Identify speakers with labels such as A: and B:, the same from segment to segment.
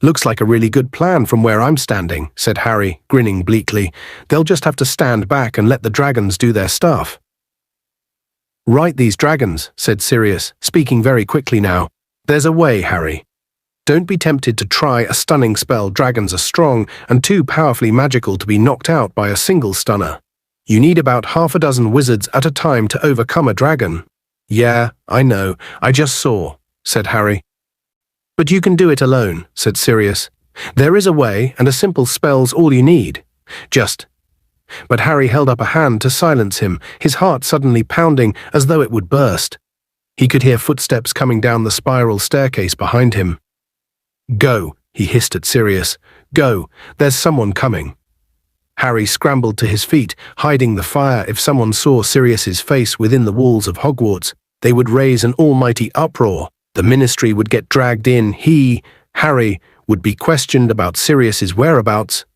A: Looks like a really good plan from where I'm standing, said Harry, grinning bleakly. They'll just have to stand back and let the dragons do their stuff. Right these dragons, said Sirius, speaking very quickly now. There's a way, Harry. Don't be tempted to try a stunning spell. Dragons are strong and too powerfully magical to be knocked out by a single stunner. You need about half a dozen wizards at a time to overcome a dragon. Yeah, I know, I just saw, said Harry. But you can do it alone, said Sirius. There is a way, and a simple spell's all you need. But Harry held up a hand to silence him, his heart suddenly pounding as though it would burst. He could hear footsteps coming down the spiral staircase behind him. Go, he hissed at Sirius. Go, there's someone coming. Harry scrambled to his feet, hiding the fire. If someone saw Sirius's face within the walls of Hogwarts, they would raise an almighty uproar. The Ministry would get dragged in. He, Harry, would be questioned about Sirius's whereabouts.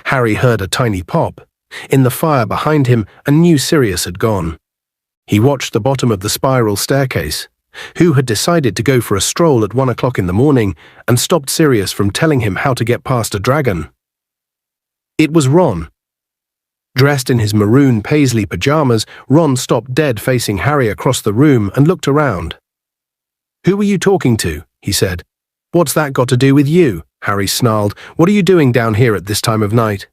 A: Harry heard a tiny pop. In the fire behind him, and knew Sirius had gone. He watched the bottom of the spiral staircase. Who had decided to go for a stroll at 1 o'clock in the morning and stopped Sirius from telling him how to get past a dragon? It was Ron. Dressed in his maroon paisley pajamas, Ron stopped dead facing Harry across the room and looked around. Who were you talking to? He said. What's that got to do with you? Harry snarled. What are you doing down here at this time of night?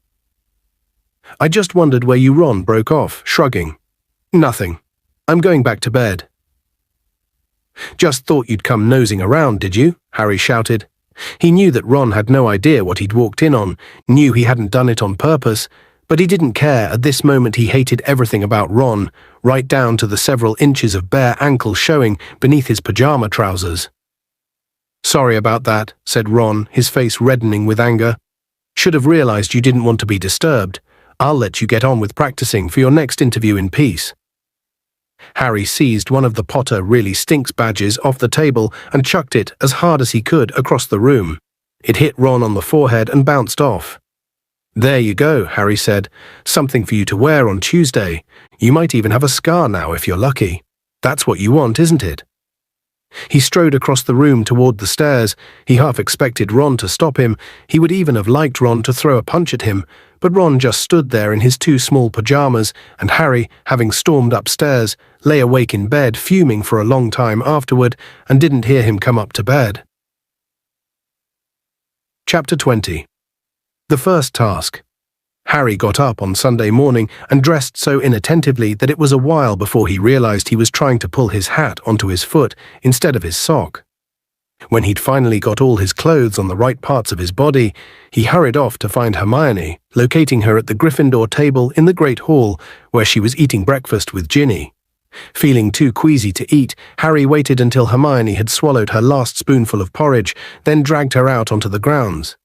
A: I just wondered where you. Ron broke off, shrugging. Nothing. I'm going back to bed. Just thought you'd come nosing around, did you? Harry shouted. He knew that Ron had no idea what he'd walked in on, knew he hadn't done it on purpose, but he didn't care. At this moment he hated everything about Ron, right down to the several inches of bare ankle showing beneath his pajama trousers. Sorry about that, said Ron, his face reddening with anger. Should have realized you didn't want to be disturbed. I'll let you get on with practicing for your next interview in peace. Harry seized one of the Potter really stinks badges off the table and chucked it as hard as he could across the room. It hit Ron on the forehead and bounced off. There you go, Harry said. Something for you to wear on Tuesday. You might even have a scar now if you're lucky. That's what you want, isn't it? He strode across the room toward the stairs. He half expected Ron to stop him. He would even have liked Ron to throw a punch at him, but Ron just stood there in his too small pajamas, and Harry, having stormed upstairs, lay awake in bed fuming for a long time afterward and didn't hear him come up to bed. Chapter 20. The first task. Harry got up on Sunday morning and dressed so inattentively that it was a while before he realized he was trying to pull his hat onto his foot instead of his sock. When he'd finally got all his clothes on the right parts of his body, he hurried off to find Hermione, locating her at the Gryffindor table in the Great Hall, where she was eating breakfast with Ginny. Feeling too queasy to eat, Harry waited until Hermione had swallowed her last spoonful of porridge, then dragged her out onto the grounds.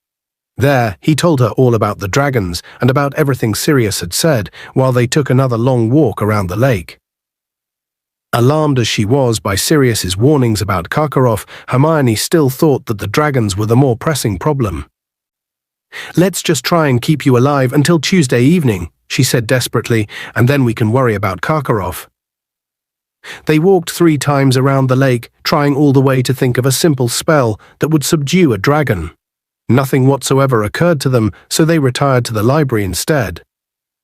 A: There, he told her all about the dragons and about everything Sirius had said, while they took another long walk around the lake. Alarmed as she was by Sirius's warnings about Karkaroff, Hermione still thought that the dragons were the more pressing problem. Let's just try and keep you alive until Tuesday evening, she said desperately, and then we can worry about Karkaroff. They walked 3 times around the lake, trying all the way to think of a simple spell that would subdue a dragon. Nothing whatsoever occurred to them, so they retired to the library instead.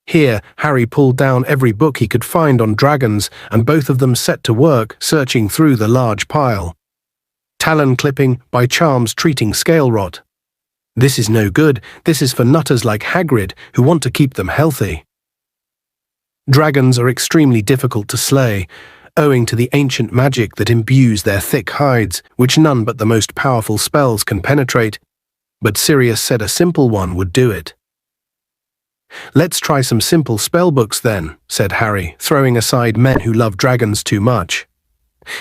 A: Here, Harry pulled down every book he could find on dragons, and both of them set to work searching through the large pile. Talon Clipping by Charms Treating Scale Rot. This is no good. This is for nutters like Hagrid who want to keep them healthy. Dragons are extremely difficult to slay, owing to the ancient magic that imbues their thick hides, which none but the most powerful spells can penetrate. But Sirius said a simple one would do it. Let's try some simple spellbooks then, said Harry, throwing aside men who love dragons too much.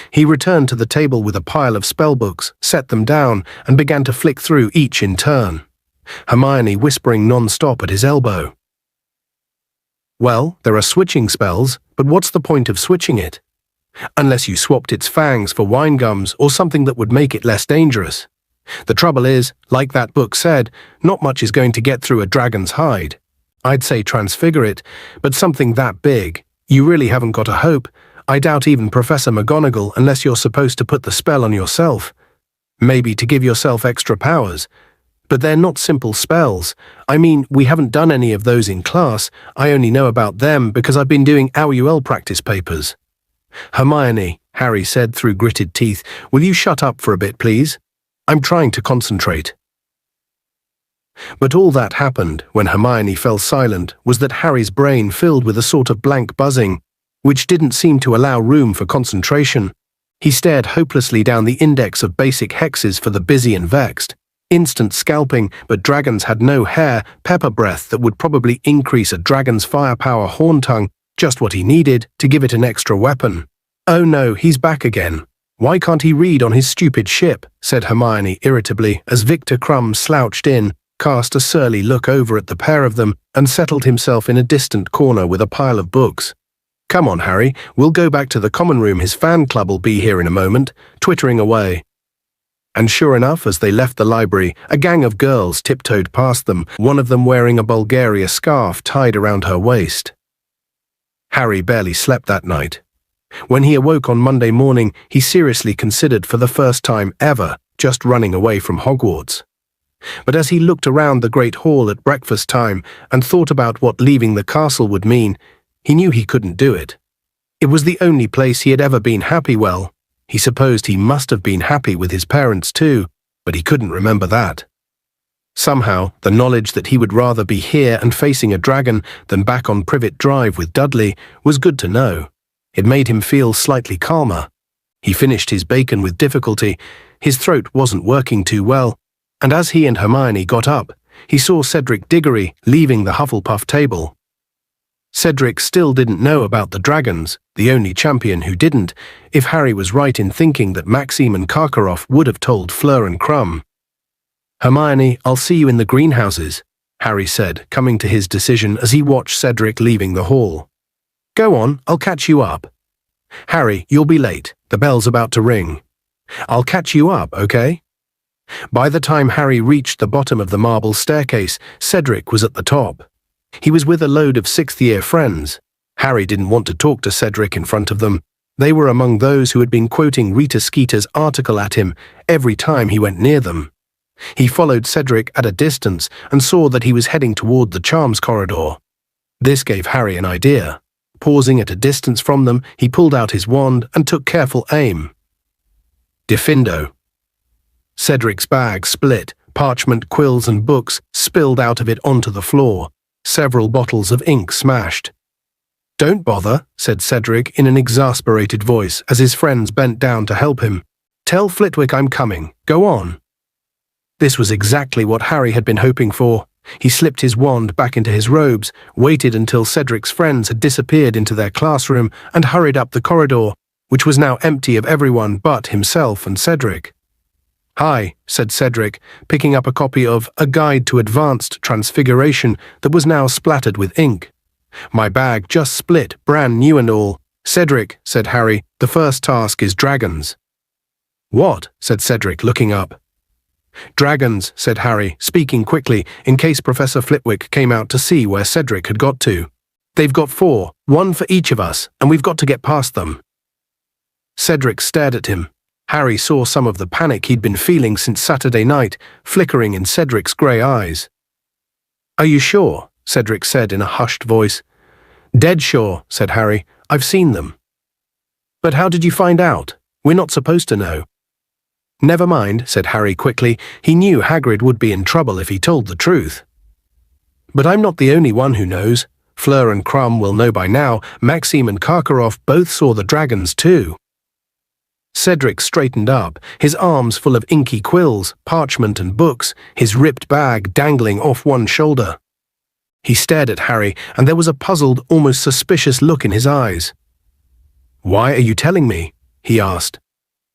A: He returned to the table with a pile of spellbooks, set them down, and began to flick through each in turn, Hermione whispering non-stop at his elbow. Well, there are switching spells, but what's the point of switching it? Unless you swapped its fangs for wine gums or something that would make it less dangerous. The trouble is, like that book said, not much is going to get through a dragon's hide. I'd say transfigure it, but something that big, you really haven't got a hope. I doubt even Professor McGonagall unless you're supposed to put the spell on yourself. Maybe to give yourself extra powers. But they're not simple spells. I mean, we haven't done any of those in class. I only know about them because I've been doing OUL practice papers. Hermione, Harry said through gritted teeth, will you shut up for a bit, please? I'm trying to concentrate. But all that happened when Hermione fell silent was that Harry's brain filled with a sort of blank buzzing, which didn't seem to allow room for concentration. He stared hopelessly down the index of basic hexes for the busy and vexed. Instant scalping, but dragons had no hair, pepper breath that would probably increase a dragon's firepower horn tongue, just what he needed to give it an extra weapon. Oh no, he's back again. Why can't he read on his stupid ship? Said Hermione irritably as Victor Crumb slouched in, cast a surly look over at the pair of them, and settled himself in a distant corner with a pile of books. Come on, Harry, we'll go back to the common room. His fan club'll be here in a moment, twittering away. And sure enough, as they left the library, a gang of girls tiptoed past them, one of them wearing a Bulgaria scarf tied around her waist. Harry barely slept that night. When he awoke on Monday morning, he seriously considered for the first time ever just running away from Hogwarts. But as he looked around the great hall at breakfast time and thought about what leaving the castle would mean, he knew he couldn't do it. It was the only place he had ever been happy. Well, he supposed he must have been happy with his parents too, but he couldn't remember that. Somehow, the knowledge that he would rather be here and facing a dragon than back on Privet Drive with Dudley was good to know. It made him feel slightly calmer. He finished his bacon with difficulty. His throat wasn't working too well, and as he and Hermione got up, he saw Cedric Diggory leaving the Hufflepuff table. Cedric still didn't know about the dragons, the only champion who didn't, if Harry was right in thinking that Maxime and Karkaroff would have told Fleur and Crumb. Hermione, I'll see you in the greenhouses, Harry said, coming to his decision as he watched Cedric leaving the hall. Go on, I'll catch you up. Harry, you'll be late. The bell's about to ring. I'll catch you up, okay? By the time Harry reached the bottom of the marble staircase, Cedric was at the top. He was with a load of sixth-year friends. Harry didn't want to talk to Cedric in front of them. They were among those who had been quoting Rita Skeeter's article at him every time he went near them. He followed Cedric at a distance and saw that he was heading toward the charms corridor. This gave Harry an idea. Pausing at a distance from them, he pulled out his wand and took careful aim. Diffindo. Cedric's bag split, parchment, quills and books spilled out of it onto the floor. Several bottles of ink smashed. Don't bother, said Cedric in an exasperated voice as his friends bent down to help him. Tell Flitwick I'm coming. Go on. This was exactly what Harry had been hoping for. He slipped his wand back into his robes, waited until Cedric's friends had disappeared into their classroom, and hurried up the corridor, which was now empty of everyone but himself and Cedric. Hi, said Cedric, picking up a copy of A Guide to Advanced Transfiguration that was now splattered with ink. My bag just split, brand new and all. Cedric, said Harry, the first task is dragons. What? Said Cedric, looking up. Dragons, said Harry, speaking quickly, in case Professor Flitwick came out to see where Cedric had got to. They've got 4, 1 for each of us, and we've got to get past them. Cedric stared at him. Harry saw some of the panic he'd been feeling since Saturday night, flickering in Cedric's grey eyes. Are you sure? Cedric said in a hushed voice. Dead sure, said Harry. I've seen them. But how did you find out? We're not supposed to know. Never mind, said Harry quickly. He knew Hagrid would be in trouble if he told the truth. But I'm not the only one who knows. Fleur and Crumb will know by now. Maxime and Karkaroff both saw the dragons too. Cedric straightened up, his arms full of inky quills, parchment and books, his ripped bag dangling off one shoulder. He stared at Harry, and there was a puzzled, almost suspicious look in his eyes. Why are you telling me? He asked.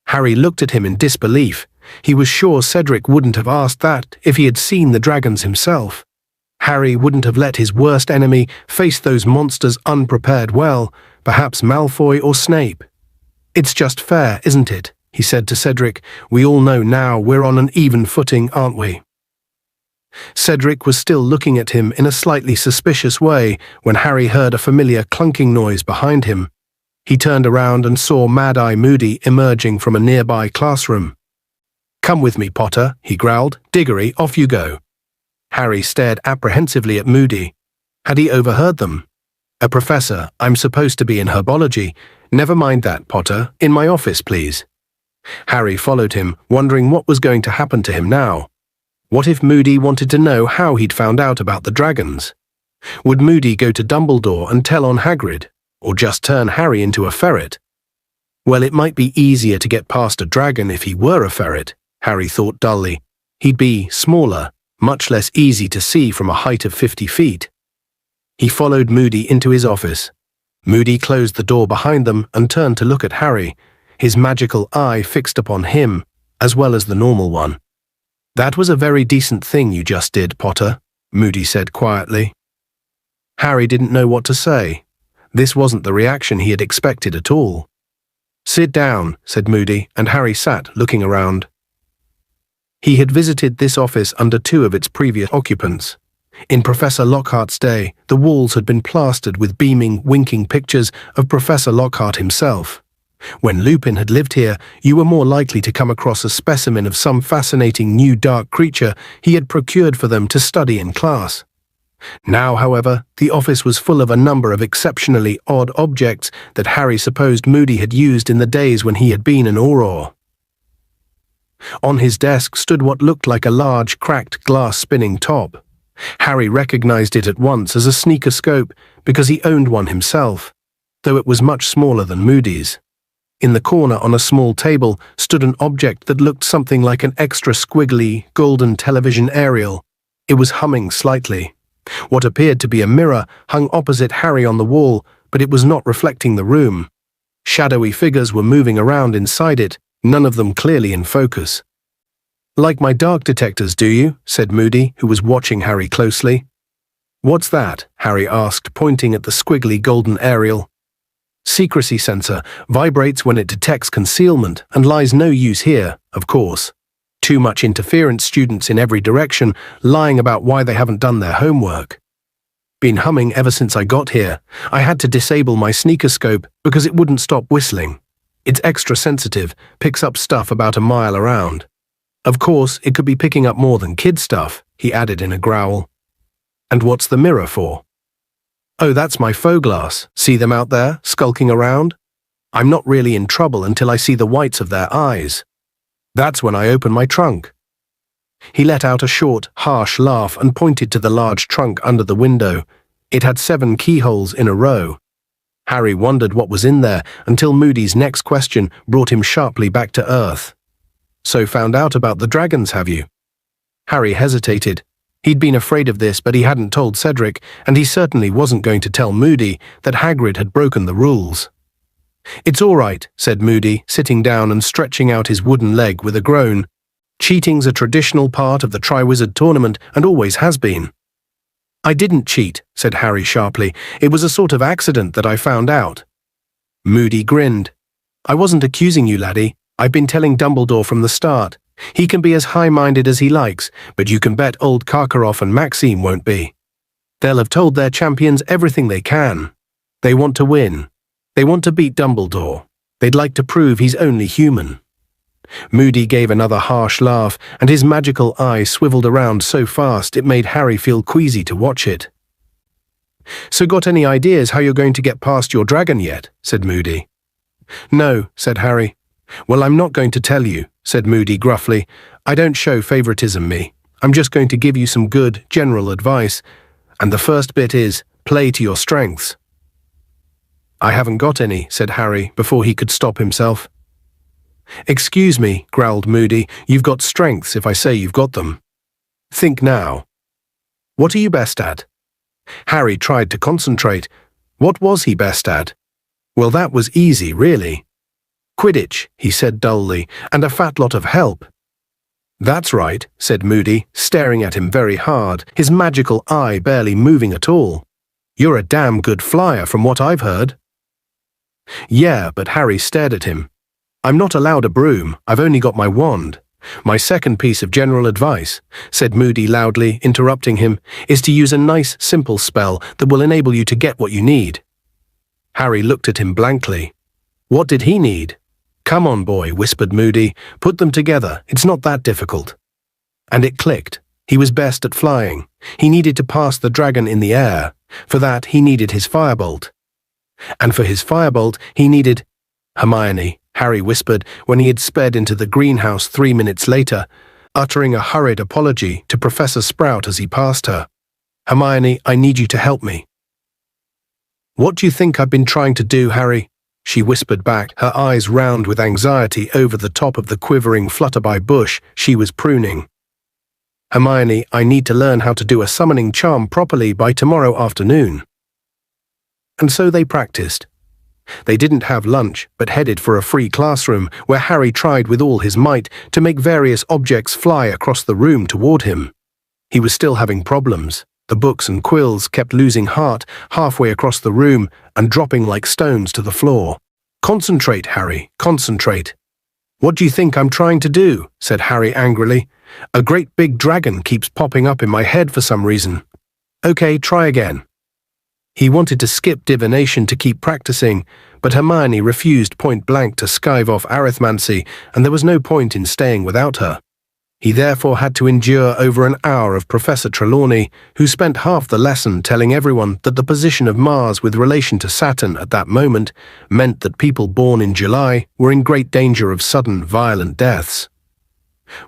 A: Harry looked at him in disbelief. He was sure Cedric wouldn't have asked that if he had seen the dragons himself. Harry wouldn't have let his worst enemy face those monsters unprepared well, perhaps Malfoy or Snape. It's just fair, isn't it? He said to Cedric. We all know now we're on an even footing, aren't we? Cedric was still looking at him in a slightly suspicious way when Harry heard a familiar clunking noise behind him. He turned around and saw Mad-Eye Moody emerging from a nearby classroom. "Come with me, Potter," he growled. "Diggory, off you go." Harry stared apprehensively at Moody. Had he overheard them? "A professor, I'm supposed to be in herbology." "Never mind that, Potter. In my office, please." Harry followed him, wondering what was going to happen to him now. What if Moody wanted to know how he'd found out about the dragons? Would Moody go to Dumbledore and tell on Hagrid, or just turn Harry into a ferret? Well, it might be easier to get past a dragon if he were a ferret, Harry thought dully. He'd be smaller, much less easy to see from a height of 50 feet. He followed Moody into his office. Moody closed the door behind them and turned to look at Harry, his magical eye fixed upon him, as well as the normal one. "That was a very decent thing you just did, Potter," Moody said quietly. Harry didn't know what to say. This wasn't the reaction he had expected at all. "Sit down," said Moody, and Harry sat, looking around. He had visited this office under 2 of its previous occupants. In Professor Lockhart's day, the walls had been plastered with beaming, winking pictures of Professor Lockhart himself. When Lupin had lived here, you were more likely to come across a specimen of some fascinating new dark creature he had procured for them to study in class. Now, however, the office was full of a number of exceptionally odd objects that Harry supposed Moody had used in the days when he had been an Auror. On his desk stood what looked like a large, cracked glass spinning top. Harry recognized it at once as a sneakoscope because he owned one himself, though it was much smaller than Moody's. In the corner on a small table stood an object that looked something like an extra squiggly, golden television aerial. It was humming slightly. What appeared to be a mirror hung opposite Harry on the wall, but it was not reflecting the room. Shadowy figures were moving around inside it, none of them clearly in focus. "Like my dark detectors, do you?" said Moody, who was watching Harry closely. "What's that?" Harry asked, pointing at the squiggly golden aerial. "Secrecy sensor, vibrates when it detects concealment, and lies no use here, of course. Too much interference, students in every direction, lying about why they haven't done their homework. Been humming ever since I got here. I had to disable my sneakoscope because it wouldn't stop whistling. It's extra sensitive, picks up stuff about a mile around. Of course, it could be picking up more than kid stuff," he added in a growl. "And what's the mirror for?" "Oh, that's my faux glass. See them out there, skulking around? I'm not really in trouble until I see the whites of their eyes. That's when I open my trunk." He let out a short, harsh laugh and pointed to the large trunk under the window. It had 7 keyholes in a row. Harry wondered what was in there until Moody's next question brought him sharply back to earth. "So found out about the dragons, have you?" Harry hesitated. He'd been afraid of this, but he hadn't told Cedric, and he certainly wasn't going to tell Moody that Hagrid had broken the rules. "It's all right," said Moody, sitting down and stretching out his wooden leg with a groan. "Cheating's a traditional part of the Triwizard Tournament and always has been." "I didn't cheat," said Harry sharply. "It was a sort of accident that I found out." Moody grinned. "I wasn't accusing you, laddie. I've been telling Dumbledore from the start. He can be as high-minded as he likes, but you can bet old Karkaroff and Maxime won't be. They'll have told their champions everything they can. They want to win. They want to beat Dumbledore. They'd like to prove he's only human." Moody gave another harsh laugh, and his magical eye swiveled around so fast it made Harry feel queasy to watch it. "So got any ideas how you're going to get past your dragon yet?" said Moody. "No," said Harry. "Well, I'm not going to tell you," said Moody gruffly. "I don't show favoritism, me. I'm just going to give you some good, general advice. And the first bit is, play to your strengths." "I haven't got any," said Harry, before he could stop himself. "Excuse me," growled Moody. "You've got strengths if I say you've got them. Think now. What are you best at?" Harry tried to concentrate. What was he best at? Well, that was easy, really. "Quidditch," he said dully, "and a fat lot of help." "That's right," said Moody, staring at him very hard, his magical eye barely moving at all. "You're a damn good flyer from what I've heard." "Yeah, but Harry stared at him. "I'm not allowed a broom, I've only got my wand. My second piece of general advice," said Moody loudly, interrupting him, "is to use a nice, simple spell that will enable you to get what you need." Harry looked at him blankly. What did he need? "Come on, boy," whispered Moody. "Put them together. It's not that difficult." And it clicked. He was best at flying. He needed to pass the dragon in the air. For that, he needed his firebolt. And for his firebolt, he needed... "Hermione," Harry whispered when he had sped into the greenhouse 3 minutes later, uttering a hurried apology to Professor Sprout as he passed her. "Hermione, I need you to help me." "What do you think I've been trying to do, Harry?" she whispered back, her eyes round with anxiety over the top of the quivering flutterby bush she was pruning. "Hermione, I need to learn how to do a summoning charm properly by tomorrow afternoon." And so they practiced. They didn't have lunch, but headed for a free classroom where Harry tried with all his might to make various objects fly across the room toward him. He was still having problems. The books and quills kept losing heart halfway across the room and dropping like stones to the floor. "Concentrate, Harry, concentrate." "What do you think I'm trying to do?" said Harry angrily. "A great big dragon keeps popping up in my head for some reason." "Okay, try again." He wanted to skip divination to keep practicing, but Hermione refused point-blank to skive off arithmancy, and there was no point in staying without her. He therefore had to endure over an hour of Professor Trelawney, who spent half the lesson telling everyone that the position of Mars with relation to Saturn at that moment meant that people born in July were in great danger of sudden, violent deaths.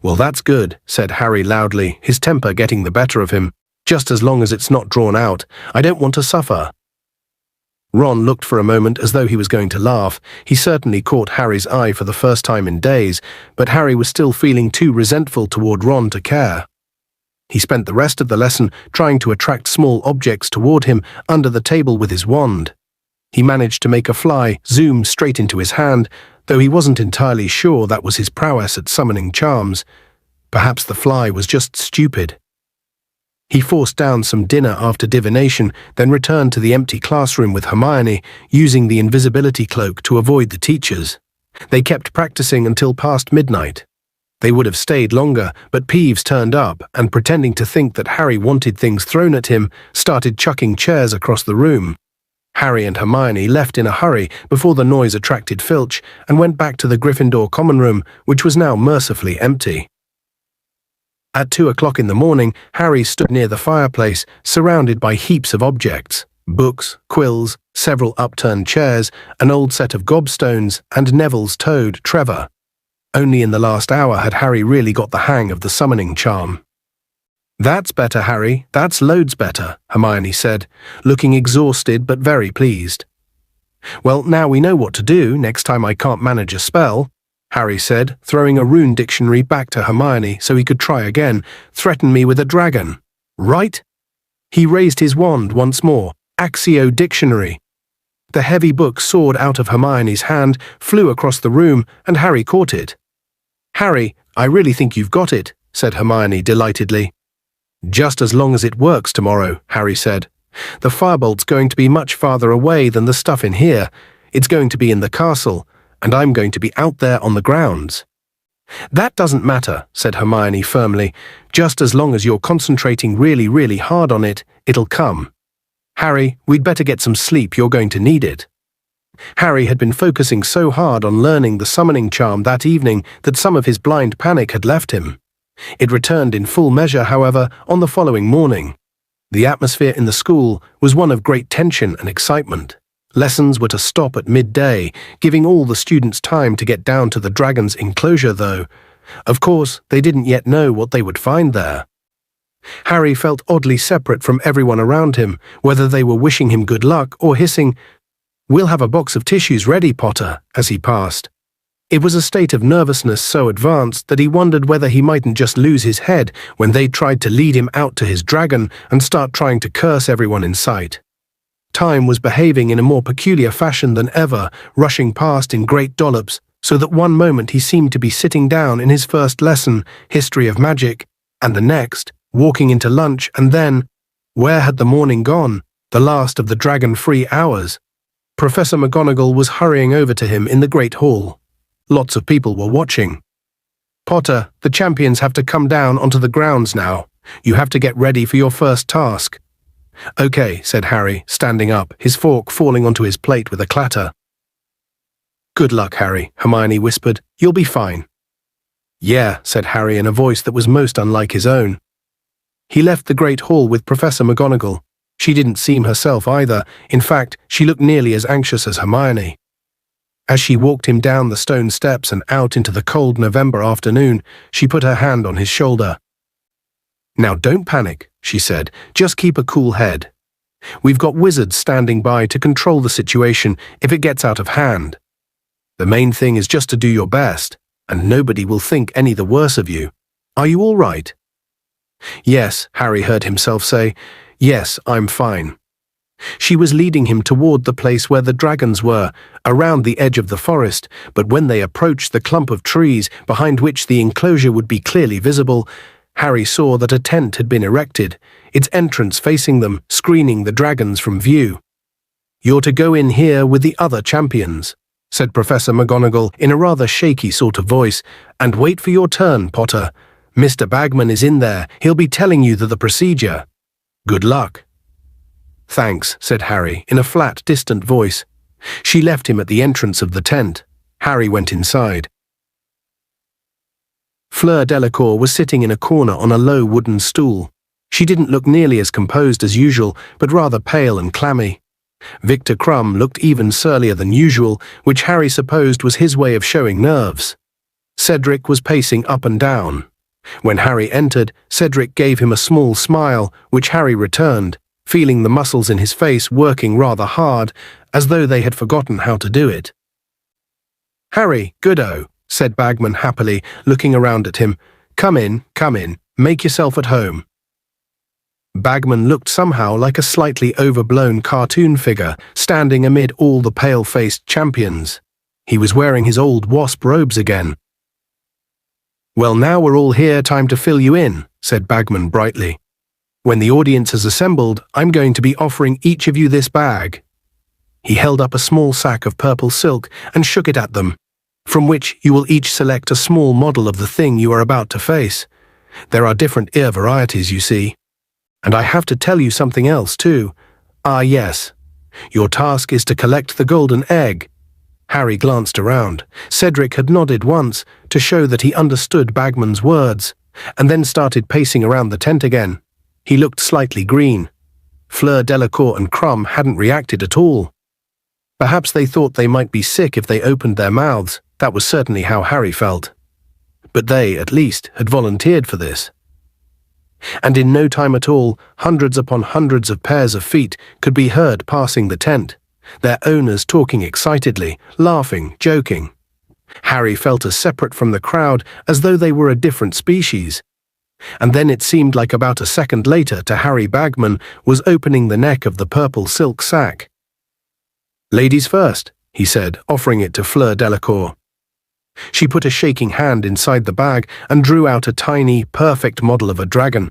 A: "Well, that's good," said Harry loudly, his temper getting the better of him. "Just as long as it's not drawn out. I don't want to suffer." Ron looked for a moment as though he was going to laugh. He certainly caught Harry's eye for the first time in days, but Harry was still feeling too resentful toward Ron to care. He spent the rest of the lesson trying to attract small objects toward him under the table with his wand. He managed to make a fly zoom straight into his hand, though he wasn't entirely sure that was his prowess at summoning charms. Perhaps the fly was just stupid. He forced down some dinner after divination, then returned to the empty classroom with Hermione, using the invisibility cloak to avoid the teachers. They kept practicing until past midnight. They would have stayed longer, but Peeves turned up and, pretending to think that Harry wanted things thrown at him, started chucking chairs across the room. Harry and Hermione left in a hurry before the noise attracted Filch and went back to the Gryffindor common room, which was now mercifully empty. At 2 o'clock in the morning, Harry stood near the fireplace, surrounded by heaps of objects: books, quills, several upturned chairs, an old set of gobstones, and Neville's toad, Trevor. Only in the last hour had Harry really got the hang of the summoning charm. "That's better, Harry, that's loads better," Hermione said, looking exhausted but very pleased. "Well, now we know what to do next time I can't manage a spell," Harry said, throwing a rune dictionary back to Hermione so he could try again. "Threaten me with a dragon. Right?" He raised his wand once more. "Accio Dictionary." The heavy book soared out of Hermione's hand, flew across the room, and Harry caught it. "Harry, I really think you've got it," said Hermione delightedly. "Just as long as it works tomorrow," Harry said. "The firebolt's going to be much farther away than the stuff in here. It's going to be in the castle, and I'm going to be out there on the grounds." "That doesn't matter," said Hermione firmly. "Just as long as you're concentrating really, really hard on it, it'll come. Harry, we'd better get some sleep, you're going to need it." Harry had been focusing so hard on learning the summoning charm that evening that some of his blind panic had left him. It returned in full measure, however, on the following morning. The atmosphere in the school was one of great tension and excitement. Lessons were to stop at midday, giving all the students time to get down to the dragon's enclosure, though. Of course, they didn't yet know what they would find there. Harry felt oddly separate from everyone around him, whether they were wishing him good luck or hissing, "We'll have a box of tissues ready, Potter," as he passed. It was a state of nervousness so advanced that he wondered whether he mightn't just lose his head when they tried to lead him out to his dragon and start trying to curse everyone in sight. Time was behaving in a more peculiar fashion than ever, rushing past in great dollops, so that one moment he seemed to be sitting down in his first lesson, History of Magic, and the next, walking into lunch, and then, where had the morning gone, the last of the dragon-free hours? Professor McGonagall was hurrying over to him in the Great Hall. Lots of people were watching. "Potter, the champions have to come down onto the grounds now. You have to get ready for your first task." "Okay," said Harry, standing up, his fork falling onto his plate with a clatter. Good luck, Harry, Hermione whispered. You'll be fine. Yeah, said Harry in a voice that was most unlike his own. He left the Great Hall with Professor McGonagall. She didn't seem herself either. In fact, she looked nearly as anxious as Hermione. As she walked him down the stone steps and out into the cold November afternoon, she put her hand on his shoulder. Now don't panic, she said. Just keep a cool head. We've got wizards standing by to control the situation if it gets out of hand. The main thing is just to do your best, and nobody will think any the worse of you. Are you all right? Yes, Harry heard himself say. Yes, I'm fine. She was leading him toward the place where the dragons were, around the edge of the forest, but when they approached the clump of trees behind which the enclosure would be clearly visible, Harry saw that a tent had been erected, its entrance facing them, screening the dragons from view. You're to go in here with the other champions, said Professor McGonagall in a rather shaky sort of voice, and wait for your turn, Potter. Mr. Bagman is in there. He'll be telling you the procedure. Good luck. Thanks, said Harry in a flat, distant voice. She left him at the entrance of the tent. Harry went inside. Fleur Delacour was sitting in a corner on a low wooden stool. She didn't look nearly as composed as usual, but rather pale and clammy. Victor Crumb looked even surlier than usual, which Harry supposed was his way of showing nerves. Cedric was pacing up and down. When Harry entered, Cedric gave him a small smile, which Harry returned, feeling the muscles in his face working rather hard, as though they had forgotten how to do it. Harry, goodo, said Bagman happily, looking around at him. Come in, make yourself at home. Bagman looked somehow like a slightly overblown cartoon figure, standing amid all the pale-faced champions. He was wearing his old wasp robes again. Well, now we're all here, time to fill you in, said Bagman brightly. When the audience has assembled, I'm going to be offering each of you this bag. He held up a small sack of purple silk and shook it at them, from which you will each select a small model of the thing you are about to face. There are different ear varieties, you see. And I have to tell you something else, too. Ah, yes. Your task is to collect the golden egg. Harry glanced around. Cedric had nodded once to show that he understood Bagman's words, and then started pacing around the tent again. He looked slightly green. Fleur Delacour and Crumb hadn't reacted at all. Perhaps they thought they might be sick if they opened their mouths. That was certainly how Harry felt. But they, at least, had volunteered for this. And in no time at all, hundreds upon hundreds of pairs of feet could be heard passing the tent, their owners talking excitedly, laughing, joking. Harry felt as separate from the crowd as though they were a different species. And then it seemed like about a second later to Harry Bagman was opening the neck of the purple silk sack. Ladies first, he said, offering it to Fleur Delacour. She put a shaking hand inside the bag and drew out a tiny, perfect model of a dragon.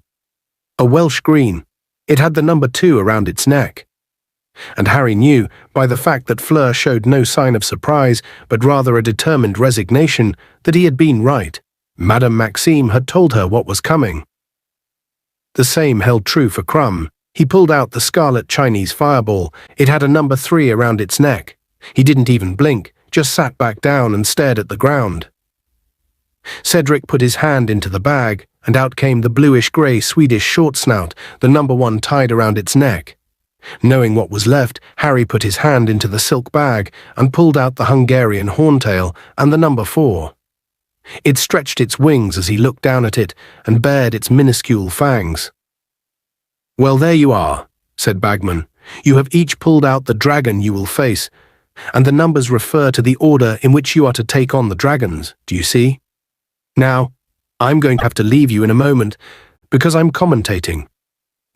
A: A Welsh green. It had the number 2 around its neck. And Harry knew, by the fact that Fleur showed no sign of surprise, but rather a determined resignation, that he had been right. Madame Maxime had told her what was coming. The same held true for Crumb. He pulled out the scarlet Chinese fireball. It had a number 3 around its neck. He didn't even blink, just sat back down and stared at the ground. Cedric put his hand into the bag, and out came the bluish-grey Swedish short snout, the number 1 tied around its neck. Knowing what was left, Harry put his hand into the silk bag and pulled out the Hungarian horntail and the number 4. It stretched its wings as he looked down at it and bared its minuscule fangs. Well, there you are, said Bagman. You have each pulled out the dragon you will face, and the numbers refer to the order in which you are to take on the dragons, do you see? Now, I'm going to have to leave you in a moment, because I'm commentating.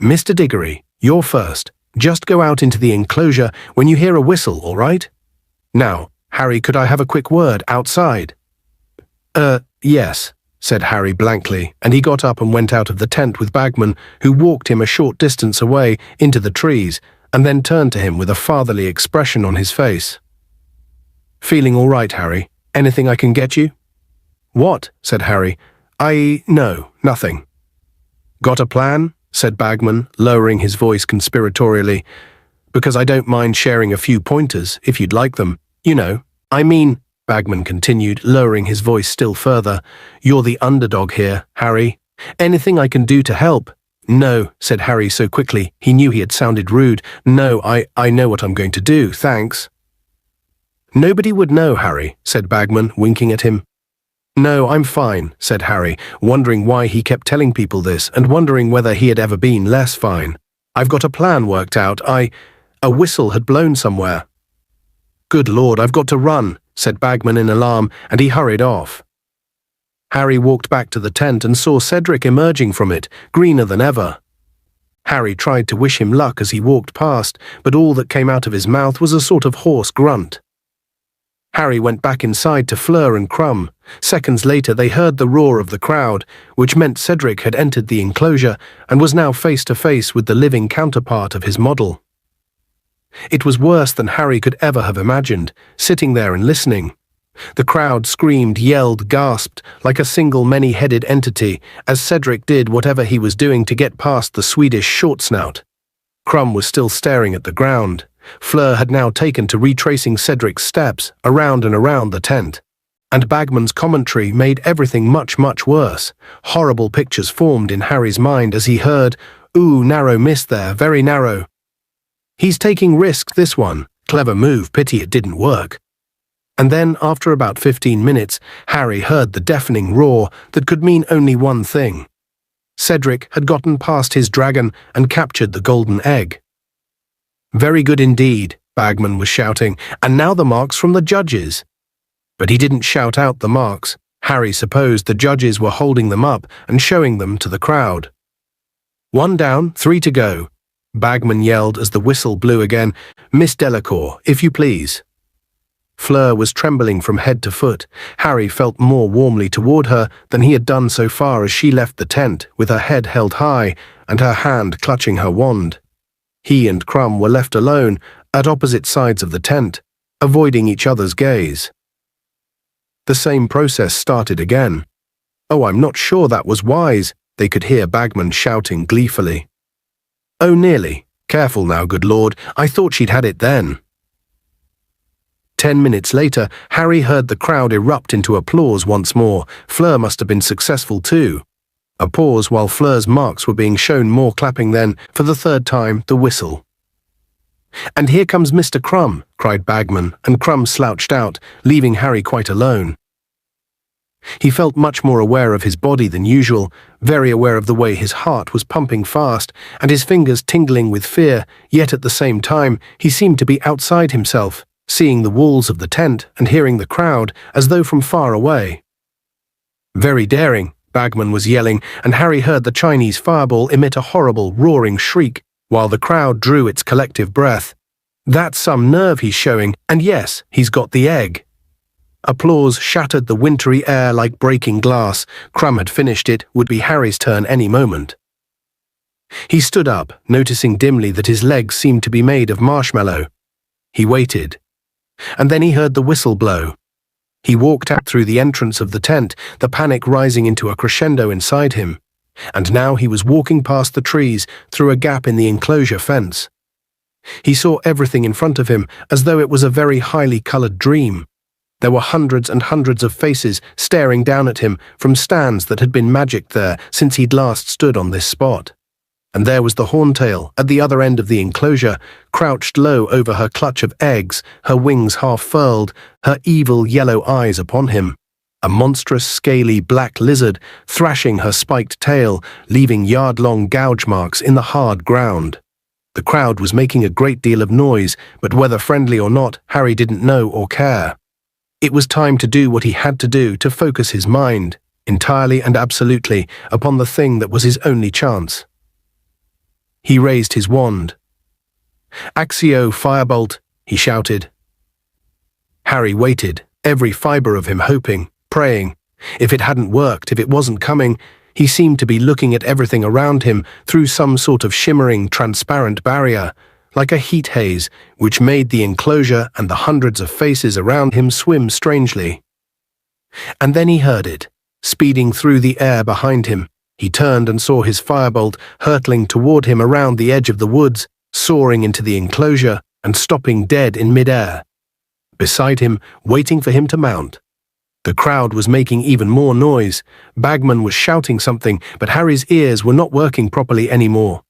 A: Mr. Diggory, you're first. Just go out into the enclosure when you hear a whistle, all right? Now, Harry, could I have a quick word outside? Yes, said Harry blankly, and he got up and went out of the tent with Bagman, who walked him a short distance away into the trees, and then turned to him with a fatherly expression on his face. Feeling all right, Harry? Anything I can get you? What? Said Harry. No, nothing. Got a plan? Said Bagman, lowering his voice conspiratorially. Because I don't mind sharing a few pointers, if you'd like them. You know, I mean, Bagman continued, lowering his voice still further, you're the underdog here, Harry. Anything I can do to help? No, said Harry so quickly he knew he had sounded rude. No, I know what I'm going to do, thanks. Nobody would know, Harry, said Bagman, winking at him. No, I'm fine, said Harry, wondering why he kept telling people this and wondering whether he had ever been less fine. I've got a plan worked out. A whistle had blown somewhere. Good Lord, I've got to run, said Bagman in alarm, and he hurried off. Harry walked back to the tent and saw Cedric emerging from it, greener than ever. Harry tried to wish him luck as he walked past, but all that came out of his mouth was a sort of hoarse grunt. Harry went back inside to Fleur and Crumb. Seconds later they heard the roar of the crowd, which meant Cedric had entered the enclosure and was now face to face with the living counterpart of his model. It was worse than Harry could ever have imagined, sitting there and listening. The crowd screamed, yelled, gasped, like a single many-headed entity, as Cedric did whatever he was doing to get past the Swedish short-snout. Crumb was still staring at the ground. Fleur had now taken to retracing Cedric's steps, around and around the tent. And Bagman's commentary made everything much, much worse. Horrible pictures formed in Harry's mind as he heard, "Ooh, narrow miss there, very narrow. He's taking risks, this one. Clever move, pity it didn't work." And then, after about 15 minutes, Harry heard the deafening roar that could mean only one thing. Cedric had gotten past his dragon and captured the golden egg. Very good indeed, Bagman was shouting, and now the marks from the judges. But he didn't shout out the marks. Harry supposed the judges were holding them up and showing them to the crowd. 1 down, 3 to go, Bagman yelled as the whistle blew again. Miss Delacour, if you please. Fleur was trembling from head to foot. Harry felt more warmly toward her than he had done so far as she left the tent, with her head held high and her hand clutching her wand. He and Crumb were left alone, at opposite sides of the tent, avoiding each other's gaze. The same process started again. Oh, I'm not sure that was wise, they could hear Bagman shouting gleefully. Oh, nearly. Careful now, good Lord, I thought she'd had it then. 10 minutes later, Harry heard the crowd erupt into applause once more. Fleur must have been successful too. A pause while Fleur's marks were being shown, more clapping, then, for the 3rd time, the whistle. And here comes Mr. Crumb, cried Bagman, and Crumb slouched out, leaving Harry quite alone. He felt much more aware of his body than usual, very aware of the way his heart was pumping fast, and his fingers tingling with fear, yet at the same time he seemed to be outside himself, seeing the walls of the tent and hearing the crowd as though from far away. Very daring, Bagman was yelling, and Harry heard the Chinese fireball emit a horrible, roaring shriek, while the crowd drew its collective breath. That's some nerve he's showing, and yes, he's got the egg. Applause shattered the wintry air like breaking glass. Crumb had finished it, would be Harry's turn any moment. He stood up, noticing dimly that his legs seemed to be made of marshmallow. He waited. And then he heard the whistle blow. He walked out through the entrance of the tent, the panic rising into a crescendo inside him. And now he was walking past the trees, through a gap in the enclosure fence. He saw everything in front of him, as though it was a very highly coloured dream. There were hundreds and hundreds of faces staring down at him from stands that had been magicked there since he'd last stood on this spot. And there was the horntail at the other end of the enclosure, crouched low over her clutch of eggs, her wings half furled, her evil yellow eyes upon him. A monstrous, scaly black lizard thrashing her spiked tail, leaving yard-long gouge marks in the hard ground. The crowd was making a great deal of noise, but whether friendly or not, Harry didn't know or care. It was time to do what he had to do to focus his mind, entirely and absolutely, upon the thing that was his only chance. He raised his wand. "Accio, firebolt," he shouted. Harry waited, every fibre of him hoping, praying. If it hadn't worked, if it wasn't coming, he seemed to be looking at everything around him through some sort of shimmering, transparent barrier, like a heat haze, which made the enclosure and the hundreds of faces around him swim strangely. And then he heard it, speeding through the air behind him. He turned and saw his firebolt hurtling toward him around the edge of the woods, soaring into the enclosure and stopping dead in mid-air. beside him, waiting for him to mount. The crowd was making even more noise. Bagman was shouting something, but Harry's ears were not working properly anymore.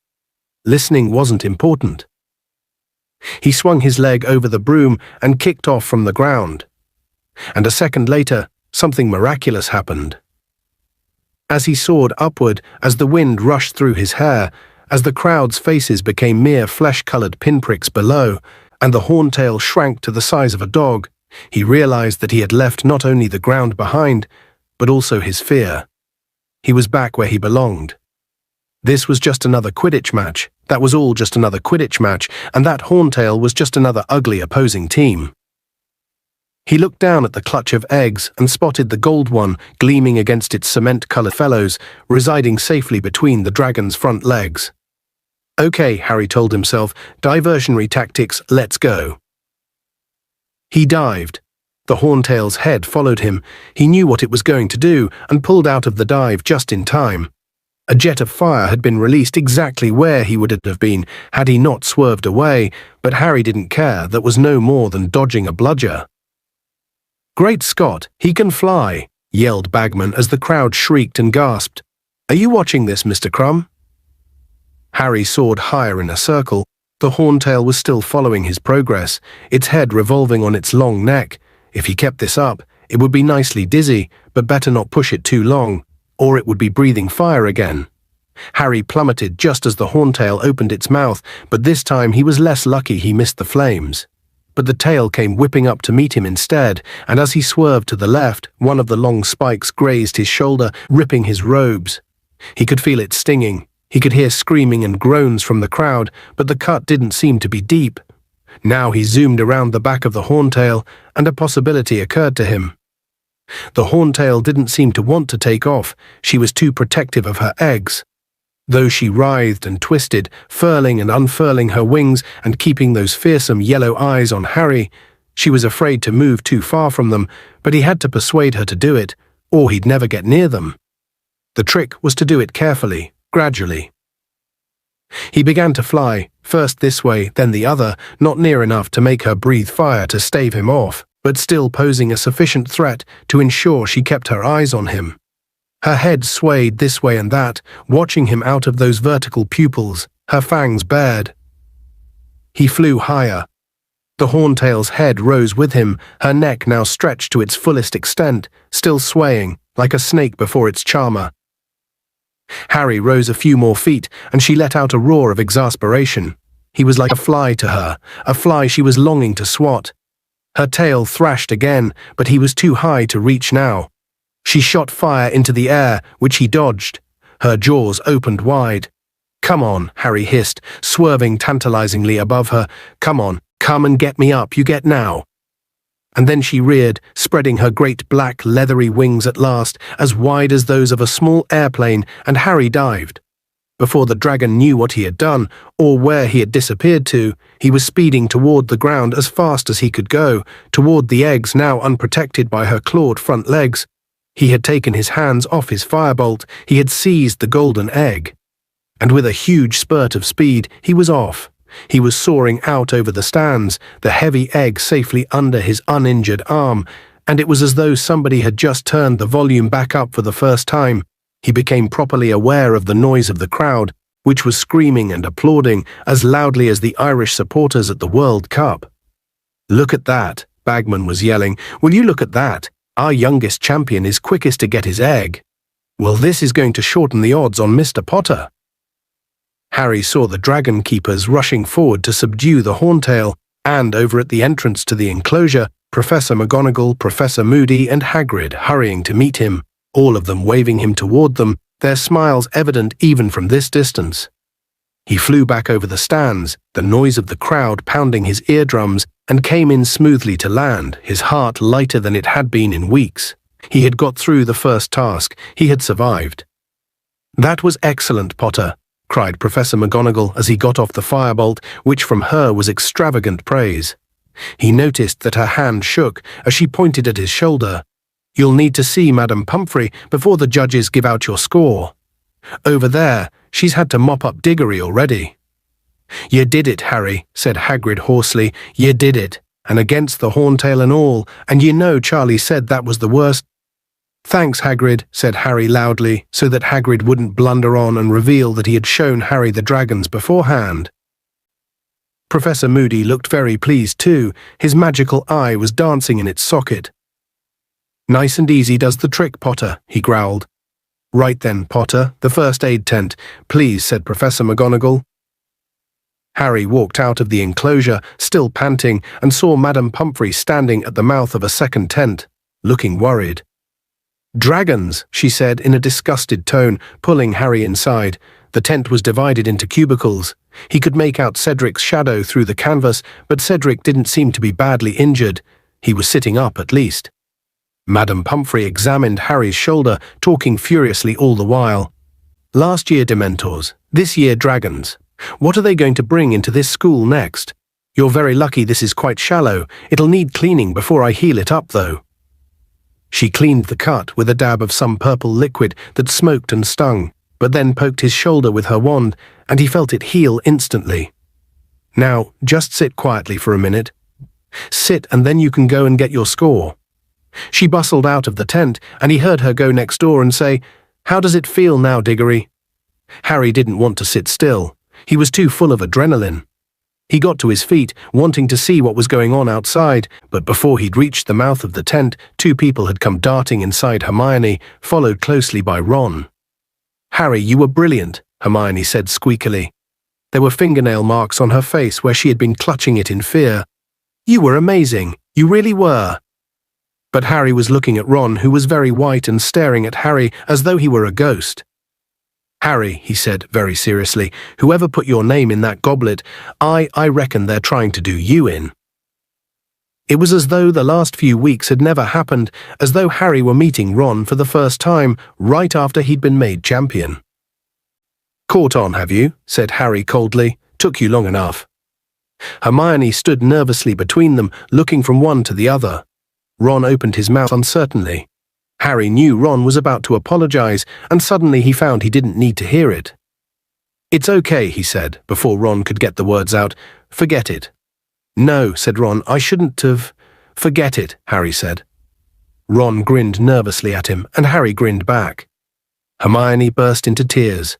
A: Listening wasn't important. He swung his leg over the broom and kicked off from the ground. And a second later, something miraculous happened. As he soared upward, as the wind rushed through his hair, as the crowd's faces became mere flesh-colored pinpricks below, and the horntail shrank to the size of a dog, he realized that he had left not only the ground behind, but also his fear. He was back where he belonged. This was just another Quidditch match. That was all just another Quidditch match, and that horntail was just another ugly opposing team. He looked down at the clutch of eggs and spotted the gold one gleaming against its cement-colored fellows, residing safely between the dragon's front legs. Okay, Harry told himself, diversionary tactics, let's go. He dived. The horntail's head followed him. He knew what it was going to do and pulled out of the dive just in time. A jet of fire had been released exactly where he would have been had he not swerved away, but Harry didn't care. That was no more than dodging a bludger. "Great Scott, he can fly!" yelled Bagman as the crowd shrieked and gasped. "Are you watching this, Mr. Crumb?" Harry soared higher in a circle. The horntail was still following his progress, its head revolving on its long neck. If he kept this up, it would be nicely dizzy, but better not push it too long, or it would be breathing fire again. Harry plummeted just as the horntail opened its mouth, but this time he was less lucky he missed the flames. But the tail came whipping up to meet him instead, and as he swerved to the left, one of the long spikes grazed his shoulder, ripping his robes. He could feel it stinging. He could hear screaming and groans from the crowd, but the cut didn't seem to be deep. Now he zoomed around the back of the horntail, and a possibility occurred to him. The horntail didn't seem to want to take off. She was too protective of her eggs. Though she writhed and twisted, furling and unfurling her wings and keeping those fearsome yellow eyes on Harry, she was afraid to move too far from them, but he had to persuade her to do it, or he'd never get near them. The trick was to do it carefully, gradually. He began to fly, first this way, then the other, not near enough to make her breathe fire to stave him off, but still posing a sufficient threat to ensure she kept her eyes on him. Her head swayed this way and that, watching him out of those vertical pupils, her fangs bared. He flew higher. The horntail's head rose with him, her neck now stretched to its fullest extent, still swaying, like a snake before its charmer. Harry rose a few more feet, and she let out a roar of exasperation. He was like a fly to her, a fly she was longing to swat. Her tail thrashed again, but he was too high to reach now. She shot fire into the air, which he dodged. Her jaws opened wide. "Come on," Harry hissed, swerving tantalizingly above her. "Come on, come and get me up, you get now." And then she reared, spreading her great black leathery wings at last, as wide as those of a small airplane, and Harry dived. Before the dragon knew what he had done, or where he had disappeared to, he was speeding toward the ground as fast as he could go, toward the eggs now unprotected by her clawed front legs. He had taken his hands off his firebolt, he had seized the golden egg. And with a huge spurt of speed, he was off. He was soaring out over the stands, the heavy egg safely under his uninjured arm, and it was as though somebody had just turned the volume back up for the first time. He became properly aware of the noise of the crowd, which was screaming and applauding as loudly as the Irish supporters at the World Cup. "Look at that," Bagman was yelling. "Will you look at that? Our youngest champion is quickest to get his egg. Well, this is going to shorten the odds on Mr. Potter." Harry saw the dragon keepers rushing forward to subdue the horntail, and over at the entrance to the enclosure, Professor McGonagall, Professor Moody, and Hagrid hurrying to meet him, all of them waving him toward them, their smiles evident even from this distance. He flew back over the stands, the noise of the crowd pounding his eardrums, and came in smoothly to land, his heart lighter than it had been in weeks. He had got through the first task. He had survived. "That was excellent, Potter," cried Professor McGonagall as he got off the firebolt, which from her was extravagant praise. He noticed that her hand shook as she pointed at his shoulder. "You'll need to see Madame Pumphrey before the judges give out your score. Over there, she's had to mop up Diggory already." "You did it, Harry," said Hagrid hoarsely. "You did it. and against the horntail and all, and you know Charlie said that was the worst. Thanks, Hagrid, said Harry loudly, so that Hagrid wouldn't blunder on and reveal that he had shown Harry the dragons beforehand. Professor Moody looked very pleased too. His magical eye was dancing in its socket. Nice and easy does the trick, Potter, he growled. Right then, Potter, the first aid tent, please, said Professor McGonagall. Harry walked out of the enclosure, still panting, and saw Madame Pomfrey standing at the mouth of a second tent, looking worried. Dragons, she said in a disgusted tone, pulling Harry inside. The tent was divided into cubicles. He could make out Cedric's shadow through the canvas, but Cedric didn't seem to be badly injured. He was sitting up at least. Madame Pomfrey examined Harry's shoulder, talking furiously all the while. Last year Dementors, this year dragons. What are they going to bring into this school next? You're very lucky this is quite shallow. It'll need cleaning before I heal it up, though. She cleaned the cut with a dab of some purple liquid that smoked and stung, but then poked his shoulder with her wand, and he felt it heal instantly. Now, just sit quietly for a minute. Sit, and then you can go and get your score. She bustled out of the tent, and he heard her go next door and say, How does it feel now, Diggory? Harry didn't want to sit still. He was too full of adrenaline. He got to his feet, wanting to see what was going on outside, but before he'd reached the mouth of the tent, two people had come darting inside Hermione, followed closely by Ron. Harry, you were brilliant, Hermione said squeakily. There were fingernail marks on her face where she had been clutching it in fear. You were amazing, you really were. But Harry was looking at Ron, who was very white and staring at Harry as though he were a ghost. Harry, he said very seriously, whoever put your name in that goblet, I reckon they're trying to do you in. It was as though the last few weeks had never happened, as though Harry were meeting Ron for the first time, right after he'd been made champion. Caught on, have you? Said Harry coldly. Took you long enough. Hermione stood nervously between them, looking from one to the other. Ron opened his mouth uncertainly. Harry knew Ron was about to apologize, and suddenly he found he didn't need to hear it. It's okay, he said, before Ron could get the words out. Forget it. No, said Ron, I shouldn't have. Forget it, Harry said. Ron grinned nervously at him, and Harry grinned back. Hermione burst into tears.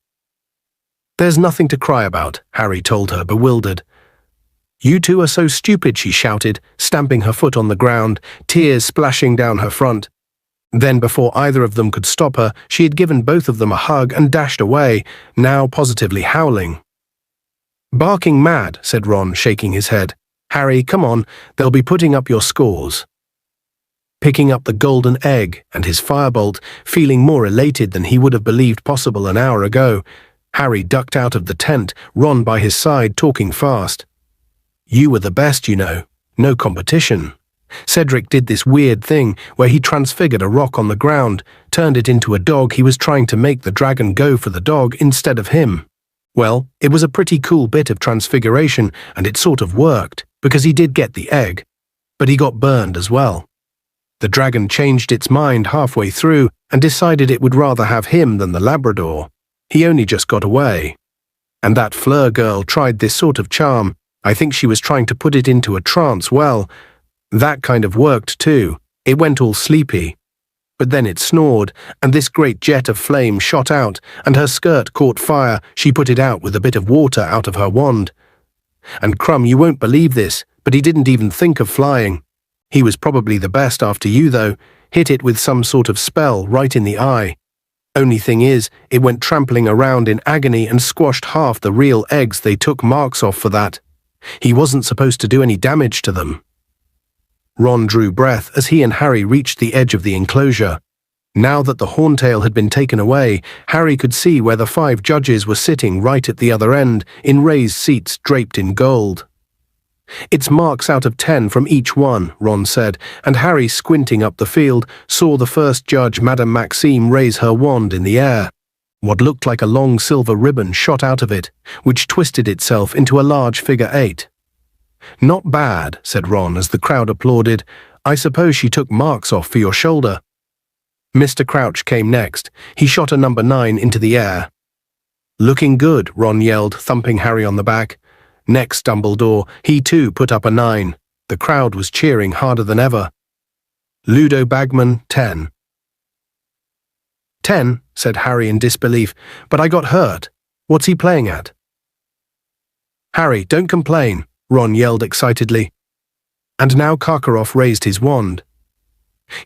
A: There's nothing to cry about, Harry told her, bewildered. You two are so stupid, she shouted, stamping her foot on the ground, tears splashing down her front. Then, before either of them could stop her, she had given both of them a hug and dashed away, now positively howling. Barking mad, said Ron, shaking his head. Harry, come on, they'll be putting up your scores. Picking up the golden egg and his firebolt, feeling more elated than he would have believed possible an hour ago, Harry ducked out of the tent, Ron by his side, talking fast. You were the best, you know. No competition. Cedric did this weird thing where he transfigured a rock on the ground, turned it into a dog. He was trying to make the dragon go for the dog instead of him. Well, it was a pretty cool bit of transfiguration, and it sort of worked, because he did get the egg. But he got burned as well. The dragon changed its mind halfway through and decided it would rather have him than the Labrador. He only just got away. And that Fleur girl tried this sort of charm. I think she was trying to put it into a trance. Well, that kind of worked too. It went all sleepy. But then it snored, and this great jet of flame shot out, and her skirt caught fire. She put it out with a bit of water out of her wand. And Crumb, you won't believe this, but he didn't even think of flying. He was probably the best after you, though. Hit it with some sort of spell right in the eye. Only thing is, it went trampling around in agony and squashed half the real eggs. They took marks off for that. He wasn't supposed to do any damage to them. Ron drew breath as he and Harry reached the edge of the enclosure. Now that the horntail had been taken away, Harry could see where the 5 judges were sitting right at the other end, in raised seats draped in gold. It's marks out of 10 from each one, Ron said, and Harry, squinting up the field, saw the first judge, Madame Maxime, raise her wand in the air. What looked like a long silver ribbon shot out of it, which twisted itself into a large figure 8. Not bad, said Ron as the crowd applauded. I suppose she took marks off for your shoulder. Mr. Crouch came next. He shot a number 9 into the air. Looking good, Ron yelled, thumping Harry on the back. Next, Dumbledore, he too put up a 9. The crowd was cheering harder than ever. Ludo Bagman, 10. 10, said Harry in disbelief, but I got hurt. What's he playing at? Harry, don't complain, Ron yelled excitedly. And now Karkaroff raised his wand.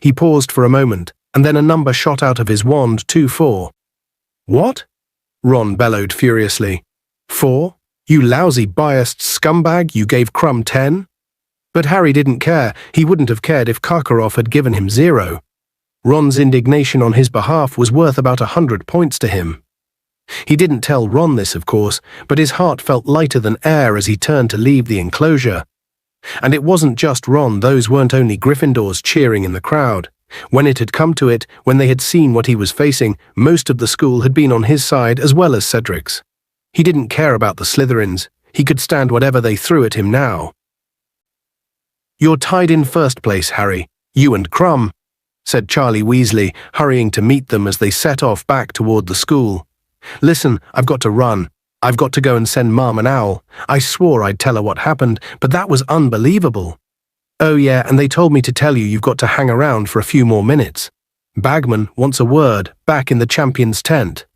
A: He paused for a moment, and then a number shot out of his wand, 2-4. What? Ron bellowed furiously. 4? You lousy biased scumbag, you gave Crumb 10? But Harry didn't care. He wouldn't have cared if Karkaroff had given him 0. Ron's indignation on his behalf was worth about 100 points to him. He didn't tell Ron this, of course, but his heart felt lighter than air as he turned to leave the enclosure. And it wasn't just Ron, those weren't only Gryffindors cheering in the crowd. When it had come to it, when they had seen what he was facing, most of the school had been on his side as well as Cedric's. He didn't care about the Slytherins. He could stand whatever they threw at him now. You're tied in first place, Harry. You and Crumb, said Charlie Weasley, hurrying to meet them as they set off back toward the school. Listen, I've got to run. I've got to go and send Mom an owl. I swore I'd tell her what happened, but that was unbelievable. Oh yeah, and they told me to tell you you've got to hang around for a few more minutes. Bagman wants a word back in the champion's tent.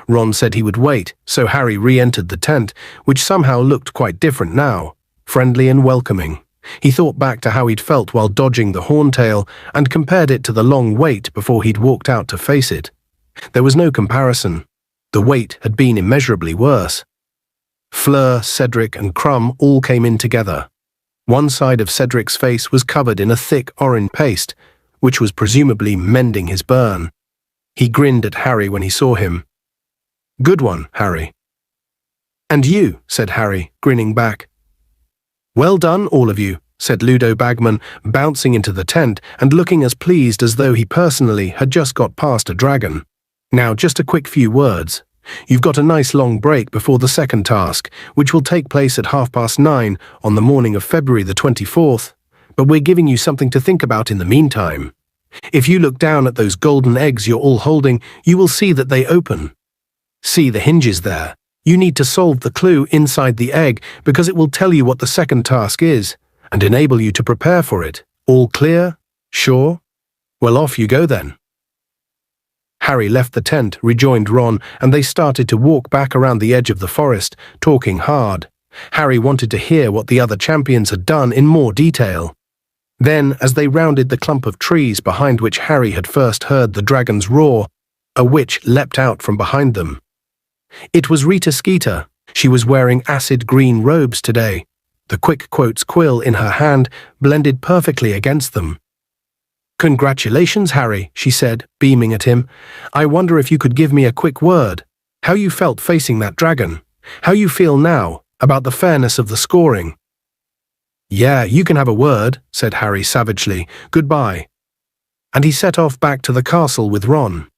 A: Ron said he would wait, so Harry re-entered the tent, which somehow looked quite different now, friendly and welcoming. He thought back to how he'd felt while dodging the horntail and compared it to the long wait before he'd walked out to face it. There was no comparison. The wait had been immeasurably worse. Fleur, Cedric, and Crumb all came in together. One side of Cedric's face was covered in a thick orange paste, which was presumably mending his burn. He grinned at Harry when he saw him. Good one, Harry. And you, said Harry, grinning back. Well done, all of you, said Ludo Bagman, bouncing into the tent and looking as pleased as though he personally had just got past a dragon. Now, just a quick few words. You've got a nice long break before the second task, which will take place at 9:30 on the morning of February the 24th, but we're giving you something to think about in the meantime. If you look down at those golden eggs you're all holding, you will see that they open. See the hinges there. You need to solve the clue inside the egg because it will tell you what the second task is and enable you to prepare for it. All clear? Sure? Well, off you go then. Harry left the tent, rejoined Ron, and they started to walk back around the edge of the forest, talking hard. Harry wanted to hear what the other champions had done in more detail. Then, as they rounded the clump of trees behind which Harry had first heard the dragon's roar, a witch leapt out from behind them. It was Rita Skeeter. She was wearing acid green robes today. The quick quotes quill in her hand blended perfectly against them. Congratulations, Harry, she said, beaming at him. I wonder if you could give me a quick word. How you felt facing that dragon. How you feel now about the fairness of the scoring. Yeah, you can have a word, said Harry savagely. Goodbye. And he set off back to the castle with Ron.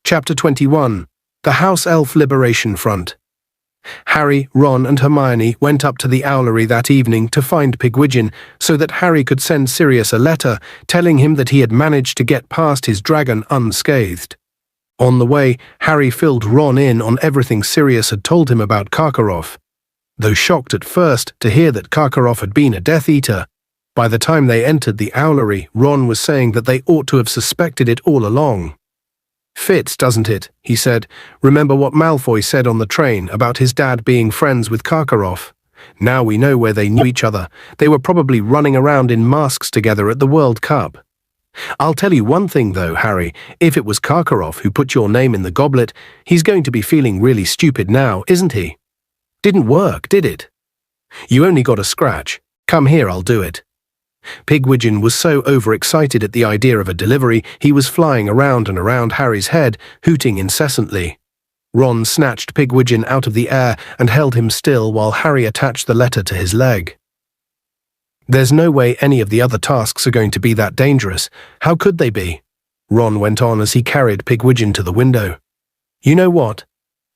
A: Chapter 21. The House Elf Liberation Front. Harry, Ron and Hermione went up to the owlery that evening to find Pigwidgeon so that Harry could send Sirius a letter telling him that he had managed to get past his dragon unscathed. On the way, Harry filled Ron in on everything Sirius had told him about Karkaroff. Though shocked at first to hear that Karkaroff had been a Death Eater, by the time they entered the owlery, Ron was saying that they ought to have suspected it all along. Fits, doesn't it? He said. Remember what Malfoy said on the train about his dad being friends with Karkaroff? Now we know where they knew each other. They were probably running around in masks together at the World Cup. I'll tell you one thing though, Harry. If it was Karkaroff who put your name in the goblet, he's going to be feeling really stupid now, isn't he? Didn't work, did it? You only got a scratch. Come here, I'll do it. Pigwidgeon was so overexcited at the idea of a delivery, he was flying around and around Harry's head, hooting incessantly. Ron snatched Pigwidgeon out of the air and held him still while Harry attached the letter to his leg. There's no way any of the other tasks are going to be that dangerous. How could they be? Ron went on as he carried Pigwidgeon to the window. You know what?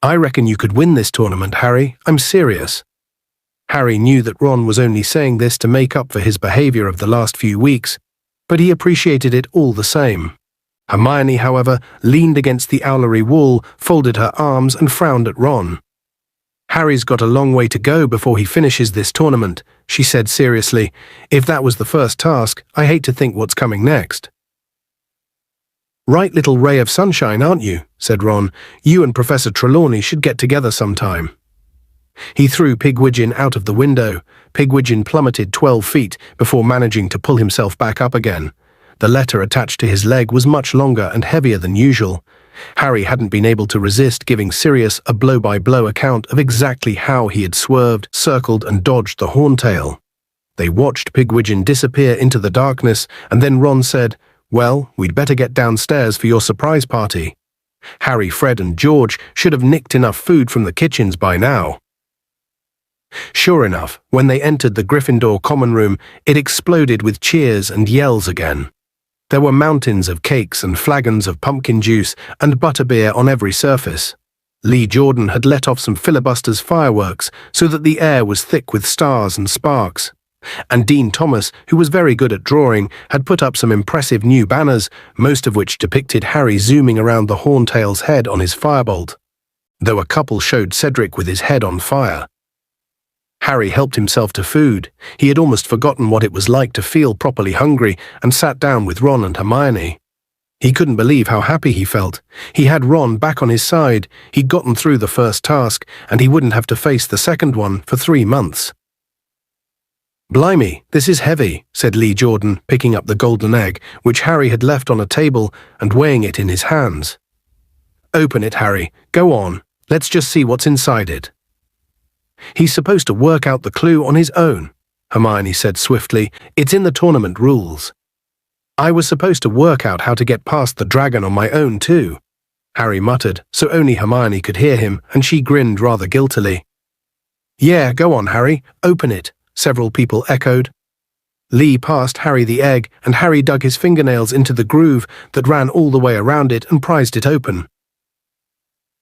A: I reckon you could win this tournament, Harry. I'm serious. Harry knew that Ron was only saying this to make up for his behavior of the last few weeks, but he appreciated it all the same. Hermione, however, leaned against the owlery wall, folded her arms and frowned at Ron. Harry's got a long way to go before he finishes this tournament, she said seriously. If that was the first task, I hate to think what's coming next. Right little ray of sunshine, aren't you? Said Ron. You and Professor Trelawney should get together sometime. He threw Pigwidgeon out of the window. Pigwidgeon plummeted 12 feet before managing to pull himself back up again. The letter attached to his leg was much longer and heavier than usual. Harry hadn't been able to resist giving Sirius a blow-by-blow account of exactly how he had swerved, circled and dodged the horntail. They watched Pigwidgeon disappear into the darkness, and then Ron said, "Well, we'd better get downstairs for your surprise party." Harry, Fred and George should have nicked enough food from the kitchens by now. Sure enough, when they entered the Gryffindor common room, it exploded with cheers and yells again. There were mountains of cakes and flagons of pumpkin juice and butterbeer on every surface. Lee Jordan had let off some filibusters fireworks so that the air was thick with stars and sparks. And Dean Thomas, who was very good at drawing, had put up some impressive new banners, most of which depicted Harry zooming around the horntail's head on his firebolt, though a couple showed Cedric with his head on fire. Harry helped himself to food. He had almost forgotten what it was like to feel properly hungry and sat down with Ron and Hermione. He couldn't believe how happy he felt. He had Ron back on his side. He'd gotten through the first task, and he wouldn't have to face the second one for 3 months. "Blimey, this is heavy," said Lee Jordan, picking up the golden egg, which Harry had left on a table, and weighing it in his hands. "Open it, Harry. Go on. Let's just see what's inside it." "He's supposed to work out the clue on his own," Hermione said swiftly. "It's in the tournament rules." "I was supposed to work out how to get past the dragon on my own too," Harry muttered, so only Hermione could hear him, and she grinned rather guiltily. "Yeah, go on, Harry, open it," several people echoed. Lee passed Harry the egg, and Harry dug his fingernails into the groove that ran all the way around it and prized it open.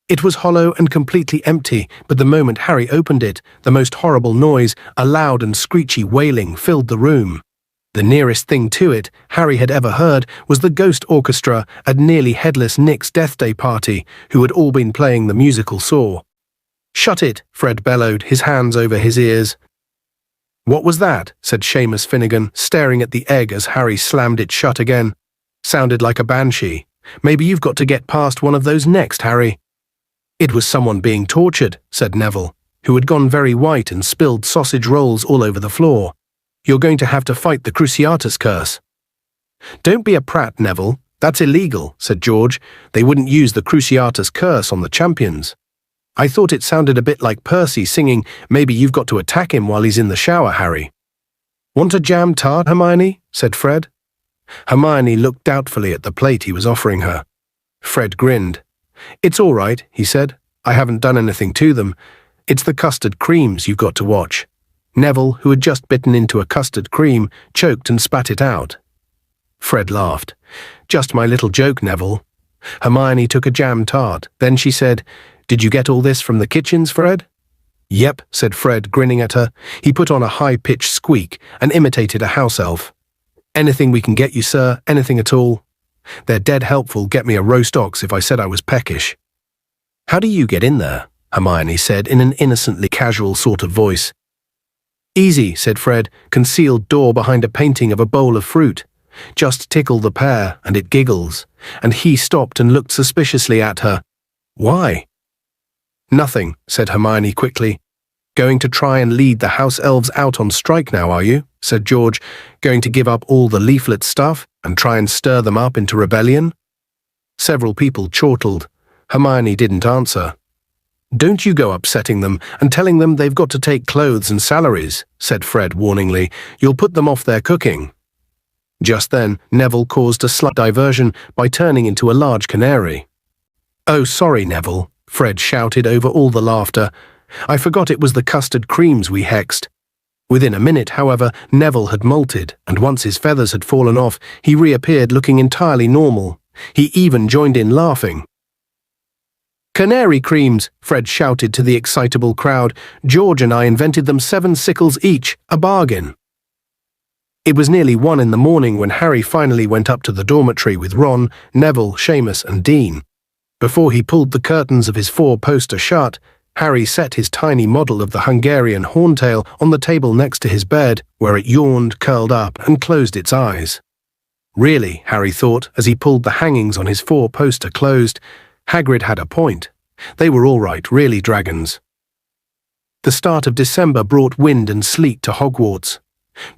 A: It was hollow and completely empty, but the moment Harry opened it, the most horrible noise, a loud and screechy wailing, filled the room. The nearest thing to it Harry had ever heard was the ghost orchestra at nearly headless Nick's Death Day party, who had all been playing the musical Saw. "Shut it," Fred bellowed, his hands over his ears. "What was that?" said Seamus Finnegan, staring at the egg as Harry slammed it shut again. "Sounded like a banshee. Maybe you've got to get past one of those next, Harry." "It was someone being tortured," said Neville, who had gone very white and spilled sausage rolls all over the floor. "You're going to have to fight the Cruciatus curse." "Don't be a prat, Neville. That's illegal," said George. "They wouldn't use the Cruciatus curse on the champions." "I thought it sounded a bit like Percy singing, 'Maybe you've got to attack him while he's in the shower, Harry.'" "Want a jam tart, Hermione?" said Fred. Hermione looked doubtfully at the plate he was offering her. Fred grinned. "It's all right," he said. "I haven't done anything to them. It's the custard creams you've got to watch." Neville, who had just bitten into a custard cream, choked and spat it out. Fred laughed. "Just my little joke, Neville." Hermione took a jam tart. Then she said, "Did you get all this from the kitchens, Fred?" "Yep," said Fred, grinning at her. He put on a high-pitched squeak and imitated a house elf. "Anything we can get you, sir, anything at all. They're dead helpful get me a roast ox if I said I was peckish." "How do you get in there?" Hermione said in an innocently casual sort of voice. "Easy," said Fred, "concealed door behind a painting of a bowl of fruit. Just tickle the pear, and it giggles." And he stopped and looked suspiciously at her. "Why?" "Nothing," said Hermione quickly. "Going to try and lead the house elves out on strike now, are you?" said George. "Going to give up all the leaflet stuff and try and stir them up into rebellion?" Several people chortled. Hermione didn't answer. "Don't you go upsetting them and telling them they've got to take clothes and salaries," said Fred warningly. "You'll put them off their cooking." Just then, Neville caused a slight diversion by turning into a large canary. "Oh, sorry, Neville," Fred shouted over all the laughter. "I forgot it was the custard creams we hexed." Within a minute, however, Neville had molted, and once his feathers had fallen off, he reappeared looking entirely normal. He even joined in laughing. "Canary creams," Fred shouted to the excitable crowd. "George and I invented them 7 sickles each, a bargain." It was nearly 1 in the morning when Harry finally went up to the dormitory with Ron, Neville, Seamus and Dean. Before he pulled the curtains of his 4-poster shut, Harry set his tiny model of the Hungarian horntail on the table next to his bed, where it yawned, curled up, and closed its eyes. Really, Harry thought, as he pulled the hangings on his four-poster closed, Hagrid had a point. They were all right, really, dragons. The start of December brought wind and sleet to Hogwarts.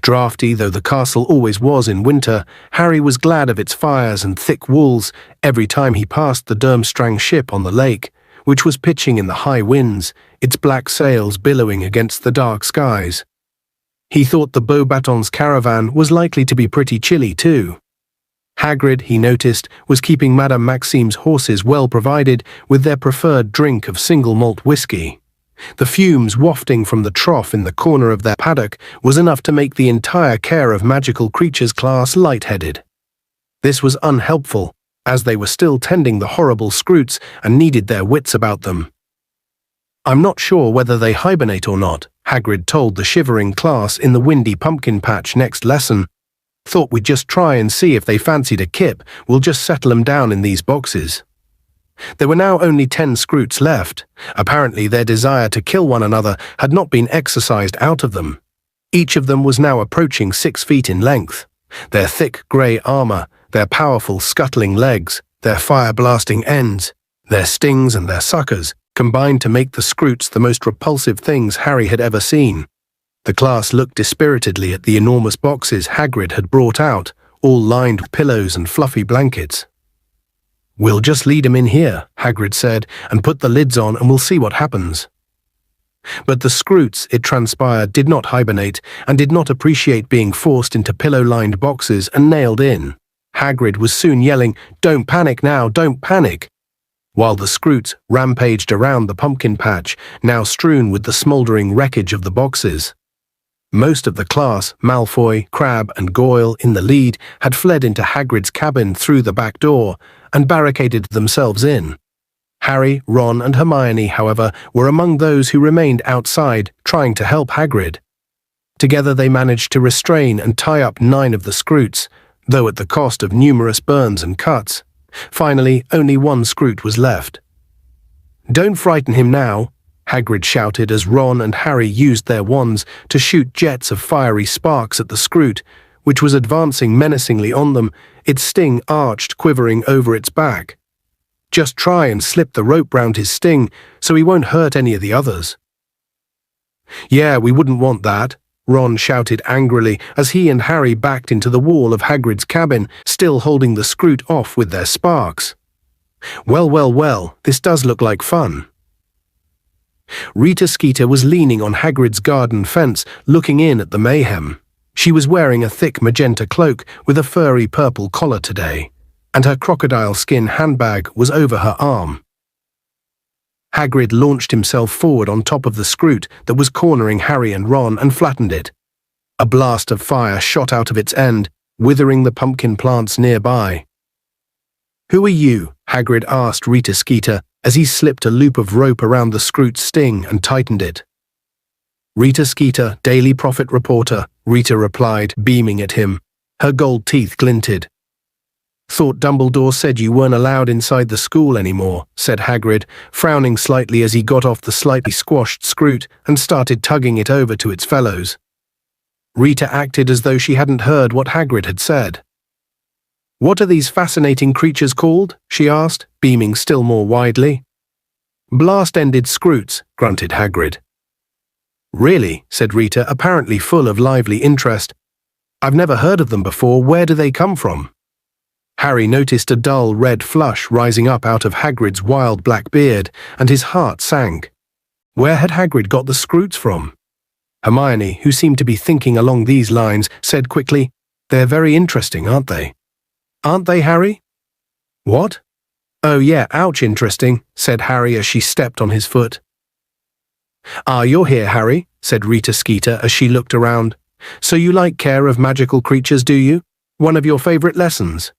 A: Drafty though the castle always was in winter, Harry was glad of its fires and thick walls every time he passed the Durmstrang ship on the lake, which was pitching in the high winds, its black sails billowing against the dark skies. He thought the Beauxbatons caravan was likely to be pretty chilly too. Hagrid, he noticed, was keeping Madame Maxime's horses well provided with their preferred drink of single malt whiskey. The fumes wafting from the trough in the corner of their paddock was enough to make the entire Care of Magical Creatures class lightheaded. This was unhelpful, as they were still tending the horrible Scroots and needed their wits about them. "I'm not sure whether they hibernate or not," Hagrid told the shivering class in the windy pumpkin patch next lesson. "Thought we'd just try and see if they fancied a kip. We'll just settle them down in these boxes." There were now only 10 Scroots left. Apparently their desire to kill one another had not been exorcised out of them. Each of them was now approaching 6 feet in length. Their thick grey armour, their powerful scuttling legs, their fire-blasting ends, their stings and their suckers, combined to make the Scroots the most repulsive things Harry had ever seen. The class looked dispiritedly at the enormous boxes Hagrid had brought out, all lined with pillows and fluffy blankets. "We'll just lead 'em in here," Hagrid said, "and put the lids on and we'll see what happens." But the Scroots, it transpired, did not hibernate and did not appreciate being forced into pillow-lined boxes and nailed in. Hagrid was soon yelling, "Don't panic now, don't panic," while the Scroots rampaged around the pumpkin patch, now strewn with the smouldering wreckage of the boxes. Most of the class, Malfoy, Crabbe and Goyle in the lead, had fled into Hagrid's cabin through the back door and barricaded themselves in. Harry, Ron and Hermione, however, were among those who remained outside, trying to help Hagrid. Together they managed to restrain and tie up 9 of the Scroots, though at the cost of numerous burns and cuts. Finally, only 1 Scroot was left. "Don't frighten him now," Hagrid shouted as Ron and Harry used their wands to shoot jets of fiery sparks at the Scroot, which was advancing menacingly on them, its sting arched, quivering over its back. "Just try and slip the rope round his sting, so he won't hurt any of the others." "Yeah, we wouldn't want that," Ron shouted angrily as he and Harry backed into the wall of Hagrid's cabin, still holding the Scroot off with their sparks. Well, this does look like fun." Rita Skeeter was leaning on Hagrid's garden fence, looking in at the mayhem. She was wearing a thick magenta cloak with a furry purple collar today, and her crocodile skin handbag was over her arm. Hagrid launched himself forward on top of the Scroot that was cornering Harry and Ron and flattened it. A blast of fire shot out of its end, withering the pumpkin plants nearby. "Who are you?" Hagrid asked Rita Skeeter as he slipped a loop of rope around the Scroot's sting and tightened it. "Rita Skeeter, Daily Prophet reporter," Rita replied, beaming at him. Her gold teeth glinted. "Thought Dumbledore said you weren't allowed inside the school anymore," said Hagrid, frowning slightly as he got off the slightly squashed Scroot and started tugging it over to its fellows. Rita acted as though she hadn't heard what Hagrid had said. "What are these fascinating creatures called?" she asked, beaming still more widely. "Blast-ended Scroots," grunted Hagrid. "Really?" said Rita, apparently full of lively interest. "I've never heard of them before. Where do they come from?" Harry noticed a dull red flush rising up out of Hagrid's wild black beard, and his heart sank. Where had Hagrid got the Scroots from? Hermione, who seemed to be thinking along these lines, said quickly, "They're very interesting, aren't they?" "Aren't they, Harry?" "What?" "Oh yeah, ouch, interesting," said Harry as she stepped on his foot. "Ah, you're here, Harry," said Rita Skeeter as she looked around. "So you like Care of Magical Creatures, do you? One of your favourite lessons?"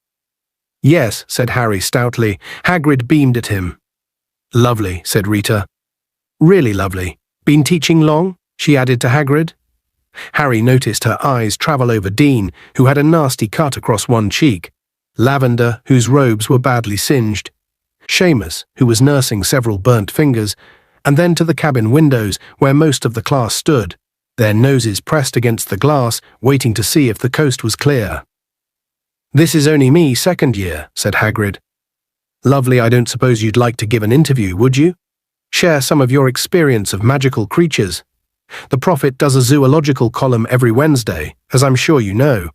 A: "Yes," said Harry stoutly. Hagrid beamed at him. "Lovely," said Rita. "Really lovely. Been teaching long?" she added to Hagrid. Harry noticed her eyes travel over Dean, who had a nasty cut across one cheek, Lavender, whose robes were badly singed, Seamus, who was nursing several burnt fingers, and then to the cabin windows where most of the class stood, their noses pressed against the glass, waiting to see if the coast was clear. "This is only me, second year," said Hagrid. "Lovely, I don't suppose you'd like to give an interview, would you? Share some of your experience of magical creatures. The Prophet does a zoological column every Wednesday, as I'm sure you know.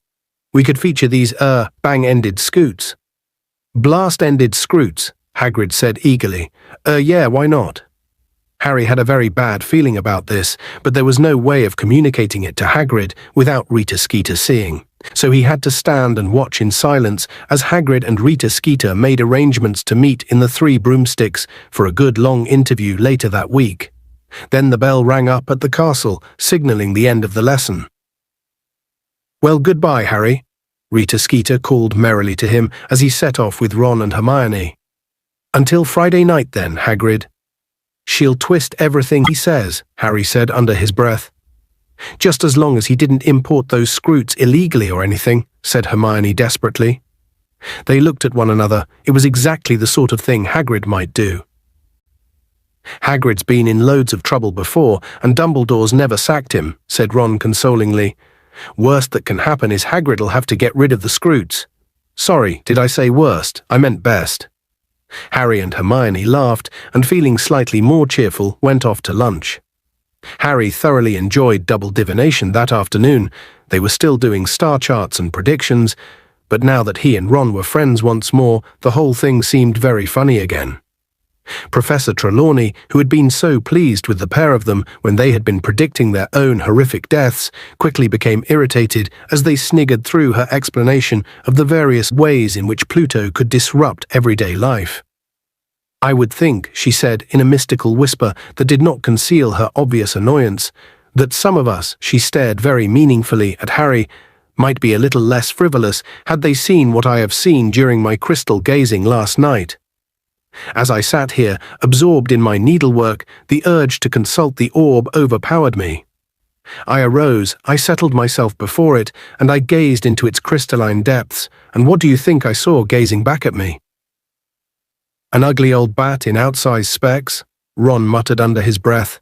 A: We could feature these, bang-ended scoots." "Blast-ended scroots," Hagrid said eagerly. Yeah, why not?" Harry had a very bad feeling about this, but there was no way of communicating it to Hagrid without Rita Skeeter seeing, so he had to stand and watch in silence as Hagrid and Rita Skeeter made arrangements to meet in the Three Broomsticks for a good long interview later that week. Then the bell rang up at the castle, signalling the end of the lesson. "Well, goodbye, Harry," Rita Skeeter called merrily to him as he set off with Ron and Hermione. "Until Friday night then, Hagrid." "She'll twist everything he says," Harry said under his breath. "Just as long as he didn't import those scroots illegally or anything," said Hermione desperately. They looked at one another. It was exactly the sort of thing Hagrid might do. "Hagrid's been in loads of trouble before, and Dumbledore's never sacked him," said Ron consolingly. "Worst that can happen is Hagrid'll have to get rid of the scroots." "Sorry, did I say worst? I meant best." Harry and Hermione laughed, and feeling slightly more cheerful, went off to lunch. Harry thoroughly enjoyed double divination that afternoon. They were still doing star charts and predictions, but now that he and Ron were friends once more, the whole thing seemed very funny again. Professor Trelawney, who had been so pleased with the pair of them when they had been predicting their own horrific deaths, quickly became irritated as they sniggered through her explanation of the various ways in which Pluto could disrupt everyday life. "I would think," she said in a mystical whisper that did not conceal her obvious annoyance, "that some of us," she stared very meaningfully at Harry, "might be a little less frivolous had they seen what I have seen during my crystal gazing last night. As I sat here, absorbed in my needlework, the urge to consult the orb overpowered me. I arose, I settled myself before it, and I gazed into its crystalline depths, and what do you think I saw gazing back at me?" "An ugly old bat in outsized specs," Ron muttered under his breath.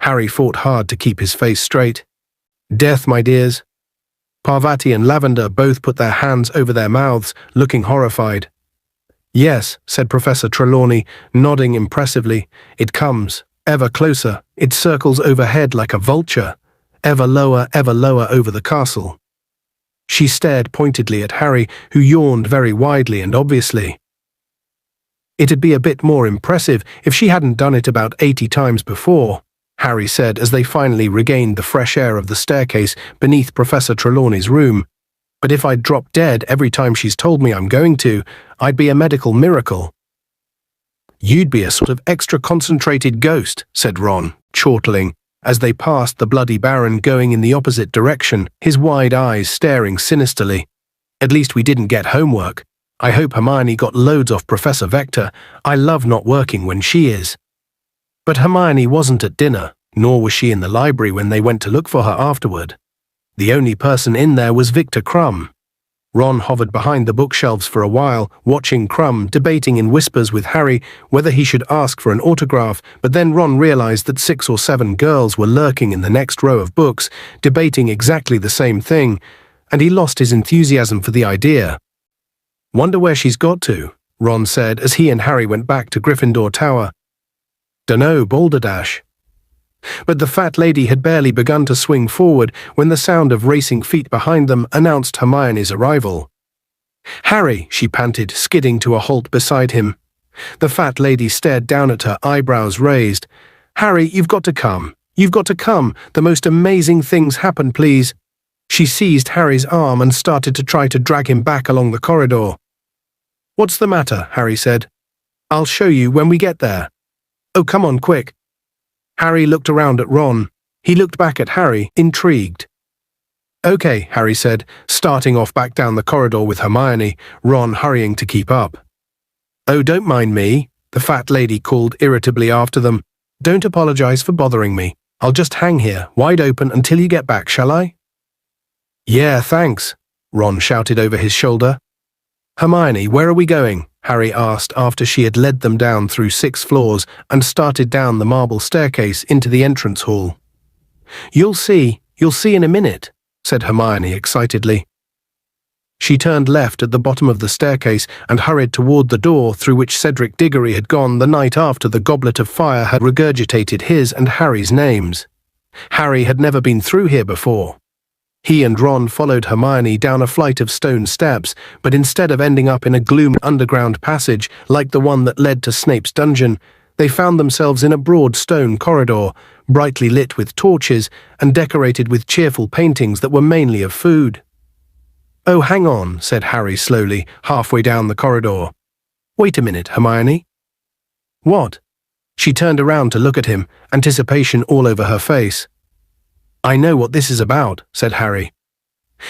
A: Harry fought hard to keep his face straight. "Death, my dears." Parvati and Lavender both put their hands over their mouths, looking horrified. "Yes," said Professor Trelawney, nodding impressively. "It comes, ever closer. It circles overhead like a vulture, ever lower over the castle." She stared pointedly at Harry, who yawned very widely and obviously. "It'd be a bit more impressive if she hadn't done it about 80 times before," Harry said as they finally regained the fresh air of the staircase beneath Professor Trelawney's room. "But if I'd drop dead every time she's told me I'm going to, I'd be a medical miracle." "You'd be a sort of extra concentrated ghost," said Ron, chortling, as they passed the Bloody Baron going in the opposite direction, his wide eyes staring sinisterly. "At least we didn't get homework. I hope Hermione got loads off Professor Vector. I love not working when she is." But Hermione wasn't at dinner, nor was she in the library when they went to look for her afterward. The only person in there was Victor Crumb. Ron hovered behind the bookshelves for a while, watching Crumb debating in whispers with Harry whether he should ask for an autograph, but then Ron realized that 6 or 7 girls were lurking in the next row of books, debating exactly the same thing, and he lost his enthusiasm for the idea. "Wonder where she's got to," Ron said as he and Harry went back to Gryffindor Tower. "Dunno, Balderdash." But the fat lady had barely begun to swing forward when the sound of racing feet behind them announced Hermione's arrival. "Harry," she panted, skidding to a halt beside him. The fat lady stared down at her, eyebrows raised. "Harry, you've got to come. You've got to come. The most amazing things happen, please." She seized Harry's arm and started to try to drag him back along the corridor. "What's the matter?" Harry said. "I'll show you when we get there." "Oh, come on, quick." Harry looked around at Ron. He looked back at Harry, intrigued. "Okay," Harry said, starting off back down the corridor with Hermione, Ron hurrying to keep up. "Oh, don't mind me," the fat lady called irritably after them. "Don't apologize for bothering me. I'll just hang here, wide open, until you get back, shall I?" "Yeah, thanks," Ron shouted over his shoulder. "Hermione, where are we going?" Harry asked after she had led them down through 6 floors and started down the marble staircase into the entrance hall. You'll see in a minute," said Hermione excitedly. She turned left at the bottom of the staircase and hurried toward the door through which Cedric Diggory had gone the night after the Goblet of Fire had regurgitated his and Harry's names. Harry had never been through here before. He and Ron followed Hermione down a flight of stone steps, but instead of ending up in a gloomy underground passage like the one that led to Snape's dungeon, they found themselves in a broad stone corridor, brightly lit with torches and decorated with cheerful paintings that were mainly of food. "Oh, hang on," said Harry slowly, halfway down the corridor. "Wait a minute, Hermione." "What?" She turned around to look at him, anticipation all over her face. "I know what this is about," said Harry.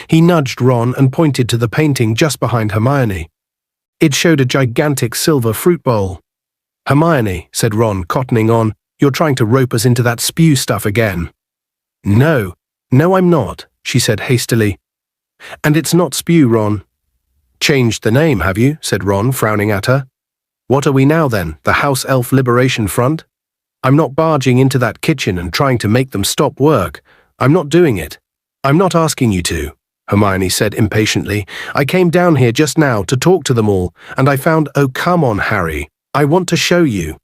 A: He nudged Ron and pointed to the painting just behind Hermione. It showed a gigantic silver fruit bowl. "Hermione," said Ron, cottoning on, "you're trying to rope us into that spew stuff again." No, I'm not," she said hastily. "And it's not spew, Ron." "Changed the name, have you?" said Ron, frowning at her. "What are we now then, the House Elf Liberation Front? I'm not barging into that kitchen and trying to make them stop work. I'm not doing it. I'm not asking you to," Hermione said impatiently. "I came down here just now to talk to them all, and I found— Oh, come on, Harry. I want to show you."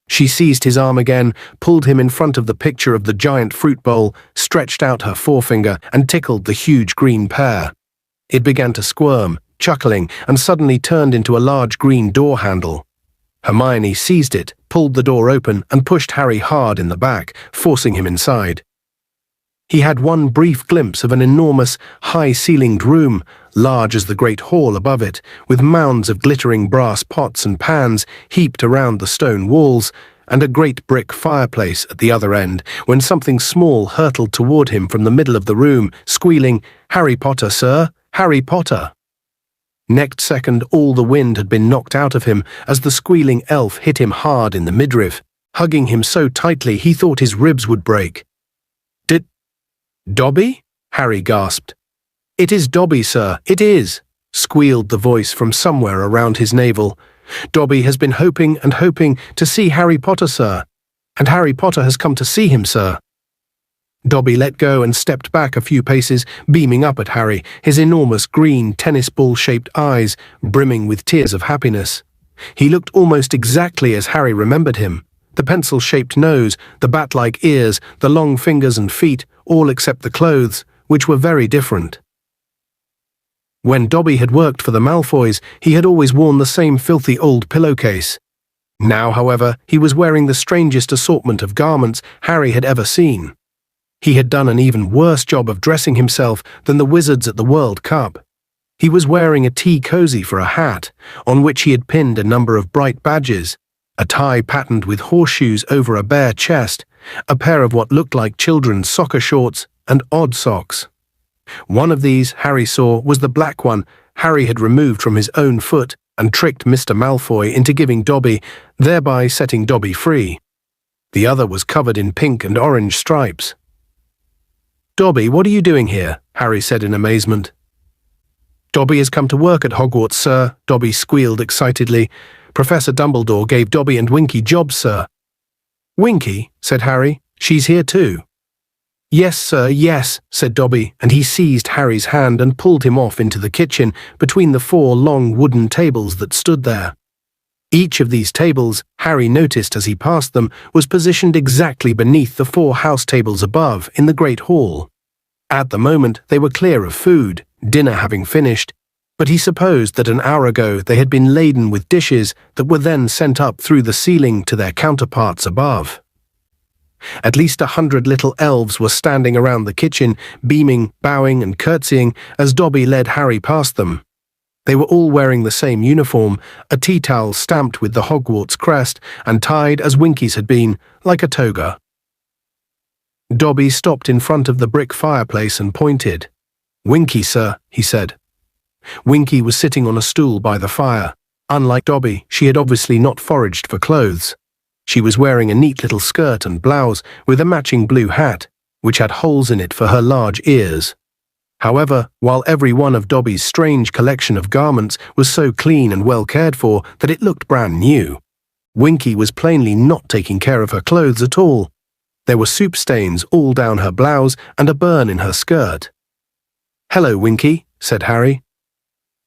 A: She seized his arm again, pulled him in front of the picture of the giant fruit bowl, stretched out her forefinger, and tickled the huge green pear. It began to squirm, chuckling, and suddenly turned into a large green door handle. Hermione seized it, pulled the door open, and pushed Harry hard in the back, forcing him inside. He had one brief glimpse of an enormous, high-ceilinged room, large as the great hall above it, with mounds of glittering brass pots and pans heaped around the stone walls, and a great brick fireplace at the other end, when something small hurtled toward him from the middle of the room, squealing, "Harry Potter, sir! Harry Potter!" Next second, all the wind had been knocked out of him as the squealing elf hit him hard in the midriff, hugging him so tightly he thought his ribs would break. "Dobby?" Harry gasped. "It is Dobby, sir, it is," squealed the voice from somewhere around his navel. "Dobby has been hoping and hoping to see Harry Potter, sir, and Harry Potter has come to see him, sir." Dobby let go and stepped back a few paces, beaming up at Harry, his enormous green tennis ball-shaped eyes brimming with tears of happiness. He looked almost exactly as Harry remembered him. The pencil-shaped nose, the bat-like ears, the long fingers and feet, all except the clothes, which were very different. When Dobby had worked for the Malfoys, he had always worn the same filthy old pillowcase. Now, however, he was wearing the strangest assortment of garments Harry had ever seen. He had done an even worse job of dressing himself than the wizards at the World Cup. He was wearing a tea cozy for a hat, on which he had pinned a number of bright badges, a tie patterned with horseshoes over a bare chest, a pair of what looked like children's soccer shorts, and odd socks. One of these, Harry saw, was the black one Harry had removed from his own foot and tricked Mr. Malfoy into giving Dobby, thereby setting Dobby free. The other was covered in pink and orange stripes. "Dobby, what are you doing here?" Harry said in amazement. "Dobby has come to work at Hogwarts, sir," Dobby squealed excitedly. "Professor Dumbledore gave Dobby and Winky jobs, sir." "Winky?" said Harry. "She's here too." "Yes, sir, yes," said Dobby, and he seized Harry's hand and pulled him off into the kitchen between the 4 long wooden tables that stood there. Each of these tables, Harry noticed as he passed them, was positioned exactly beneath the 4 house tables above in the Great Hall. At the moment, they were clear of food, dinner having finished, but he supposed that an hour ago they had been laden with dishes that were then sent up through the ceiling to their counterparts above. At least 100 little elves were standing around the kitchen, beaming, bowing and curtsying as Dobby led Harry past them. They were all wearing the same uniform, a tea towel stamped with the Hogwarts crest and tied as Winky's had been, like a toga. Dobby stopped in front of the brick fireplace and pointed. "Winky, sir," he said. Winky was sitting on a stool by the fire. Unlike Dobby, she had obviously not foraged for clothes. She was wearing a neat little skirt and blouse with a matching blue hat, which had holes in it for her large ears. However, while every one of Dobby's strange collection of garments was so clean and well cared for that it looked brand new, Winky was plainly not taking care of her clothes at all. There were soup stains all down her blouse and a burn in her skirt. "Hello, Winky," said Harry.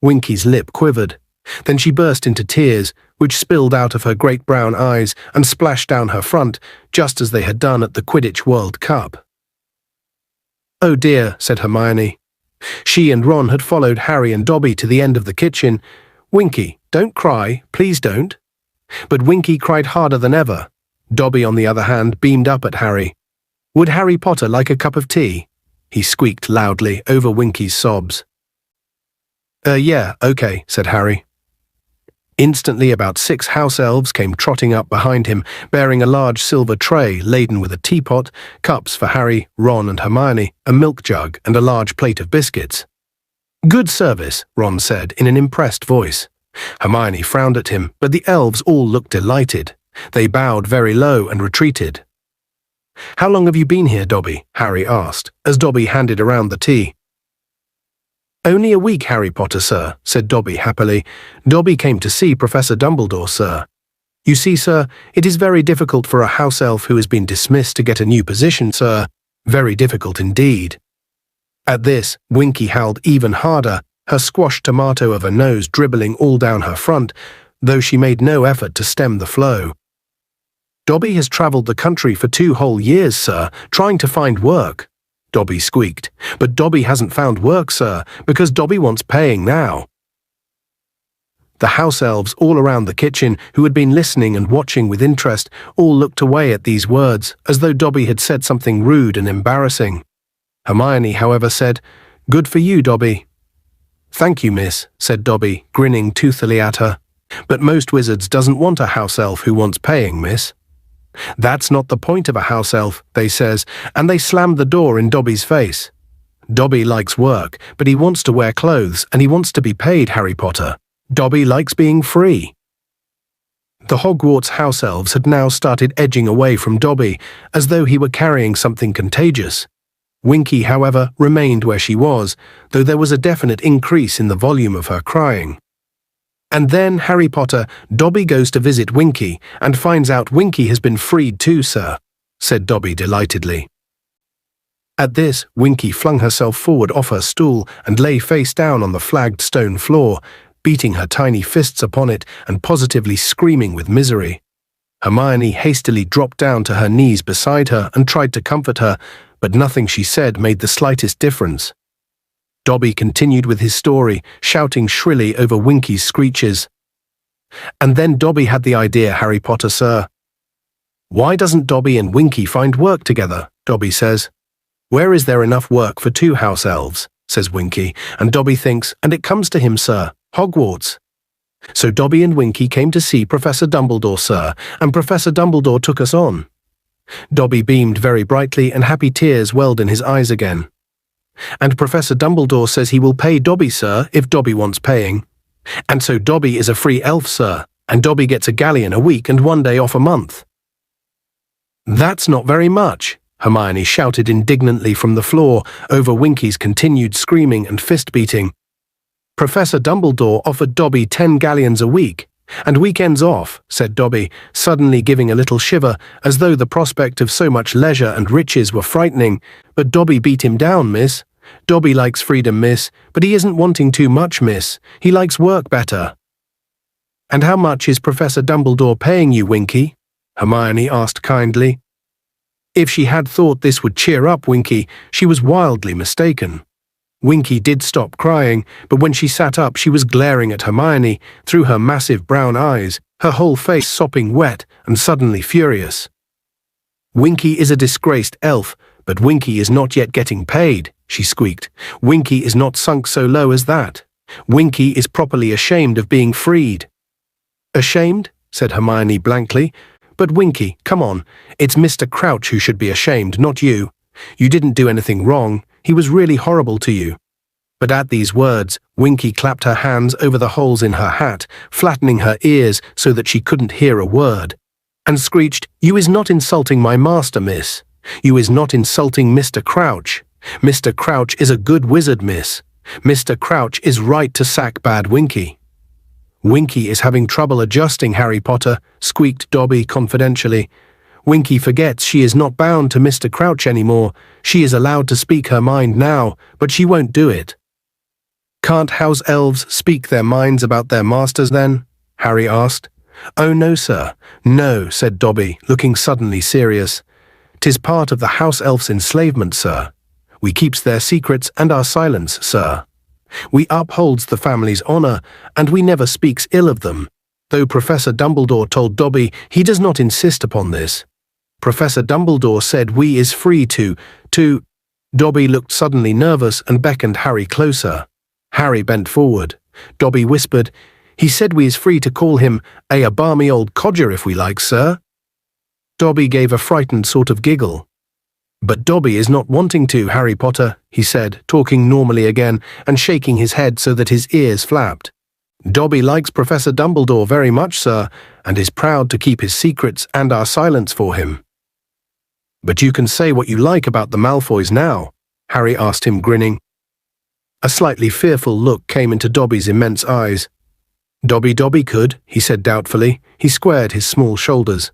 A: Winky's lip quivered. Then she burst into tears, which spilled out of her great brown eyes and splashed down her front, just as they had done at the Quidditch World Cup. "Oh dear," said Hermione. She and Ron had followed Harry and Dobby to the end of the kitchen. "Winky, don't cry, please don't." But Winky cried harder than ever. Dobby, on the other hand, beamed up at Harry. "Would Harry Potter like a cup of tea?" he squeaked loudly over Winky's sobs. Yeah, okay," said Harry. Instantly about 6 house elves came trotting up behind him, bearing a large silver tray laden with a teapot, cups for Harry, Ron and Hermione, a milk jug and a large plate of biscuits. "Good service," Ron said in an impressed voice. Hermione frowned at him, but the elves all looked delighted. They bowed very low and retreated. "How long have you been here, Dobby?" Harry asked, as Dobby handed around the tea. "Only a week, Harry Potter, sir," said Dobby happily. "Dobby came to see Professor Dumbledore, sir. You see, sir, it is very difficult for a house elf who has been dismissed to get a new position, sir. Very difficult indeed." At this, Winky howled even harder, her squashed tomato of a nose dribbling all down her front, though she made no effort to stem the flow. "Dobby has travelled the country for 2 whole years, sir, trying to find work," Dobby squeaked. "But Dobby hasn't found work, sir, because Dobby wants paying now." The house elves all around the kitchen, who had been listening and watching with interest, all looked away at these words, as though Dobby had said something rude and embarrassing. Hermione, however, said, "Good for you, Dobby." "Thank you, miss," said Dobby, grinning toothily at her. "But most wizards doesn't want a house elf who wants paying, miss." "That's not the point of a house elf," they says, and they slammed the door in Dobby's face. "Dobby likes work, but he wants to wear clothes and he wants to be paid, Harry Potter. Dobby likes being free." The Hogwarts house elves had now started edging away from Dobby, as though he were carrying something contagious. Winky, however, remained where she was, though there was a definite increase in the volume of her crying. And then, Harry Potter, Dobby goes to visit Winky and finds out Winky has been freed too, sir, said Dobby delightedly. At this, Winky flung herself forward off her stool and lay face down on the flagged stone floor, beating her tiny fists upon it and positively screaming with misery. Hermione hastily dropped down to her knees beside her and tried to comfort her, but nothing she said made the slightest difference. Dobby continued with his story, shouting shrilly over Winky's screeches. "And then Dobby had the idea, Harry Potter, sir. Why doesn't Dobby and Winky find work together?" Dobby says. "Where is there enough work for 2 house elves?" says Winky, and Dobby thinks, and it comes to him, sir, Hogwarts. "So Dobby and Winky came to see Professor Dumbledore, sir, and Professor Dumbledore took us on." Dobby beamed very brightly and happy tears welled in his eyes again. "And Professor Dumbledore says he will pay Dobby, sir, if Dobby wants paying. And so Dobby is a free elf, sir, and Dobby gets a galleon a week and 1 day off a month." "That's not very much," Hermione shouted indignantly from the floor over Winky's continued screaming and fist-beating. "Professor Dumbledore offered Dobby 10 galleons a week, and weekends off," said Dobby, suddenly giving a little shiver, as though the prospect of so much leisure and riches were frightening. "But Dobby beat him down, miss. Dobby likes freedom, miss, but he isn't wanting too much, miss. He likes work better." "And how much is Professor Dumbledore paying you, Winky?" Hermione asked kindly. If she had thought this would cheer up Winky, she was wildly mistaken. Winky did stop crying, but when she sat up she was glaring at Hermione through her massive brown eyes, her whole face sopping wet and suddenly furious. "Winky is a disgraced elf, but Winky is not yet getting paid," she squeaked. "Winky is not sunk so low as that. Winky is properly ashamed of being freed." "Ashamed?" said Hermione blankly. "But Winky, come on, it's Mr. Crouch who should be ashamed, not you. You didn't do anything wrong. He was really horrible to you." But at these words, Winky clapped her hands over the holes in her hat, flattening her ears so that she couldn't hear a word, and screeched, "You is not insulting my master, miss. You is not insulting Mr. Crouch. Mr. Crouch is a good wizard, miss. Mr. Crouch is right to sack bad Winky. Winky is having trouble adjusting, Harry Potter, squeaked Dobby confidentially. Winky forgets she is not bound to Mr. Crouch anymore. She is allowed to speak her mind now, but she won't do it. Can't house elves speak their minds about their masters then? Harry asked. Oh no, sir. No, said Dobby, looking suddenly serious. 'Tis part of the house elf's enslavement, sir. We keeps their secrets and our silence, sir. We upholds the family's honour, and we never speaks ill of them, though Professor Dumbledore told Dobby he does not insist upon this. Professor Dumbledore said we is free to... Dobby looked suddenly nervous and beckoned Harry closer. Harry bent forward. Dobby whispered, He said we is free to call him a balmy old codger if we like, sir. Dobby gave a frightened sort of giggle. But Dobby is not wanting to, Harry Potter, he said, talking normally again and shaking his head so that his ears flapped. Dobby likes Professor Dumbledore very much, sir, and is proud to keep his secrets and our silence for him. But you can say what you like about the Malfoys now, Harry asked him, grinning. A slightly fearful look came into Dobby's immense eyes. Dobby could, he said doubtfully. He squared his small shoulders.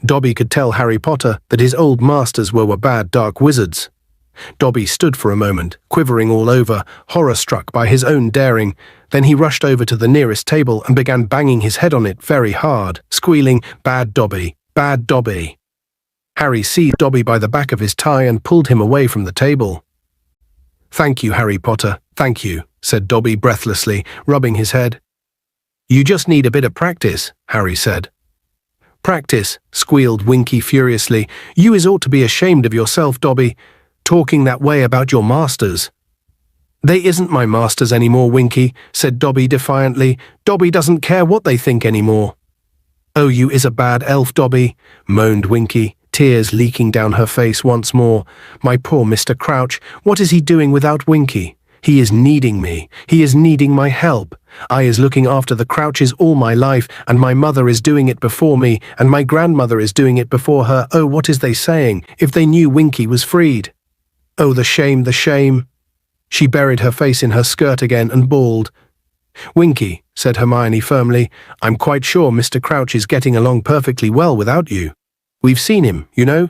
A: Dobby could tell Harry Potter that his old masters were bad dark wizards. Dobby stood for a moment, quivering all over, horror-struck by his own daring. Then he rushed over to the nearest table and began banging his head on it very hard, squealing, Bad Dobby, bad Dobby. Harry seized Dobby by the back of his tie and pulled him away from the table. Thank you, Harry Potter, thank you, said Dobby breathlessly, rubbing his head. You just need a bit of practice, Harry said. Practice, squealed Winky furiously. You ought to be ashamed of yourself, Dobby, talking that way about your masters. They isn't my masters anymore, Winky, said Dobby defiantly. Dobby doesn't care what they think anymore. Oh, you is a bad elf, Dobby, moaned Winky, tears leaking down her face once more. My poor Mr. Crouch, what is he doing without Winky? He is needing me. He is needing my help. I is looking after the Crouches all my life, and my mother is doing it before me, and my grandmother is doing it before her. Oh, what is they saying, if they knew Winky was freed? Oh, the shame, the shame. She buried her face in her skirt again and bawled. Winky, said Hermione firmly, I'm quite sure Mr. Crouch is getting along perfectly well without you. We've seen him, you know.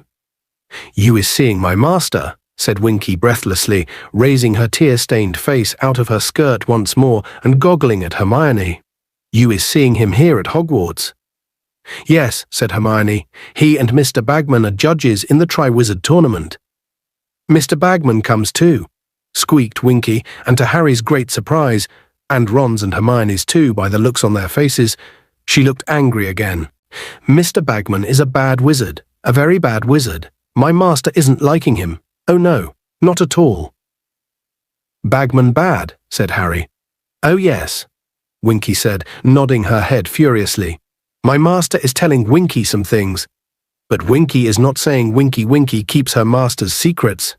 A: You is seeing my master, said Winky breathlessly, raising her tear-stained face out of her skirt once more and goggling at Hermione. You is seeing him here at Hogwarts. Yes, said Hermione. He and Mr. Bagman are judges in the Triwizard Tournament. Mr. Bagman comes too, squeaked Winky, and to Harry's great surprise, and Ron's and Hermione's too by the looks on their faces, she looked angry again. Mr. Bagman is a bad wizard, a very bad wizard. My master isn't liking him. Oh no, not at all. Bagman bad, said Harry. Oh yes, Winky said, nodding her head furiously. My master is telling Winky some things, but Winky is not saying Winky keeps her master's secrets.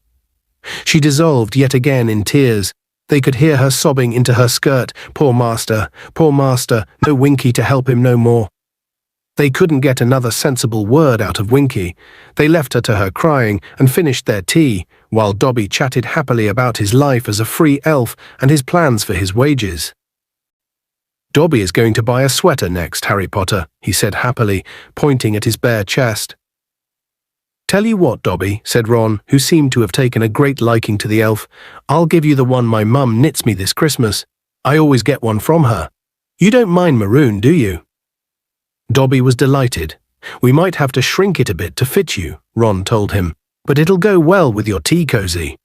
A: She dissolved yet again in tears. They could hear her sobbing into her skirt. Poor master, no Winky to help him no more. They couldn't get another sensible word out of Winky. They left her to her crying and finished their tea, while Dobby chatted happily about his life as a free elf and his plans for his wages. Dobby is going to buy a sweater next, Harry Potter, he said happily, pointing at his bare chest. Tell you what, Dobby, said Ron, who seemed to have taken a great liking to the elf, I'll give you the one my mum knits me this Christmas. I always get one from her. You don't mind maroon, do you? Dobby was delighted. We might have to shrink it a bit to fit you, Ron told him, but it'll go well with your tea cozy.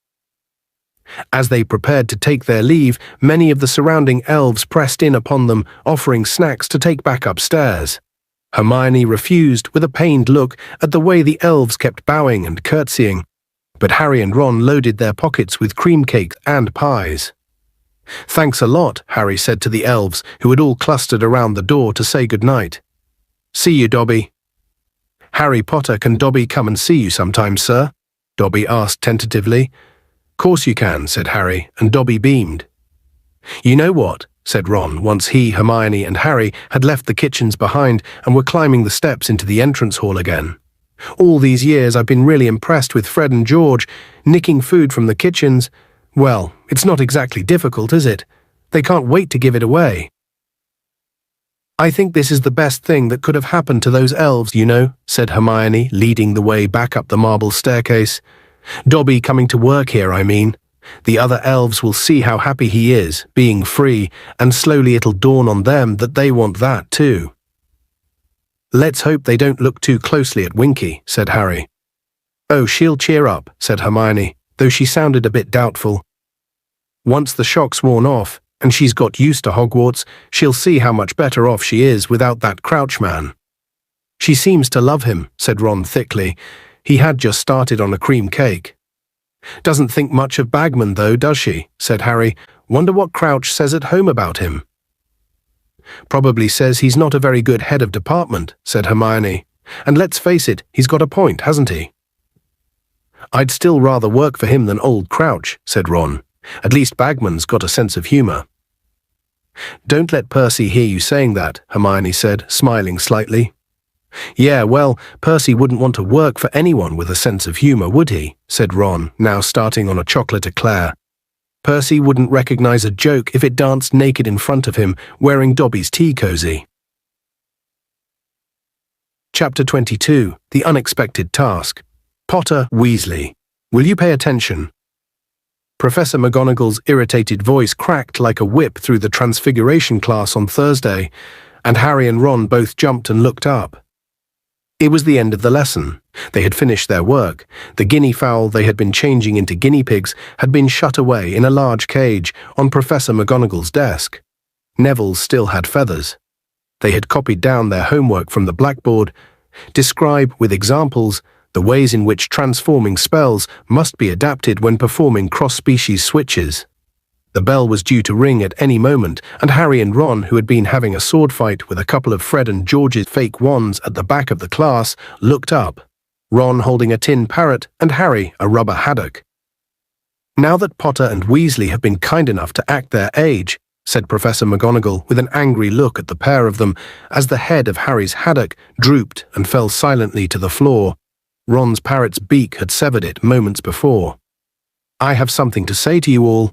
A: As they prepared to take their leave, many of the surrounding elves pressed in upon them, offering snacks to take back upstairs. Hermione refused with a pained look at the way the elves kept bowing and curtsying, but Harry and Ron loaded their pockets with cream cake and pies. Thanks a lot, Harry said to the elves, who had all clustered around the door to say goodnight. See you, Dobby. Harry Potter, can Dobby come and see you sometime, sir? Dobby asked tentatively. Course you can, said Harry, and Dobby beamed. You know what, said Ron, once he, Hermione, and Harry had left the kitchens behind and were climbing the steps into the entrance hall again. All these years I've been really impressed with Fred and George, nicking food from the kitchens. Well, it's not exactly difficult, is it? They can't wait to give it away. I think this is the best thing that could have happened to those elves, you know, said Hermione, leading the way back up the marble staircase. Dobby coming to work here, I mean. The other elves will see how happy he is, being free, and slowly it'll dawn on them that they want that too. Let's hope they don't look too closely at Winky, said Harry. Oh, she'll cheer up, said Hermione, though she sounded a bit doubtful. Once the shock's worn off, and she's got used to Hogwarts, she'll see how much better off she is without that Crouch man. She seems to love him, said Ron thickly. He had just started on a cream cake. Doesn't think much of Bagman, though, does she? Said Harry. Wonder what Crouch says at home about him. Probably says he's not a very good head of department, said Hermione. And let's face it, he's got a point, hasn't he? I'd still rather work for him than old Crouch, said Ron. At least Bagman's got a sense of humour. Don't let Percy hear you saying that, Hermione said, smiling slightly. Yeah, well, Percy wouldn't want to work for anyone with a sense of humour, would he? Said Ron, now starting on a chocolate eclair. Percy wouldn't recognise a joke if it danced naked in front of him, wearing Dobby's tea cosy. Chapter 22. The Unexpected Task. Potter Weasley. Will you pay attention? Professor McGonagall's irritated voice cracked like a whip through the Transfiguration class on Thursday, and Harry and Ron both jumped and looked up. It was the end of the lesson. They had finished their work. The guinea fowl they had been changing into guinea pigs had been shut away in a large cage on Professor McGonagall's desk. Neville's still had feathers. They had copied down their homework from the blackboard. Describe, with examples, the ways in which transforming spells must be adapted when performing cross-species switches. The bell was due to ring at any moment, and Harry and Ron, who had been having a sword fight with a couple of Fred and George's fake wands at the back of the class, looked up, Ron holding a tin parrot and Harry a rubber haddock. Now that Potter and Weasley have been kind enough to act their age, said Professor McGonagall with an angry look at the pair of them as the head of Harry's haddock drooped and fell silently to the floor. Ron's parrot's beak had severed it moments before. I have something to say to you all.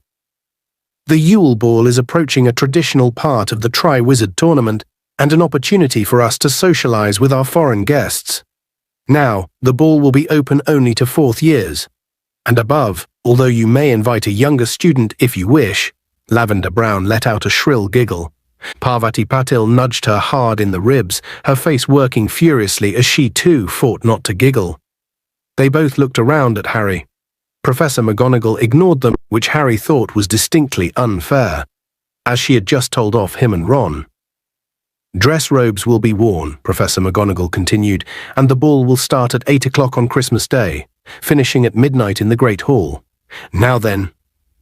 A: The Yule Ball is approaching a traditional part of the Tri-Wizard tournament and an opportunity for us to socialize with our foreign guests. Now, the ball will be open only to fourth years. And above, although you may invite a younger student if you wish, Lavender Brown let out a shrill giggle. Parvati Patil nudged her hard in the ribs, her face working furiously as she too fought not to giggle. They both looked around at Harry. Professor McGonagall ignored them, which Harry thought was distinctly unfair, as she had just told off him and Ron. Dress robes will be worn, Professor McGonagall continued, and the ball will start at 8 o'clock on Christmas Day, finishing at midnight in the Great Hall. Now then,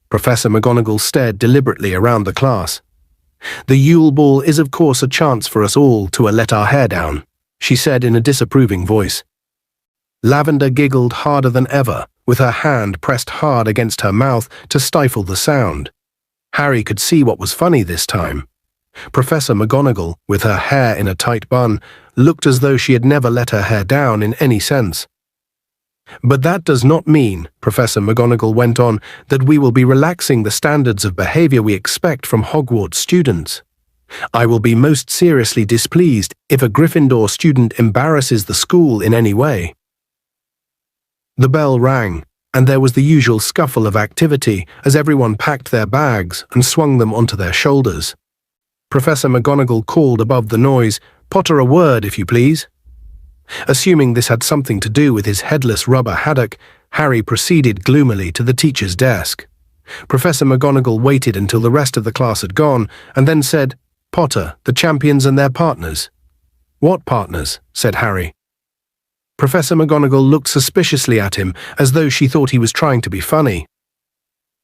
A: Professor McGonagall stared deliberately around the class. The Yule Ball is of course a chance for us all to let our hair down, she said in a disapproving voice. Lavender giggled harder than ever, with her hand pressed hard against her mouth to stifle the sound. Harry could see what was funny this time. Professor McGonagall, with her hair in a tight bun, looked as though she had never let her hair down in any sense. But that does not mean, Professor McGonagall went on, that we will be relaxing the standards of behavior we expect from Hogwarts students. I will be most seriously displeased if a Gryffindor student embarrasses the school in any way. The bell rang, and there was the usual scuffle of activity as everyone packed their bags and swung them onto their shoulders. Professor McGonagall called above the noise, "Potter, a word, if you please." Assuming this had something to do with his headless rubber haddock, Harry proceeded gloomily to the teacher's desk. Professor McGonagall waited until the rest of the class had gone, and then said, "Potter, the champions and their partners." "What partners?" said Harry. Professor McGonagall looked suspiciously at him, as though she thought he was trying to be funny.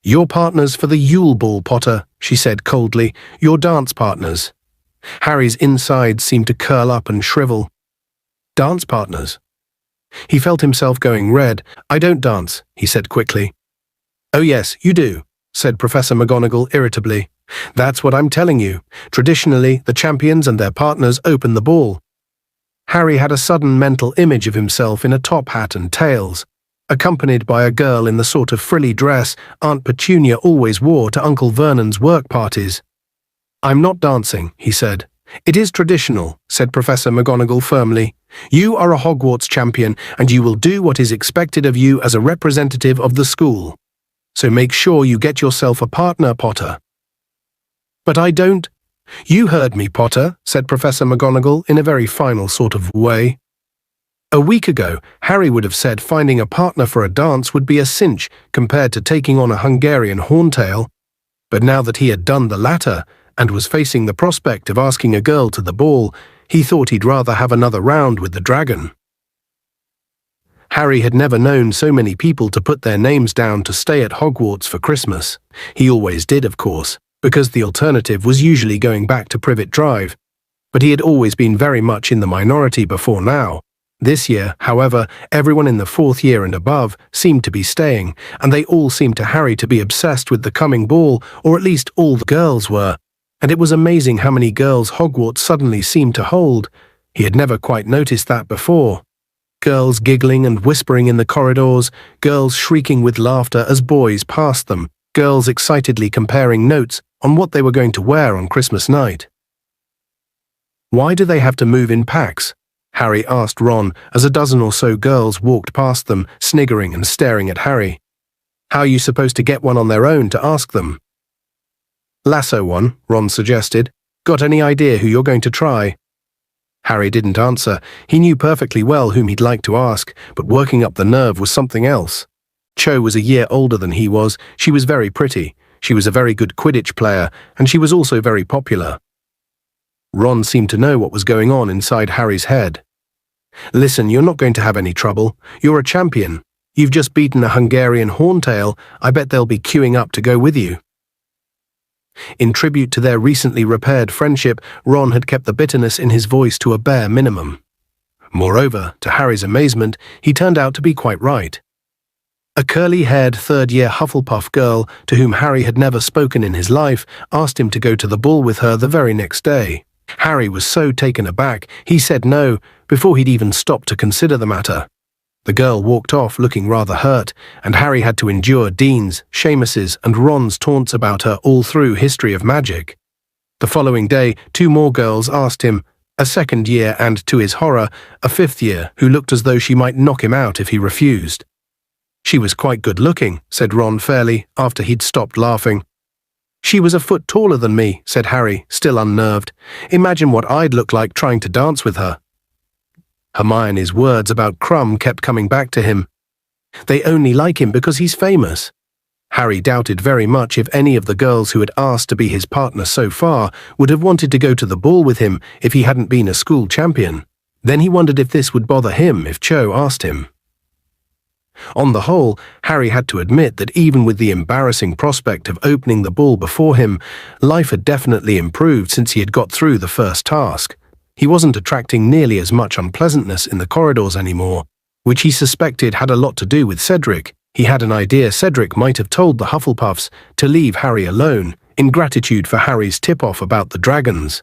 A: "Your partners for the Yule Ball, Potter," she said coldly. "Your dance partners." Harry's insides seemed to curl up and shrivel. "Dance partners?" He felt himself going red. "I don't dance," he said quickly. "Oh yes, you do," said Professor McGonagall irritably. "That's what I'm telling you. Traditionally, the champions and their partners open the ball." Harry had a sudden mental image of himself in a top hat and tails, accompanied by a girl in the sort of frilly dress Aunt Petunia always wore to Uncle Vernon's work parties. "I'm not dancing," he said. "It is traditional," said Professor McGonagall firmly. "You are a Hogwarts champion, and you will do what is expected of you as a representative of the school. So make sure you get yourself a partner, Potter." "But I don't—" "You heard me, Potter," said Professor McGonagall in a very final sort of way. A week ago, Harry would have said finding a partner for a dance would be a cinch compared to taking on a Hungarian horntail, but now that he had done the latter and was facing the prospect of asking a girl to the ball, he thought he'd rather have another round with the dragon. Harry had never known so many people to put their names down to stay at Hogwarts for Christmas. He always did, of course, because the alternative was usually going back to Privet Drive, but he had always been very much in the minority before now. This year, however, everyone in the fourth year and above seemed to be staying, and they all seemed to Harry to be obsessed with the coming ball, or at least all the girls were, and it was amazing how many girls Hogwarts suddenly seemed to hold. He had never quite noticed that before. Girls giggling and whispering in the corridors, girls shrieking with laughter as boys passed them, girls excitedly comparing notes on what they were going to wear on Christmas night. "Why do they have to move in packs?" Harry asked Ron as a dozen or so girls walked past them, sniggering and staring at Harry. "How are you supposed to get one on their own to ask them?" "Lasso one," Ron suggested. "Got any idea who you're going to try?" Harry didn't answer. He knew perfectly well whom he'd like to ask, but working up the nerve was something else. Cho was a year older than he was. She was very pretty. She was a very good Quidditch player, and she was also very popular. Ron seemed to know what was going on inside Harry's head. "Listen, you're not going to have any trouble. You're a champion. You've just beaten a Hungarian horntail. I bet they'll be queuing up to go with you." In tribute to their recently repaired friendship, Ron had kept the bitterness in his voice to a bare minimum. Moreover, to Harry's amazement, he turned out to be quite right. A curly-haired third-year Hufflepuff girl, to whom Harry had never spoken in his life, asked him to go to the ball with her the very next day. Harry was so taken aback, he said no, before he'd even stopped to consider the matter. The girl walked off looking rather hurt, and Harry had to endure Dean's, Seamus's, and Ron's taunts about her all through History of Magic. The following day, two more girls asked him, a second year and, to his horror, a fifth year, who looked as though she might knock him out if he refused. "She was quite good-looking," said Ron fairly, after he'd stopped laughing. "She was a foot taller than me," said Harry, still unnerved. "Imagine what I'd look like trying to dance with her." Hermione's words about Crumb kept coming back to him. They only like him because he's famous. Harry doubted very much if any of the girls who had asked to be his partner so far would have wanted to go to the ball with him if he hadn't been a school champion. Then he wondered if this would bother him if Cho asked him. On the whole, Harry had to admit that even with the embarrassing prospect of opening the ball before him, life had definitely improved since he had got through the first task. He wasn't attracting nearly as much unpleasantness in the corridors anymore, which he suspected had a lot to do with Cedric. He had an idea Cedric might have told the Hufflepuffs to leave Harry alone, in gratitude for Harry's tip-off about the dragons.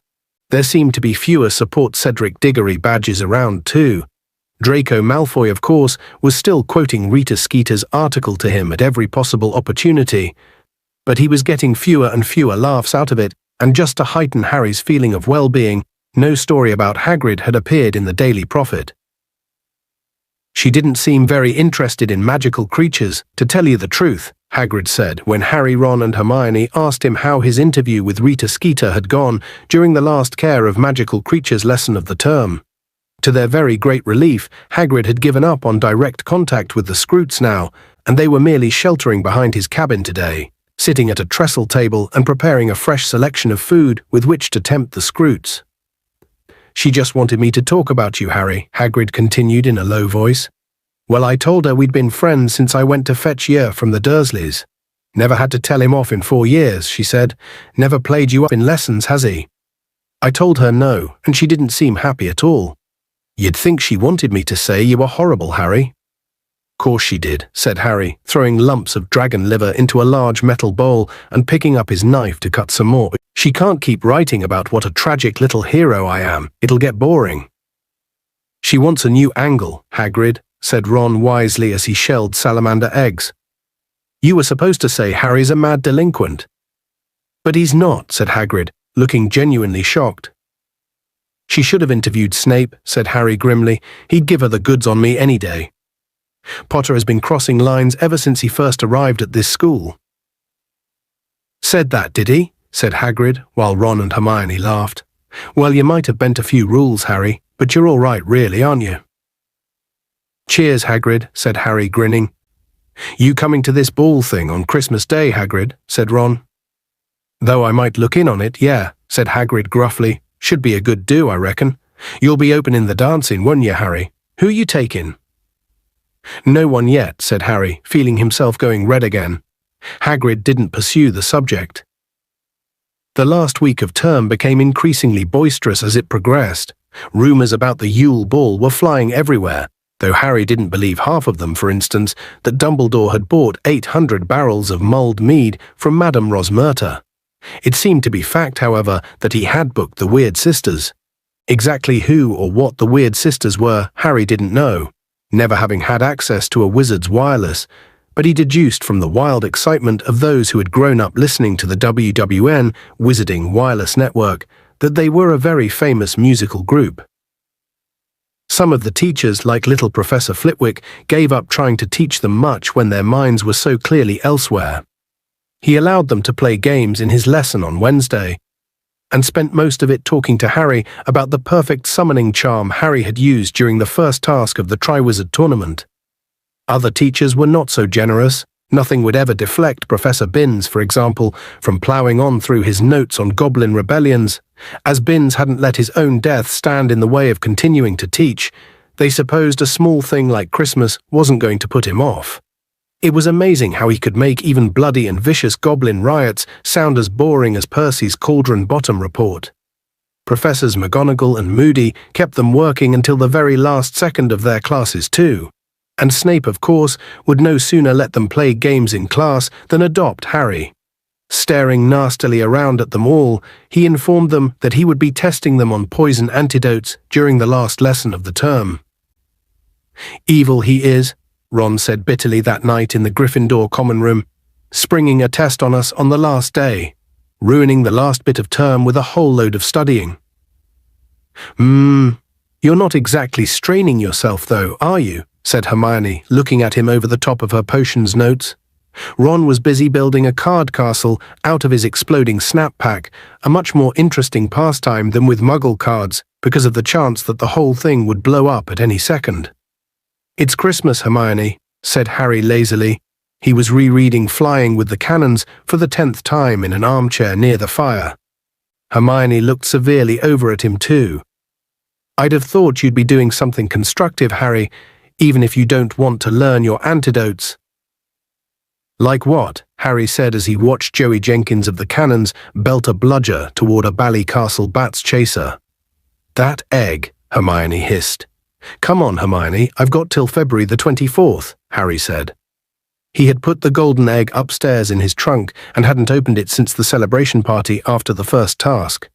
A: There seemed to be fewer support Cedric Diggory badges around too. Draco Malfoy, of course, was still quoting Rita Skeeter's article to him at every possible opportunity, but he was getting fewer and fewer laughs out of it, and just to heighten Harry's feeling of well-being, no story about Hagrid had appeared in the Daily Prophet. "She didn't seem very interested in magical creatures, to tell you the truth," Hagrid said when Harry, Ron and Hermione asked him how his interview with Rita Skeeter had gone during the last Care of Magical Creatures lesson of the term. To their very great relief, Hagrid had given up on direct contact with the Scroots now, and they were merely sheltering behind his cabin today, sitting at a trestle table and preparing a fresh selection of food with which to tempt the Scroots. "She just wanted me to talk about you, Harry," Hagrid continued in a low voice. "Well, I told her we'd been friends since I went to fetch Yer from the Dursleys. Never had to tell him off in 4 years, she said. Never played you up in lessons, has he?" I told her no, and she didn't seem happy at all. "You'd think she wanted me to say you were horrible, Harry." "Course she did," said Harry, throwing lumps of dragon liver into a large metal bowl and picking up his knife to cut some more. "She can't keep writing about what a tragic little hero I am. It'll get boring." She wants a new angle, Hagrid, said Ron wisely as he shelled salamander eggs. You were supposed to say Harry's a mad delinquent. But he's not, said Hagrid, looking genuinely shocked. She should have interviewed Snape, said Harry grimly. He'd give her the goods on me any day. Potter has been crossing lines ever since he first arrived at this school. Said that, did he? Said Hagrid, while Ron and Hermione laughed. Well, you might have bent a few rules, Harry, but you're all right, really, aren't you? Cheers, Hagrid, said Harry, grinning. You coming to this ball thing on Christmas Day, Hagrid, said Ron. Though I might look in on it, yeah, said Hagrid gruffly. Should be a good do, I reckon. You'll be opening the dancing, won't you, Harry? Who you taking? No one yet, said Harry, feeling himself going red again. Hagrid didn't pursue the subject. The last week of term became increasingly boisterous as it progressed. Rumours about the Yule Ball were flying everywhere, though Harry didn't believe half of them, for instance, that Dumbledore had bought 800 barrels of mulled mead from Madame Rosmerta. It seemed to be fact, however, that he had booked the Weird Sisters. Exactly who or what the Weird Sisters were, Harry didn't know, never having had access to a wizard's wireless, but he deduced from the wild excitement of those who had grown up listening to the WWN Wizarding Wireless Network that they were a very famous musical group. Some of the teachers, like little Professor Flitwick, gave up trying to teach them much when their minds were so clearly elsewhere. He allowed them to play games in his lesson on Wednesday, and spent most of it talking to Harry about the perfect summoning charm Harry had used during the first task of the Triwizard Tournament. Other teachers were not so generous. Nothing would ever deflect Professor Binns, for example, from ploughing on through his notes on goblin rebellions. As Binns hadn't let his own death stand in the way of continuing to teach, they supposed a small thing like Christmas wasn't going to put him off. It was amazing how he could make even bloody and vicious goblin riots sound as boring as Percy's Cauldron Bottom report. Professors McGonagall and Moody kept them working until the very last second of their classes too. And Snape, of course, would no sooner let them play games in class than adopt Harry. Staring nastily around at them all, he informed them that he would be testing them on poison antidotes during the last lesson of the term. Evil he is, Ron said bitterly that night in the Gryffindor common room, springing a test on us on the last day, ruining the last bit of term with a whole load of studying. You're not exactly straining yourself though, are you? Said Hermione, looking at him over the top of her potions notes. Ron was busy building a card castle out of his exploding snap pack, a much more interesting pastime than with Muggle cards because of the chance that the whole thing would blow up at any second. It's Christmas, Hermione, said Harry lazily. He was rereading Flying with the Cannons for the 10th time in an armchair near the fire. Hermione looked severely over at him too. I'd have thought you'd be doing something constructive, Harry, even if you don't want to learn your antidotes. Like what? Harry said as he watched Joey Jenkins of the Cannons belt a bludger toward a Ballycastle bat's chaser. That egg, Hermione hissed. Come on, Hermione, I've got till February the 24th, Harry said. He had put the golden egg upstairs in his trunk and hadn't opened it since the celebration party after the first task.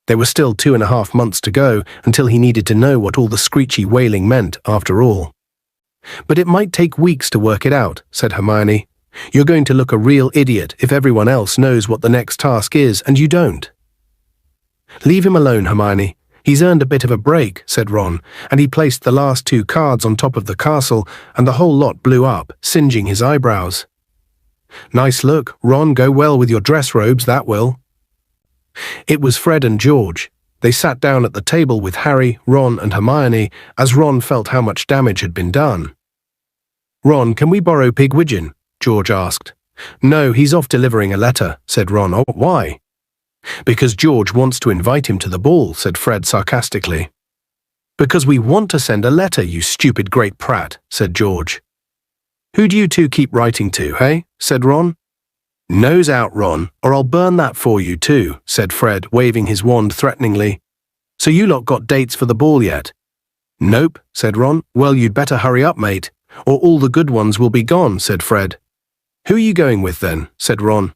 A: There were still 2.5 months to go until he needed to know what all the screechy wailing meant, after all. But it might take weeks to work it out, said Hermione. You're going to look a real idiot if everyone else knows what the next task is and you don't. Leave him alone, Hermione. He's earned a bit of a break, said Ron, and he placed the last 2 cards on top of the castle, and the whole lot blew up, singeing his eyebrows. Nice look, Ron, go well with your dress robes, that will. It was Fred and George. They sat down at the table with Harry, Ron, and Hermione, as Ron felt how much damage had been done. Ron, can we borrow Pigwidgeon? George asked. No, he's off delivering a letter, said Ron. Oh, why? Because George wants to invite him to the ball, said Fred sarcastically. Because we want to send a letter, you stupid great prat, said George. Who do you two keep writing to, hey? Said Ron. Nose out, Ron, or I'll burn that for you too, said Fred, waving his wand threateningly. So you lot got dates for the ball yet? Nope, said Ron. Well, you'd better hurry up, mate, or all the good ones will be gone, said Fred. Who are you going with then? Said Ron.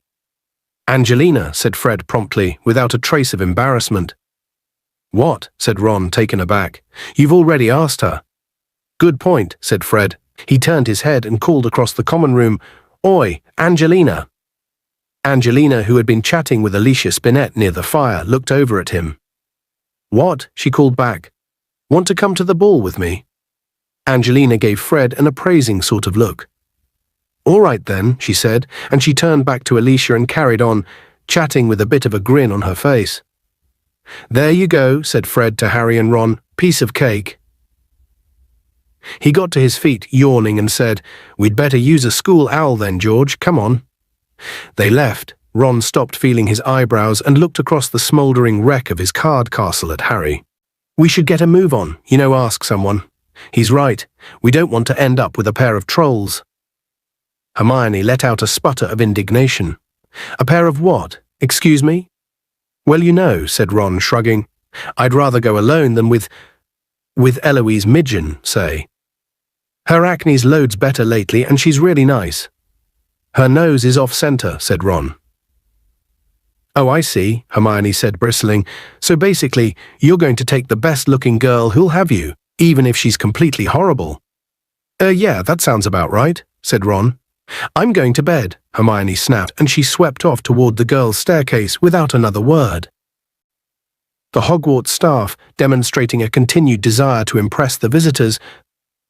A: Angelina, said Fred promptly, without a trace of embarrassment. What? Said Ron, taken aback. You've already asked her. Good point, said Fred. He turned his head and called across the common room, Oi, Angelina. Angelina, who had been chatting with Alicia Spinett near the fire, looked over at him. What? She called back. Want to come to the ball with me? Angelina gave Fred an appraising sort of look. All right then, she said, and she turned back to Alicia and carried on, chatting with a bit of a grin on her face. There you go, said Fred to Harry and Ron, piece of cake. He got to his feet, yawning, and said, We'd better use a school owl then, George, come on. They left. Ron stopped feeling his eyebrows and looked across the smouldering wreck of his card castle at Harry. We should get a move on, ask someone. He's right, we don't want to end up with a pair of trolls. Hermione let out a sputter of indignation. A pair of what? Excuse me? Well, said Ron, shrugging. I'd rather go alone than with Eloise Midgen, say. Her acne's loads better lately, and she's really nice. Her nose is off-center, said Ron. Oh, I see, Hermione said, bristling. So basically, you're going to take the best-looking girl who'll have you, even if she's completely horrible. Yeah, that sounds about right, said Ron. I'm going to bed, Hermione snapped, and she swept off toward the girls' staircase without another word. The Hogwarts staff, demonstrating a continued desire to impress the visitors,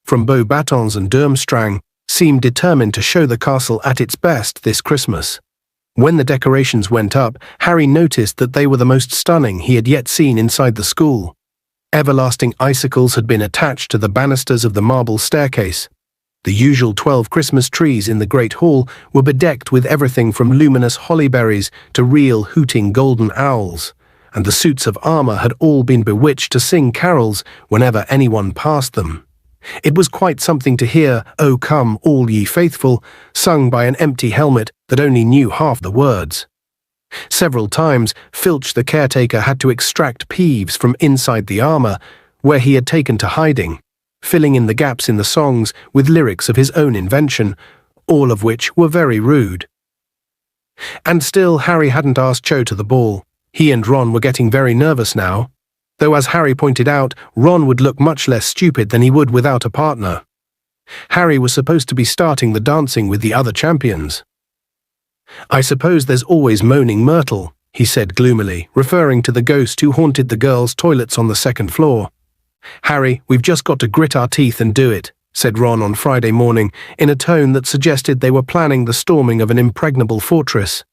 A: from Beauxbatons and Durmstrang, seemed determined to show the castle at its best this Christmas. When the decorations went up, Harry noticed that they were the most stunning he had yet seen inside the school. Everlasting icicles had been attached to the banisters of the marble staircase. The usual 12 Christmas trees in the Great Hall were bedecked with everything from luminous hollyberries to real hooting golden owls, and the suits of armor had all been bewitched to sing carols whenever anyone passed them. It was quite something to hear "O Come, All Ye Faithful" sung by an empty helmet that only knew half the words. Several times, Filch the caretaker had to extract Peeves from inside the armor, where he had taken to hiding, filling in the gaps in the songs with lyrics of his own invention, all of which were very rude. And still Harry hadn't asked Cho to the ball. He and Ron were getting very nervous now, though as Harry pointed out, Ron would look much less stupid than he would without a partner. Harry was supposed to be starting the dancing with the other champions. I suppose there's always Moaning Myrtle, he said gloomily, referring to the ghost who haunted the girls' toilets on the second floor. Harry, we've just got to grit our teeth and do it, said Ron on Friday morning, in a tone that suggested they were planning the storming of an impregnable fortress.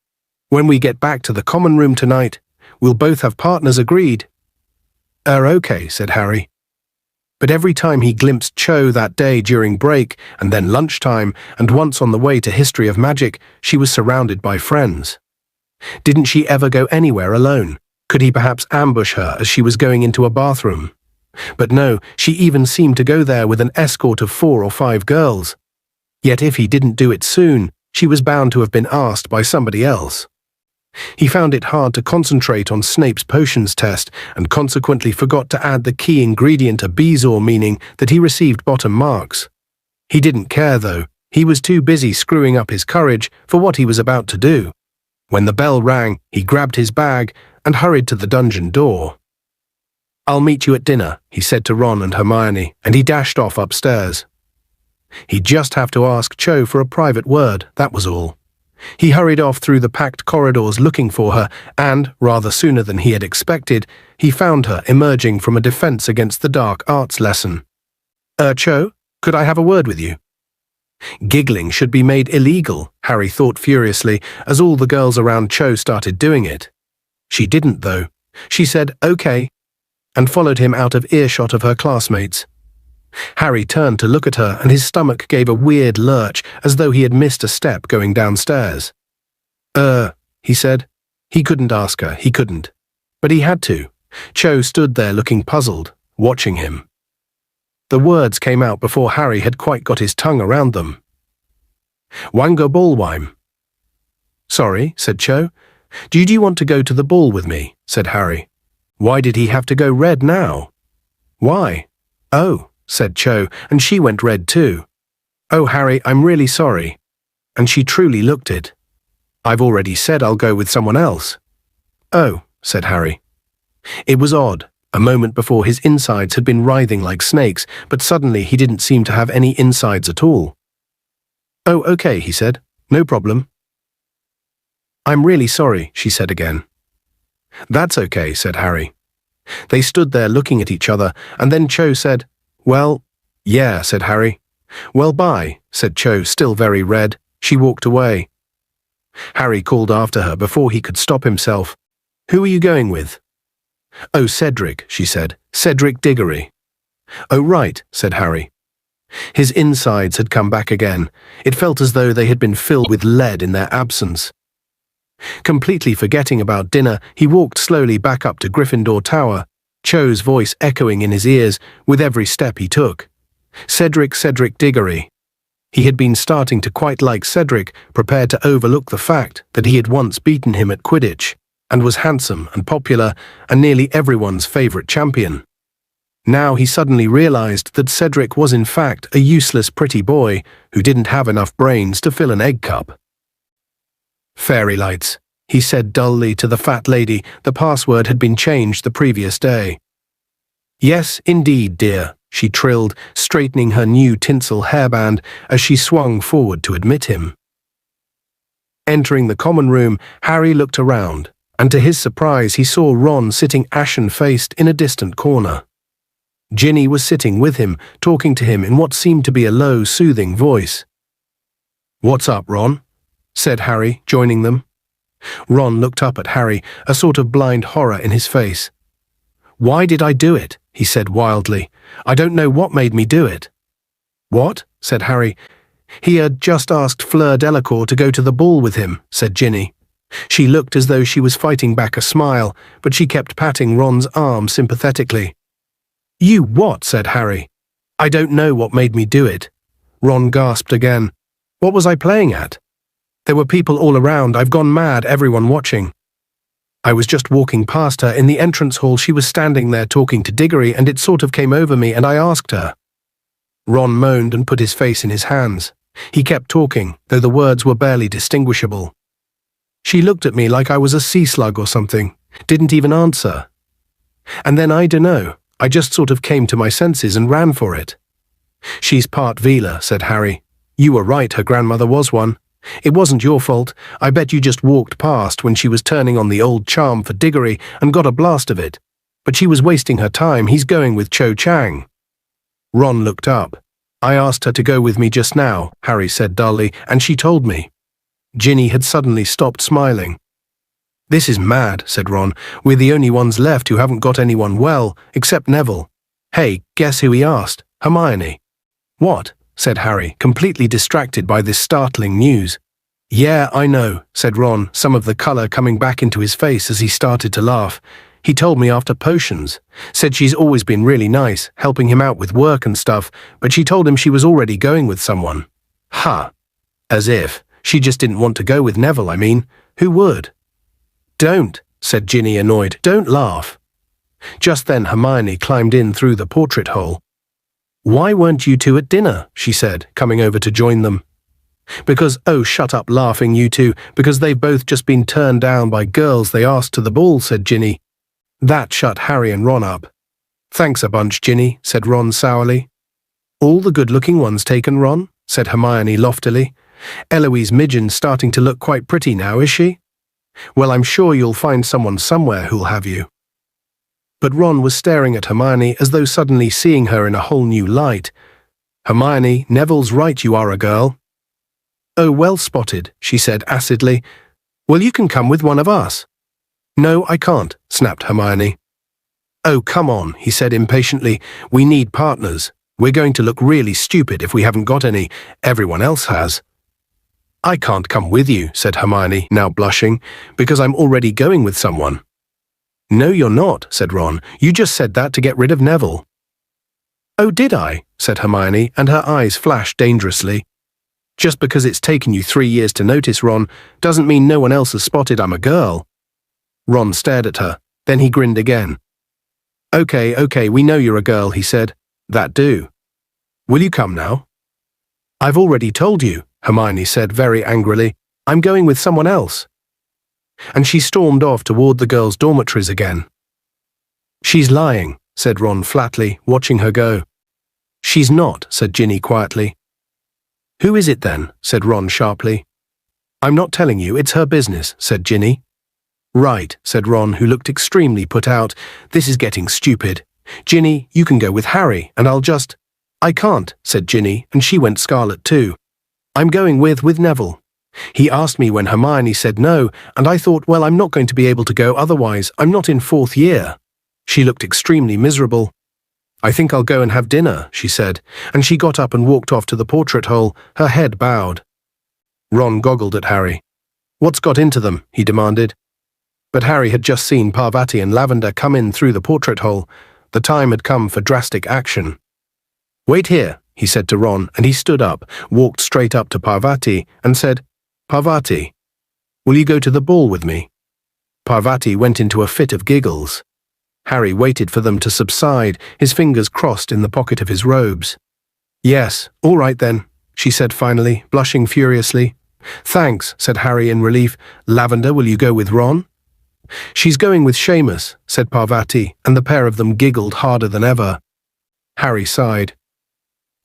A: When we get back to the common room tonight, we'll both have partners agreed. Okay, said Harry. But every time he glimpsed Cho that day during break, and then lunchtime, and once on the way to History of Magic, she was surrounded by friends. Didn't she ever go anywhere alone? Could he perhaps ambush her as she was going into a bathroom? But no, she even seemed to go there with an escort of 4 or 5 girls. Yet if he didn't do it soon, she was bound to have been asked by somebody else. He found it hard to concentrate on Snape's potions test and consequently forgot to add the key ingredient a Bezoar, meaning that he received bottom marks. He didn't care, though. He was too busy screwing up his courage for what he was about to do. When the bell rang, he grabbed his bag and hurried to the dungeon door. I'll meet you at dinner, he said to Ron and Hermione, and he dashed off upstairs. He'd just have to ask Cho for a private word, that was all. He hurried off through the packed corridors looking for her, and, rather sooner than he had expected, he found her emerging from a defense against the dark arts lesson. Cho, could I have a word with you? Giggling should be made illegal, Harry thought furiously, as all the girls around Cho started doing it. She didn't, though. She said, okay, and followed him out of earshot of her classmates. Harry turned to look at her, and his stomach gave a weird lurch, as though he had missed a step going downstairs. He said. He couldn't ask her, he couldn't. But he had to. Cho stood there looking puzzled, watching him. The words came out before Harry had quite got his tongue around them. Wango Ballwime. Sorry, said Cho. Do you want to go to the ball with me? Said Harry. Why did he have to go red now? Why? Oh, said Cho, and she went red too. Oh, Harry, I'm really sorry. And she truly looked it. I've already said I'll go with someone else. Oh, said Harry. It was odd, A moment before his insides had been writhing like snakes, but suddenly he didn't seem to have any insides at all. "Oh, okay," he said. "No problem." "I'm really sorry," she said again. "That's okay," said Harry. They stood there looking at each other, and then Cho said, "Well, yeah," said Harry. "Well, bye," said Cho, still very red. She walked away. Harry called after her before he could stop himself. "Who are you going with?" "Oh, Cedric," she said. "Cedric Diggory." "Oh, right," said Harry. His insides had come back again. It felt as though they had been filled with lead in their absence. Completely forgetting about dinner, he walked slowly back up to Gryffindor Tower, Cho's voice echoing in his ears with every step he took. Cedric Diggory. He had been starting to quite like Cedric, prepared to overlook the fact that he had once beaten him at Quidditch, and was handsome and popular and nearly everyone's favourite champion. Now he suddenly realised that Cedric was in fact a useless pretty boy who didn't have enough brains to fill an egg cup. "Fairy lights," he said dully to the fat lady. The password had been changed the previous day. "Yes, indeed, dear," she trilled, straightening her new tinsel hairband as she swung forward to admit him. Entering the common room, Harry looked around, and to his surprise he saw Ron sitting ashen-faced in a distant corner. Ginny was sitting with him, talking to him in what seemed to be a low, soothing voice. "What's up, Ron?" said Harry, joining them. Ron looked up at Harry, a sort of blind horror in his face. "Why did I do it?" he said wildly. "I don't know what made me do it." "What?" said Harry. "He had just asked Fleur Delacour to go to the ball with him," said Ginny. She looked as though she was fighting back a smile, but she kept patting Ron's arm sympathetically. "You what?" said Harry. "I don't know what made me do it." Ron gasped again. "What was I playing at?" "There were people all around. I've gone mad, everyone watching." "I was just walking past her in the entrance hall. She was standing there talking to Diggory, and it sort of came over me, and I asked her." Ron moaned and put his face in his hands. He kept talking, though the words were barely distinguishable. "She looked at me like I was a sea slug or something. Didn't even answer. And then I dunno, I just sort of came to my senses and ran for it." "She's part Veela," said Harry. "You were right, her grandmother was one. It wasn't your fault. I bet you just walked past when she was turning on the old charm for Diggory and got a blast of it. But she was wasting her time. He's going with Cho Chang." Ron looked up. "I asked her to go with me just now," Harry said dully, "and she told me." Ginny had suddenly stopped smiling. "This is mad," said Ron. "We're the only ones left who haven't got anyone well, except Neville. Hey, guess who he asked? Hermione." "What?" said Harry, completely distracted by this startling news. "Yeah, I know," said Ron, some of the colour coming back into his face as he started to laugh. "He told me after potions. Said she's always been really nice, helping him out with work and stuff, but she told him she was already going with someone." "Ha! As if. She just didn't want to go with Neville, I mean. Who would?" "Don't," said Ginny, annoyed. "Don't laugh." Just then Hermione climbed in through the portrait hole. "Why weren't you two at dinner?" she said, coming over to join them. "Because, oh, shut up laughing, you two, because they've both just been turned down by girls they asked to the ball," said Ginny. That shut Harry and Ron up. "Thanks a bunch, Ginny," said Ron sourly. "All the good-looking ones taken, Ron?" said Hermione loftily. "Eloise Midgen's starting to look quite pretty now, is she? Well, I'm sure you'll find someone somewhere who'll have you." But Ron was staring at Hermione as though suddenly seeing her in a whole new light. "Hermione, Neville's right, you are a girl." "Oh, well spotted," she said acidly. "Well, you can come with one of us." "No, I can't," snapped Hermione. "Oh, come on," he said impatiently. "We need partners. We're going to look really stupid if we haven't got any. Everyone else has." "I can't come with you," said Hermione, now blushing, "because I'm already going with someone." "No, you're not," said Ron. "You just said that to get rid of Neville." "Oh, did I?" said Hermione, and her eyes flashed dangerously. "Just because it's taken you 3 years to notice, Ron, doesn't mean no one else has spotted I'm a girl." Ron stared at her. Then he grinned again. Okay, we know you're a girl," he said. "That do. Will you come now?" "I've already told you," Hermione said very angrily. "I'm going with someone else." And she stormed off toward the girls' dormitories again. She's lying, said Ron flatly, watching her go. She's not, said Ginny quietly. Who is it then? Said Ron sharply. I'm not telling you, it's her business, said Ginny. Right, said Ron, who looked extremely put out. This is getting stupid. Ginny, you can go with Harry, and I'll just… I can't, said Ginny, and she went scarlet too. I'm going with Neville. He asked me when Hermione said no, and I thought, well, I'm not going to be able to go otherwise. I'm not in 4th year. She looked extremely miserable. I think I'll go and have dinner, she said, and she got up and walked off to the portrait hole, her head bowed. Ron goggled at Harry. What's got into them? He demanded. But Harry had just seen Parvati and Lavender come in through the portrait hole. The time had come for drastic action. Wait here, he said to Ron, and he stood up, walked straight up to Parvati, and said, Parvati, will you go to the ball with me? Parvati went into a fit of giggles. Harry waited for them to subside, his fingers crossed in the pocket of his robes. Yes, all right then, she said finally, blushing furiously. Thanks, said Harry in relief. Lavender, will you go with Ron? She's going with Seamus, said Parvati, and the pair of them giggled harder than ever. Harry sighed.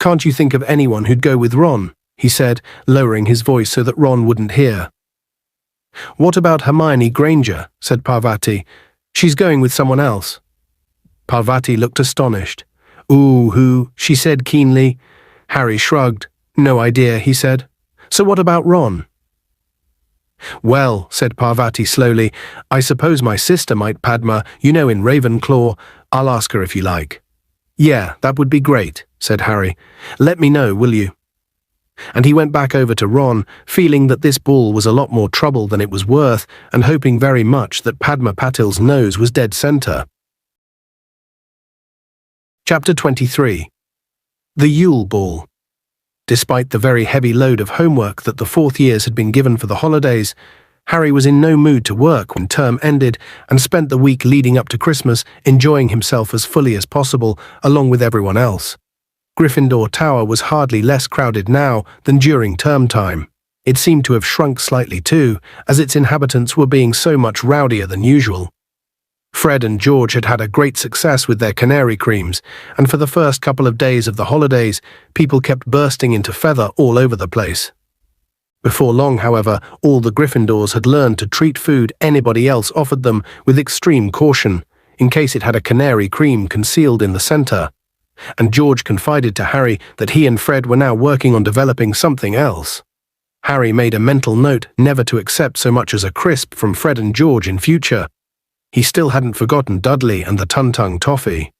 A: Can't you think of anyone who'd go with Ron? He said, lowering his voice so that Ron wouldn't hear. What about Hermione Granger? Said Parvati. She's going with someone else. Parvati looked astonished. Ooh, who? She said keenly. Harry shrugged. No idea, he said. So what about Ron? Well, said Parvati slowly, I suppose my sister might, Padma, you know, in Ravenclaw. I'll ask her if you like. Yeah, that would be great, said Harry. Let me know, will you? And he went back over to Ron, feeling that this ball was a lot more trouble than it was worth, and hoping very much that Padma Patil's nose was dead center. Chapter 23. The Yule Ball. Despite the very heavy load of homework that the 4th years had been given for the holidays, Harry was in no mood to work when term ended and spent the week leading up to Christmas enjoying himself as fully as possible along with everyone else. Gryffindor Tower was hardly less crowded now than during term time. It seemed to have shrunk slightly too, as its inhabitants were being so much rowdier than usual. Fred and George had had a great success with their canary creams, and for the first couple of days of the holidays, people kept bursting into feather all over the place. Before long, however, all the Gryffindors had learned to treat food anybody else offered them with extreme caution, in case it had a canary cream concealed in the center. And George confided to Harry that he and Fred were now working on developing something else. Harry made a mental note never to accept so much as a crisp from Fred and George in future. He still hadn't forgotten Dudley and the Tung-Tung toffee.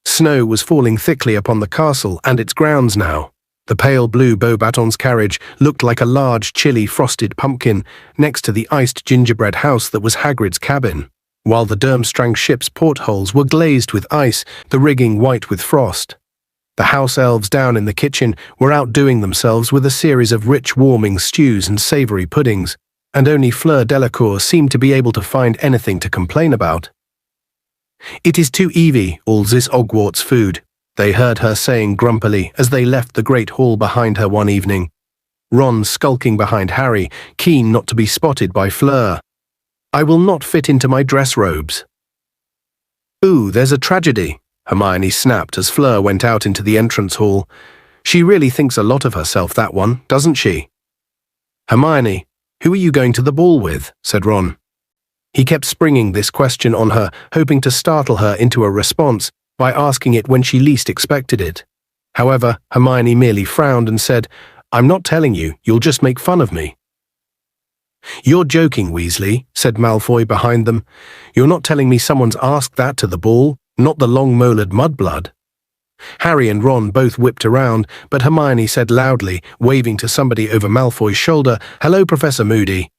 A: Snow was falling thickly upon the castle and its grounds now. The pale blue Beauxbatons carriage looked like a large, chilly, frosted pumpkin next to the iced gingerbread house that was Hagrid's cabin, while the Durmstrang ship's portholes were glazed with ice, the rigging white with frost. The house elves down in the kitchen were outdoing themselves with a series of rich, warming stews and savoury puddings, and only Fleur Delacour seemed to be able to find anything to complain about. It is too Evie, all this Hogwarts food, they heard her saying grumpily as they left the great hall behind her one evening. Ron skulking behind Harry, keen not to be spotted by Fleur. I will not fit into my dress robes. Ooh, there's a tragedy, Hermione snapped as Fleur went out into the entrance hall. She really thinks a lot of herself, that one, doesn't she? Hermione, who are you going to the ball with? Said Ron. He kept springing this question on her, hoping to startle her into a response by asking it when she least expected it. However, Hermione merely frowned and said, I'm not telling you, you'll just make fun of me. You're joking, Weasley, said Malfoy behind them. You're not telling me someone's asked that to the ball, not the long-molered mudblood. Harry and Ron both whipped around, but Hermione said loudly, waving to somebody over Malfoy's shoulder, Hello, Professor Moody.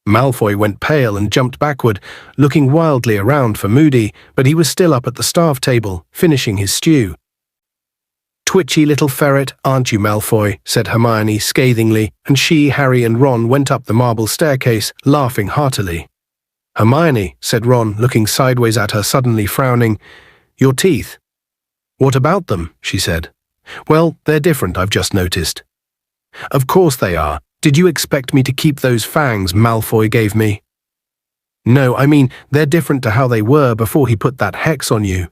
A: Malfoy went pale and jumped backward, looking wildly around for Moody, but he was still up at the staff table, finishing his stew. Twitchy little ferret, aren't you, Malfoy? Said Hermione scathingly, and she, Harry and Ron went up the marble staircase, laughing heartily. Hermione, said Ron, looking sideways at her, suddenly frowning, your teeth. What about them? She said. Well, they're different, I've just noticed. Of course they are. Did you expect me to keep those fangs Malfoy gave me? No, I mean, they're different to how they were before he put that hex on you.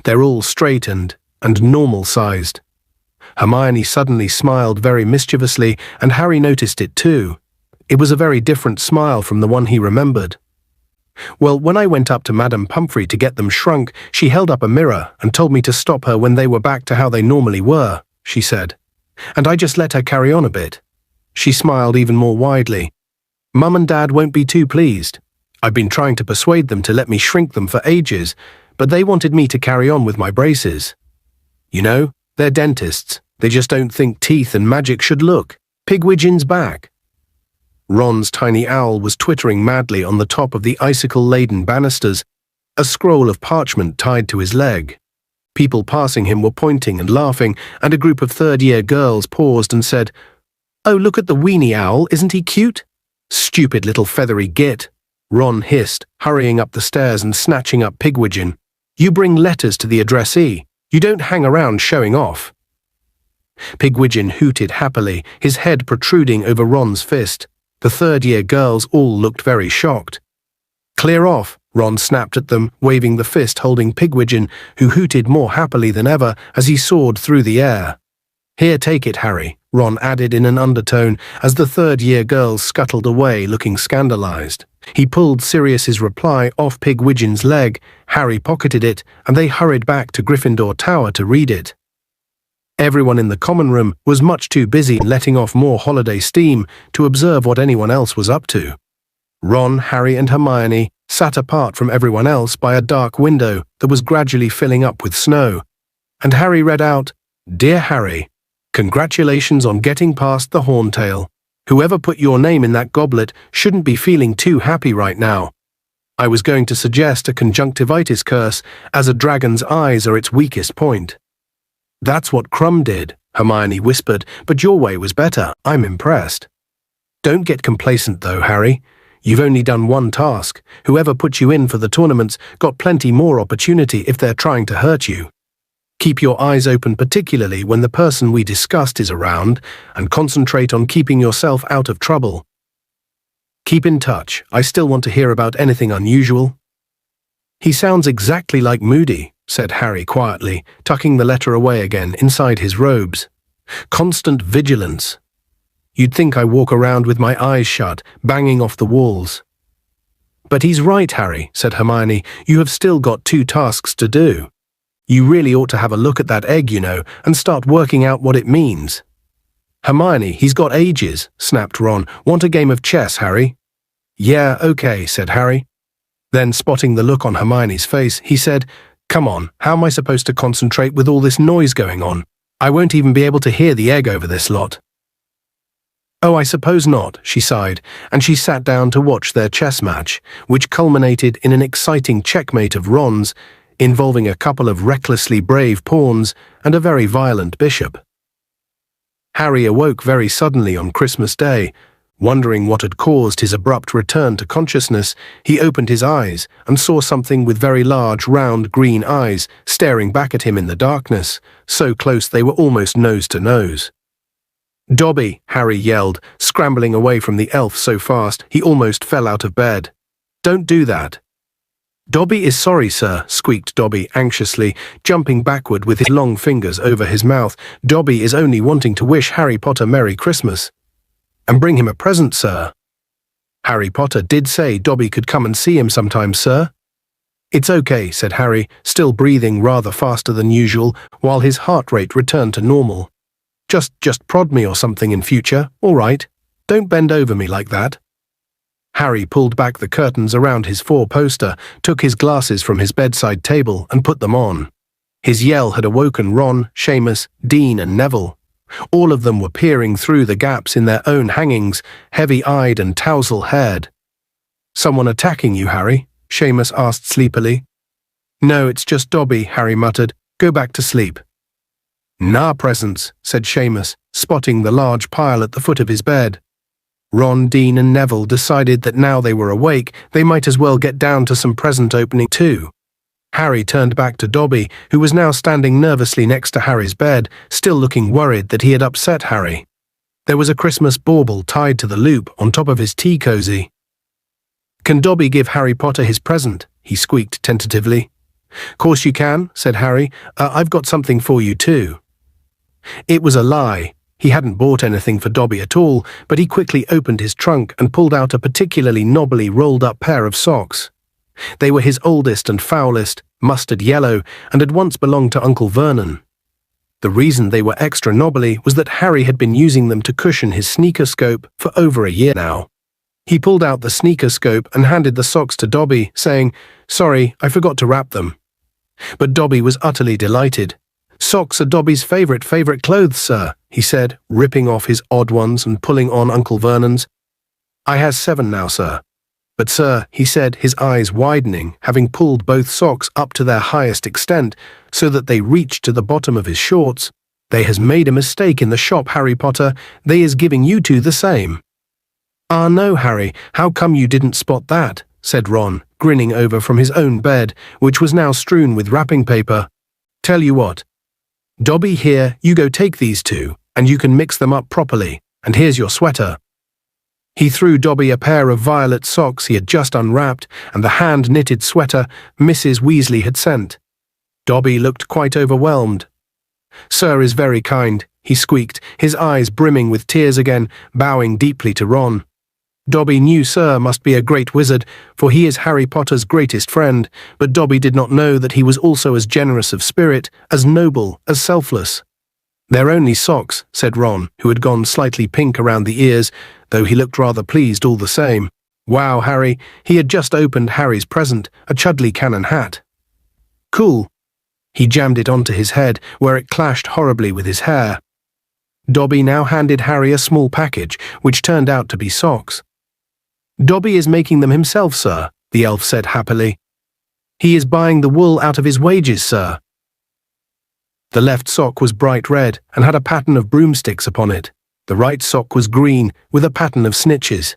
A: They're all straight and normal-sized. Hermione suddenly smiled very mischievously, and Harry noticed it too. It was a very different smile from the one he remembered. Well, when I went up to Madame Pomfrey to get them shrunk, she held up a mirror and told me to stop her when they were back to how they normally were, she said. And I just let her carry on a bit. She smiled even more widely. Mum and Dad won't be too pleased. I've been trying to persuade them to let me shrink them for ages, but they wanted me to carry on with my braces. You know, they're dentists. They just don't think teeth and magic should look. Pigwidgeon's back. Ron's tiny owl was twittering madly on the top of the icicle-laden banisters, a scroll of parchment tied to his leg. People passing him were pointing and laughing, and a group of third-year girls paused and said, "Oh, look at the weenie owl, isn't he cute?" "Stupid little feathery git," Ron hissed, hurrying up the stairs and snatching up Pigwidgeon. "You bring letters to the addressee. You don't hang around showing off." Pigwidgeon hooted happily, his head protruding over Ron's fist. The third-year girls all looked very shocked. "Clear off," Ron snapped at them, waving the fist holding Pigwidgeon, who hooted more happily than ever as he soared through the air. "Here, take it, Harry," Ron added in an undertone as the third-year girls scuttled away looking scandalized. He pulled Sirius's reply off Pigwidgeon's leg, Harry pocketed it, and they hurried back to Gryffindor Tower to read it. Everyone in the common room was much too busy letting off more holiday steam to observe what anyone else was up to. Ron, Harry, and Hermione sat apart from everyone else by a dark window that was gradually filling up with snow, and Harry read out, "Dear Harry, congratulations on getting past the Horntail. Whoever put your name in that goblet shouldn't be feeling too happy right now. I was going to suggest a conjunctivitis curse, as a dragon's eyes are its weakest point." "That's what Crumb did," Hermione whispered, "but your way was better. I'm impressed." "Don't get complacent though, Harry. You've only done one task. Whoever put you in for the tournaments got plenty more opportunity if they're trying to hurt you. Keep your eyes open, particularly when the person we discussed is around, and concentrate on keeping yourself out of trouble. Keep in touch. I still want to hear about anything unusual." "He sounds exactly like Moody," said Harry quietly, tucking the letter away again inside his robes. "Constant vigilance. You'd think I walk around with my eyes shut, banging off the walls." "But he's right, Harry," said Hermione. "You have still got 2 tasks to do. You really ought to have a look at that egg, you know, and start working out what it means." "Hermione, he's got ages," snapped Ron. "Want a game of chess, Harry?" "Yeah, okay," said Harry. Then, spotting the look on Hermione's face, he said, "Come on, how am I supposed to concentrate with all this noise going on? I won't even be able to hear the egg over this lot." "Oh, I suppose not," she sighed, and she sat down to watch their chess match, which culminated in an exciting checkmate of Ron's, involving a couple of recklessly brave pawns and a very violent bishop. Harry awoke very suddenly on Christmas Day. Wondering what had caused his abrupt return to consciousness, he opened his eyes and saw something with very large, round, green eyes staring back at him in the darkness, so close they were almost nose to nose. "Dobby!" Harry yelled, scrambling away from the elf so fast he almost fell out of bed. "Don't do that." "Dobby is sorry, sir," squeaked Dobby anxiously, jumping backward with his long fingers over his mouth. "Dobby is only wanting to wish Harry Potter Merry Christmas. And bring him a present, sir." "Harry Potter did say Dobby could come and see him sometime, sir." "It's okay," said Harry, still breathing rather faster than usual, while his heart rate returned to normal. Just prod me or something in future, all right? Don't bend over me like that." Harry pulled back the curtains around his 4-poster, took his glasses from his bedside table and put them on. His yell had awoken Ron, Seamus, Dean and Neville. All of them were peering through the gaps in their own hangings, heavy-eyed and tousle-haired. "Someone attacking you, Harry?" Seamus asked sleepily. "No, it's just Dobby," Harry muttered. "Go back to sleep." "Nah presents," said Seamus, spotting the large pile at the foot of his bed. Ron, Dean and Neville decided that now they were awake, they might as well get down to some present opening too. Harry turned back to Dobby, who was now standing nervously next to Harry's bed, still looking worried that he had upset Harry. There was a Christmas bauble tied to the loop on top of his tea cozy. "Can Dobby give Harry Potter his present?" he squeaked tentatively. "Course you can," said Harry. "I've got something for you too." It was a lie. He hadn't bought anything for Dobby at all, but he quickly opened his trunk and pulled out a particularly knobbly rolled-up pair of socks. They were his oldest and foulest, mustard yellow, and had once belonged to Uncle Vernon. The reason they were extra knobbly was that Harry had been using them to cushion his sneaker scope for over a year now. He pulled out the sneaker scope and handed the socks to Dobby, saying, "Sorry, I forgot to wrap them." But Dobby was utterly delighted. "Socks are Dobby's favourite clothes, sir," he said, ripping off his odd ones and pulling on Uncle Vernon's. "I has 7 now, sir." "But, sir," he said, his eyes widening, having pulled both socks up to their highest extent so that they reached to the bottom of his shorts, "they has made a mistake in the shop, Harry Potter. They is giving you two the same." "Ah, no, Harry, how come you didn't spot that?" said Ron, grinning over from his own bed, which was now strewn with wrapping paper. "Tell you what, Dobby, here, you go take these two, and you can mix them up properly, and here's your sweater." He threw Dobby a pair of violet socks he had just unwrapped, and the hand-knitted sweater Mrs. Weasley had sent. Dobby looked quite overwhelmed. "Sir is very kind," he squeaked, his eyes brimming with tears again, bowing deeply to Ron. Dobby knew Sir must be a great wizard, for he is Harry Potter's greatest friend, but Dobby did not know that he was also as generous of spirit, as noble, as selfless. "They're only socks," said Ron, who had gone slightly pink around the ears, though he looked rather pleased all the same. Wow, Harry, he had just opened Harry's present, a Chudley cannon hat. "Cool." He jammed it onto his head, where it clashed horribly with his hair. Dobby now handed Harry a small package, which turned out to be socks. "Dobby is making them himself, sir," the elf said happily. "He is buying the wool out of his wages, sir." The left sock was bright red and had a pattern of broomsticks upon it. The right sock was green with a pattern of snitches.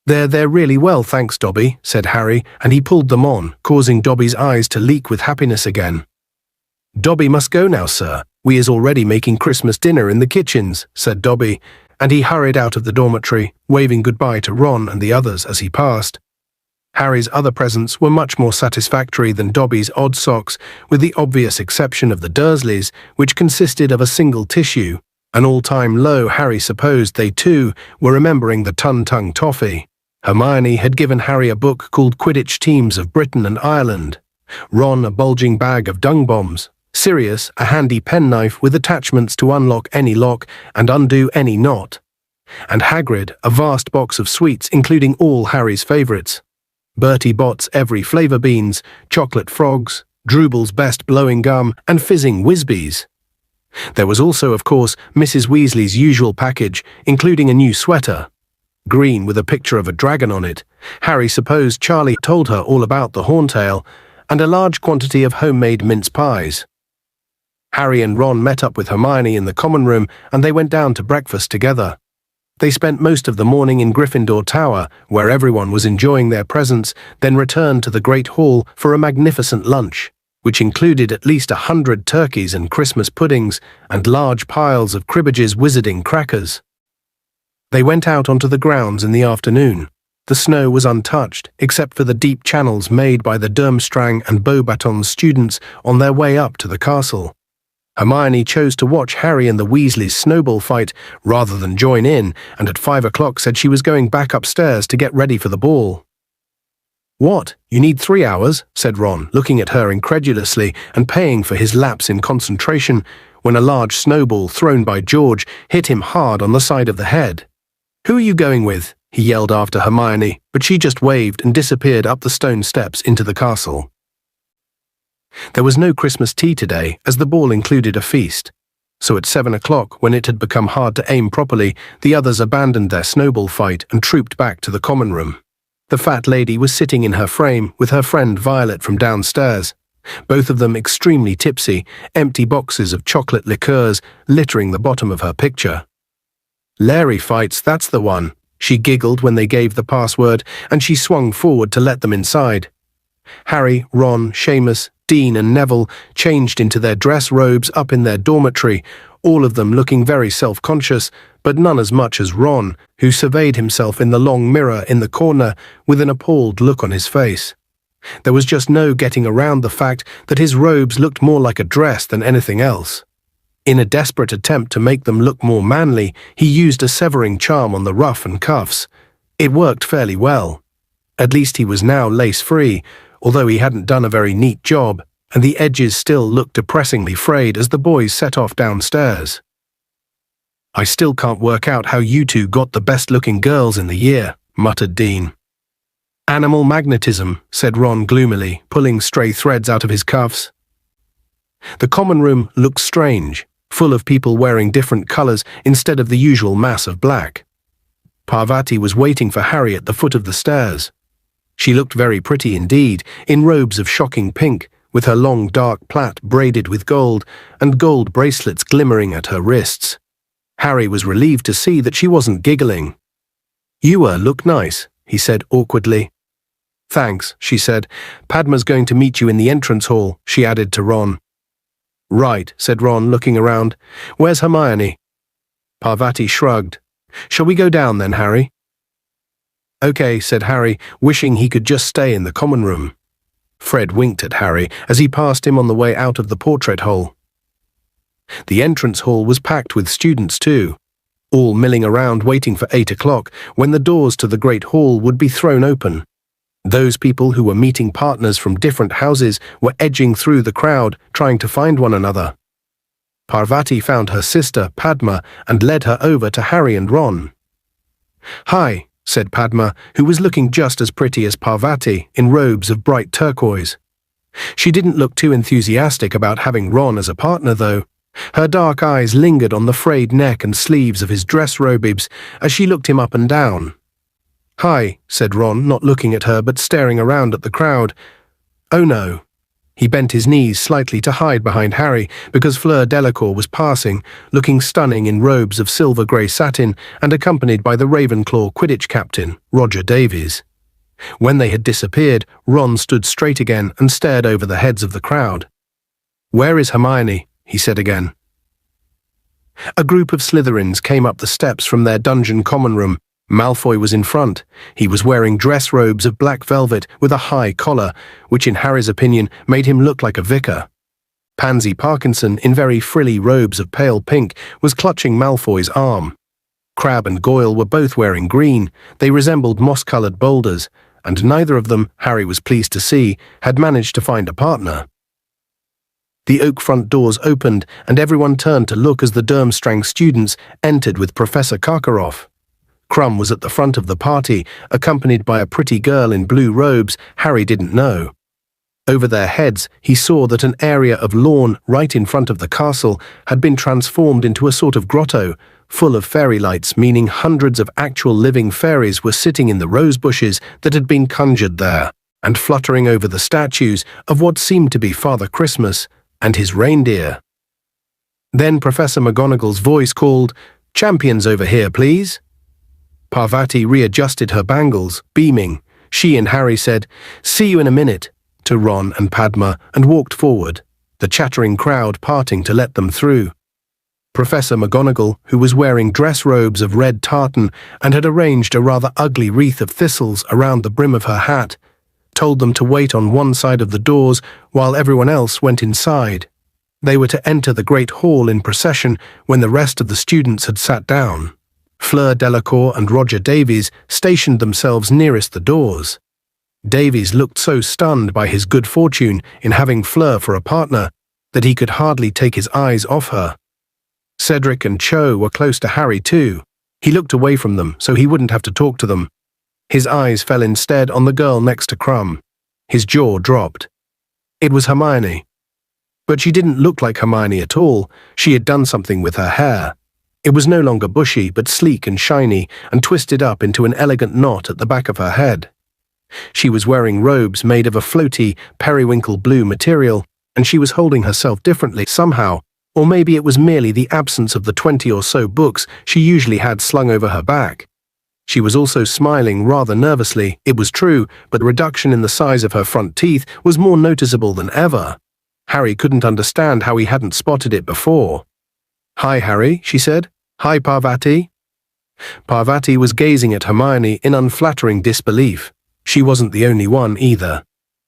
A: They're really well, thanks, Dobby," said Harry, and he pulled them on, causing Dobby's eyes to leak with happiness again. "Dobby must go now, sir. We is already making Christmas dinner in the kitchens," said Dobby, and he hurried out of the dormitory, waving goodbye to Ron and the others as he passed. Harry's other presents were much more satisfactory than Dobby's odd socks, with the obvious exception of the Dursleys, which consisted of a single tissue. An all-time low, Harry supposed they, too, were remembering the Tun-Tung toffee. Hermione had given Harry a book called Quidditch Teams of Britain and Ireland, Ron a bulging bag of dung bombs, Sirius a handy penknife with attachments to unlock any lock and undo any knot, and Hagrid a vast box of sweets including all Harry's favourites. Bertie Bott's every flavour beans, chocolate frogs, Drooble's best blowing gum, and fizzing Whizbees. There was also, of course, Mrs. Weasley's usual package, including a new sweater, green with a picture of a dragon on it. Harry supposed Charlie told her all about the horntail, and a large quantity of homemade mince pies. Harry and Ron met up with Hermione in the common room, and they went down to breakfast together. They spent most of the morning in Gryffindor Tower, where everyone was enjoying their presents, then returned to the Great Hall for a magnificent lunch, which included at least 100 turkeys and Christmas puddings and large piles of Cribbage's wizarding crackers. They went out onto the grounds in the afternoon. The snow was untouched, except for the deep channels made by the Durmstrang and Beauxbatons students on their way up to the castle. Hermione chose to watch Harry and the Weasleys snowball fight rather than join in, and at 5 o'clock said she was going back upstairs to get ready for the ball. "What, you need 3 hours?" said Ron, looking at her incredulously and paying for his lapse in concentration when a large snowball thrown by George hit him hard on the side of the head. "Who are you going with?" he yelled after Hermione, but she just waved and disappeared up the stone steps into the castle. There was no Christmas tea today, as the ball included a feast. So at 7 o'clock, when it had become hard to aim properly, the others abandoned their snowball fight and trooped back to the common room. The fat lady was sitting in her frame with her friend Violet from downstairs, both of them extremely tipsy, empty boxes of chocolate liqueurs littering the bottom of her picture. "Larry fights, that's the one," she giggled when they gave the password, and she swung forward to let them inside. Harry, Ron, Seamus, Dean and Neville changed into their dress robes up in their dormitory, all of them looking very self-conscious, but none as much as Ron, who surveyed himself in the long mirror in the corner with an appalled look on his face. There was just no getting around the fact that his robes looked more like a dress than anything else. In a desperate attempt to make them look more manly, he used a severing charm on the ruff and cuffs. It worked fairly well. At least he was now lace-free, although he hadn't done a very neat job, and the edges still looked depressingly frayed as the boys set off downstairs. "I still can't work out how you two got the best-looking girls in the year," muttered Dean. "Animal magnetism," said Ron gloomily, pulling stray threads out of his cuffs. The common room looked strange, full of people wearing different colors instead of the usual mass of black. Parvati was waiting for Harry at the foot of the stairs. She looked very pretty indeed, in robes of shocking pink, with her long dark plait braided with gold and gold bracelets glimmering at her wrists. Harry was relieved to see that she wasn't giggling. "You look nice," he said awkwardly. "Thanks," she said. "Padma's going to meet you in the entrance hall," she added to Ron. "Right," said Ron, looking around. "Where's Hermione?" Parvati shrugged. "Shall we go down then, Harry?" "Okay," said Harry, wishing he could just stay in the common room. Fred winked at Harry as he passed him on the way out of the portrait hole. The entrance hall was packed with students too, all milling around waiting for 8 o'clock, when the doors to the great hall would be thrown open. Those people who were meeting partners from different houses were edging through the crowd, trying to find one another. Parvati found her sister, Padma, and led her over to Harry and Ron. "Hi," said Padma, who was looking just as pretty as Parvati, in robes of bright turquoise. She didn't look too enthusiastic about having Ron as a partner, though. Her dark eyes lingered on the frayed neck and sleeves of his dress robes as she looked him up and down. "Hi," said Ron, not looking at her but staring around at the crowd. "Oh no." He bent his knees slightly to hide behind Harry because Fleur Delacour was passing, looking stunning in robes of silver-grey satin and accompanied by the Ravenclaw Quidditch captain, Roger Davies. When they had disappeared, Ron stood straight again and stared over the heads of the crowd. "Where is Hermione?" he said again. A group of Slytherins came up the steps from their dungeon common room. Malfoy was in front. He was wearing dress robes of black velvet with a high collar, which in Harry's opinion made him look like a vicar. Pansy Parkinson, in very frilly robes of pale pink, was clutching Malfoy's arm. Crabbe and Goyle were both wearing green. They resembled moss-coloured boulders, and neither of them, Harry was pleased to see, had managed to find a partner. The oak front doors opened, and everyone turned to look as the Durmstrang students entered with Professor Karkaroff. Crumb was at the front of the party, accompanied by a pretty girl in blue robes Harry didn't know. Over their heads, he saw that an area of lawn right in front of the castle had been transformed into a sort of grotto, full of fairy lights, meaning hundreds of actual living fairies were sitting in the rose bushes that had been conjured there, and fluttering over the statues of what seemed to be Father Christmas and his reindeer. Then Professor McGonagall's voice called, "Champions over here, please." Parvati readjusted her bangles, beaming. She and Harry said, "See you in a minute," to Ron and Padma, and walked forward, the chattering crowd parting to let them through. Professor McGonagall, who was wearing dress robes of red tartan and had arranged a rather ugly wreath of thistles around the brim of her hat, told them to wait on one side of the doors while everyone else went inside. They were to enter the great hall in procession when the rest of the students had sat down. Fleur Delacour and Roger Davies stationed themselves nearest the doors. Davies looked so stunned by his good fortune in having Fleur for a partner that he could hardly take his eyes off her. Cedric and Cho were close to Harry too. He looked away from them so he wouldn't have to talk to them. His eyes fell instead on the girl next to Crumb. His jaw dropped. It was Hermione. But she didn't look like Hermione at all. She had done something with her hair. It was no longer bushy, but sleek and shiny, and twisted up into an elegant knot at the back of her head. She was wearing robes made of a floaty, periwinkle blue material, and she was holding herself differently somehow, or maybe it was merely the absence of the 20 or so books she usually had slung over her back. She was also smiling rather nervously, it was true, but the reduction in the size of her front teeth was more noticeable than ever. Harry couldn't understand how he hadn't spotted it before. "Hi, Harry," she said. "Hi, Parvati." Parvati was gazing at Hermione in unflattering disbelief. She wasn't the only one either.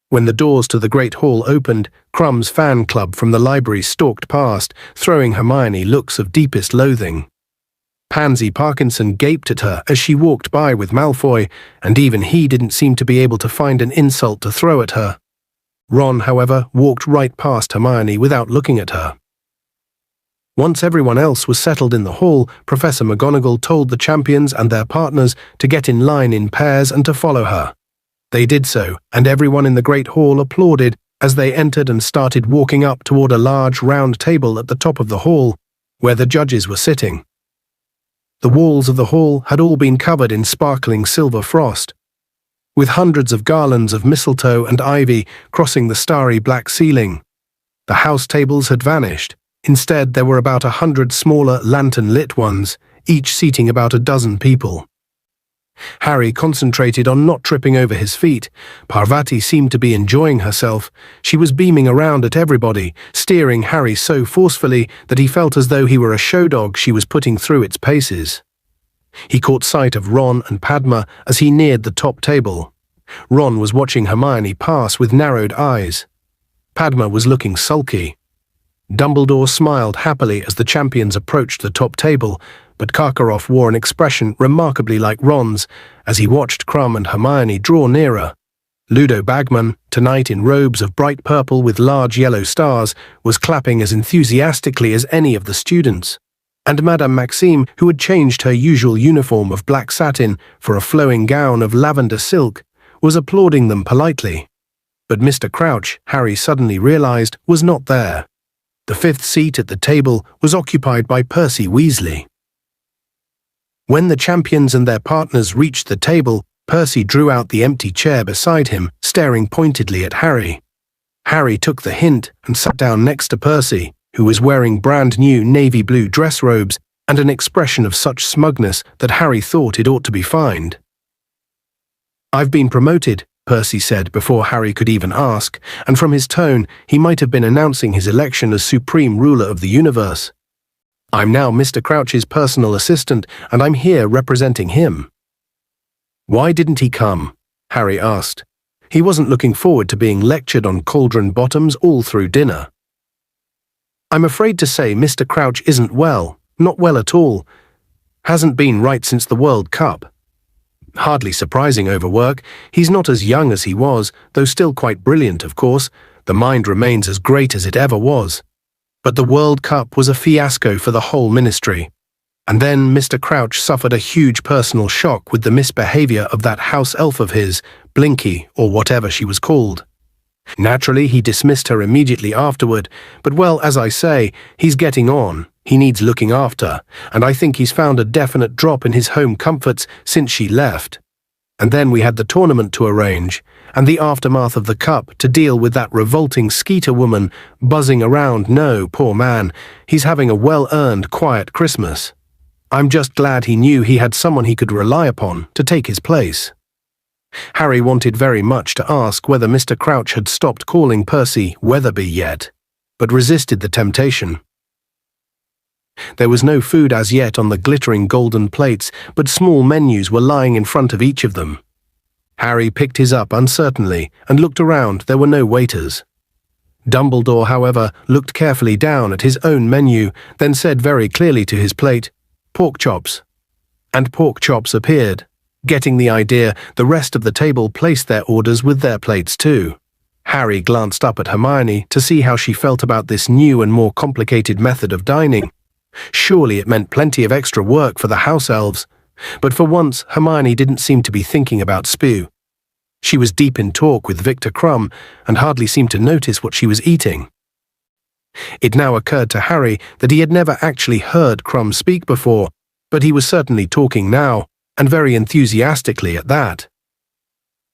A: When the doors to the Great Hall opened, Crumb's fan club from the library stalked past, throwing Hermione looks of deepest loathing. Pansy Parkinson gaped at her as she walked by with Malfoy, and even he didn't seem to be able to find an insult to throw at her. Ron, however, walked right past Hermione without looking at her. Once everyone else was settled in the hall, Professor McGonagall told the champions and their partners to get in line in pairs and to follow her. They did so, and everyone in the Great Hall applauded as they entered and started walking up toward a large round table at the top of the hall, where the judges were sitting. The walls of the hall had all been covered in sparkling silver frost, with hundreds of garlands of mistletoe and ivy crossing the starry black ceiling. The house tables had vanished. Instead, there were about 100 smaller lantern-lit ones, each seating about a dozen people. Harry concentrated on not tripping over his feet. Parvati seemed to be enjoying herself. She was beaming around at everybody, steering Harry so forcefully that he felt as though he were a show dog she was putting through its paces. He caught sight of Ron and Padma as he neared the top table. Ron was watching Hermione pass with narrowed eyes. Padma was looking sulky. Dumbledore smiled happily as the champions approached the top table, but Karkaroff wore an expression remarkably like Ron's as he watched Krum and Hermione draw nearer. Ludo Bagman, tonight in robes of bright purple with large yellow stars, was clapping as enthusiastically as any of the students. And Madame Maxime, who had changed her usual uniform of black satin for a flowing gown of lavender silk, was applauding them politely. But Mr. Crouch, Harry suddenly realized, was not there. The fifth seat at the table was occupied by Percy Weasley. When the champions and their partners reached the table, Percy drew out the empty chair beside him, staring pointedly at Harry. Harry took the hint and sat down next to Percy, who was wearing brand-new navy blue dress robes and an expression of such smugness that Harry thought it ought to be fined. "I've been promoted," Percy said before Harry could even ask, and from his tone he might have been announcing his election as supreme ruler of the universe. "I'm now Mr. Crouch's personal assistant, and I'm here representing him." "Why didn't he come?" Harry asked. He wasn't looking forward to being lectured on cauldron bottoms all through dinner. "I'm afraid to say Mr. Crouch isn't well, not well at all. Hasn't been right since the World Cup. Hardly surprising overwork. He's not as young as he was, though still quite brilliant, of course. The mind remains as great as it ever was. But the World Cup was a fiasco for the whole ministry. And then Mr. Crouch suffered a huge personal shock with the misbehavior of that house elf of his, Blinky, or whatever she was called. Naturally, he dismissed her immediately afterward, but well, as I say, he's getting on. He needs looking after, and I think he's found a definite drop in his home comforts since she left. And then we had the tournament to arrange, and the aftermath of the cup to deal with that revolting Skeeter woman buzzing around. No, poor man, he's having a well-earned, quiet Christmas. I'm just glad he knew he had someone he could rely upon to take his place." Harry wanted very much to ask whether Mr. Crouch had stopped calling Percy Weatherby yet, but resisted the temptation. There was no food as yet on the glittering golden plates, but small menus were lying in front of each of them. Harry picked his up uncertainly and looked around. There were no waiters. Dumbledore, however, looked carefully down at his own menu, then said very clearly to his plate, "Pork chops." And pork chops appeared. Getting the idea, the rest of the table placed their orders with their plates too. Harry glanced up at Hermione to see how she felt about this new and more complicated method of dining. Surely it meant plenty of extra work for the house elves, but for once Hermione didn't seem to be thinking about spew. She was deep in talk with Victor Krum and hardly seemed to notice what she was eating. It now occurred to Harry that he had never actually heard Krum speak before, but he was certainly talking now, and very enthusiastically at that.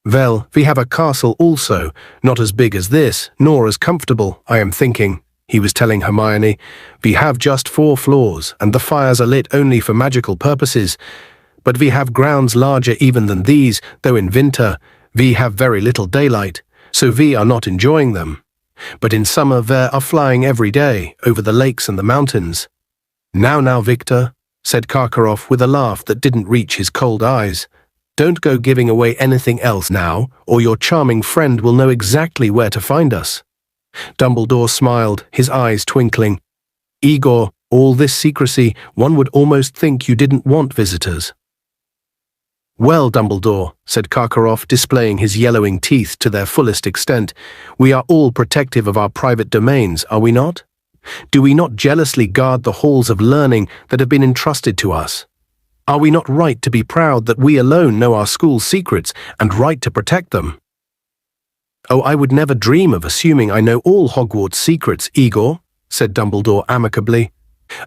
A: "Well, we have a castle also, not as big as this, nor as comfortable, I am thinking," he was telling Hermione. "We have just 4 floors, and the fires are lit only for magical purposes. But we have grounds larger even than these, though in winter we have very little daylight, so we are not enjoying them. But in summer we are flying every day, over the lakes and the mountains. Now, Victor, said Karkaroff with a laugh that didn't reach his cold eyes. Don't go giving away anything else now, or your charming friend will know exactly where to find us. Dumbledore smiled, his eyes twinkling. Igor, all this secrecy, one would almost think you didn't want visitors. Well, Dumbledore, said Karkaroff, displaying his yellowing teeth to their fullest extent, we are all protective of our private domains, are we not? Do we not jealously guard the halls of learning that have been entrusted to us? Are we not right to be proud that we alone know our school's secrets and right to protect them? Oh, I would never dream of assuming I know all Hogwarts secrets, Igor, said Dumbledore amicably.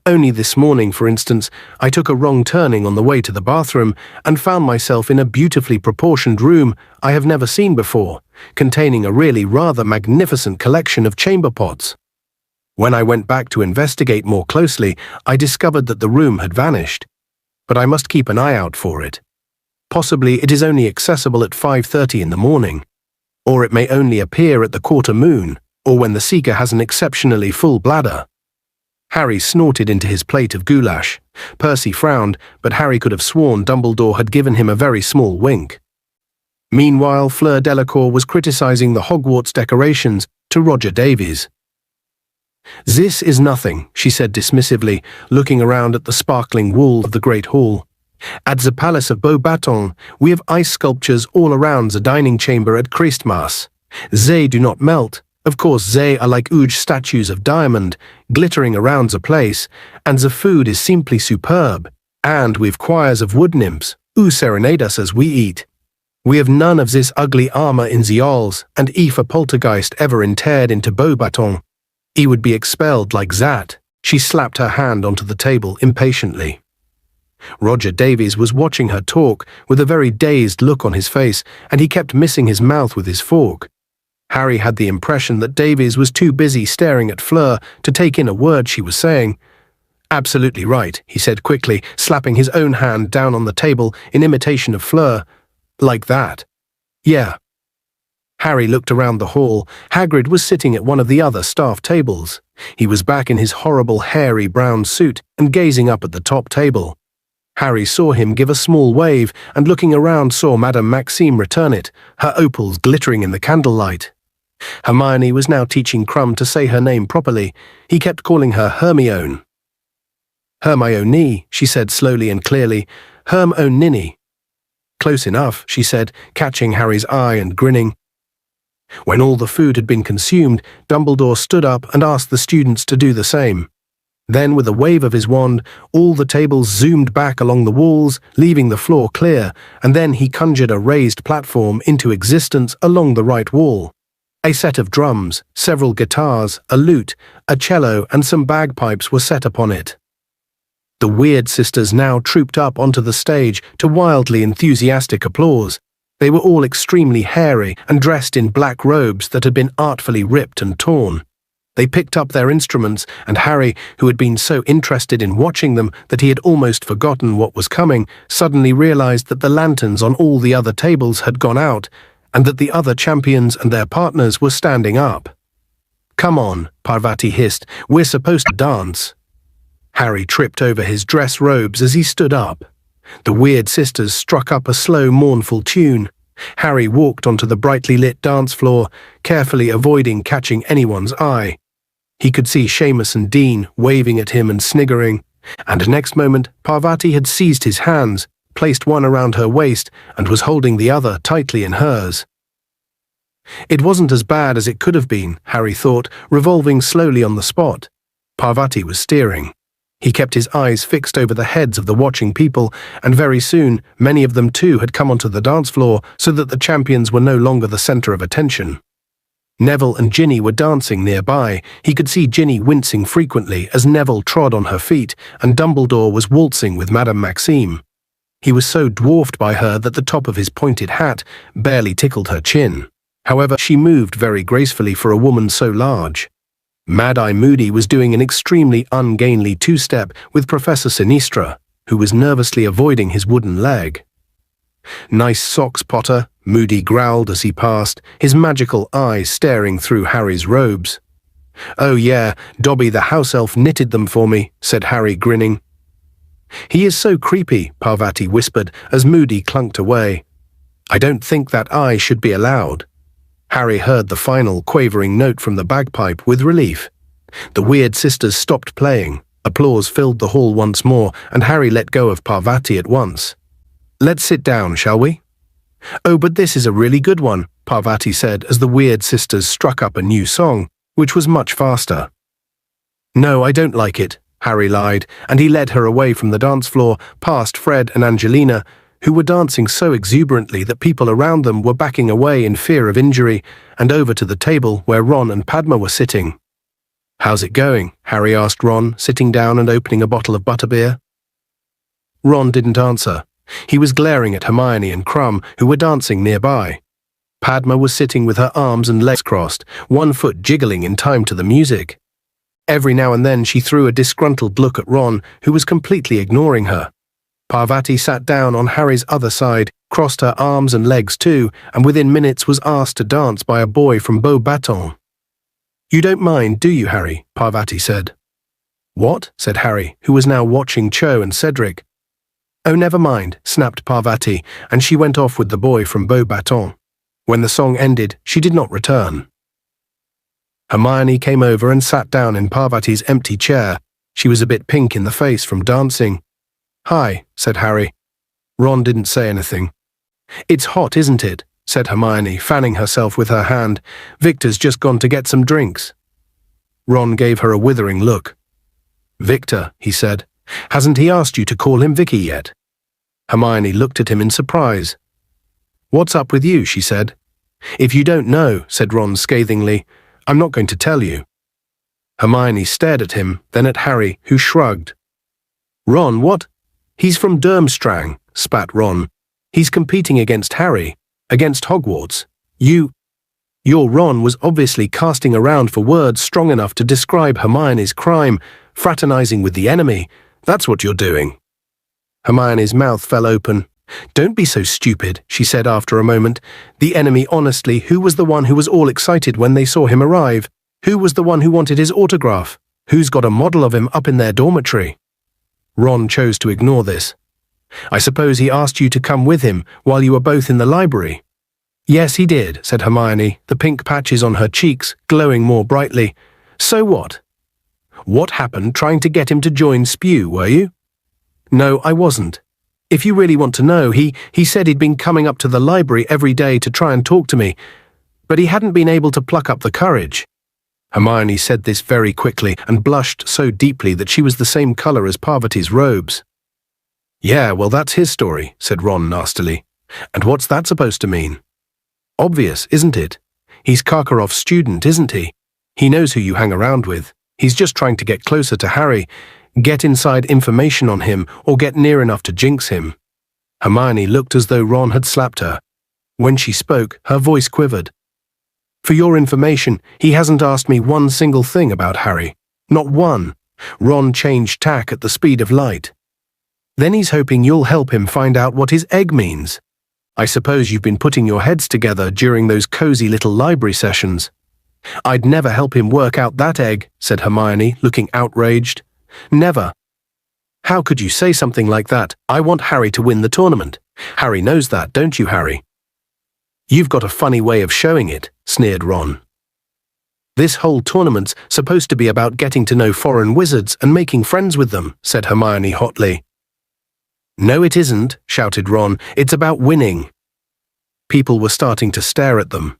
A: Only this morning, for instance, I took a wrong turning on the way to the bathroom and found myself in a beautifully proportioned room I have never seen before, containing a really rather magnificent collection of chamber pots. When I went back to investigate more closely, I discovered that the room had vanished. But I must keep an eye out for it. Possibly it is only accessible at 5:30 in the morning. Or it may only appear at the quarter moon, or when the seeker has an exceptionally full bladder. Harry snorted into his plate of goulash. Percy frowned, but Harry could have sworn Dumbledore had given him a very small wink. Meanwhile, Fleur Delacour was criticizing the Hogwarts decorations to Roger Davies. This is nothing, she said dismissively, looking around at the sparkling wall of the Great Hall. At the Palace of Beauxbatons, we have ice sculptures all around the dining chamber at Christmas. They do not melt. Of course, they are like huge statues of diamond, glittering around the place, and the food is simply superb. And we've choirs of wood nymphs, who serenade us as we eat. We have none of this ugly armor in the halls, and if a poltergeist ever entered into Beauxbatons, he would be expelled like that. She slapped her hand onto the table impatiently. Roger Davies was watching her talk with a very dazed look on his face, and he kept missing his mouth with his fork. Harry had the impression that Davies was too busy staring at Fleur to take in a word she was saying. Absolutely right, he said quickly, slapping his own hand down on the table in imitation of Fleur. Like that. Yeah. Harry looked around the hall. Hagrid was sitting at one of the other staff tables. He was back in his horrible hairy brown suit and gazing up at the top table. Harry saw him give a small wave and looking around saw Madame Maxime return it, her opals glittering in the candlelight. Hermione was now teaching Crumb to say her name properly. He kept calling her Hermione. Hermione, she said slowly and clearly. Herm-o-Ninny. Close enough, she said, catching Harry's eye and grinning. When all the food had been consumed, Dumbledore stood up and asked the students to do the same. Then, with a wave of his wand, all the tables zoomed back along the walls, leaving the floor clear, and then he conjured a raised platform into existence along the right wall. A set of drums, several guitars, a lute, a cello, and some bagpipes were set upon it. The Weird Sisters now trooped up onto the stage to wildly enthusiastic applause. They were all extremely hairy and dressed in black robes that had been artfully ripped and torn. They picked up their instruments, and Harry, who had been so interested in watching them that he had almost forgotten what was coming, suddenly realized that the lanterns on all the other tables had gone out, and that the other champions and their partners were standing up. "Come on," Parvati hissed, "we're supposed to dance." Harry tripped over his dress robes as he stood up. The Weird Sisters struck up a slow, mournful tune. Harry walked onto the brightly lit dance floor, carefully avoiding catching anyone's eye. He could see Seamus and Dean waving at him and sniggering, and next moment Parvati had seized his hands, placed one around her waist, and was holding the other tightly in hers. It wasn't as bad as it could have been, Harry thought, revolving slowly on the spot. Parvati was steering. He kept his eyes fixed over the heads of the watching people, and very soon many of them too had come onto the dance floor so that the champions were no longer the centre of attention. Neville and Ginny were dancing nearby. He could see Ginny wincing frequently as Neville trod on her feet, and Dumbledore was waltzing with Madame Maxime. He was so dwarfed by her that the top of his pointed hat barely tickled her chin. However, she moved very gracefully for a woman so large. Mad-Eye Moody was doing an extremely ungainly two-step with Professor Sinistra, who was nervously avoiding his wooden leg. "Nice socks, Potter," Moody growled as he passed, his magical eyes staring through Harry's robes. "Oh yeah, Dobby the house elf knitted them for me," said Harry, grinning. "He is so creepy," Parvati whispered as Moody clunked away. "I don't think that I should be allowed." Harry heard the final quavering note from the bagpipe with relief. The weird sisters stopped playing. Applause filled the hall once more, and Harry let go of Parvati at once. "Let's sit down, shall we?" "Oh, but this is a really good one," Parvati said as the weird sisters struck up a new song, which was much faster. "No, I don't like it," Harry lied, and he led her away from the dance floor, past Fred and Angelina, who were dancing so exuberantly that people around them were backing away in fear of injury, and over to the table where Ron and Padma were sitting. "How's it going?" Harry asked Ron, sitting down and opening a bottle of butterbeer. Ron didn't answer. He was glaring at Hermione and Crumb, who were dancing nearby. Padma was sitting with her arms and legs crossed, one foot jiggling in time to the music. Every now and then she threw a disgruntled look at Ron, who was completely ignoring her. Parvati sat down on Harry's other side, crossed her arms and legs too, and within minutes was asked to dance by a boy from Beauxbatons. "You don't mind, do you, Harry?" Parvati said. "What?" said Harry, who was now watching Cho and Cedric. "Oh, never mind," snapped Parvati, and she went off with the boy from Beauxbatons. When the song ended, she did not return. Hermione came over and sat down in Parvati's empty chair. She was a bit pink in the face from dancing. "Hi," said Harry. Ron didn't say anything. "It's hot, isn't it?" said Hermione, fanning herself with her hand. "Victor's just gone to get some drinks." Ron gave her a withering look. "Victor," he said. "Hasn't he asked you to call him Vicky yet?" Hermione looked at him in surprise. "What's up with you?" she said. "If you don't know," said Ron scathingly, "I'm not going to tell you." Hermione stared at him, then at Harry, who shrugged. "Ron, what?" "He's from Durmstrang," spat Ron. "He's competing against Harry, against Hogwarts. Your Ron was obviously casting around for words strong enough to describe Hermione's crime, fraternizing with the enemy. That's what you're doing." Hermione's mouth fell open. "Don't be so stupid," she said after a moment. "The enemy, honestly, who was the one who was all excited when they saw him arrive? Who was the one who wanted his autograph? Who's got a model of him up in their dormitory?" Ron chose to ignore this. "I suppose he asked you to come with him while you were both in the library." "Yes, he did," said Hermione, the pink patches on her cheeks glowing more brightly. "So what?" "What happened trying to get him to join Spew, were you?" "No, I wasn't. If you really want to know, he said he'd been coming up to the library every day to try and talk to me, but he hadn't been able to pluck up the courage." Hermione said this very quickly and blushed so deeply that she was the same color as Parvati's robes. "Yeah, well, that's his story," said Ron nastily. "And what's that supposed to mean?" "Obvious, isn't it? He's Karkaroff's student, isn't he? He knows who you hang around with. He's just trying to get closer to Harry, get inside information on him, or get near enough to jinx him." Hermione looked as though Ron had slapped her. When she spoke, her voice quivered. "For your information, he hasn't asked me one single thing about Harry. Not one." Ron changed tack at the speed of light. "Then he's hoping you'll help him find out what his egg means. I suppose you've been putting your heads together during those cozy little library sessions." "I'd never help him work out that egg," said Hermione, looking outraged. "Never." "How could you say something like that? I want Harry to win the tournament. Harry knows that, don't you, Harry?" "You've got a funny way of showing it," sneered Ron. "This whole tournament's supposed to be about getting to know foreign wizards and making friends with them," said Hermione hotly. "No, it isn't," shouted Ron. "It's about winning." People were starting to stare at them.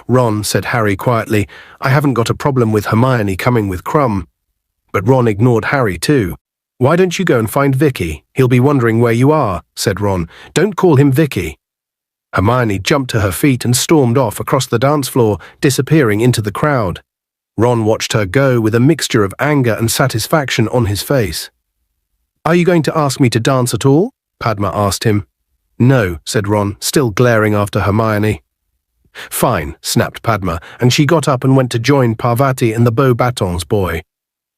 A: "Ron," said Harry quietly, "I haven't got a problem with Hermione coming with Crumb." But Ron ignored Harry too. "Why don't you go and find Vicky? He'll be wondering where you are," said Ron. "Don't call him Vicky." Hermione jumped to her feet and stormed off across the dance floor, disappearing into the crowd. Ron watched her go with a mixture of anger and satisfaction on his face. "Are you going to ask me to dance at all?" Padma asked him. "No," said Ron, still glaring after Hermione. "Fine," snapped Padma, and she got up and went to join Parvati and the Beauxbatons boy,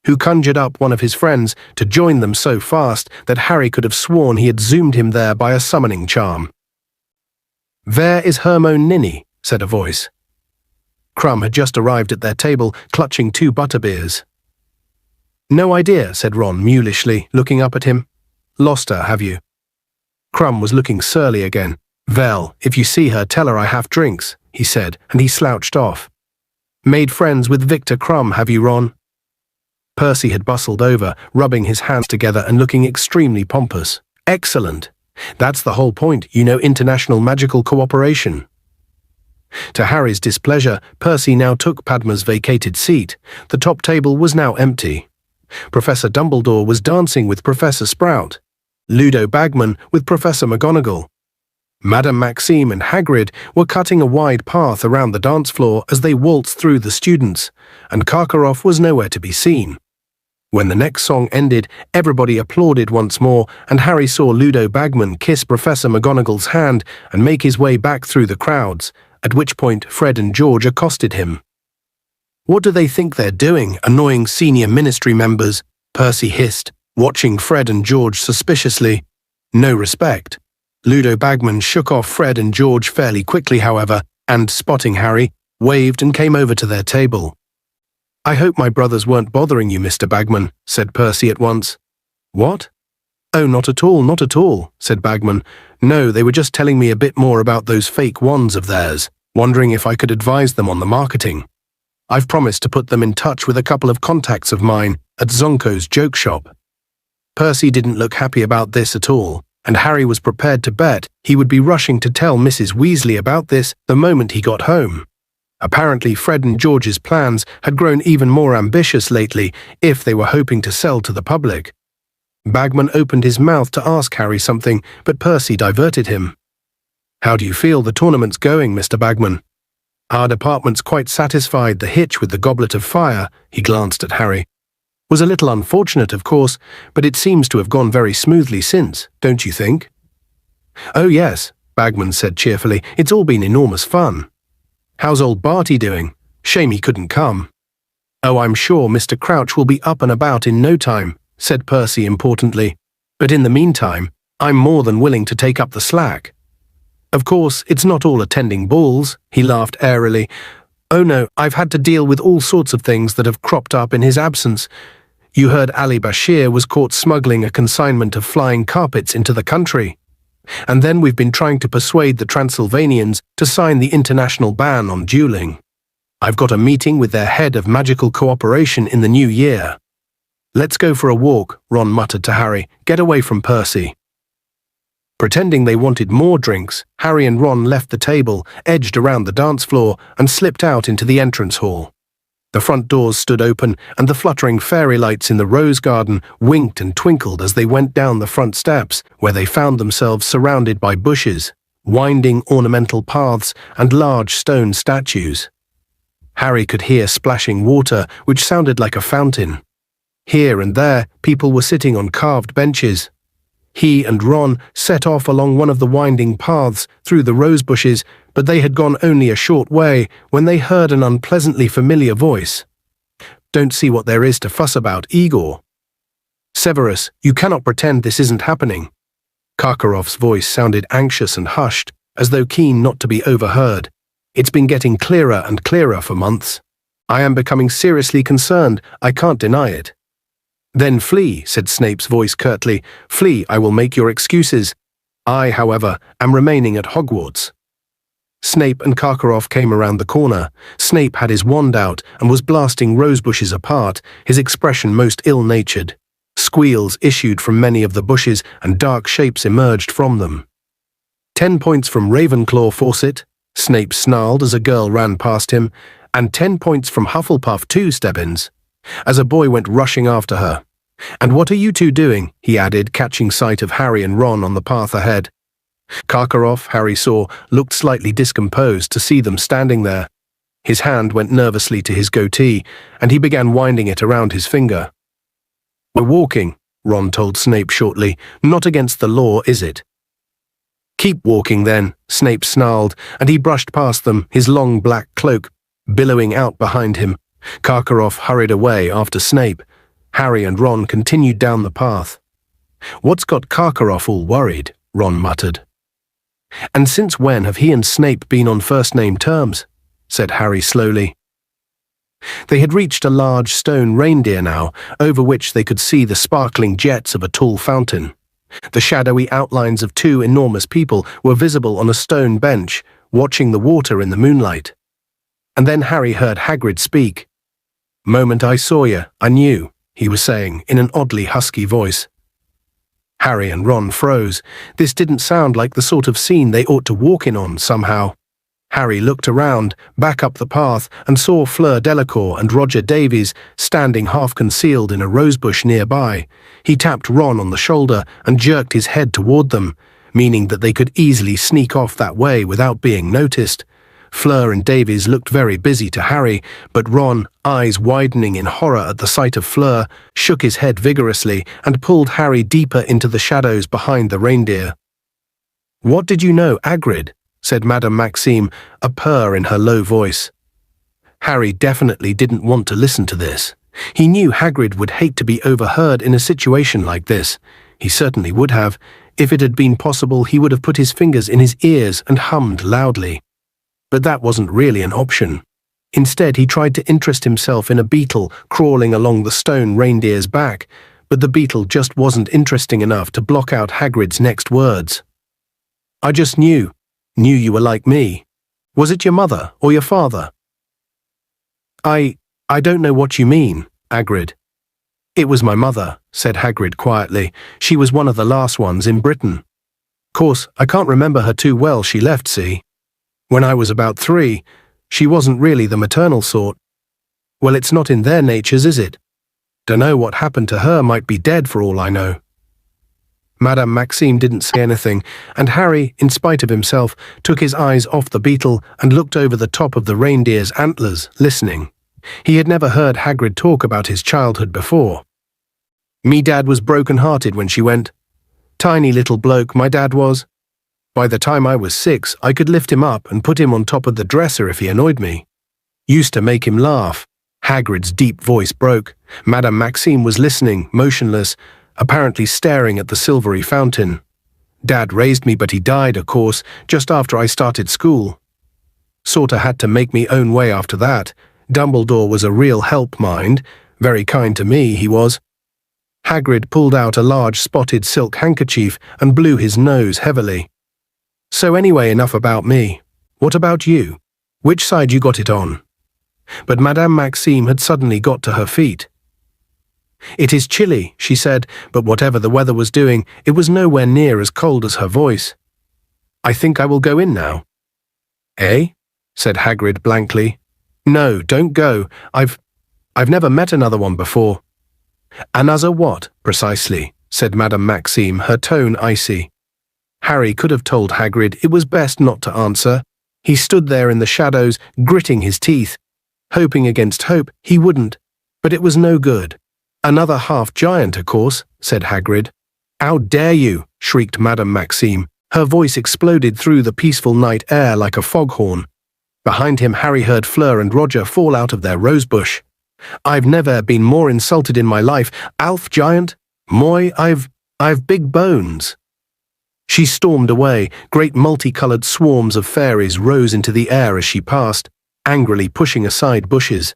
A: who conjured up one of his friends to join them so fast that Harry could have sworn he had zoomed him there by a summoning charm. "Where is Hermione Ninny?" said a voice. Crumb had just arrived at their table, clutching 2 butterbeers. "No idea," said Ron mulishly, looking up at him. "Lost her, have you?" Crumb was looking surly again. "Well, if you see her, tell her I have drinks," he said, and he slouched off. "Made friends with Victor Crumb, have you, Ron?" Percy had bustled over, rubbing his hands together and looking extremely pompous. "Excellent. That's the whole point, you know, international magical cooperation." To Harry's displeasure, Percy now took Padma's vacated seat. The top table was now empty. Professor Dumbledore was dancing with Professor Sprout, Ludo Bagman with Professor McGonagall. Madame Maxime and Hagrid were cutting a wide path around the dance floor as they waltzed through the students, and Karkaroff was nowhere to be seen. When the next song ended, everybody applauded once more, and Harry saw Ludo Bagman kiss Professor McGonagall's hand and make his way back through the crowds, at which point Fred and George accosted him. "What do they think they're doing, annoying senior ministry members?" Percy hissed, watching Fred and George suspiciously. "No respect." Ludo Bagman shook off Fred and George fairly quickly, however, and, spotting Harry, waved and came over to their table. "I hope my brothers weren't bothering you, Mr. Bagman," said Percy at once. "What?" "Oh, not at all, not at all," said Bagman. "No, they were just telling me a bit more about those fake wands of theirs, wondering if I could advise them on the marketing. I've promised to put them in touch with a couple of contacts of mine at Zonko's joke shop." Percy didn't look happy about this at all, and Harry was prepared to bet he would be rushing to tell Mrs. Weasley about this the moment he got home. Apparently, Fred and George's plans had grown even more ambitious lately if they were hoping to sell to the public. Bagman opened his mouth to ask Harry something, but Percy diverted him. "How do you feel the tournament's going, Mr. Bagman?" "Our department's quite satisfied. The hitch with the Goblet of Fire," he glanced at Harry, "was a little unfortunate, of course, but it seems to have gone very smoothly since, don't you think?" "Oh yes," Bagman said cheerfully. "It's all been enormous fun." "How's old Barty doing? Shame he couldn't come." "Oh, I'm sure Mr. Crouch will be up and about in no time," said Percy importantly. "But in the meantime, I'm more than willing to take up the slack. Of course, it's not all attending balls," he laughed airily. "Oh no, I've had to deal with all sorts of things that have cropped up in his absence. You heard Ali Bashir was caught smuggling a consignment of flying carpets into the country. And then we've been trying to persuade the Transylvanians to sign the international ban on dueling. I've got a meeting with their head of magical cooperation in the new year." "Let's go for a walk," Ron muttered to Harry. "Get away from Percy." Pretending they wanted more drinks, Harry and Ron left the table, edged around the dance floor, and slipped out into the entrance hall. The front doors stood open, and the fluttering fairy lights in the rose garden winked and twinkled as they went down the front steps, where they found themselves surrounded by bushes, winding ornamental paths, and large stone statues. Harry could hear splashing water, which sounded like a fountain. Here and there, people were sitting on carved benches. He and Ron set off along one of the winding paths through the rose bushes, but they had gone only a short way when they heard an unpleasantly familiar voice. "Don't see what there is to fuss about, Igor." "Severus, you cannot pretend this isn't happening." Karkaroff's voice sounded anxious and hushed, as though keen not to be overheard. "It's been getting clearer and clearer for months. I am becoming seriously concerned, I can't deny it." "Then flee," said Snape's voice curtly. "Flee, I will make your excuses. I, however, am remaining at Hogwarts." Snape and Karkaroff came around the corner. Snape had his wand out and was blasting rose bushes apart, his expression most ill-natured. Squeals issued from many of the bushes and dark shapes emerged from them. 10 points from Ravenclaw, Fawcett," Snape snarled as a girl ran past him, "and 10 points from Hufflepuff too, Stebbins," as a boy went rushing after her. "And what are you two doing?" he added, catching sight of Harry and Ron on the path ahead. Karkaroff, Harry saw, looked slightly discomposed to see them standing there. His hand went nervously to his goatee, and he began winding it around his finger. "We're walking," Ron told Snape shortly. "Not against the law, is it?" "Keep walking, then," Snape snarled, and he brushed past them, his long black cloak billowing out behind him. Karkaroff hurried away after Snape. Harry and Ron continued down the path. "What's got Karkaroff all worried?" Ron muttered. "And since when have he and Snape been on first-name terms?" said Harry slowly. They had reached a large stone reindeer now, over which they could see the sparkling jets of a tall fountain. The shadowy outlines of two enormous people were visible on a stone bench, watching the water in the moonlight. And then Harry heard Hagrid speak. "Moment I saw you, I knew," he was saying in an oddly husky voice. Harry and Ron froze. This didn't sound like the sort of scene they ought to walk in on somehow. Harry looked around, back up the path, and saw Fleur Delacour and Roger Davies standing half-concealed in a rosebush nearby. He tapped Ron on the shoulder and jerked his head toward them, meaning that they could easily sneak off that way without being noticed. Fleur and Davies looked very busy to Harry, but Ron, eyes widening in horror at the sight of Fleur, shook his head vigorously and pulled Harry deeper into the shadows behind the reindeer. "What did you know, Hagrid?" said Madame Maxime, a purr in her low voice. Harry definitely didn't want to listen to this. He knew Hagrid would hate to be overheard in a situation like this. He certainly would have. If it had been possible, he would have put his fingers in his ears and hummed loudly. But that wasn't really an option. Instead, he tried to interest himself in a beetle crawling along the stone reindeer's back, but the beetle just wasn't interesting enough to block out Hagrid's next words. "I just knew you were like me. Was it your mother or your father?" I don't know what you mean, Hagrid." "It was my mother," said Hagrid quietly. "She was one of the last ones in Britain. Course, I can't remember her too well, she left, see? When I was about 3, she wasn't really the maternal sort. Well, it's not in their natures, is it? Dunno what happened to her, might be dead for all I know." Madame Maxime didn't say anything, and Harry, in spite of himself, took his eyes off the beetle and looked over the top of the reindeer's antlers, listening. He had never heard Hagrid talk about his childhood before. "Me dad was broken-hearted when she went. Tiny little bloke, my dad was. By the time I was 6, I could lift him up and put him on top of the dresser if he annoyed me. Used to make him laugh." Hagrid's deep voice broke. Madame Maxime was listening, motionless, apparently staring at the silvery fountain. "Dad raised me, but he died, of course, just after I started school. Sorta had to make me own way after that. Dumbledore was a real help, mind. Very kind to me, he was." Hagrid pulled out a large spotted silk handkerchief and blew his nose heavily. "So anyway, enough about me. What about you? Which side you got it on?" But Madame Maxime had suddenly got to her feet. "It is chilly," she said, but whatever the weather was doing, it was nowhere near as cold as her voice. "I think I will go in now." "Eh?" said Hagrid blankly. "No, don't go. I've never met another one before." "Another what, precisely?" said Madame Maxime, her tone icy. Harry could have told Hagrid it was best not to answer. He stood there in the shadows, gritting his teeth, hoping against hope he wouldn't, but it was no good. "Another half-giant, of course," said Hagrid. "How dare you!" shrieked Madame Maxime. Her voice exploded through the peaceful night air like a foghorn. Behind him, Harry heard Fleur and Roger fall out of their rosebush. "I've never been more insulted in my life. Alf giant? Moi, I've big bones." She stormed away. Great multicolored swarms of fairies rose into the air as she passed, angrily pushing aside bushes.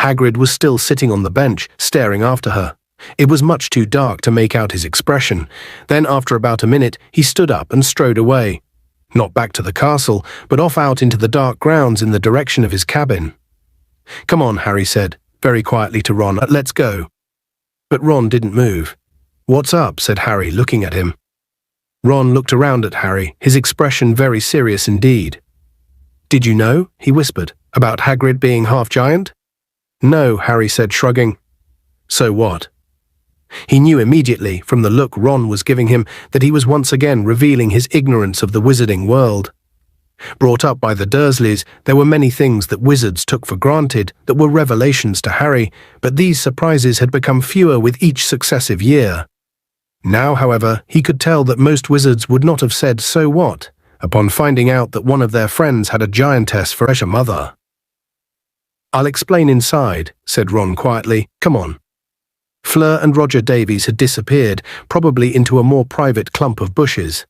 A: Hagrid was still sitting on the bench, staring after her. It was much too dark to make out his expression. Then, after about a minute, he stood up and strode away. Not back to the castle, but off out into the dark grounds in the direction of his cabin. "Come on," Harry said, very quietly to Ron. "Let's go." But Ron didn't move. "What's up?" said Harry, looking at him. Ron looked around at Harry, his expression very serious indeed. "Did you know," he whispered, "about Hagrid being half-giant?" "No," Harry said, shrugging. "So what?" He knew immediately, from the look Ron was giving him, that he was once again revealing his ignorance of the wizarding world. Brought up by the Dursleys, there were many things that wizards took for granted that were revelations to Harry, but these surprises had become fewer with each successive year. Now, however, he could tell that most wizards would not have said "so what" upon finding out that one of their friends had a giantess for a mother. "I'll explain inside," said Ron quietly. "Come on." Fleur and Roger Davies had disappeared, probably into a more private clump of bushes.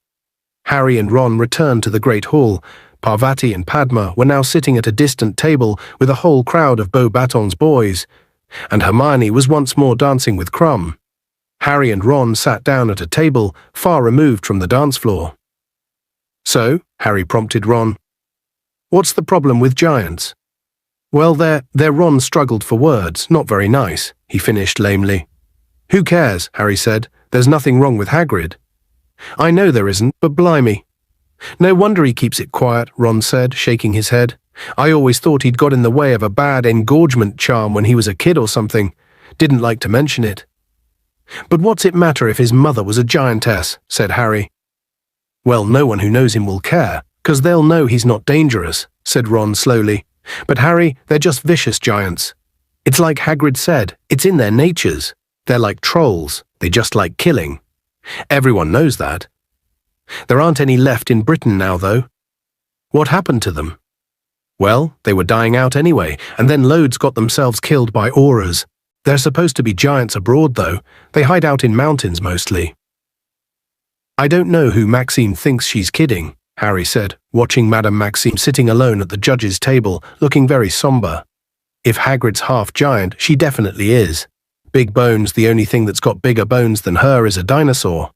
A: Harry and Ron returned to the Great Hall. Parvati and Padma were now sitting at a distant table with a whole crowd of Beauxbatons boys, and Hermione was once more dancing with Crumb. Harry and Ron sat down at a table far removed from the dance floor. "So," Harry prompted Ron, "what's the problem with giants?" "Well, Ron struggled for words, not very nice," he finished lamely. "Who cares?" Harry said. "There's nothing wrong with Hagrid." "I know there isn't, but blimey." "No wonder he keeps it quiet," Ron said, shaking his head. "I always thought he'd got in the way of a bad engorgement charm when he was a kid or something. Didn't like to mention it." "But what's it matter if his mother was a giantess?" said Harry. "Well, no one who knows him will care, 'cause they'll know he's not dangerous," said Ron slowly. "But Harry, they're just vicious giants. It's like Hagrid said, it's in their natures. They're like trolls, they just like killing. Everyone knows that. There aren't any left in Britain now, though." "What happened to them?" "Well, they were dying out anyway, and then loads got themselves killed by auras. They're supposed to be giants abroad, though. They hide out in mountains mostly." "I don't know who Maxime thinks she's kidding," Harry said, watching Madame Maxime sitting alone at the judge's table, looking very somber. "If Hagrid's half giant, she definitely is. Big Bones, the only thing that's got bigger bones than her is a dinosaur."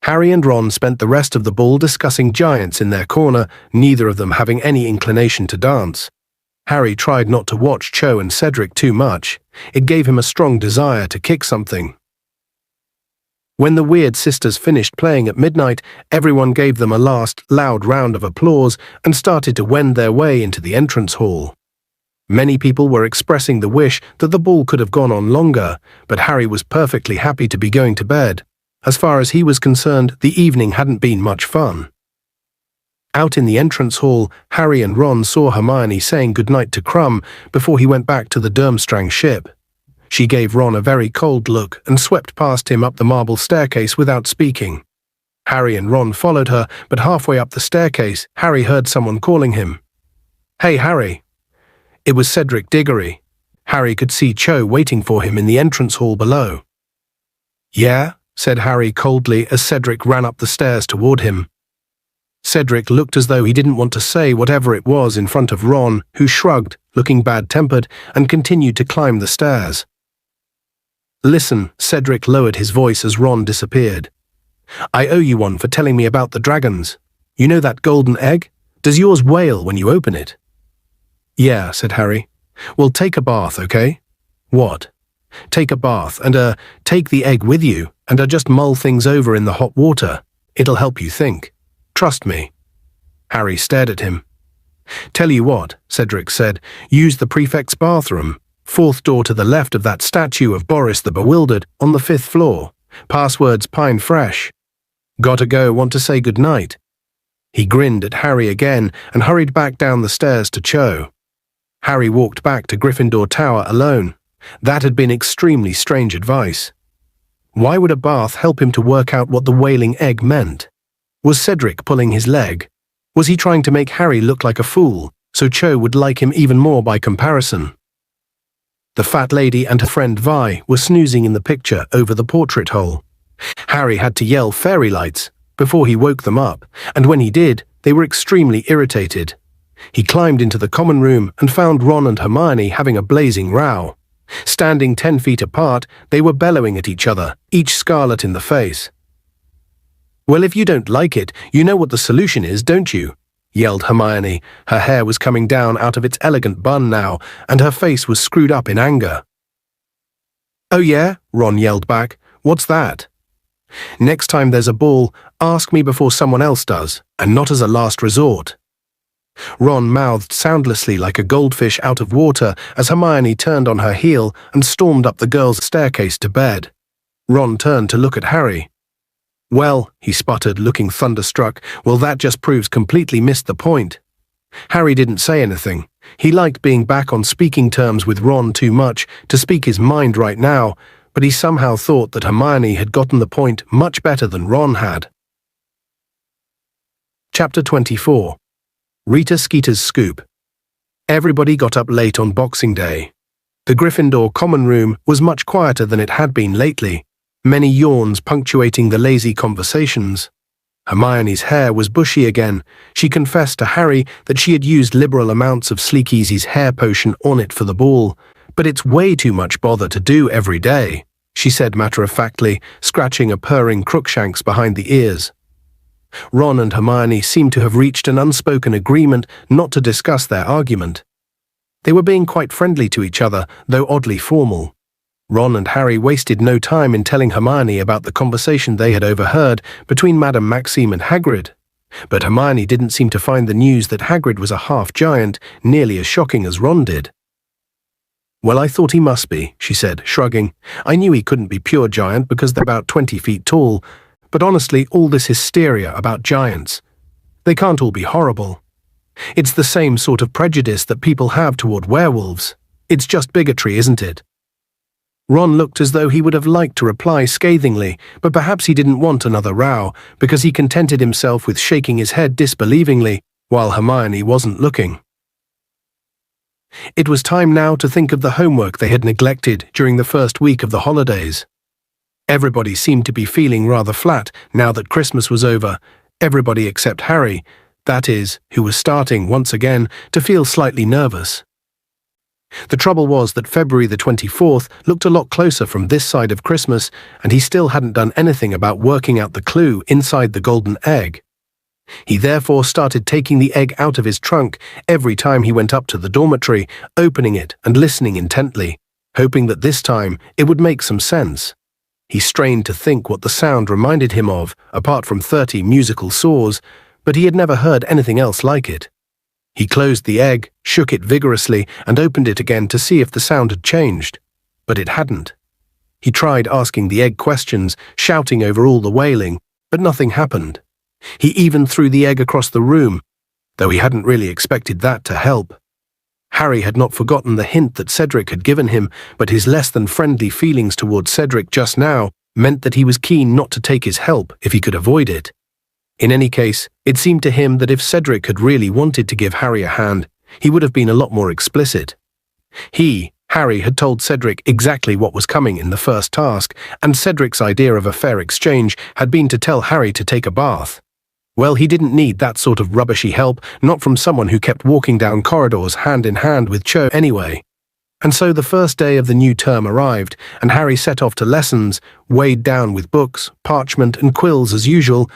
A: Harry and Ron spent the rest of the ball discussing giants in their corner, neither of them having any inclination to dance. Harry tried not to watch Cho and Cedric too much. It gave him a strong desire to kick something. When the Weird Sisters finished playing at midnight, everyone gave them a last, loud round of applause and started to wend their way into the entrance hall. Many people were expressing the wish that the ball could have gone on longer, but Harry was perfectly happy to be going to bed. As far as he was concerned, the evening hadn't been much fun. Out in the entrance hall, Harry and Ron saw Hermione saying goodnight to Crumb before he went back to the Durmstrang ship. She gave Ron a very cold look and swept past him up the marble staircase without speaking. Harry and Ron followed her, but halfway up the staircase, Harry heard someone calling him. "Hey, Harry." It was Cedric Diggory. Harry could see Cho waiting for him in the entrance hall below. "Yeah?" said Harry coldly as Cedric ran up the stairs toward him. Cedric looked as though he didn't want to say whatever it was in front of Ron, who shrugged, looking bad-tempered, and continued to climb the stairs. "Listen," Cedric lowered his voice as Ron disappeared. "I owe you one for telling me about the dragons. You know that golden egg? Does yours wail when you open it?" "Yeah," said Harry. "Well, take a bath, okay?" "What?" "Take a bath, and take the egg with you, and just mull things over in the hot water. It'll help you think. Trust me." Harry stared at him. "Tell you what," Cedric said, "use the prefect's bathroom. 4th door to the left of that statue of Boris the Bewildered on the 5th floor. Password's Pine Fresh. Gotta go, want to say goodnight." He grinned at Harry again and hurried back down the stairs to Cho. Harry walked back to Gryffindor Tower alone. That had been extremely strange advice. Why would a bath help him to work out what the wailing egg meant? Was Cedric pulling his leg? Was he trying to make Harry look like a fool, so Cho would like him even more by comparison? The fat lady and her friend Vi were snoozing in the picture over the portrait hole. Harry had to yell fairy lights before he woke them up, and when he did, they were extremely irritated. He climbed into the common room and found Ron and Hermione having a blazing row. Standing 10 feet apart, they were bellowing at each other, each scarlet in the face. "Well, if you don't like it, you know what the solution is, don't you?" yelled Hermione. Her hair was coming down out of its elegant bun now, and her face was screwed up in anger. "Oh yeah?" Ron yelled back. "What's that?" "Next time there's a ball, ask me before someone else does, and not as a last resort." Ron mouthed soundlessly like a goldfish out of water as Hermione turned on her heel and stormed up the girls' staircase to bed. Ron turned to look at Harry. "Well," he sputtered, looking thunderstruck, "well, that just proves completely missed the point." Harry didn't say anything. He liked being back on speaking terms with Ron too much to speak his mind right now, but he somehow thought that Hermione had gotten the point much better than Ron had. Chapter 24. Rita Skeeter's Scoop. Everybody got up late on Boxing Day. The Gryffindor common room was much quieter than it had been lately, many yawns punctuating the lazy conversations. Hermione's hair was bushy again. She confessed to Harry that she had used liberal amounts of Sleek Easy's hair potion on it for the ball, but it's way too much bother to do every day, she said matter-of-factly, scratching a purring Crookshanks behind the ears. Ron and Hermione seemed to have reached an unspoken agreement not to discuss their argument. They were being quite friendly to each other, though oddly formal. Ron and Harry wasted no time in telling Hermione about the conversation they had overheard between Madame Maxime and Hagrid. But Hermione didn't seem to find the news that Hagrid was a half-giant nearly as shocking as Ron did. "Well, I thought he must be," she said, shrugging. "I knew he couldn't be pure giant because they're about 20 feet tall, but honestly, all this hysteria about giants, they can't all be horrible. It's the same sort of prejudice that people have toward werewolves. It's just bigotry, isn't it?" Ron looked as though he would have liked to reply scathingly, but perhaps he didn't want another row, because he contented himself with shaking his head disbelievingly, while Hermione wasn't looking. It was time now to think of the homework they had neglected during the first week of the holidays. Everybody seemed to be feeling rather flat now that Christmas was over, everybody except Harry, that is, who was starting, once again, to feel slightly nervous. The trouble was that February the 24th looked a lot closer from this side of Christmas, and he still hadn't done anything about working out the clue inside the golden egg. He therefore started taking the egg out of his trunk every time he went up to the dormitory, opening it and listening intently, hoping that this time it would make some sense. He strained to think what the sound reminded him of, apart from 30 musical saws, but he had never heard anything else like it. He closed the egg, shook it vigorously, and opened it again to see if the sound had changed. But it hadn't. He tried asking the egg questions, shouting over all the wailing, but nothing happened. He even threw the egg across the room, though he hadn't really expected that to help. Harry had not forgotten the hint that Cedric had given him, but his less-than-friendly feelings towards Cedric just now meant that he was keen not to take his help if he could avoid it. In any case, it seemed to him that if Cedric had really wanted to give Harry a hand, he would have been a lot more explicit. Harry, had told Cedric exactly what was coming in the first task, and Cedric's idea of a fair exchange had been to tell Harry to take a bath. Well, he didn't need that sort of rubbishy help, not from someone who kept walking down corridors hand in hand with Cho anyway. And so the first day of the new term arrived, and Harry set off to lessons, weighed down with books, parchment, and quills as usual,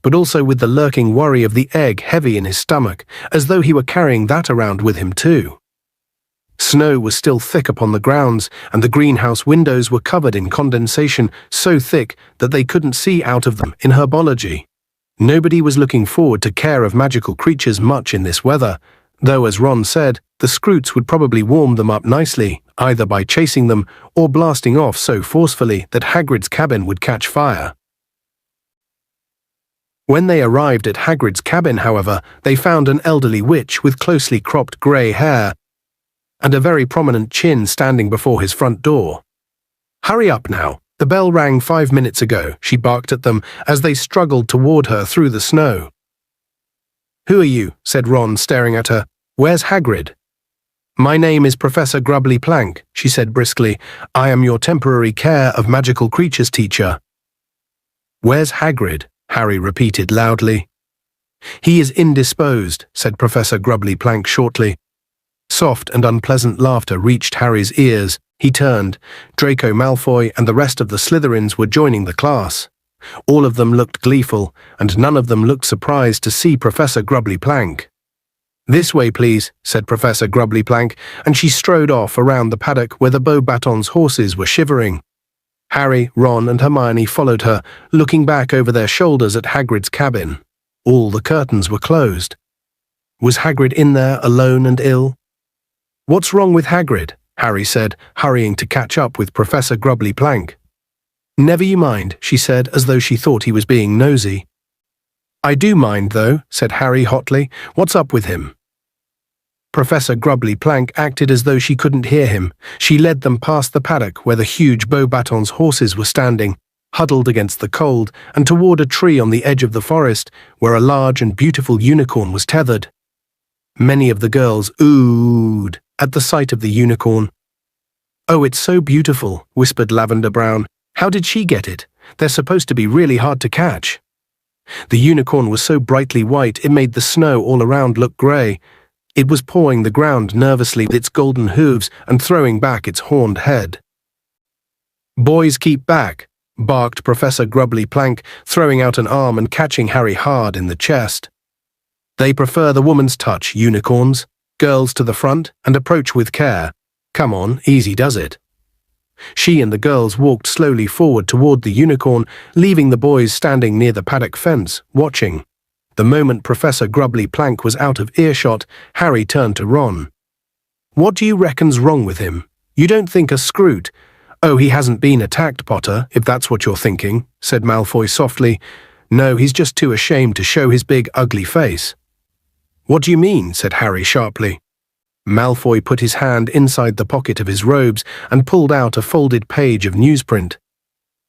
A: but also with the lurking worry of the egg heavy in his stomach, as though he were carrying that around with him too. Snow was still thick upon the grounds, and the greenhouse windows were covered in condensation so thick that they couldn't see out of them in herbology. Nobody was looking forward to care of magical creatures much in this weather, though, as Ron said, the Scroots would probably warm them up nicely, either by chasing them or blasting off so forcefully that Hagrid's cabin would catch fire. When they arrived at Hagrid's cabin, however, they found an elderly witch with closely cropped grey hair and a very prominent chin standing before his front door. "Hurry up now. The bell rang 5 minutes ago," she barked at them as they struggled toward her through the snow. "Who are you?" said Ron, staring at her. "Where's Hagrid?" "My name is Professor Grubbly Plank," she said briskly. "I am your temporary care of magical creatures teacher." "Where's Hagrid?" Harry repeated loudly. "He is indisposed," said Professor Grubbly Plank shortly. Soft and unpleasant laughter reached Harry's ears. He turned. Draco Malfoy and the rest of the Slytherins were joining the class. All of them looked gleeful, and none of them looked surprised to see Professor Grubbly Plank. "This way, please," said Professor Grubbly Plank, and she strode off around the paddock where the Beauxbatons horses were shivering. Harry, Ron, and Hermione followed her, looking back over their shoulders at Hagrid's cabin. All the curtains were closed. Was Hagrid in there, alone and ill? "What's wrong with Hagrid?" Harry said, hurrying to catch up with Professor Grubbly Plank. "Never you mind," she said, as though she thought he was being nosy. "I do mind, though," said Harry hotly. "What's up with him?" Professor Grubbly Plank acted as though she couldn't hear him. She led them past the paddock where the huge Beauxbatons horses were standing, huddled against the cold, and toward a tree on the edge of the forest where a large and beautiful unicorn was tethered. Many of the girls oohed at the sight of the unicorn. "Oh, it's so beautiful," whispered Lavender Brown. "How did she get it? They're supposed to be really hard to catch." The unicorn was so brightly white it made the snow all around look grey. It was pawing the ground nervously with its golden hooves and throwing back its horned head. "Boys, keep back," barked Professor Grubbly Plank, throwing out an arm and catching Harry hard in the chest. "They prefer the woman's touch, unicorns. Girls to the front and approach with care. Come on, easy does it." She and the girls walked slowly forward toward the unicorn, leaving the boys standing near the paddock fence, watching. The moment Professor Grubbly Plank was out of earshot, Harry turned to Ron. "What do you reckon's wrong with him? You don't think a scroot—" "Oh, he hasn't been attacked, Potter, if that's what you're thinking," said Malfoy softly. "No, he's just too ashamed to show his big, ugly face." "What do you mean?" said Harry sharply. Malfoy put his hand inside the pocket of his robes and pulled out a folded page of newsprint.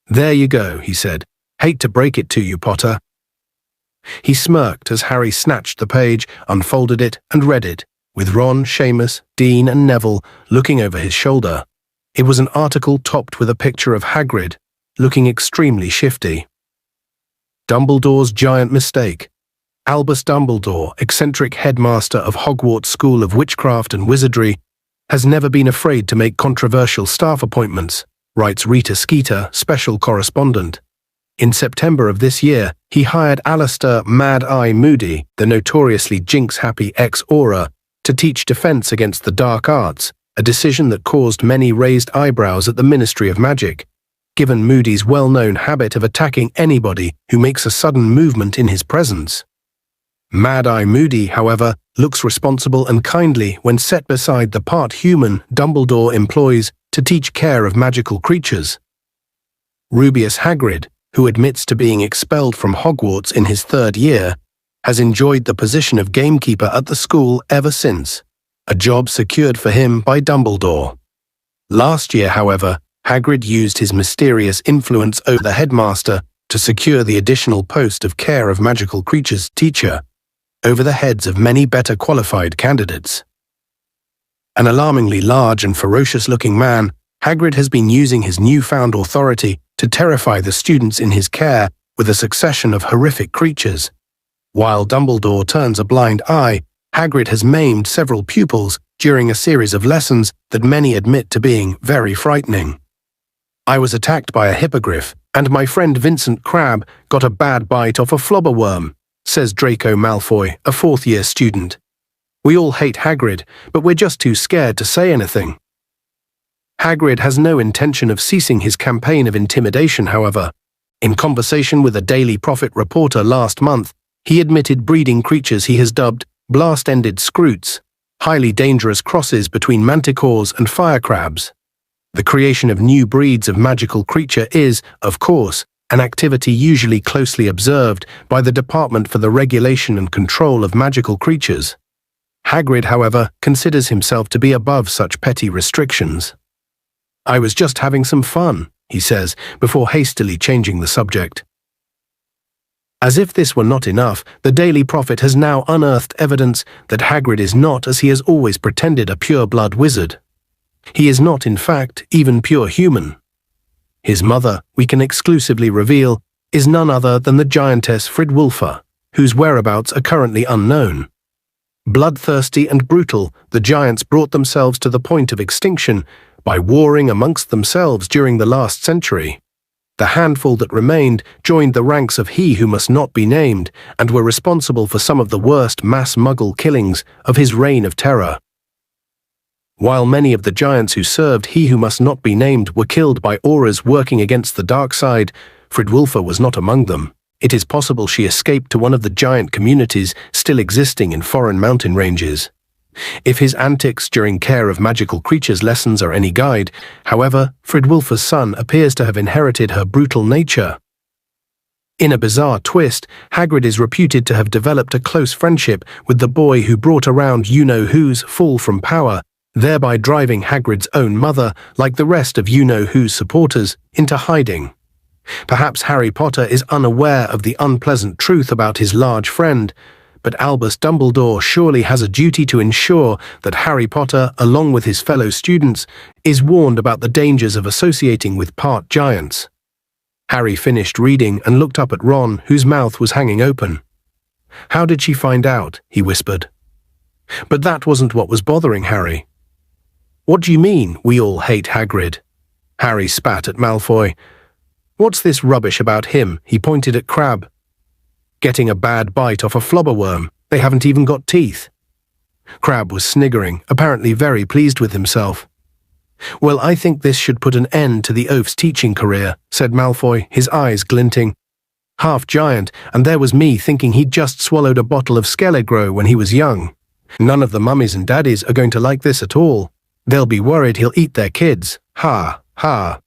A: "There you go," he said. "Hate to break it to you, Potter." He smirked as Harry snatched the page, unfolded it, and read it, with Ron, Seamus, Dean, and Neville looking over his shoulder. It was an article topped with a picture of Hagrid, looking extremely shifty. Dumbledore's giant mistake. Albus Dumbledore, eccentric headmaster of Hogwarts School of Witchcraft and Wizardry, has never been afraid to make controversial staff appointments, writes Rita Skeeter, special correspondent. In September of this year, he hired Alistair Mad Eye Moody, the notoriously jinx-happy ex-Auror, to teach defense against the dark arts, a decision that caused many raised eyebrows at the Ministry of Magic, given Moody's well-known habit of attacking anybody who makes a sudden movement in his presence. Mad Eye Moody, however, looks responsible and kindly when set beside the part-human Dumbledore employs to teach care of magical creatures. Rubeus Hagrid, who admits to being expelled from Hogwarts in his 3rd year, has enjoyed the position of gamekeeper at the school ever since, a job secured for him by Dumbledore. Last year, however, Hagrid used his mysterious influence over the headmaster to secure the additional post of care of magical creatures teacher, over the heads of many better qualified candidates. An alarmingly large and ferocious-looking man, Hagrid has been using his newfound authority to terrify the students in his care with a succession of horrific creatures. While Dumbledore turns a blind eye, Hagrid has maimed several pupils during a series of lessons that many admit to being very frightening. "I was attacked by a hippogriff, and my friend Vincent Crabbe got a bad bite off a flobberworm," says Draco Malfoy, a 4th-year student. "We all hate Hagrid, but we're just too scared to say anything." Hagrid has no intention of ceasing his campaign of intimidation, however. In conversation with a Daily Prophet reporter last month, he admitted breeding creatures he has dubbed blast-ended scroots, highly dangerous crosses between manticores and firecrabs. The creation of new breeds of magical creature is, of course, an activity usually closely observed by the Department for the Regulation and Control of Magical Creatures. Hagrid, however, considers himself to be above such petty restrictions. "I was just having some fun," he says, before hastily changing the subject. As if this were not enough, the Daily Prophet has now unearthed evidence that Hagrid is not, as he has always pretended, a pure-blood wizard. He is not, in fact, even pure human. His mother, we can exclusively reveal, is none other than the giantess Fridwulfa, whose whereabouts are currently unknown. Bloodthirsty and brutal, the giants brought themselves to the point of extinction by warring amongst themselves during the last century. The handful that remained joined the ranks of He Who Must Not Be Named and were responsible for some of the worst mass Muggle killings of his reign of terror. While many of the giants who served He Who Must Not Be Named were killed by auras working against the dark side, Fridwulfa was not among them. It is possible she escaped to one of the giant communities still existing in foreign mountain ranges. If his antics during care of magical creatures lessons are any guide, however, Fridwulfa's son appears to have inherited her brutal nature. In a bizarre twist, Hagrid is reputed to have developed a close friendship with the boy who brought around you-know-who's fall from power, thereby driving Hagrid's own mother, like the rest of you-know-who's supporters, into hiding. Perhaps Harry Potter is unaware of the unpleasant truth about his large friend, but Albus Dumbledore surely has a duty to ensure that Harry Potter, along with his fellow students, is warned about the dangers of associating with part giants. Harry finished reading and looked up at Ron, whose mouth was hanging open. "How did she find out?" he whispered. But that wasn't what was bothering Harry. "What do you mean, we all hate Hagrid?" Harry spat at Malfoy. "What's this rubbish about him?" He pointed at Crabbe. "Getting a bad bite off a flobberworm. They haven't even got teeth." Crabbe was sniggering, apparently very pleased with himself. "Well, I think this should put an end to the oaf's teaching career," said Malfoy, his eyes glinting. "Half giant, and there was me thinking he'd just swallowed a bottle of Skelligro when he was young. None of the mummies and daddies are going to like this at all. They'll be worried he'll eat their kids. Ha, ha.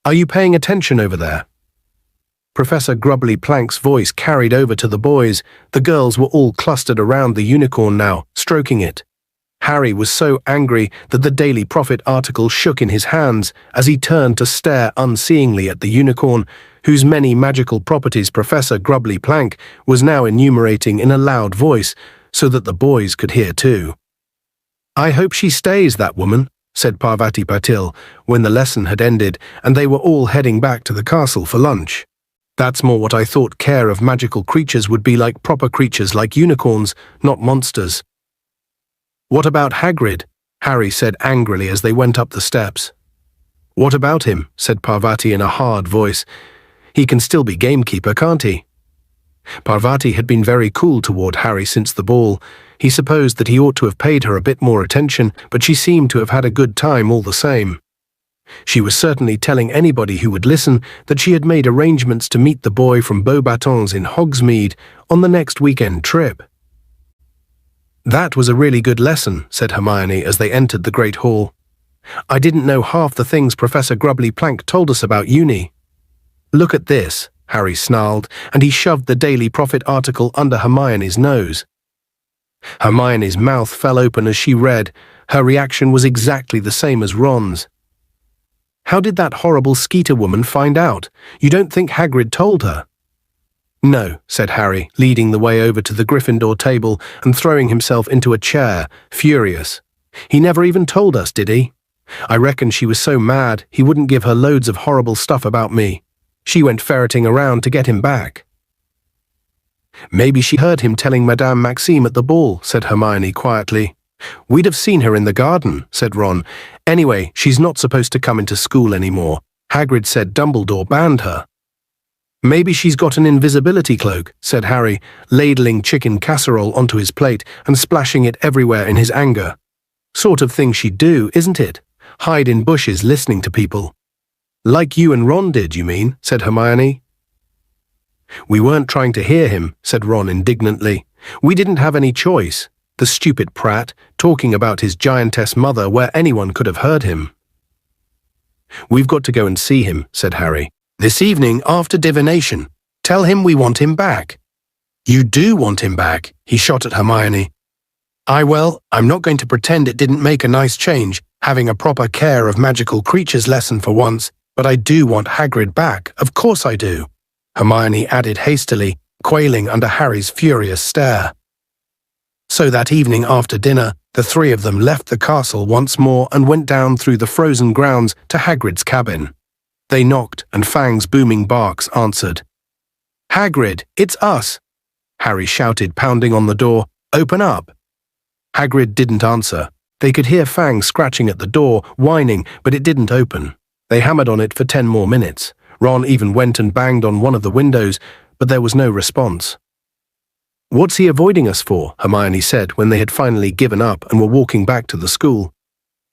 A: Are you paying attention over there?" Professor Grubbly Plank's voice carried over to the boys. The girls were all clustered around the unicorn now, stroking it. Harry was so angry that the Daily Prophet article shook in his hands as he turned to stare unseeingly at the unicorn, whose many magical properties Professor Grubbly Plank was now enumerating in a loud voice so that the boys could hear too. "I hope she stays, that woman," said Parvati Patil when the lesson had ended and they were all heading back to the castle for lunch. "That's more what I thought care of magical creatures would be like, proper creatures like unicorns, not monsters." "What about Hagrid?" Harry said angrily as they went up the steps. "What about him?" said Parvati in a hard voice. "He can still be gamekeeper, can't he?" Parvati had been very cool toward Harry since the ball. He supposed that he ought to have paid her a bit more attention, but she seemed to have had a good time all the same. She was certainly telling anybody who would listen that she had made arrangements to meet the boy from Beauxbatons in Hogsmeade on the next weekend trip. "That was a really good lesson," said Hermione as they entered the Great Hall. "I didn't know half the things Professor Grubbly Plank told us about uni." "Look at this," Harry snarled, and he shoved the Daily Prophet article under Hermione's nose. Hermione's mouth fell open as she read. Her reaction was exactly the same as Ron's. "How did that horrible Skeeter woman find out? You don't think Hagrid told her?" "No," said Harry, leading the way over to the Gryffindor table and throwing himself into a chair, furious. "He never even told us, did he? I reckon she was so mad he wouldn't give her loads of horrible stuff about me. She went ferreting around to get him back." "Maybe she heard him telling Madame Maxime at the ball," said Hermione quietly. "We'd have seen her in the garden," said Ron. "Anyway, she's not supposed to come into school anymore. Hagrid said Dumbledore banned her." "Maybe she's got an invisibility cloak," said Harry, ladling chicken casserole onto his plate and splashing it everywhere in his anger. "Sort of thing she'd do, isn't it? Hide in bushes listening to people." "Like you and Ron did, you mean?" said Hermione. "We weren't trying to hear him," said Ron indignantly. "We didn't have any choice. The stupid prat, talking about his giantess mother where anyone could have heard him." "We've got to go and see him," said Harry. "This evening after divination. Tell him we want him back." "You do want him back," he shot at Hermione. I'm not going to pretend it didn't make a nice change, having a proper care of magical creatures lesson for once, but I do want Hagrid back, of course I do," Hermione added hastily, quailing under Harry's furious stare. So that evening after dinner, the three of them left the castle once more and went down through the frozen grounds to Hagrid's cabin. They knocked, and Fang's booming barks answered. "Hagrid, it's us!" Harry shouted, pounding on the door. "Open up!" Hagrid didn't answer. They could hear Fang scratching at the door, whining, but it didn't open. They hammered on it for 10 more minutes. Ron even went and banged on one of the windows, but there was no response. "What's he avoiding us for?" Hermione said when they had finally given up and were walking back to the school.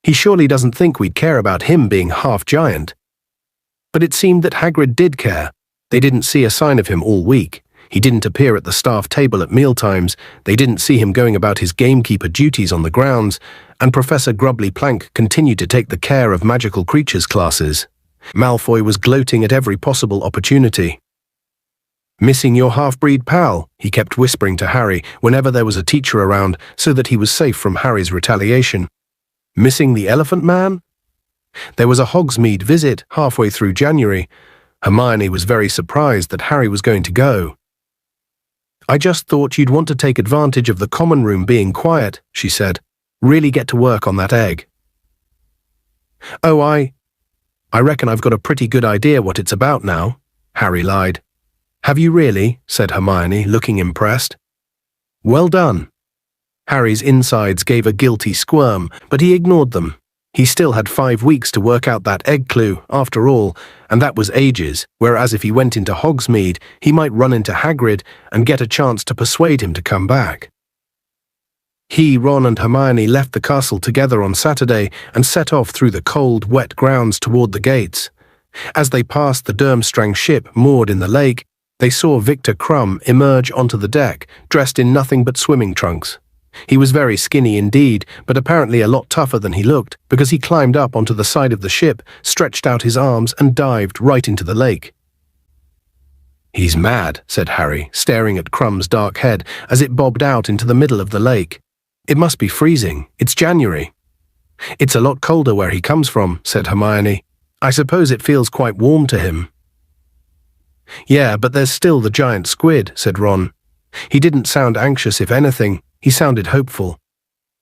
A: "He surely doesn't think we'd care about him being half giant." But it seemed that Hagrid did care. They didn't see a sign of him all week. He didn't appear at the staff table at mealtimes, they didn't see him going about his gamekeeper duties on the grounds, and Professor Grubbly Plank continued to take the care of magical creatures classes. Malfoy was gloating at every possible opportunity. "Missing your half-breed pal," he kept whispering to Harry whenever there was a teacher around so that he was safe from Harry's retaliation. "Missing the Elephant Man?" There was a Hogsmeade visit halfway through January. Hermione was very surprised that Harry was going to go. "I just thought you'd want to take advantage of the common room being quiet," she said. "Really get to work on that egg." I reckon I've got a pretty good idea what it's about now, Harry lied. Have you really? Said Hermione, looking impressed. Well done. Harry's insides gave a guilty squirm, but he ignored them. He still had 5 weeks to work out that egg clue, after all, and that was ages, whereas if he went into Hogsmeade, he might run into Hagrid and get a chance to persuade him to come back. He, Ron and Hermione left the castle together on Saturday and set off through the cold, wet grounds toward the gates. As they passed the Durmstrang ship moored in the lake, they saw Victor Crumb emerge onto the deck, dressed in nothing but swimming trunks. He was very skinny indeed, but apparently a lot tougher than he looked, because he climbed up onto the side of the ship, stretched out his arms and dived right into the lake. He's mad, said Harry, staring at Crumb's dark head as it bobbed out into the middle of the lake. It must be freezing. It's January. It's a lot colder where he comes from, said Hermione. I suppose it feels quite warm to him. Yeah, but there's still the giant squid, said Ron. He didn't sound anxious, if anything. He sounded hopeful.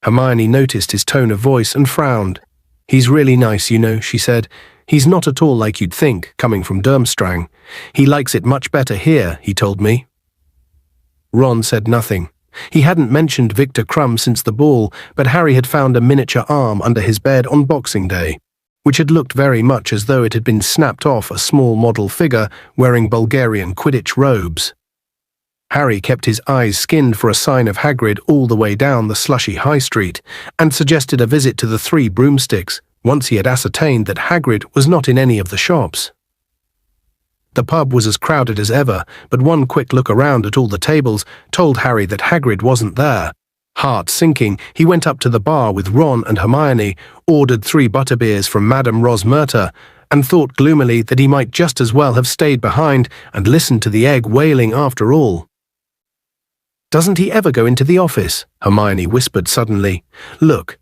A: Hermione noticed his tone of voice and frowned. He's really nice, you know, she said. He's not at all like you'd think, coming from Durmstrang. He likes it much better here, he told me. Ron said nothing. He hadn't mentioned Victor Crumb since the ball, but Harry had found a miniature arm under his bed on Boxing Day, which had looked very much as though it had been snapped off a small model figure wearing Bulgarian Quidditch robes. Harry kept his eyes skinned for a sign of Hagrid all the way down the slushy high street, and suggested a visit to the Three Broomsticks, once he had ascertained that Hagrid was not in any of the shops. The pub was as crowded as ever, but one quick look around at all the tables told Harry that Hagrid wasn't there. Heart sinking, he went up to the bar with Ron and Hermione, ordered 3 butterbeers from Madame Rosmerta, and thought gloomily that he might just as well have stayed behind and listened to the egg wailing after all. Doesn't he ever go into the office? Hermione whispered suddenly. Look.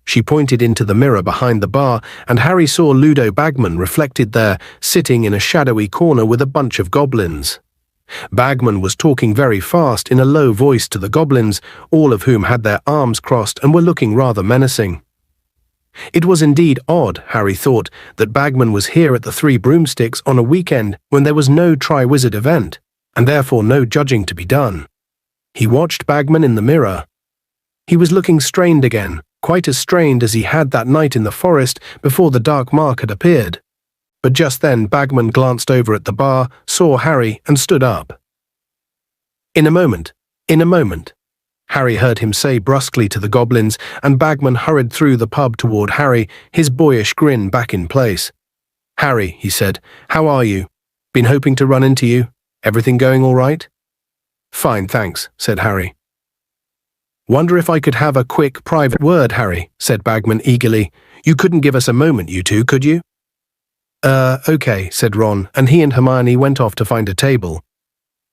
A: She pointed into the mirror behind the bar, and Harry saw Ludo Bagman reflected there, sitting in a shadowy corner with a bunch of goblins. Bagman was talking very fast in a low voice to the goblins, all of whom had their arms crossed and were looking rather menacing. It was indeed odd, Harry thought, that Bagman was here at the Three Broomsticks on a weekend when there was no Triwizard event, and therefore no judging to be done. He watched Bagman in the mirror. He was looking strained again, quite as strained as he had that night in the forest before the dark mark had appeared. But just then Bagman glanced over at the bar, saw Harry, and stood up. In a moment, Harry heard him say brusquely to the goblins, and Bagman hurried through the pub toward Harry, his boyish grin back in place. Harry, he said, how are you? Been hoping to run into you. Everything going all right? Fine, thanks, said Harry. Wonder if I could have a quick private word, Harry, said Bagman eagerly. You couldn't give us a moment, you two, could you? Okay, said Ron, and he and Hermione went off to find a table.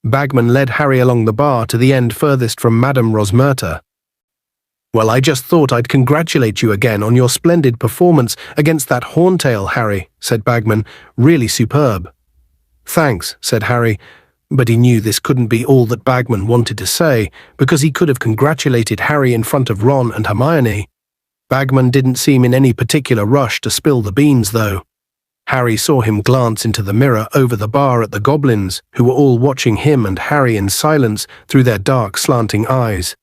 A: Bagman led Harry along the bar to the end furthest from Madame Rosmerta. Well, I just thought I'd congratulate you again on your splendid performance against that horntail, Harry, said Bagman. Really superb. Thanks, said Harry, but he knew this couldn't be all that Bagman wanted to say, because he could have congratulated Harry in front of Ron and Hermione. Bagman didn't seem in any particular rush to spill the beans, though. Harry saw him glance into the mirror over the bar at the goblins, who were all watching him and Harry in silence through their dark, slanting eyes.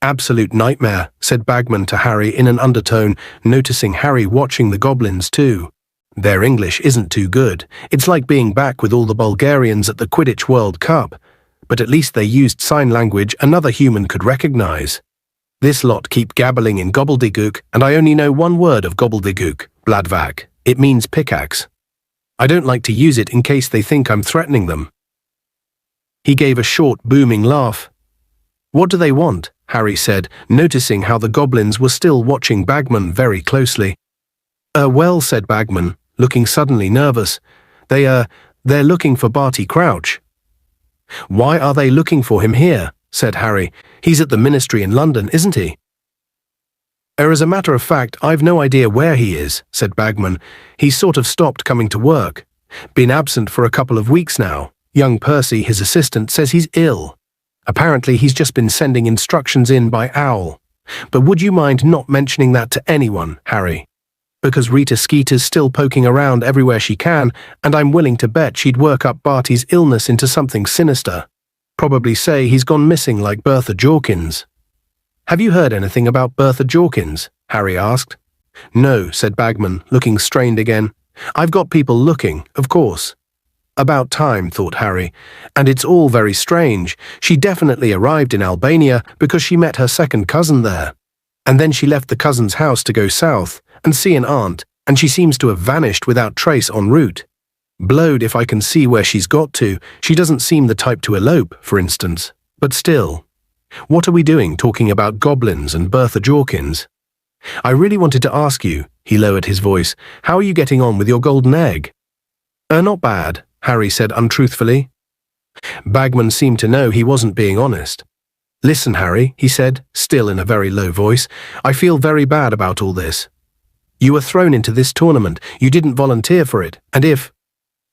A: Absolute nightmare, said Bagman to Harry in an undertone, noticing Harry watching the goblins too. Their English isn't too good. It's like being back with all the Bulgarians at the Quidditch World Cup. But at least they used sign language another human could recognize. This lot keep gabbling in gobbledygook, and I only know one word of gobbledygook, bladvag. It means pickaxe. I don't like to use it in case they think I'm threatening them. He gave a short, booming laugh. What do they want? Harry said, noticing how the goblins were still watching Bagman very closely. Well, said Bagman, looking suddenly nervous. They're looking for Barty Crouch. Why are they looking for him here? Said Harry. He's at the Ministry in London, isn't he? As a matter of fact, I've no idea where he is, said Bagman. He's sort of stopped coming to work. Been absent for a couple of weeks now. Young Percy, his assistant, says he's ill. Apparently he's just been sending instructions in by Owl. But would you mind not mentioning that to anyone, Harry? Because Rita Skeeter's still poking around everywhere she can, and I'm willing to bet she'd work up Barty's illness into something sinister. Probably say he's gone missing like Bertha Jorkins. Have you heard anything about Bertha Jorkins? Harry asked. No, said Bagman, looking strained again. I've got people looking, of course. About time, thought Harry, and it's all very strange. She definitely arrived in Albania because she met her second cousin there. And then she left the cousin's house to go south and see an aunt, and she seems to have vanished without trace en route. Blowed if I can see where she's got to. She doesn't seem the type to elope, for instance. But still. What are we doing talking about goblins and Bertha Jorkins? I really wanted to ask you, he lowered his voice, how are you getting on with your golden egg? Not bad, Harry said untruthfully. Bagman seemed to know he wasn't being honest. Listen, Harry, he said, still in a very low voice, I feel very bad about all this. You were thrown into this tournament, you didn't volunteer for it, and if...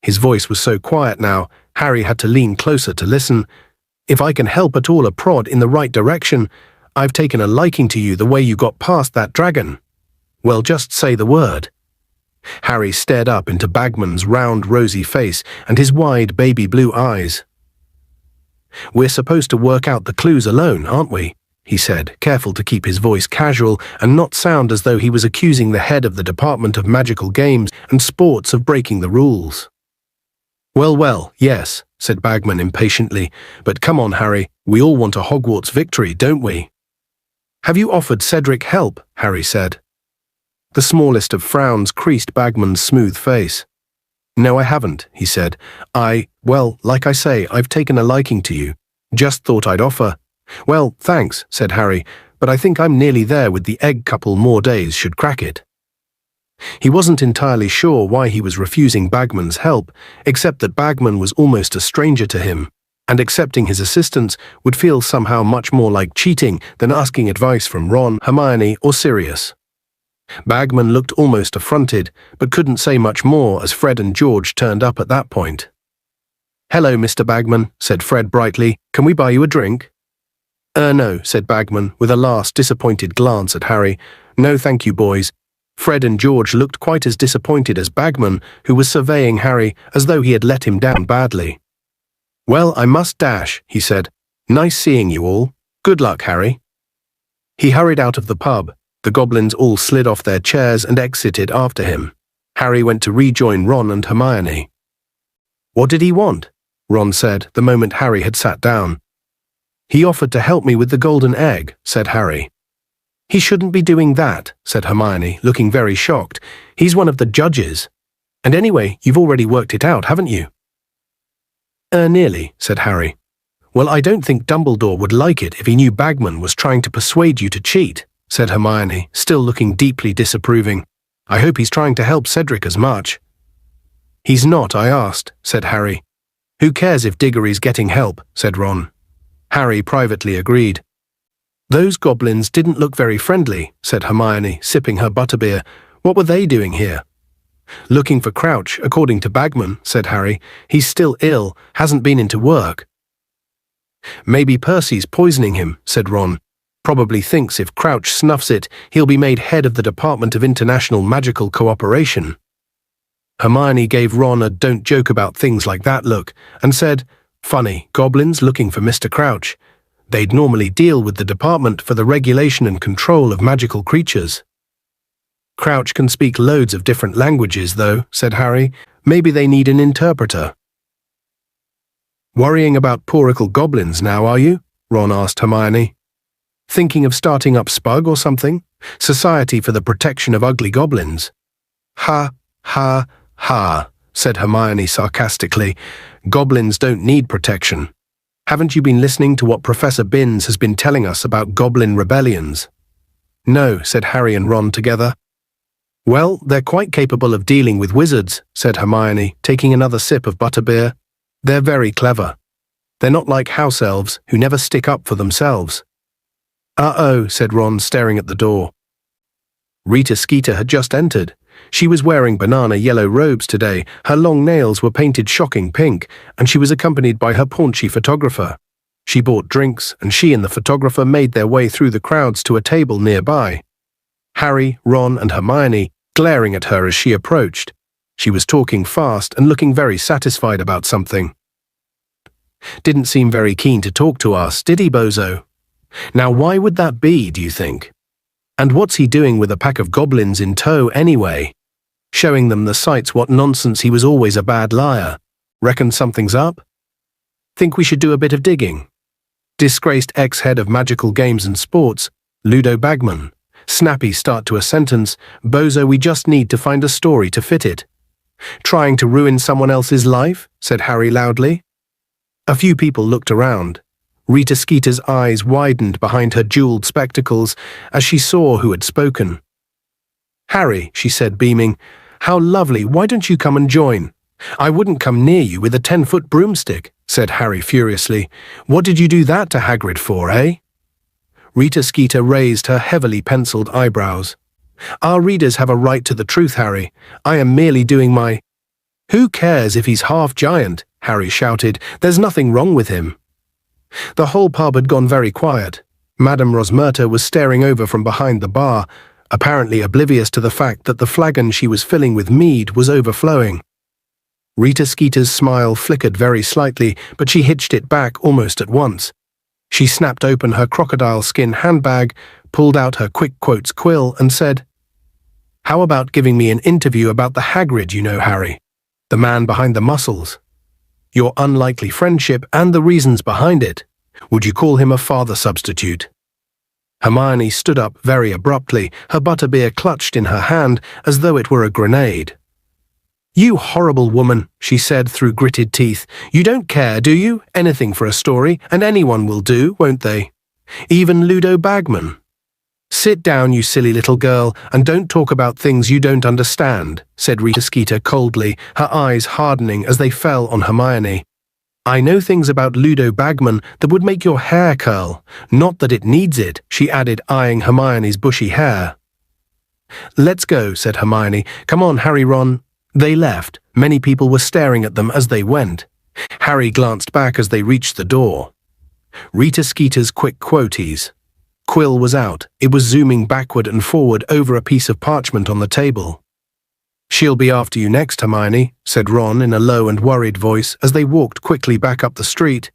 A: His voice was so quiet now, Harry had to lean closer to listen. If I can help at all a prod in the right direction, I've taken a liking to you the way you got past that dragon. Well, just say the word. Harry stared up into Bagman's round, rosy face and his wide baby blue eyes. We're supposed to work out the clues alone, aren't we? He said, careful to keep his voice casual and not sound as though he was accusing the head of the Department of Magical Games and Sports of breaking the rules. Well, yes, said Bagman impatiently, but come on, Harry, we all want a Hogwarts victory, don't we? Have you offered Cedric help? Harry said. The smallest of frowns creased Bagman's smooth face. No, I haven't, he said. Well, like I say, I've taken a liking to you. Just thought I'd offer. Well, thanks, said Harry, but I think I'm nearly there with the egg couple more days should crack it. He wasn't entirely sure why he was refusing Bagman's help, except that Bagman was almost a stranger to him, and accepting his assistance would feel somehow much more like cheating than asking advice from Ron, Hermione, or Sirius. Bagman looked almost affronted, but couldn't say much more as Fred and George turned up at that point. Hello, Mr. Bagman, said Fred brightly. Can we buy you a drink? No, said Bagman, with a last disappointed glance at Harry. No, thank you, boys. Fred and George looked quite as disappointed as Bagman, who was surveying Harry as though he had let him down badly. Well, I must dash, he said. Nice seeing you all. Good luck, Harry. He hurried out of the pub. The goblins all slid off their chairs and exited after him. Harry went to rejoin Ron and Hermione. What did he want? Ron said the moment Harry had sat down. He offered to help me with the golden egg, said Harry. He shouldn't be doing that, said Hermione, looking very shocked. He's one of the judges. And anyway, you've already worked it out, haven't you? Nearly, said Harry. Well, I don't think Dumbledore would like it if he knew Bagman was trying to persuade you to cheat, said Hermione, still looking deeply disapproving. I hope he's trying to help Cedric as much. He's not, I asked, said Harry. Who cares if Diggory's getting help, said Ron. Harry privately agreed. Those goblins didn't look very friendly, said Hermione, sipping her butterbeer. What were they doing here? Looking for Crouch, according to Bagman, said Harry. He's still ill, hasn't been into work. Maybe Percy's poisoning him, said Ron. Probably thinks if Crouch snuffs it, he'll be made head of the Department of International Magical Cooperation. Hermione gave Ron a don't joke about things like that look, and said, Funny, goblins looking for Mr. Crouch. They'd normally deal with the Department for the Regulation and Control of Magical Creatures. Crouch can speak loads of different languages, though, said Harry. Maybe they need an interpreter. Worrying about pooricle goblins now, are you? Ron asked Hermione. Thinking of starting up Spug or something? Society for the Protection of Ugly Goblins. Ha, ha, ha, said Hermione sarcastically. Goblins don't need protection. Haven't you been listening to what Professor Binns has been telling us about goblin rebellions? No, said Harry and Ron together. Well, they're quite capable of dealing with wizards, said Hermione, taking another sip of butterbeer. They're very clever. They're not like house elves who never stick up for themselves. Uh-oh, said Ron, staring at the door. Rita Skeeter had just entered. She was wearing banana yellow robes today, her long nails were painted shocking pink, and she was accompanied by her paunchy photographer. She bought drinks, and she and the photographer made their way through the crowds to a table nearby. Harry, Ron, and Hermione glaring at her as she approached. She was talking fast and looking very satisfied about something. Didn't seem very keen to talk to us, did he, bozo? Now why would that be, do you think? And what's he doing with a pack of goblins in tow anyway? Showing them the sights what nonsense, he was always a bad liar. Reckon something's up? Think we should do a bit of digging? Disgraced ex-head of magical games and sports, Ludo Bagman. Snappy start to a sentence, bozo, we just need to find a story to fit it. Trying to ruin someone else's life? Said Harry loudly. A few people looked around. Rita Skeeter's eyes widened behind her jeweled spectacles as she saw who had spoken. Harry, she said, beaming, how lovely, why don't you come and join? I wouldn't come near you with a 10-foot broomstick, said Harry furiously. What did you do that to Hagrid for, eh? Rita Skeeter raised her heavily penciled eyebrows. Our readers have a right to the truth, Harry. I am merely doing my... Who cares if he's half giant? Harry shouted. There's nothing wrong with him. The whole pub had gone very quiet. Madame Rosmerta was staring over from behind the bar, apparently oblivious to the fact that the flagon she was filling with mead was overflowing. Rita Skeeter's smile flickered very slightly, but she hitched it back almost at once. She snapped open her crocodile skin handbag, pulled out her quick quotes quill, and said, How about giving me an interview about the Hagrid you know, Harry? The man behind the muscles. Your unlikely friendship and the reasons behind it. Would you call him a father substitute? Hermione stood up very abruptly, her butterbeer clutched in her hand as though it were a grenade. You horrible woman, she said through gritted teeth. You don't care, do you? Anything for a story, and anyone will do, won't they? Even Ludo Bagman. Sit down, you silly little girl, and don't talk about things you don't understand, said Rita Skeeter coldly, her eyes hardening as they fell on Hermione. I know things about Ludo Bagman that would make your hair curl. Not that it needs it, she added, eyeing Hermione's bushy hair. Let's go, said Hermione. Come on, Harry, Ron. They left. Many people were staring at them as they went. Harry glanced back as they reached the door. Rita Skeeter's quick quoties. Quill was out. It was zooming backward and forward over a piece of parchment on the table. She'll be after you next, Hermione, said Ron in a low and worried voice as they walked quickly back up the street.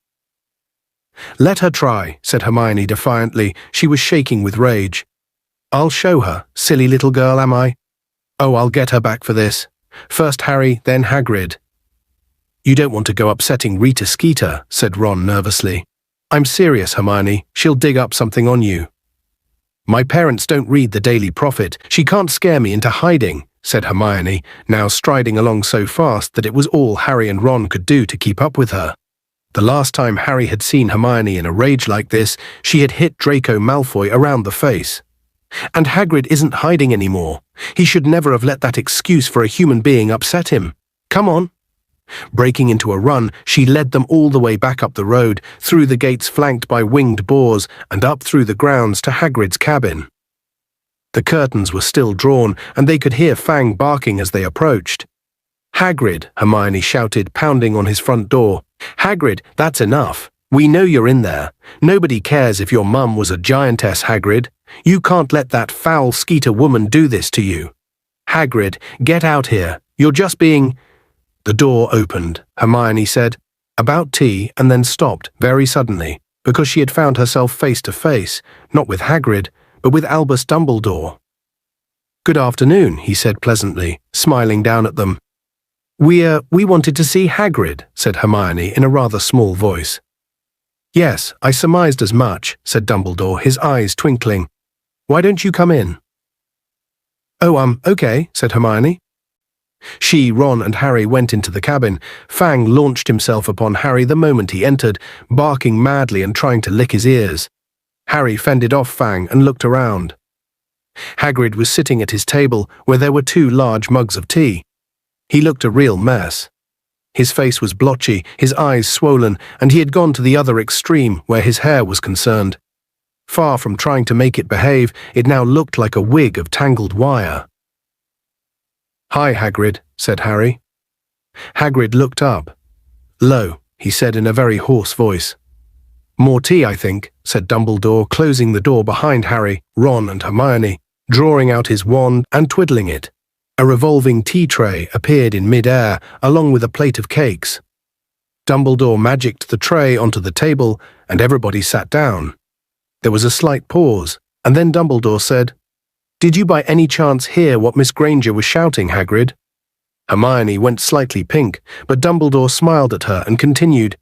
A: Let her try, said Hermione defiantly. She was shaking with rage. I'll show her, silly little girl am I? Oh, I'll get her back for this. First Harry, then Hagrid. You don't want to go upsetting Rita Skeeter, said Ron nervously. I'm serious, Hermione. She'll dig up something on you. My parents don't read the Daily Prophet. She can't scare me into hiding, said Hermione, now striding along so fast that it was all Harry and Ron could do to keep up with her. The last time Harry had seen Hermione in a rage like this, she had hit Draco Malfoy around the face. And Hagrid isn't hiding anymore. He should never have let that excuse for a human being upset him. Come on. Breaking into a run, she led them all the way back up the road, through the gates flanked by winged boars, and up through the grounds to Hagrid's cabin. The curtains were still drawn, and they could hear Fang barking as they approached. Hagrid, Hermione shouted, pounding on his front door. Hagrid, that's enough. We know you're in there. Nobody cares if your mum was a giantess, Hagrid. You can't let that foul Skeeter woman do this to you. Hagrid, get out here. You're just being... The door opened, Hermione said, about tea, and then stopped very suddenly, because she had found herself face to face, not with Hagrid, but with Albus Dumbledore. Good afternoon, he said pleasantly, smiling down at them. We wanted to see Hagrid, said Hermione in a rather small voice. Yes, I surmised as much, said Dumbledore, his eyes twinkling. Why don't you come in? Oh, okay, said Hermione. She, Ron, and Harry went into the cabin. Fang launched himself upon Harry the moment he entered, barking madly and trying to lick his ears. Harry fended off Fang and looked around. Hagrid was sitting at his table, where there were 2 large mugs of tea. He looked a real mess. His face was blotchy, his eyes swollen, and he had gone to the other extreme where his hair was concerned. Far from trying to make it behave, it now looked like a wig of tangled wire. Hi, Hagrid, said Harry. Hagrid looked up. Lo, he said in a very hoarse voice. More tea, I think, said Dumbledore, closing the door behind Harry, Ron, and Hermione, drawing out his wand and twiddling it. A revolving tea tray appeared in mid-air, along with a plate of cakes. Dumbledore magicked the tray onto the table, and everybody sat down. There was a slight pause, and then Dumbledore said, "Did you by any chance hear what Miss Granger was shouting, Hagrid?" Hermione went slightly pink, but Dumbledore smiled at her and continued,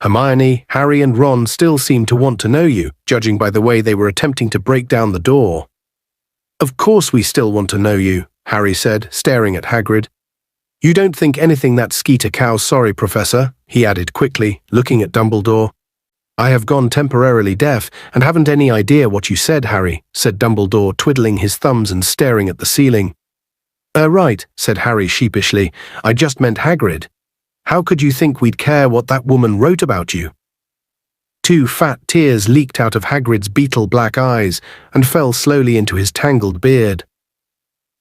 A: "Hermione, Harry and Ron still seem to want to know you, judging by the way they were attempting to break down the door." "Of course we still want to know you," Harry said, staring at Hagrid. "You don't think anything that Skeeter Cow's sorry, Professor," he added quickly, looking at Dumbledore. "I have gone temporarily deaf and haven't any idea what you said, Harry," said Dumbledore, twiddling his thumbs and staring at the ceiling. Right," said Harry sheepishly. "I just meant Hagrid. How could you think we'd care what that woman wrote about you?" 2 fat tears leaked out of Hagrid's beetle-black eyes and fell slowly into his tangled beard.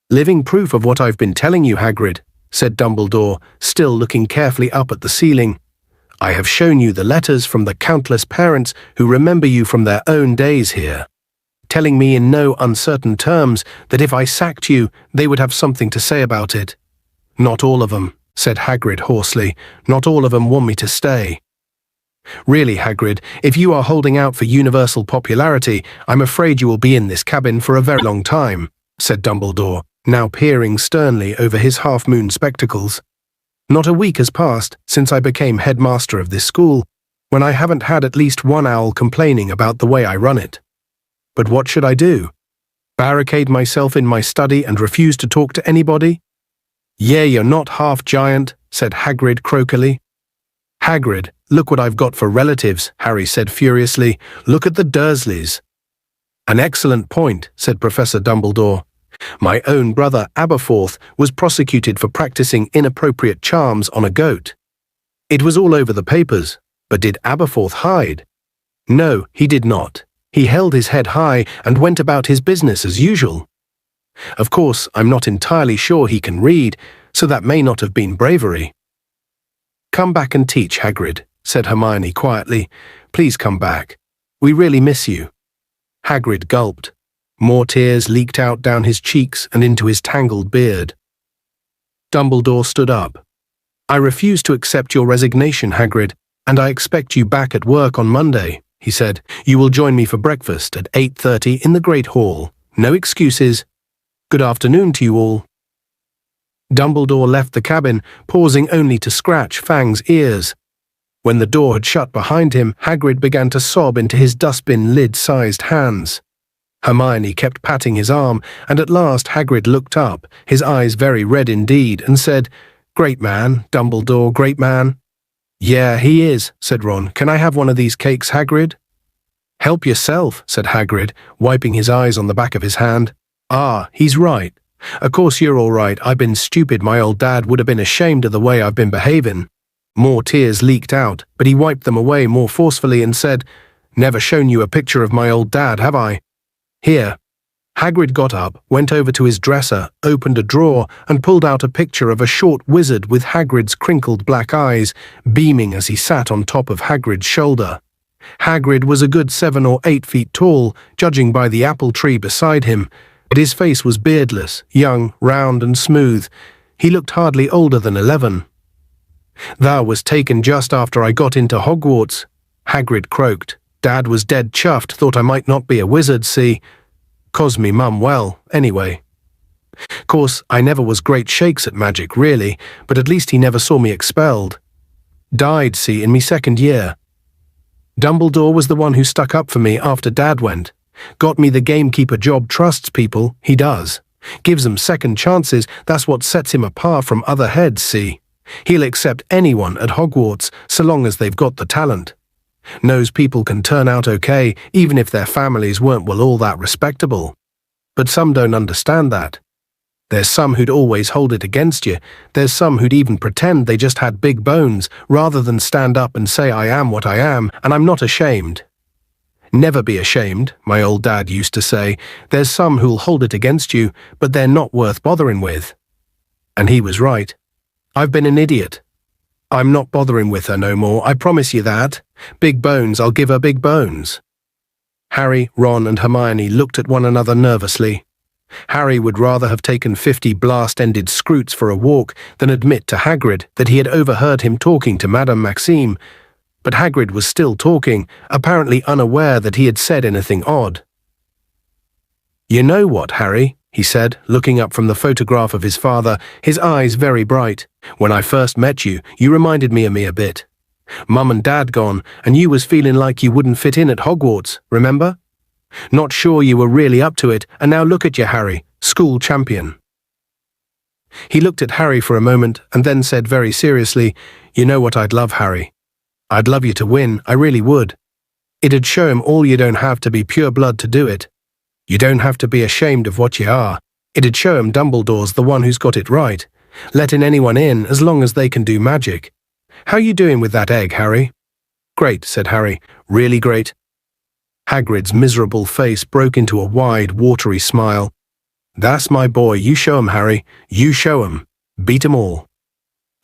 A: "Living proof of what I've been telling you, Hagrid," said Dumbledore, still looking carefully up at the ceiling. "I have shown you the letters from the countless parents who remember you from their own days here, telling me in no uncertain terms that if I sacked you, they would have something to say about it." "Not all of them," said Hagrid hoarsely. "Not all of them want me to stay." "Really, Hagrid, if you are holding out for universal popularity, I'm afraid you will be in this cabin for a very long time," said Dumbledore, now peering sternly over his half-moon spectacles. "Not a week has passed since I became headmaster of this school, when I haven't had at least one owl complaining about the way I run it. But what should I do? Barricade myself in my study and refuse to talk to anybody?" "Yeah, you're not half giant," said Hagrid croakily. "Hagrid, look what I've got for relatives," Harry said furiously. "Look at the Dursleys." "An excellent point," said Professor Dumbledore. "My own brother Aberforth was prosecuted for practicing inappropriate charms on a goat. It was all over the papers, but did Aberforth hide? No, he did not. He held his head high and went about his business as usual. Of course, I'm not entirely sure he can read, so that may not have been bravery." "Come back and teach, Hagrid," said Hermione quietly. "Please come back. We really miss you." Hagrid gulped. More tears leaked out down his cheeks and into his tangled beard. Dumbledore stood up. "I refuse to accept your resignation, Hagrid, and I expect you back at work on Monday," he said. "You will join me for breakfast at 8:30 in the Great Hall. No excuses. Good afternoon to you all." Dumbledore left the cabin, pausing only to scratch Fang's ears. When the door had shut behind him, Hagrid began to sob into his dustbin lid-sized hands. Hermione kept patting his arm, and at last Hagrid looked up, his eyes very red indeed, and said, "Great man, Dumbledore, great man." "Yeah, he is," said Ron. "Can I have one of these cakes, Hagrid?" "Help yourself," said Hagrid, wiping his eyes on the back of his hand. "Ah, he's right. Of course you're all right. I've been stupid. My old dad would have been ashamed of the way I've been behaving." More tears leaked out, but he wiped them away more forcefully and said, "Never shown you a picture of my old dad, have I? Here." Hagrid got up, went over to his dresser, opened a drawer, and pulled out a picture of a short wizard with Hagrid's crinkled black eyes, beaming as he sat on top of Hagrid's shoulder. Hagrid was a good 7 or 8 feet tall, judging by the apple tree beside him, but his face was beardless, young, round and smooth. He looked hardly older than 11. "That was taken just after I got into Hogwarts," Hagrid croaked. "Dad was dead chuffed, thought I might not be a wizard, see? 'Cause me mum well, anyway. Course, I never was great shakes at magic, really, but at least he never saw me expelled. Died, see, in me 2nd year. Dumbledore was the one who stuck up for me after Dad went. Got me the gamekeeper job, trusts people, he does. Gives them second chances, that's what sets him apart from other heads, see? He'll accept anyone at Hogwarts, so long as they've got the talent. Knows people can turn out okay, even if their families weren't well all that respectable. But some don't understand that. There's some who'd always hold it against you. There's some who'd even pretend they just had big bones, rather than stand up and say I am what I am, and I'm not ashamed. Never be ashamed, my old dad used to say. There's some who'll hold it against you, but they're not worth bothering with. And he was right. I've been an idiot. I'm not bothering with her no more, I promise you that. Big bones, I'll give her big bones. Harry, Ron and Hermione looked at one another nervously. Harry would rather have taken 50 blast-ended scroots for a walk than admit to Hagrid that he had overheard him talking to Madame Maxime, but Hagrid was still talking, apparently unaware that he had said anything odd. "You know what, Harry?" he said, looking up from the photograph of his father, his eyes very bright. "When I first met you, you reminded me of me a bit. Mum and Dad gone, and you was feeling like you wouldn't fit in at Hogwarts, remember? Not sure you were really up to it, and now look at you, Harry, school champion." He looked at Harry for a moment and then said very seriously, "You know what I'd love, Harry? I'd love you to win, I really would. It'd show him all you don't have to be pure blood to do it. You don't have to be ashamed of what you are. It'd show him Dumbledore's the one who's got it right, letting anyone in as long as they can do magic. How you doing with that egg, Harry?" "Great," said Harry, "really great." Hagrid's miserable face broke into a wide, watery smile. "That's my boy, you show 'em, Harry, you show 'em. Beat 'em all."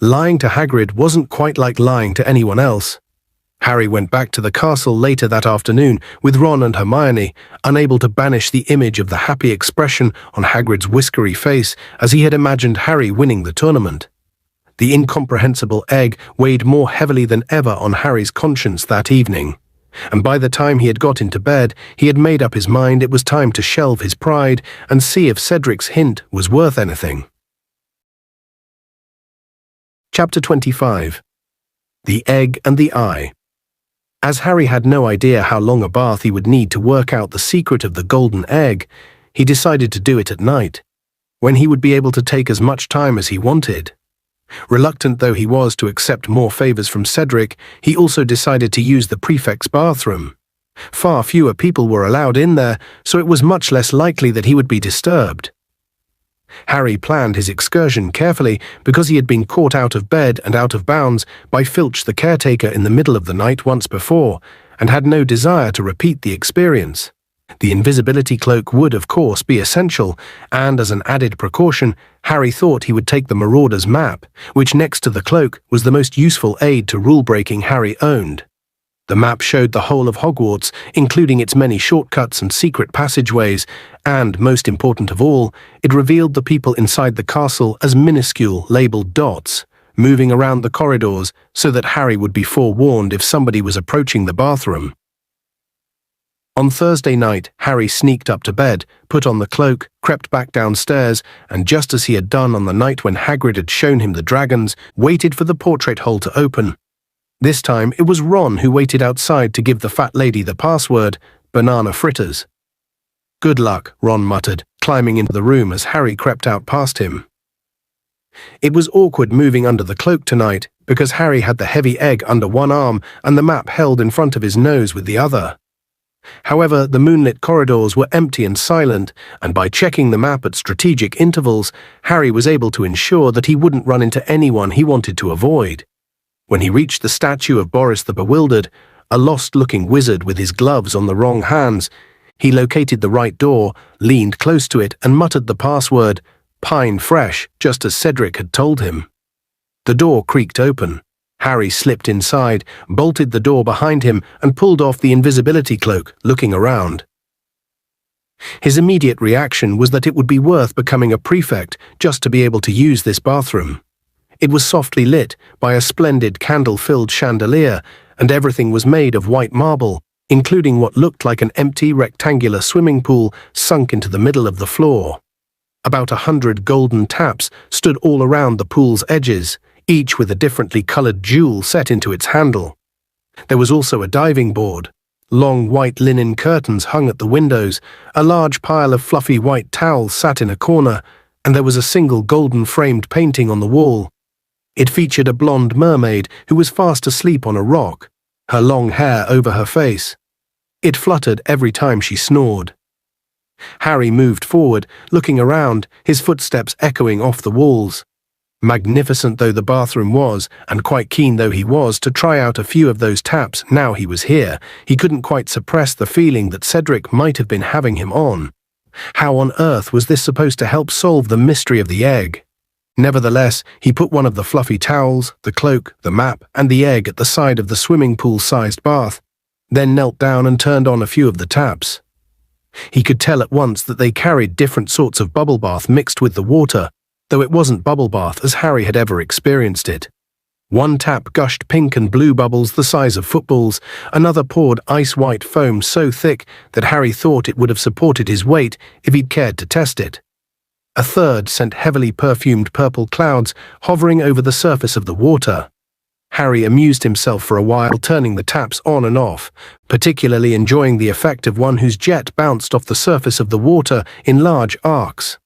A: Lying to Hagrid wasn't quite like lying to anyone else. Harry went back to the castle later that afternoon with Ron and Hermione, unable to banish the image of the happy expression on Hagrid's whiskery face as he had imagined Harry winning the tournament. The incomprehensible egg weighed more heavily than ever on Harry's conscience that evening, and by the time he had got into bed, he had made up his mind it was time to shelve his pride and see if Cedric's hint was worth anything. Chapter 25. The Egg and the Eye. As Harry had no idea how long a bath he would need to work out the secret of the golden egg, he decided to do it at night, when he would be able to take as much time as he wanted. Reluctant though he was to accept more favors from Cedric, he also decided to use the prefect's bathroom. Far fewer people were allowed in there, so it was much less likely that he would be disturbed. Harry planned his excursion carefully because he had been caught out of bed and out of bounds by Filch the caretaker in the middle of the night once before, and had no desire to repeat the experience. The invisibility cloak would, of course, be essential, and as an added precaution, Harry thought he would take the Marauder's map, which next to the cloak was the most useful aid to rule-breaking Harry owned. The map showed the whole of Hogwarts, including its many shortcuts and secret passageways, and, most important of all, it revealed the people inside the castle as minuscule, labelled dots, moving around the corridors so that Harry would be forewarned if somebody was approaching the bathroom. On Thursday night, Harry sneaked up to bed, put on the cloak, crept back downstairs, and just as he had done on the night when Hagrid had shown him the dragons, waited for the portrait hole to open. This time it was Ron who waited outside to give the fat lady the password, banana fritters. "Good luck," Ron muttered, climbing into the room as Harry crept out past him. It was awkward moving under the cloak tonight, because Harry had the heavy egg under one arm and the map held in front of his nose with the other. However, the moonlit corridors were empty and silent, and by checking the map at strategic intervals, Harry was able to ensure that he wouldn't run into anyone he wanted to avoid. When he reached the statue of Boris the Bewildered, a lost-looking wizard with his gloves on the wrong hands, he located the right door, leaned close to it, and muttered the password, "Pine Fresh," just as Cedric had told him. The door creaked open. Harry slipped inside, bolted the door behind him, and pulled off the invisibility cloak, looking around. His immediate reaction was that it would be worth becoming a prefect just to be able to use this bathroom. It was softly lit by a splendid candle-filled chandelier, and everything was made of white marble, including what looked like an empty rectangular swimming pool sunk into the middle of the floor. About 100 golden taps stood all around the pool's edges, each with a differently colored jewel set into its handle. There was also a diving board. Long white linen curtains hung at the windows, a large pile of fluffy white towels sat in a corner, and there was a single golden-framed painting on the wall. It featured a blonde mermaid who was fast asleep on a rock, her long hair over her face. It fluttered every time she snored. Harry moved forward, looking around, his footsteps echoing off the walls. Magnificent though the bathroom was, and quite keen though he was to try out a few of those taps now he was here, he couldn't quite suppress the feeling that Cedric might have been having him on. How on earth was this supposed to help solve the mystery of the egg? Nevertheless, he put one of the fluffy towels, the cloak, the map, and the egg at the side of the swimming pool-sized bath, then knelt down and turned on a few of the taps. He could tell at once that they carried different sorts of bubble bath mixed with the water, though it wasn't bubble bath as Harry had ever experienced it. One tap gushed pink and blue bubbles the size of footballs, another poured ice-white foam so thick that Harry thought it would have supported his weight if he'd cared to test it. A third sent heavily perfumed purple clouds hovering over the surface of the water. Harry amused himself for a while turning the taps on and off, particularly enjoying the effect of one whose jet bounced off the surface of the water in large arcs.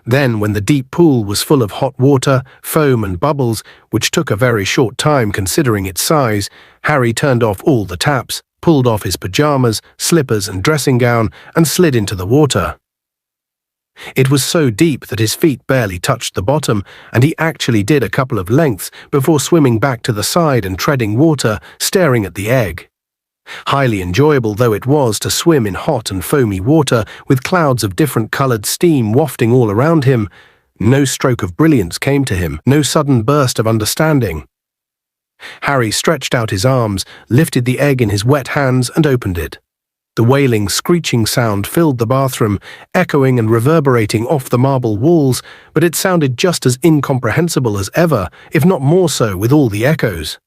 A: Then, when the deep pool was full of hot water, foam and bubbles, which took a very short time considering its size, Harry turned off all the taps, pulled off his pajamas, slippers and dressing gown, and slid into the water. It was so deep that his feet barely touched the bottom, and he actually did a couple of lengths before swimming back to the side and treading water, staring at the egg. Highly enjoyable though it was to swim in hot and foamy water with clouds of different-coloured steam wafting all around him, no stroke of brilliance came to him, no sudden burst of understanding. Harry stretched out his arms, lifted the egg in his wet hands and opened it. The wailing, screeching sound filled the bathroom, echoing and reverberating off the marble walls, but it sounded just as incomprehensible as ever, if not more so with all the echoes.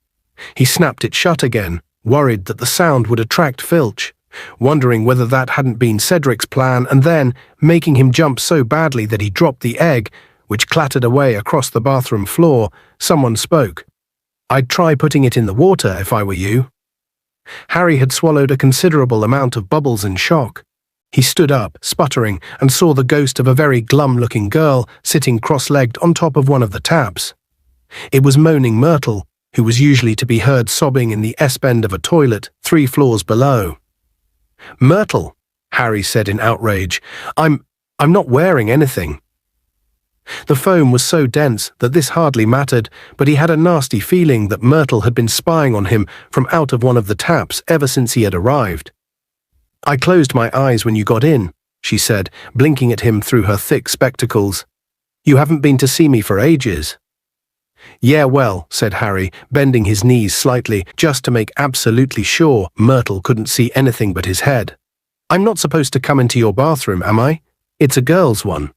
A: He snapped it shut again, worried that the sound would attract Filch, wondering whether that hadn't been Cedric's plan, and then, making him jump so badly that he dropped the egg, which clattered away across the bathroom floor, someone spoke. "I'd try putting it in the water if I were you." Harry had swallowed a considerable amount of bubbles in shock. He stood up, sputtering, and saw the ghost of a very glum-looking girl sitting cross-legged on top of one of the taps. It was moaning Myrtle, who was usually to be heard sobbing in the S-bend of a toilet 3 floors below. "Myrtle," Harry said in outrage, I'm not wearing anything." The foam was so dense that this hardly mattered, but he had a nasty feeling that Myrtle had been spying on him from out of one of the taps ever since he had arrived. "I closed my eyes when you got in," she said, blinking at him through her thick spectacles. "You haven't been to see me for ages." "Yeah, well," said Harry, bending his knees slightly just to make absolutely sure Myrtle couldn't see anything but his head. "I'm not supposed to come into your bathroom, am I? It's a girl's one."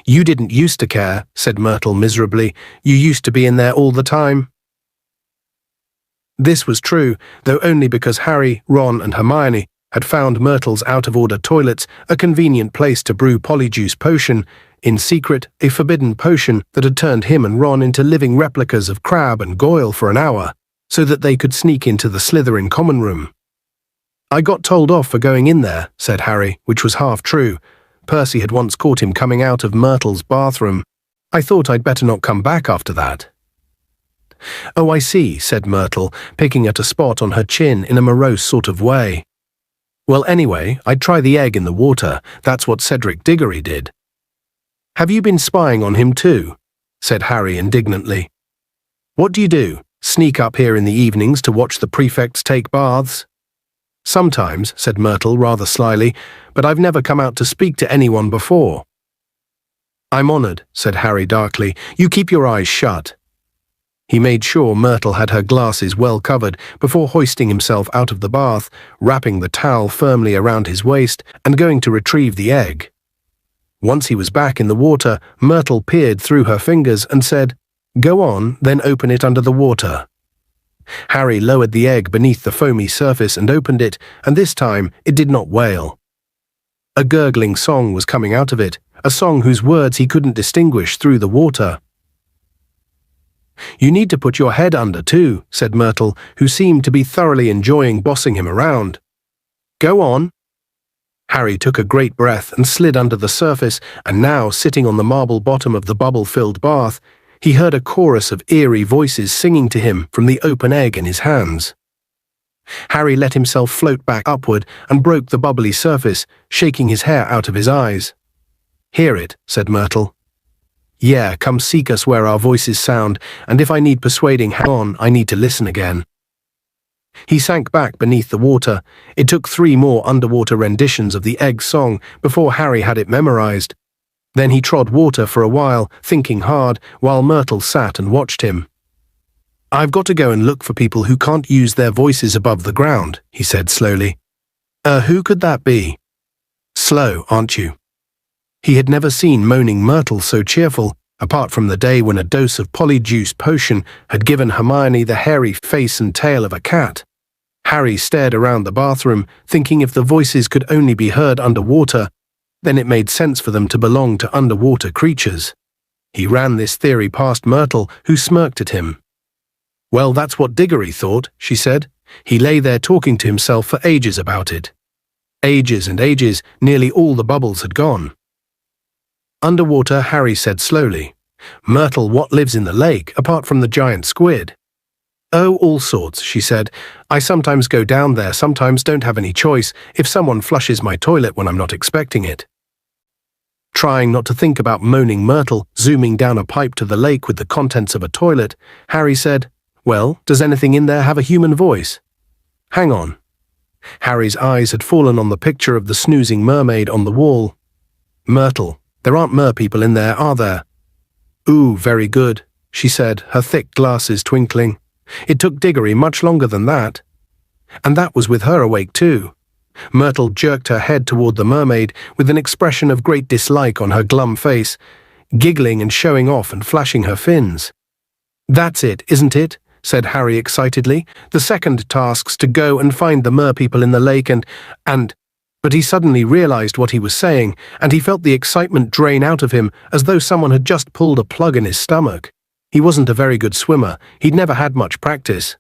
A: "You didn't used to care," said Myrtle miserably. "You used to be in there all the time." This was true, though only because Harry, Ron and Hermione had found Myrtle's out-of-order toilets a convenient place to brew Polyjuice Potion, in secret a forbidden potion that had turned him and Ron into living replicas of Crabbe and Goyle for an hour, so that they could sneak into the Slytherin common room. "I got told off for going in there," said Harry, which was half true. Percy had once caught him coming out of Myrtle's bathroom. "I thought I'd better not come back after that." "Oh, I see," said Myrtle, picking at a spot on her chin in a morose sort of way. "Well, anyway, I'd try the egg in the water. That's what Cedric Diggory did." "Have you been spying on him too?" said Harry indignantly. "What do? Sneak up here in the evenings to watch the prefects take baths?" "Sometimes," said Myrtle rather slyly, "but I've never come out to speak to anyone before." "I'm honoured," said Harry darkly. "You keep your eyes shut." He made sure Myrtle had her glasses well covered before hoisting himself out of the bath, wrapping the towel firmly around his waist, and going to retrieve the egg. Once he was back in the water, Myrtle peered through her fingers and said, "Go on, then open it under the water." Harry lowered the egg beneath the foamy surface and opened it, and this time it did not wail. A gurgling song was coming out of it, a song whose words he couldn't distinguish through the water. "You need to put your head under too," said Myrtle, who seemed to be thoroughly enjoying bossing him around. "Go on." Harry took a great breath and slid under the surface, and now, sitting on the marble bottom of the bubble-filled bath, he heard a chorus of eerie voices singing to him from the open egg in his hands. Harry let himself float back upward and broke the bubbly surface, shaking his hair out of his eyes. "Hear it," said Myrtle. "Yeah, come seek us where our voices sound, and if I need persuading, hang on, I need to listen again." He sank back beneath the water. It took 3 more underwater renditions of the egg song before Harry had it memorized. Then he trod water for a while, thinking hard, while Myrtle sat and watched him. "I've got to go and look for people who can't use their voices above the ground," he said slowly. Who could that be? Slow, aren't you? He had never seen Moaning Myrtle so cheerful, apart from the day when a dose of polyjuice potion had given Hermione the hairy face and tail of a cat. Harry stared around the bathroom, thinking if the voices could only be heard underwater, then it made sense for them to belong to underwater creatures. He ran this theory past Myrtle, who smirked at him. Well, that's what Diggory thought, she said. He lay there talking to himself for ages about it. Ages and ages, nearly all the bubbles had gone. Underwater, Harry said slowly. Myrtle, what lives in the lake, apart from the giant squid? Oh, all sorts, she said. I sometimes go down there, sometimes don't have any choice, if someone flushes my toilet when I'm not expecting it. Trying not to think about Moaning Myrtle zooming down a pipe to the lake with the contents of a toilet, Harry said, Well, does anything in there have a human voice? Hang on. Harry's eyes had fallen on the picture of the snoozing mermaid on the wall. Myrtle, there aren't merpeople in there, are there? Ooh, very good, she said, her thick glasses twinkling. It took Diggory much longer than that. And that was with her awake too. Myrtle jerked her head toward the mermaid with an expression of great dislike on her glum face, giggling and showing off and flashing her fins. That's it, isn't it? Said Harry excitedly. The second task's to go and find the merpeople in the lake and... But he suddenly realized what he was saying, and he felt the excitement drain out of him as though someone had just pulled a plug in his stomach. He wasn't a very good swimmer. He'd never had much practice.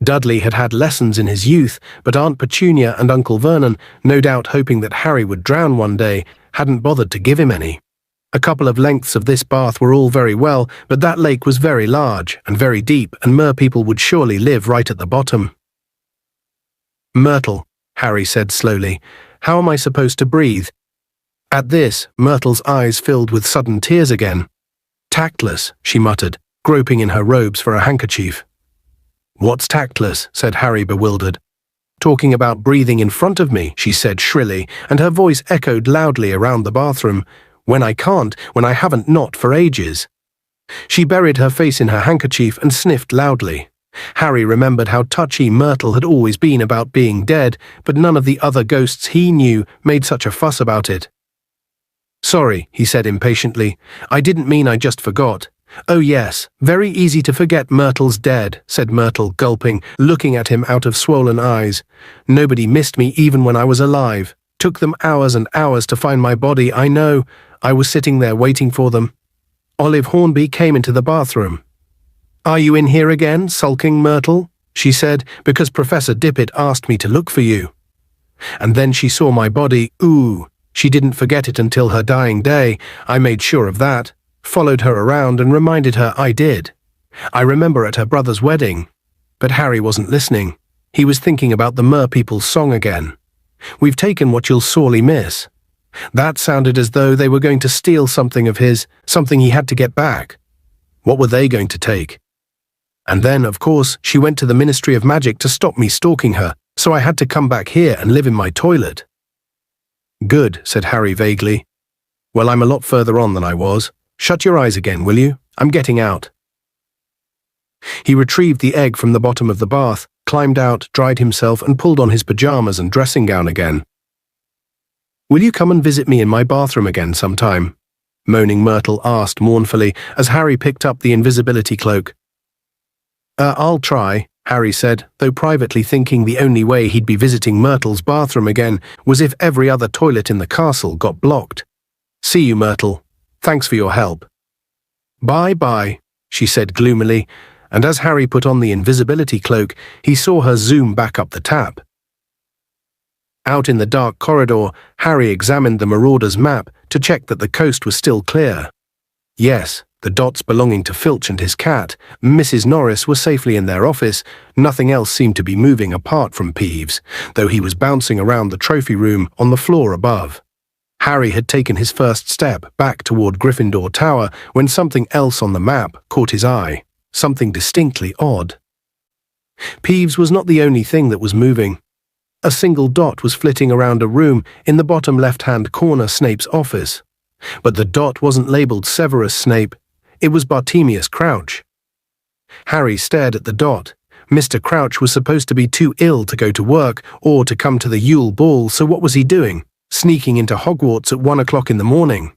A: Dudley had had lessons in his youth, but Aunt Petunia and Uncle Vernon, no doubt hoping that Harry would drown one day, hadn't bothered to give him any. A couple of lengths of this bath were all very well, but that lake was very large and very deep, and merpeople would surely live right at the bottom. Myrtle, Harry said slowly, how am I supposed to breathe? At this, Myrtle's eyes filled with sudden tears again. Tactless, she muttered, groping in her robes for a handkerchief. What's tactless? Said Harry, bewildered. Talking about breathing in front of me, she said shrilly, and her voice echoed loudly around the bathroom. When I can't, when I haven't not for ages. She buried her face in her handkerchief and sniffed loudly. Harry remembered how touchy Myrtle had always been about being dead, but none of the other ghosts he knew made such a fuss about it. Sorry, he said impatiently. I didn't mean I just forgot. Oh yes, very easy to forget Myrtle's dead, said Myrtle, gulping, looking at him out of swollen eyes. Nobody missed me even when I was alive. Took them hours and hours to find my body, I know. I was sitting there waiting for them. Olive Hornby came into the bathroom. Are you in here again, sulking Myrtle? She said, because Professor Dippet asked me to look for you. And then she saw my body, ooh. She didn't forget it until her dying day, I made sure of that. Followed her around and reminded her I did. I remember at her brother's wedding. But Harry wasn't listening. He was thinking about the merpeople's song again. We've taken what you'll sorely miss. That sounded as though they were going to steal something of his, something he had to get back. What were they going to take? And then, of course, she went to the Ministry of Magic to stop me stalking her, so I had to come back here and live in my toilet. Good, said Harry vaguely. Well, I'm a lot further on than I was. Shut your eyes again, will you? I'm getting out. He retrieved the egg from the bottom of the bath, climbed out, dried himself, and pulled on his pajamas and dressing gown again. Will you come and visit me in my bathroom again sometime? Moaning Myrtle asked mournfully as Harry picked up the invisibility cloak. I'll try, Harry said, though privately thinking the only way he'd be visiting Myrtle's bathroom again was if every other toilet in the castle got blocked. See you, Myrtle. Thanks for your help. Bye-bye, she said gloomily, and as Harry put on the invisibility cloak, he saw her zoom back up the tap. Out in the dark corridor, Harry examined the Marauder's map to check that the coast was still clear. Yes, the dots belonging to Filch and his cat, Mrs. Norris, were safely in their office. Nothing else seemed to be moving apart from Peeves, though he was bouncing around the trophy room on the floor above. Harry had taken his first step back toward Gryffindor Tower when something else on the map caught his eye, something distinctly odd. Peeves was not the only thing that was moving. A single dot was flitting around a room in the bottom left-hand corner Snape's office. But the dot wasn't labelled Severus Snape, it was Bartemius Crouch. Harry stared at the dot. Mr. Crouch was supposed to be too ill to go to work or to come to the Yule Ball, so what was he doing, sneaking into Hogwarts at 1 o'clock in the morning?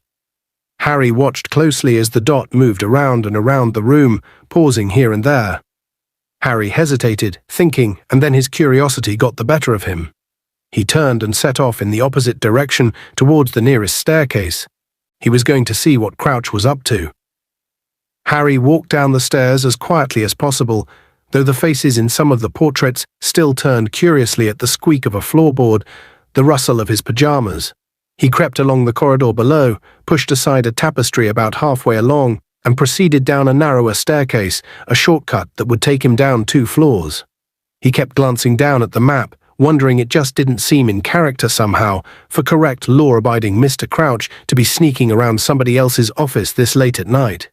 A: Harry watched closely as the dot moved around and around the room, pausing here and there. Harry hesitated, thinking, and then his curiosity got the better of him. He turned and set off in the opposite direction towards the nearest staircase. He was going to see what Crouch was up to. Harry walked down the stairs as quietly as possible, though the faces in some of the portraits still turned curiously at the squeak of a floorboard, the rustle of his pajamas. He crept along the corridor below, pushed aside a tapestry about halfway along, and proceeded down a narrower staircase, a shortcut that would take him down 2 floors. He kept glancing down at the map, wondering it just didn't seem in character somehow for correct law-abiding Mr. Crouch to be sneaking around somebody else's office this late at night.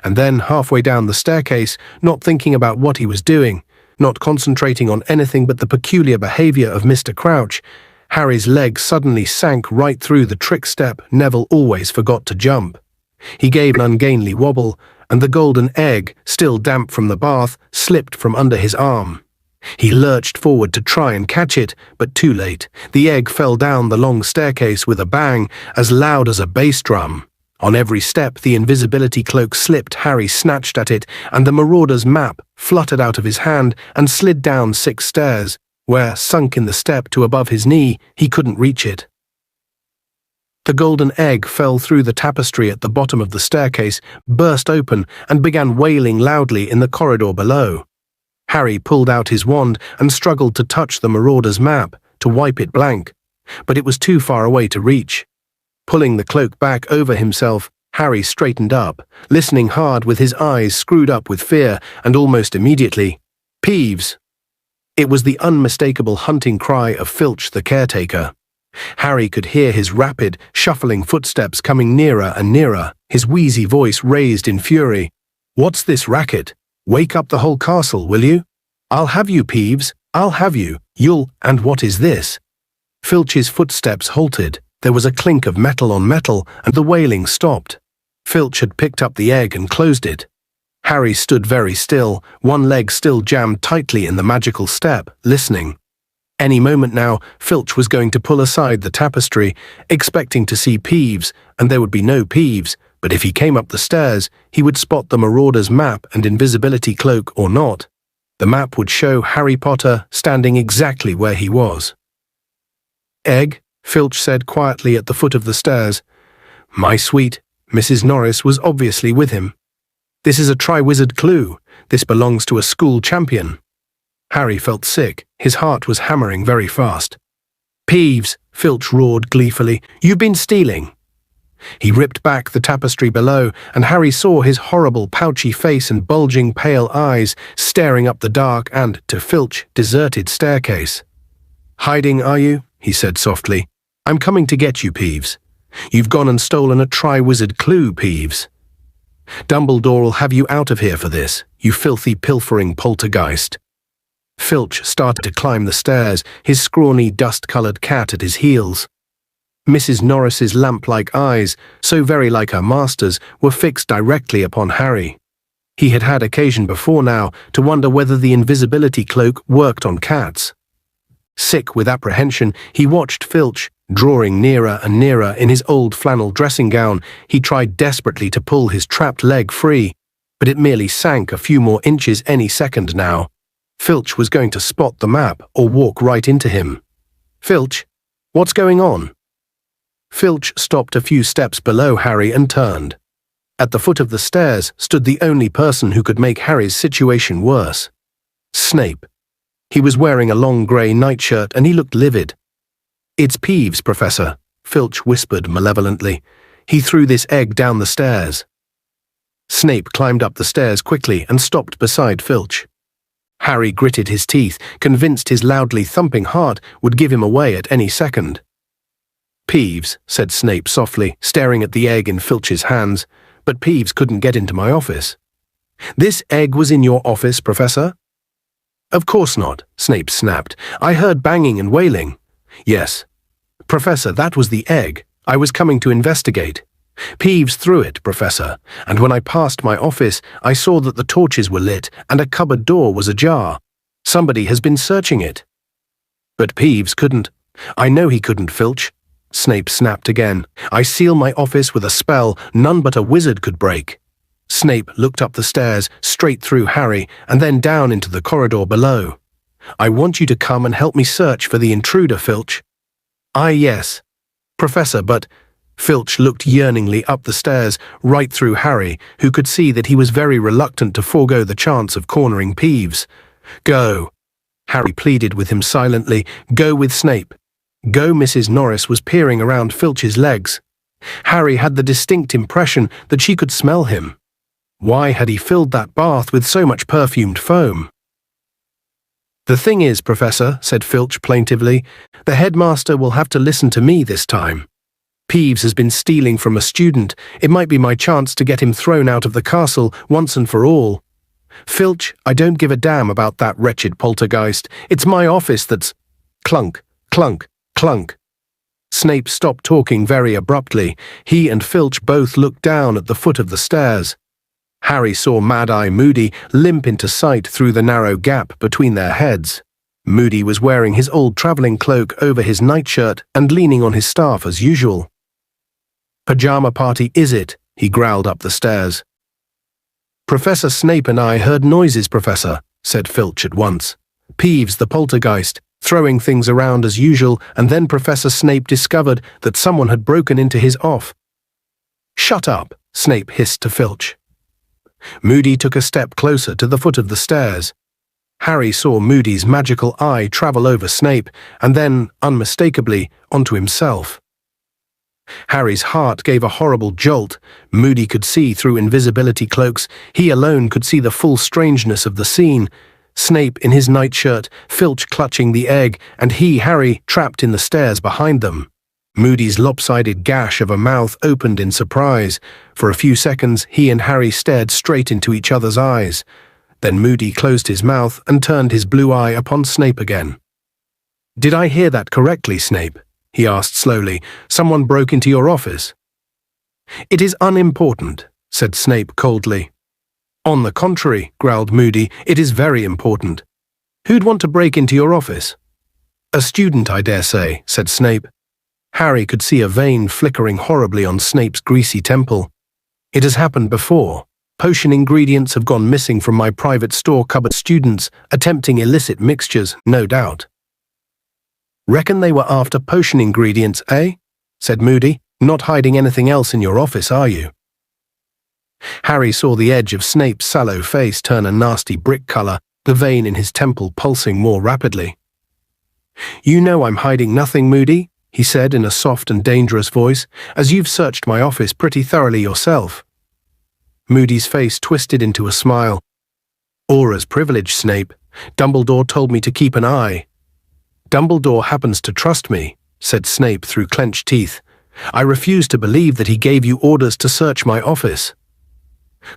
A: And then, halfway down the staircase, not thinking about what he was doing, not concentrating on anything but the peculiar behavior of Mr. Crouch, Harry's leg suddenly sank right through the trick step Neville always forgot to jump. He gave an ungainly wobble, and the golden egg, still damp from the bath, slipped from under his arm. He lurched forward to try and catch it, but too late. The egg fell down the long staircase with a bang, as loud as a bass drum. On every step, the invisibility cloak slipped. Harry snatched at it, and the marauder's map fluttered out of his hand and slid down 6 stairs, where, sunk in the step to above his knee, he couldn't reach it. The golden egg fell through the tapestry at the bottom of the staircase, burst open, and began wailing loudly in the corridor below. Harry pulled out his wand and struggled to touch the marauder's map, to wipe it blank, but it was too far away to reach. Pulling the cloak back over himself, Harry straightened up, listening hard with his eyes screwed up with fear, and almost immediately, "Peeves!" It was the unmistakable hunting cry of Filch the caretaker. Harry could hear his rapid, shuffling footsteps coming nearer and nearer, his wheezy voice raised in fury. "What's this racket? Wake up the whole castle, will you? I'll have you, Peeves, I'll have you, and what is this?" Filch's footsteps halted. There was a clink of metal on metal, and the wailing stopped. Filch had picked up the egg and closed it. Harry stood very still, one leg still jammed tightly in the magical step, listening. Any moment now, Filch was going to pull aside the tapestry, expecting to see Peeves, and there would be no Peeves, but if he came up the stairs, he would spot the marauder's map and invisibility cloak or not. The map would show Harry Potter standing exactly where he was. "Egg," Filch said quietly at the foot of the stairs. "My sweet." Mrs. Norris was obviously with him. "This is a Triwizard clue. This belongs to a school champion." Harry felt sick. His heart was hammering very fast. "Peeves," Filch roared gleefully. "You've been stealing." He ripped back the tapestry below, and Harry saw his horrible pouchy face and bulging pale eyes staring up the dark and, to Filch, deserted staircase. "Hiding, are you?" he said softly. "I'm coming to get you, Peeves. You've gone and stolen a Triwizard clue, Peeves. Dumbledore'll have you out of here for this, you filthy pilfering poltergeist." Filch started to climb the stairs, his scrawny, dust-coloured cat at his heels. Mrs. Norris's lamp-like eyes, so very like her master's, were fixed directly upon Harry. He had had occasion before now to wonder whether the invisibility cloak worked on cats. Sick with apprehension, he watched Filch, drawing nearer and nearer in his old flannel dressing gown. He tried desperately to pull his trapped leg free, but it merely sank a few more inches any second now. Filch was going to spot the map or walk right into him. "Filch, what's going on?" Filch stopped a few steps below Harry and turned. At the foot of the stairs stood the only person who could make Harry's situation worse. Snape. He was wearing a long grey nightshirt and he looked livid. "It's Peeves, Professor," Filch whispered malevolently. "He threw this egg down the stairs." Snape climbed up the stairs quickly and stopped beside Filch. Harry gritted his teeth, convinced his loudly thumping heart would give him away at any second. "Peeves," said Snape softly, staring at the egg in Filch's hands, "but Peeves couldn't get into my office." "This egg was in your office, Professor?" "Of course not," Snape snapped. "I heard banging and wailing." "Yes. Professor, that was the egg. I was coming to investigate. "Peeves threw it, Professor, and when I passed my office, I saw that the torches were lit and a cupboard door was ajar. Somebody has been searching it." "But Peeves couldn't." "I know he couldn't, Filch," Snape snapped again. "I seal my office with a spell none but a wizard could break." Snape looked up the stairs, straight through Harry, and then down into the corridor below. "I want you to come and help me search for the intruder, Filch." Yes, Professor, but..." Filch looked yearningly up the stairs, right through Harry, who could see that he was very reluctant to forego the chance of cornering Peeves. "Go," Harry pleaded with him silently. "Go with Snape." "Go." Mrs. Norris was peering around Filch's legs. Harry had the distinct impression that she could smell him. Why had he filled that bath with so much perfumed foam? "The thing is, Professor," said Filch plaintively, "the headmaster will have to listen to me this time. Peeves has been stealing from a student. It might be my chance to get him thrown out of the castle once and for all. Filch, I don't give a damn about that wretched poltergeist. It's my office that's..." Clunk, clunk, clunk. Snape stopped talking very abruptly. He and Filch both looked down at the foot of the stairs. Harry saw Mad-Eye Moody limp into sight through the narrow gap between their heads. Moody was wearing his old travelling cloak over his nightshirt and leaning on his staff as usual. "Pajama party, is it?" he growled up the stairs. "Professor Snape and I heard noises, Professor," said Filch at once. "Peeves, the poltergeist, throwing things around as usual, and then Professor Snape discovered that someone had broken into his off." "Shut up," Snape hissed to Filch. Moody took a step closer to the foot of the stairs. Harry saw Moody's magical eye travel over Snape, and then, unmistakably, onto himself. Harry's heart gave a horrible jolt. Moody could see through invisibility cloaks. He alone could see the full strangeness of the scene. Snape in his nightshirt, Filch clutching the egg, and he, Harry, trapped in the stairs behind them. Moody's lopsided gash of a mouth opened in surprise. For a few seconds, he and Harry stared straight into each other's eyes. Then Moody closed his mouth and turned his blue eye upon Snape again. "Did I hear that correctly, Snape?" he asked slowly. "Someone broke into your office?" "It is unimportant," said Snape coldly. "On the contrary," growled Moody, "it is very important. Who'd want to break into your office?" "A student, I dare say," said Snape. Harry could see a vein flickering horribly on Snape's greasy temple. "It has happened before. Potion ingredients have gone missing from my private store cupboard. Students attempting illicit mixtures, no doubt." "Reckon they were after potion ingredients, eh?" said Moody. "Not hiding anything else in your office, are you?" Harry saw the edge of Snape's sallow face turn a nasty brick color, the vein in his temple pulsing more rapidly. "You know I'm hiding nothing, Moody," he said in a soft and dangerous voice, "as you've searched my office pretty thoroughly yourself." Moody's face twisted into a smile. "Aura's privilege, Snape. Dumbledore told me to keep an eye." "Dumbledore happens to trust me," said Snape through clenched teeth. "I refuse to believe that he gave you orders to search my office."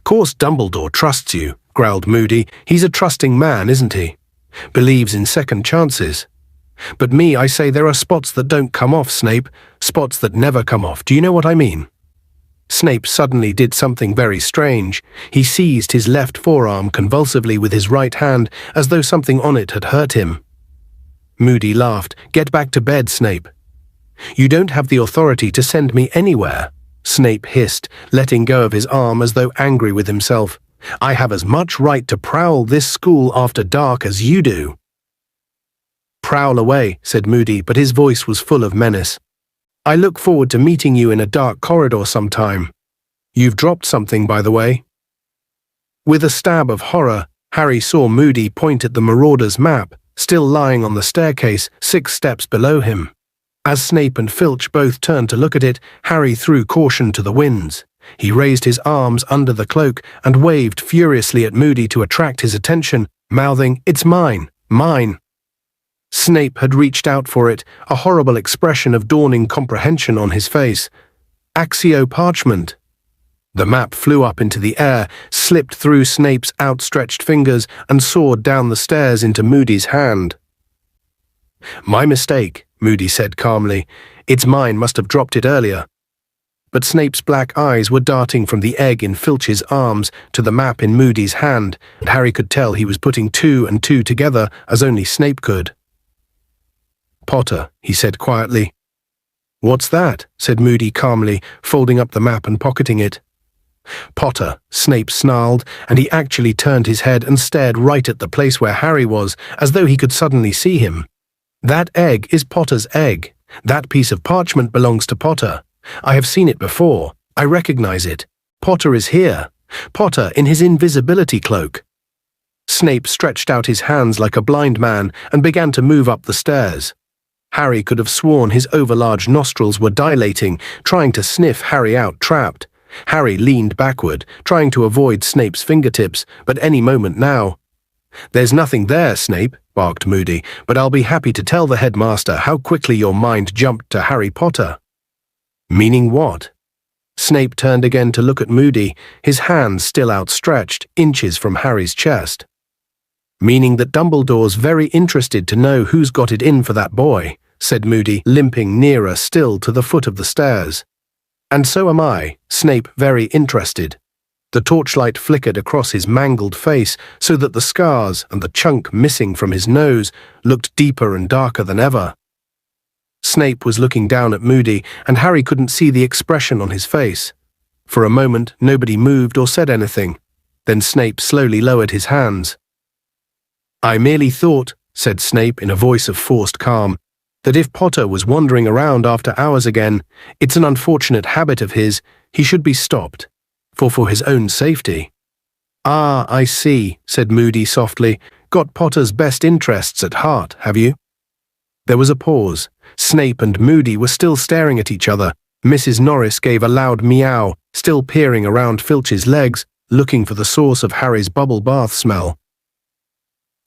A: "Course Dumbledore trusts you," growled Moody. "He's a trusting man, isn't he? Believes in second chances. But me, I say there are spots that don't come off, Snape. Spots that never come off. Do you know what I mean?" Snape suddenly did something very strange. He seized his left forearm convulsively with his right hand, as though something on it had hurt him. Moody laughed. "Get back to bed, Snape." "You don't have the authority to send me anywhere," Snape hissed, letting go of his arm as though angry with himself. "I have as much right to prowl this school after dark as you do." "Prowl away," said Moody, but his voice was full of menace. "I look forward to meeting you in a dark corridor sometime. You've dropped something, by the way." With a stab of horror, Harry saw Moody point at the Marauder's map, still lying on the staircase 6 steps below him. As Snape and Filch both turned to look at it, Harry threw caution to the winds. He raised his arms under the cloak and waved furiously at Moody to attract his attention, mouthing, "It's mine, mine." Snape had reached out for it, a horrible expression of dawning comprehension on his face. Axio parchment. The map flew up into the air, slipped through Snape's outstretched fingers, and soared down the stairs into Moody's hand. "My mistake," Moody said calmly. "It's mine, must have dropped it earlier." but Snape's black eyes were darting from the egg in Filch's arms to the map in Moody's hand, and Harry could tell he was putting two and two together as only Snape could. "Potter," he said quietly. "What's that?" said Moody calmly, folding up the map and pocketing it. "Potter," Snape snarled, and he actually turned his head and stared right at the place where Harry was, as though he could suddenly see him. "That egg is Potter's egg. That piece of parchment belongs to Potter. I have seen it before. I recognize it. Potter is here. Potter in his invisibility cloak." Snape stretched out his hands like a blind man and began to move up the stairs. Harry could have sworn his overlarge nostrils were dilating, trying to sniff Harry out trapped. Harry leaned backward, trying to avoid Snape's fingertips, but any moment now. "There's nothing there, Snape," barked Moody, "but I'll be happy to tell the headmaster how quickly your mind jumped to Harry Potter." "Meaning what?" Snape turned again to look at Moody, his hands still outstretched, inches from Harry's chest. "Meaning that Dumbledore's very interested to know who's got it in for that boy," said Moody, limping nearer still to the foot of the stairs. "And so am I, Snape, very interested." The torchlight flickered across his mangled face so that the scars and the chunk missing from his nose looked deeper and darker than ever. Snape was looking down at Moody, and Harry couldn't see the expression on his face. For a moment, nobody moved or said anything. Then Snape slowly lowered his hands. "I merely thought," said Snape in a voice of forced calm, "that if Potter was wandering around after hours again, it's an unfortunate habit of his, he should be stopped. For his own safety." "Ah, I see," said Moody softly. "Got Potter's best interests at heart, have you?" There was a pause. Snape and Moody were still staring at each other. Mrs. Norris gave a loud meow, still peering around Filch's legs, looking for the source of Harry's bubble bath smell.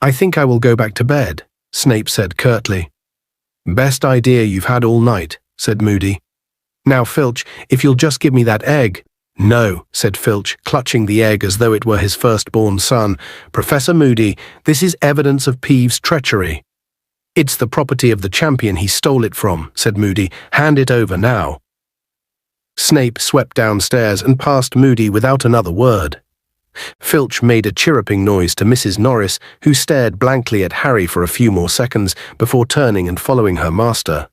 A: "I think I will go back to bed," Snape said curtly. "Best idea you've had all night," said Moody. "Now, Filch, if you'll just give me that egg." "No," said Filch, clutching the egg as though it were his firstborn son. "Professor Moody, this is evidence of Peeves' treachery." "It's the property of the champion he stole it from," said Moody. "Hand it over now." Snape swept downstairs and past Moody without another word. Filch made a chirruping noise to Mrs. Norris, who stared blankly at Harry for a few more seconds before turning and following her master.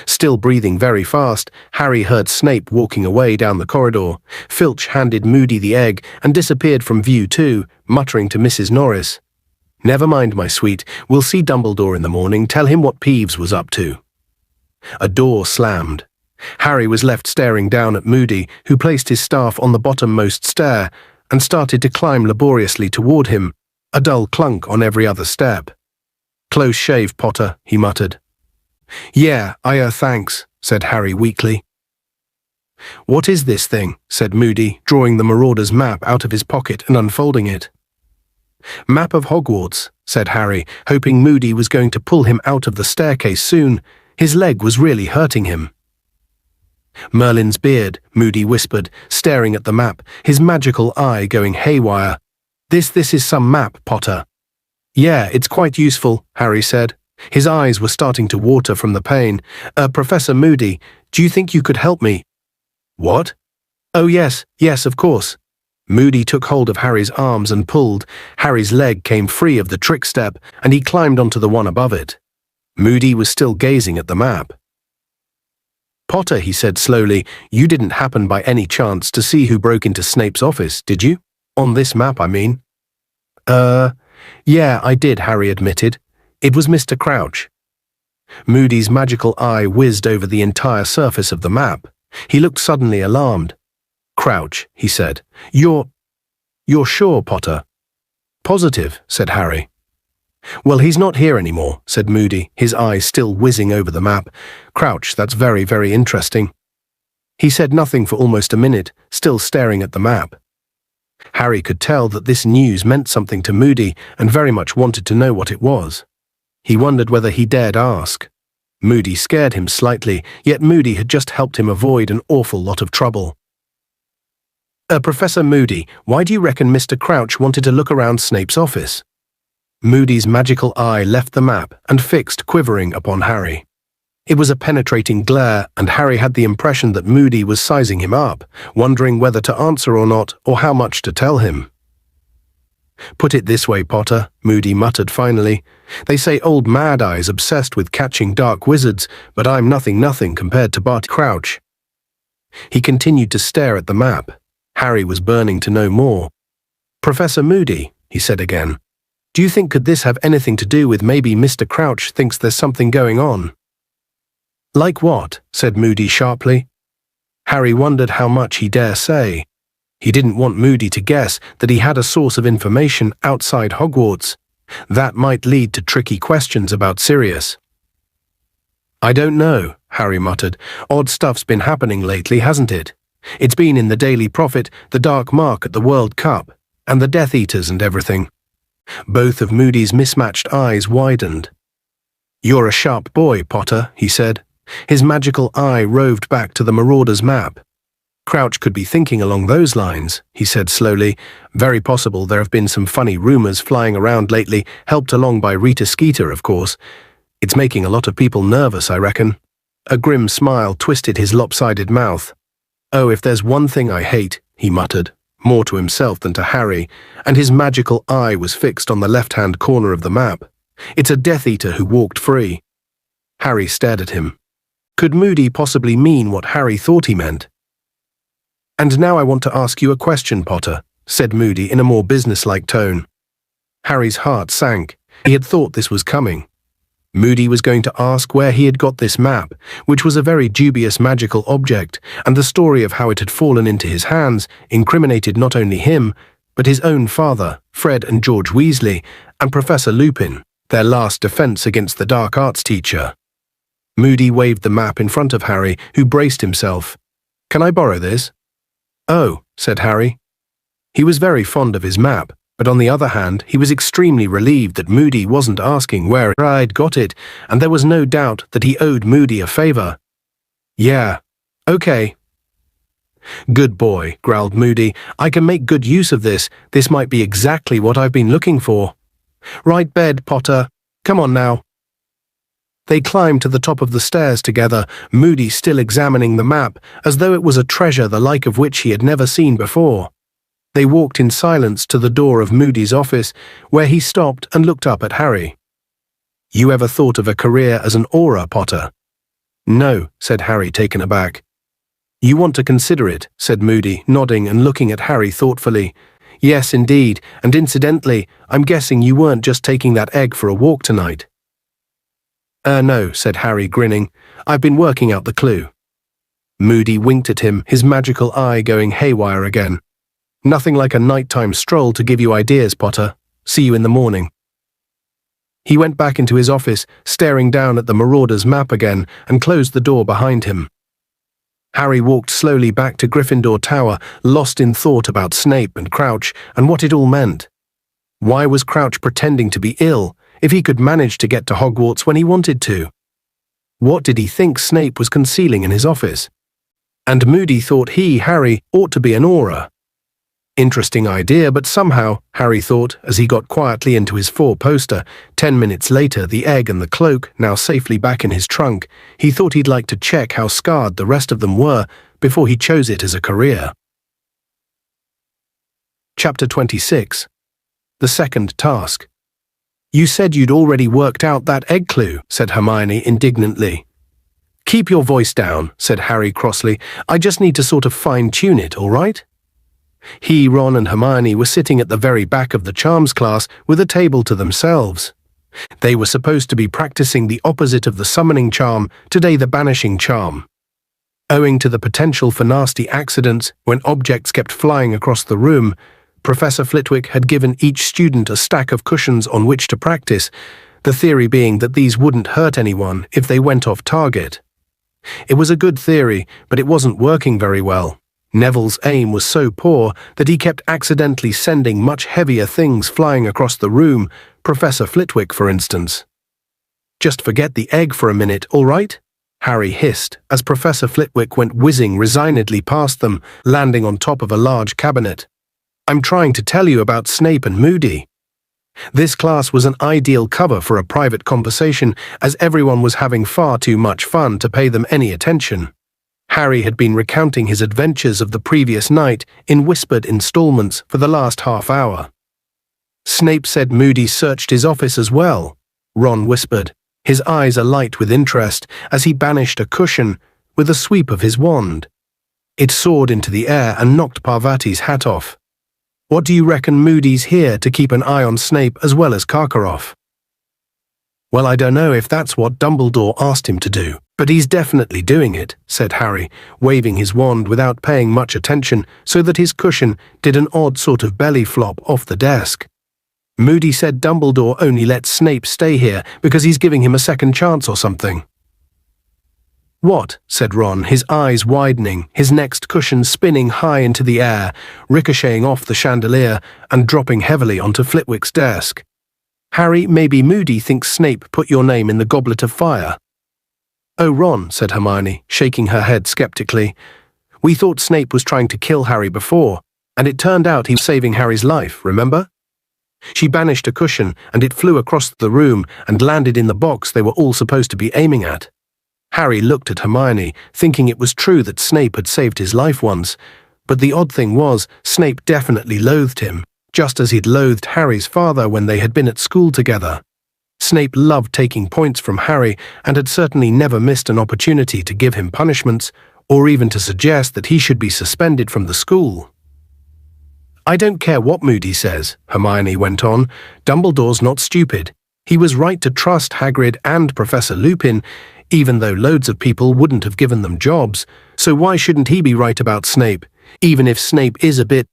A: Still breathing very fast, Harry heard Snape walking away down the corridor. Filch handed Moody the egg and disappeared from view too, muttering to Mrs. Norris, "Never mind, my sweet, we'll see Dumbledore in the morning, tell him what Peeves was up to." A door slammed. Harry was left staring down at Moody, who placed his staff on the bottommost stair and started to climb laboriously toward him, a dull clunk on every other step. "Close shave, Potter," he muttered. "Yeah, thanks," said Harry weakly. "What is this thing?" said Moody, drawing the Marauder's map out of his pocket and unfolding it. "Map of Hogwarts," said Harry, hoping Moody was going to pull him out of the staircase soon. His leg was really hurting him. "Merlin's beard," Moody whispered, staring at the map, his magical eye going haywire. This is some map, Potter." "Yeah, it's quite useful," Harry said. His eyes were starting to water from the pain. "Professor Moody, do you think you could help me?" "What?" "Oh, yes, of course." Moody took hold of Harry's arms and pulled. Harry's leg came free of the trick step, and he climbed onto the one above it. Moody was still gazing at the map. "Potter," he said slowly, "you didn't happen by any chance to see who broke into Snape's office, did you? On this map, I mean." Yeah, I did," Harry admitted. "It was Mr. Crouch." Moody's magical eye whizzed over the entire surface of the map. He looked suddenly alarmed. "Crouch," he said. You're sure, Potter?" "Positive," said Harry. "Well, he's not here anymore," said Moody, his eyes still whizzing over the map. "Crouch, that's very, very interesting." He said nothing for almost a minute, still staring at the map. Harry could tell that this news meant something to Moody and very much wanted to know what it was. He wondered whether he dared ask. Moody scared him slightly, yet Moody had just helped him avoid an awful lot of trouble. Professor Moody, why do you reckon Mr. Crouch wanted to look around Snape's office?" Moody's magical eye left the map and fixed quivering upon Harry. It was a penetrating glare, and Harry had the impression that Moody was sizing him up, wondering whether to answer or not, or how much to tell him. "Put it this way, Potter," Moody muttered finally. "They say old Mad Eye's obsessed with catching dark wizards, but I'm nothing compared to Barty Crouch." He continued to stare at the map. Harry was burning to know more. "Professor Moody," he said again, "do you think could this have anything to do with maybe Mr. Crouch thinks there's something going on?" "Like what?" said Moody sharply. Harry wondered how much he dare say. He didn't want Moody to guess that he had a source of information outside Hogwarts. That might lead to tricky questions about Sirius. "I don't know," Harry muttered. "Odd stuff's been happening lately, hasn't it? It's been in the Daily Prophet, the Dark Mark at the World Cup, and the Death Eaters and everything." Both of Moody's mismatched eyes widened. "You're a sharp boy, Potter," he said. His magical eye roved back to the Marauder's map. "Crouch could be thinking along those lines," he said slowly. "Very possible there have been some funny rumors flying around lately, helped along by Rita Skeeter, of course. It's making a lot of people nervous, I reckon." A grim smile twisted his lopsided mouth. "Oh, if there's one thing I hate," he muttered, more to himself than to Harry, and his magical eye was fixed on the left-hand corner of the map. "It's a Death Eater who walked free." Harry stared at him. Could Moody possibly mean what Harry thought he meant? "And now I want to ask you a question, Potter," said Moody in a more businesslike tone. Harry's heart sank. He had thought this was coming. Moody was going to ask where he had got this map, which was a very dubious magical object, and the story of how it had fallen into his hands incriminated not only him, but his own father, Fred and George Weasley, and Professor Lupin, their last defense against the dark arts teacher. Moody waved the map in front of Harry, who braced himself. "Can I borrow this?" "Oh," said Harry. He was very fond of his map, but on the other hand, he was extremely relieved that Moody wasn't asking where I'd got it, and there was no doubt that he owed Moody a favor. "Yeah, okay." "Good boy," growled Moody. "I can make good use of this. This might be exactly what I've been looking for." "Right bed, Potter. Come on now." They climbed to the top of the stairs together, Moody still examining the map, as though it was a treasure the like of which he had never seen before. They walked in silence to the door of Moody's office, where he stopped and looked up at Harry. "You ever thought of a career as an Auror, Potter?" "No," said Harry, taken aback. "You want to consider it," said Moody, nodding and looking at Harry thoughtfully. "Yes, indeed, and incidentally, I'm guessing you weren't just taking that egg for a walk tonight." No," said Harry, grinning. "I've been working out the clue." Moody winked at him, his magical eye going haywire again. "Nothing like a nighttime stroll to give you ideas, Potter. See you in the morning." He went back into his office, staring down at the Marauder's map again, and closed the door behind him. Harry walked slowly back to Gryffindor Tower, lost in thought about Snape and Crouch and what it all meant. Why was Crouch pretending to be ill, if he could manage to get to Hogwarts when he wanted to? What did he think Snape was concealing in his office? And Moody thought he, Harry, ought to be an Auror. Interesting idea, but somehow, Harry thought, as he got quietly into his four-poster, 10 minutes later, the egg and the cloak now safely back in his trunk, he thought he'd like to check how scarred the rest of them were before he chose it as a career. Chapter 26. The Second Task. "You said you'd already worked out that egg clue," said Hermione indignantly. "Keep your voice down," said Harry crossly. "I just need to sort of fine-tune it, all right?" He, Ron, and Hermione were sitting at the very back of the charms class with a table to themselves. They were supposed to be practicing the opposite of the summoning charm, today the banishing charm. Owing to the potential for nasty accidents when objects kept flying across the room, Professor Flitwick had given each student a stack of cushions on which to practice, the theory being that these wouldn't hurt anyone if they went off target. It was a good theory, but it wasn't working very well. Neville's aim was so poor that he kept accidentally sending much heavier things flying across the room, Professor Flitwick, for instance. "Just forget the egg for a minute, all right?" Harry hissed, as Professor Flitwick went whizzing resignedly past them, landing on top of a large cabinet. "I'm trying to tell you about Snape and Moody." This class was an ideal cover for a private conversation, as everyone was having far too much fun to pay them any attention. Harry had been recounting his adventures of the previous night in whispered installments for the last half hour. Snape said Moody searched his office as well, Ron whispered, his eyes alight with interest as he banished a cushion with a sweep of his wand. It soared into the air and knocked Parvati's hat off. What do you reckon Moody's here to keep an eye on Snape as well as Karkaroff? Well, I don't know if that's what Dumbledore asked him to do, but he's definitely doing it, said Harry, waving his wand without paying much attention so that his cushion did an odd sort of belly flop off the desk. Moody said Dumbledore only lets Snape stay here because he's giving him a second chance or something. What? Said Ron, his eyes widening, his next cushion spinning high into the air, ricocheting off the chandelier and dropping heavily onto Flitwick's desk. Harry, maybe Moody thinks Snape put your name in the Goblet of Fire. Oh, Ron, said Hermione, shaking her head skeptically. We thought Snape was trying to kill Harry before, and it turned out he was saving Harry's life, remember? She banished a cushion, and it flew across the room and landed in the box they were all supposed to be aiming at. Harry looked at Hermione, thinking it was true that Snape had saved his life once, but the odd thing was Snape definitely loathed him, just as he'd loathed Harry's father when they had been at school together. Snape loved taking points from Harry and had certainly never missed an opportunity to give him punishments, or even to suggest that he should be suspended from the school. I don't care what Moody says, Hermione went on. Dumbledore's not stupid. He was right to trust Hagrid and Professor Lupin, even though loads of people wouldn't have given them jobs, so why shouldn't he be right about Snape, even if Snape is a bit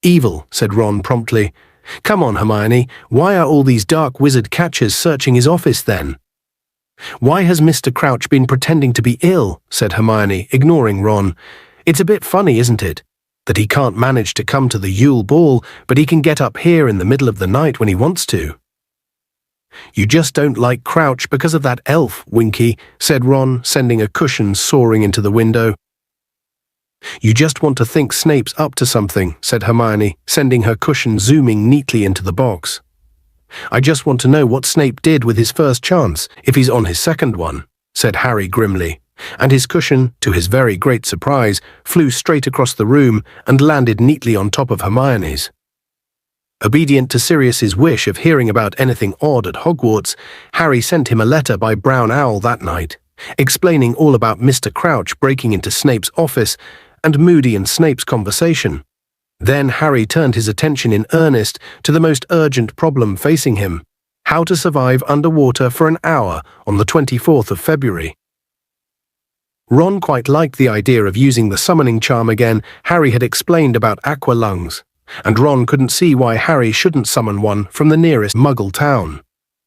A: evil, said Ron promptly. Come on, Hermione, why are all these dark wizard catchers searching his office then? Why has Mr. Crouch been pretending to be ill, said Hermione, ignoring Ron. It's a bit funny, isn't it? That he can't manage to come to the Yule Ball, but he can get up here in the middle of the night when he wants to. You just don't like Crouch because of that elf, Winky, said Ron, sending a cushion soaring into the window. You just want to think Snape's up to something, said Hermione, sending her cushion zooming neatly into the box. I just want to know what Snape did with his first chance, if he's on his second one, said Harry grimly, and his cushion, to his very great surprise, flew straight across the room and landed neatly on top of Hermione's. Obedient to Sirius's wish of hearing about anything odd at Hogwarts, Harry sent him a letter by Brown Owl that night, explaining all about Mr. Crouch breaking into Snape's office and Moody and Snape's conversation. Then Harry turned his attention in earnest to the most urgent problem facing him: how to survive underwater for an hour on the 24th of February. Ron quite liked the idea of using the summoning charm again Harry had explained about aqua lungs, and Ron couldn't see why Harry shouldn't summon one from the nearest Muggle town.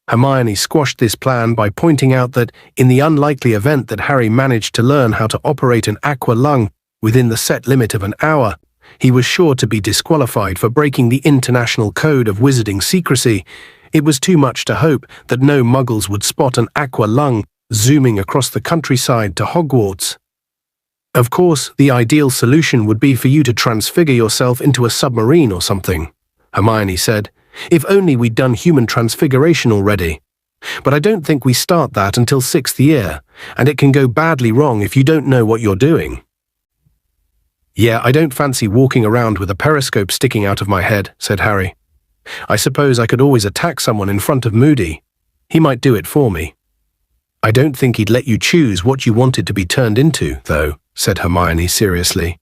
A: Hermione squashed this plan by pointing out that, in the unlikely event that Harry managed to learn how to operate an aqua lung within the set limit of an hour, he was sure to be disqualified for breaking the International Code of Wizarding Secrecy. It was too much to hope that no Muggles would spot an aqua lung zooming across the countryside to Hogwarts. Of course, the ideal solution would be for you to transfigure yourself into a submarine or something, Hermione said. If only we'd done human transfiguration already. But I don't think we start that until 6th year, and it can go badly wrong if you don't know what you're doing. Yeah, I don't fancy walking around with a periscope sticking out of my head, said Harry. I suppose I could always attack someone in front of Moody. He might do it for me. I don't think he'd let you choose what you wanted to be turned into, though, said Hermione seriously.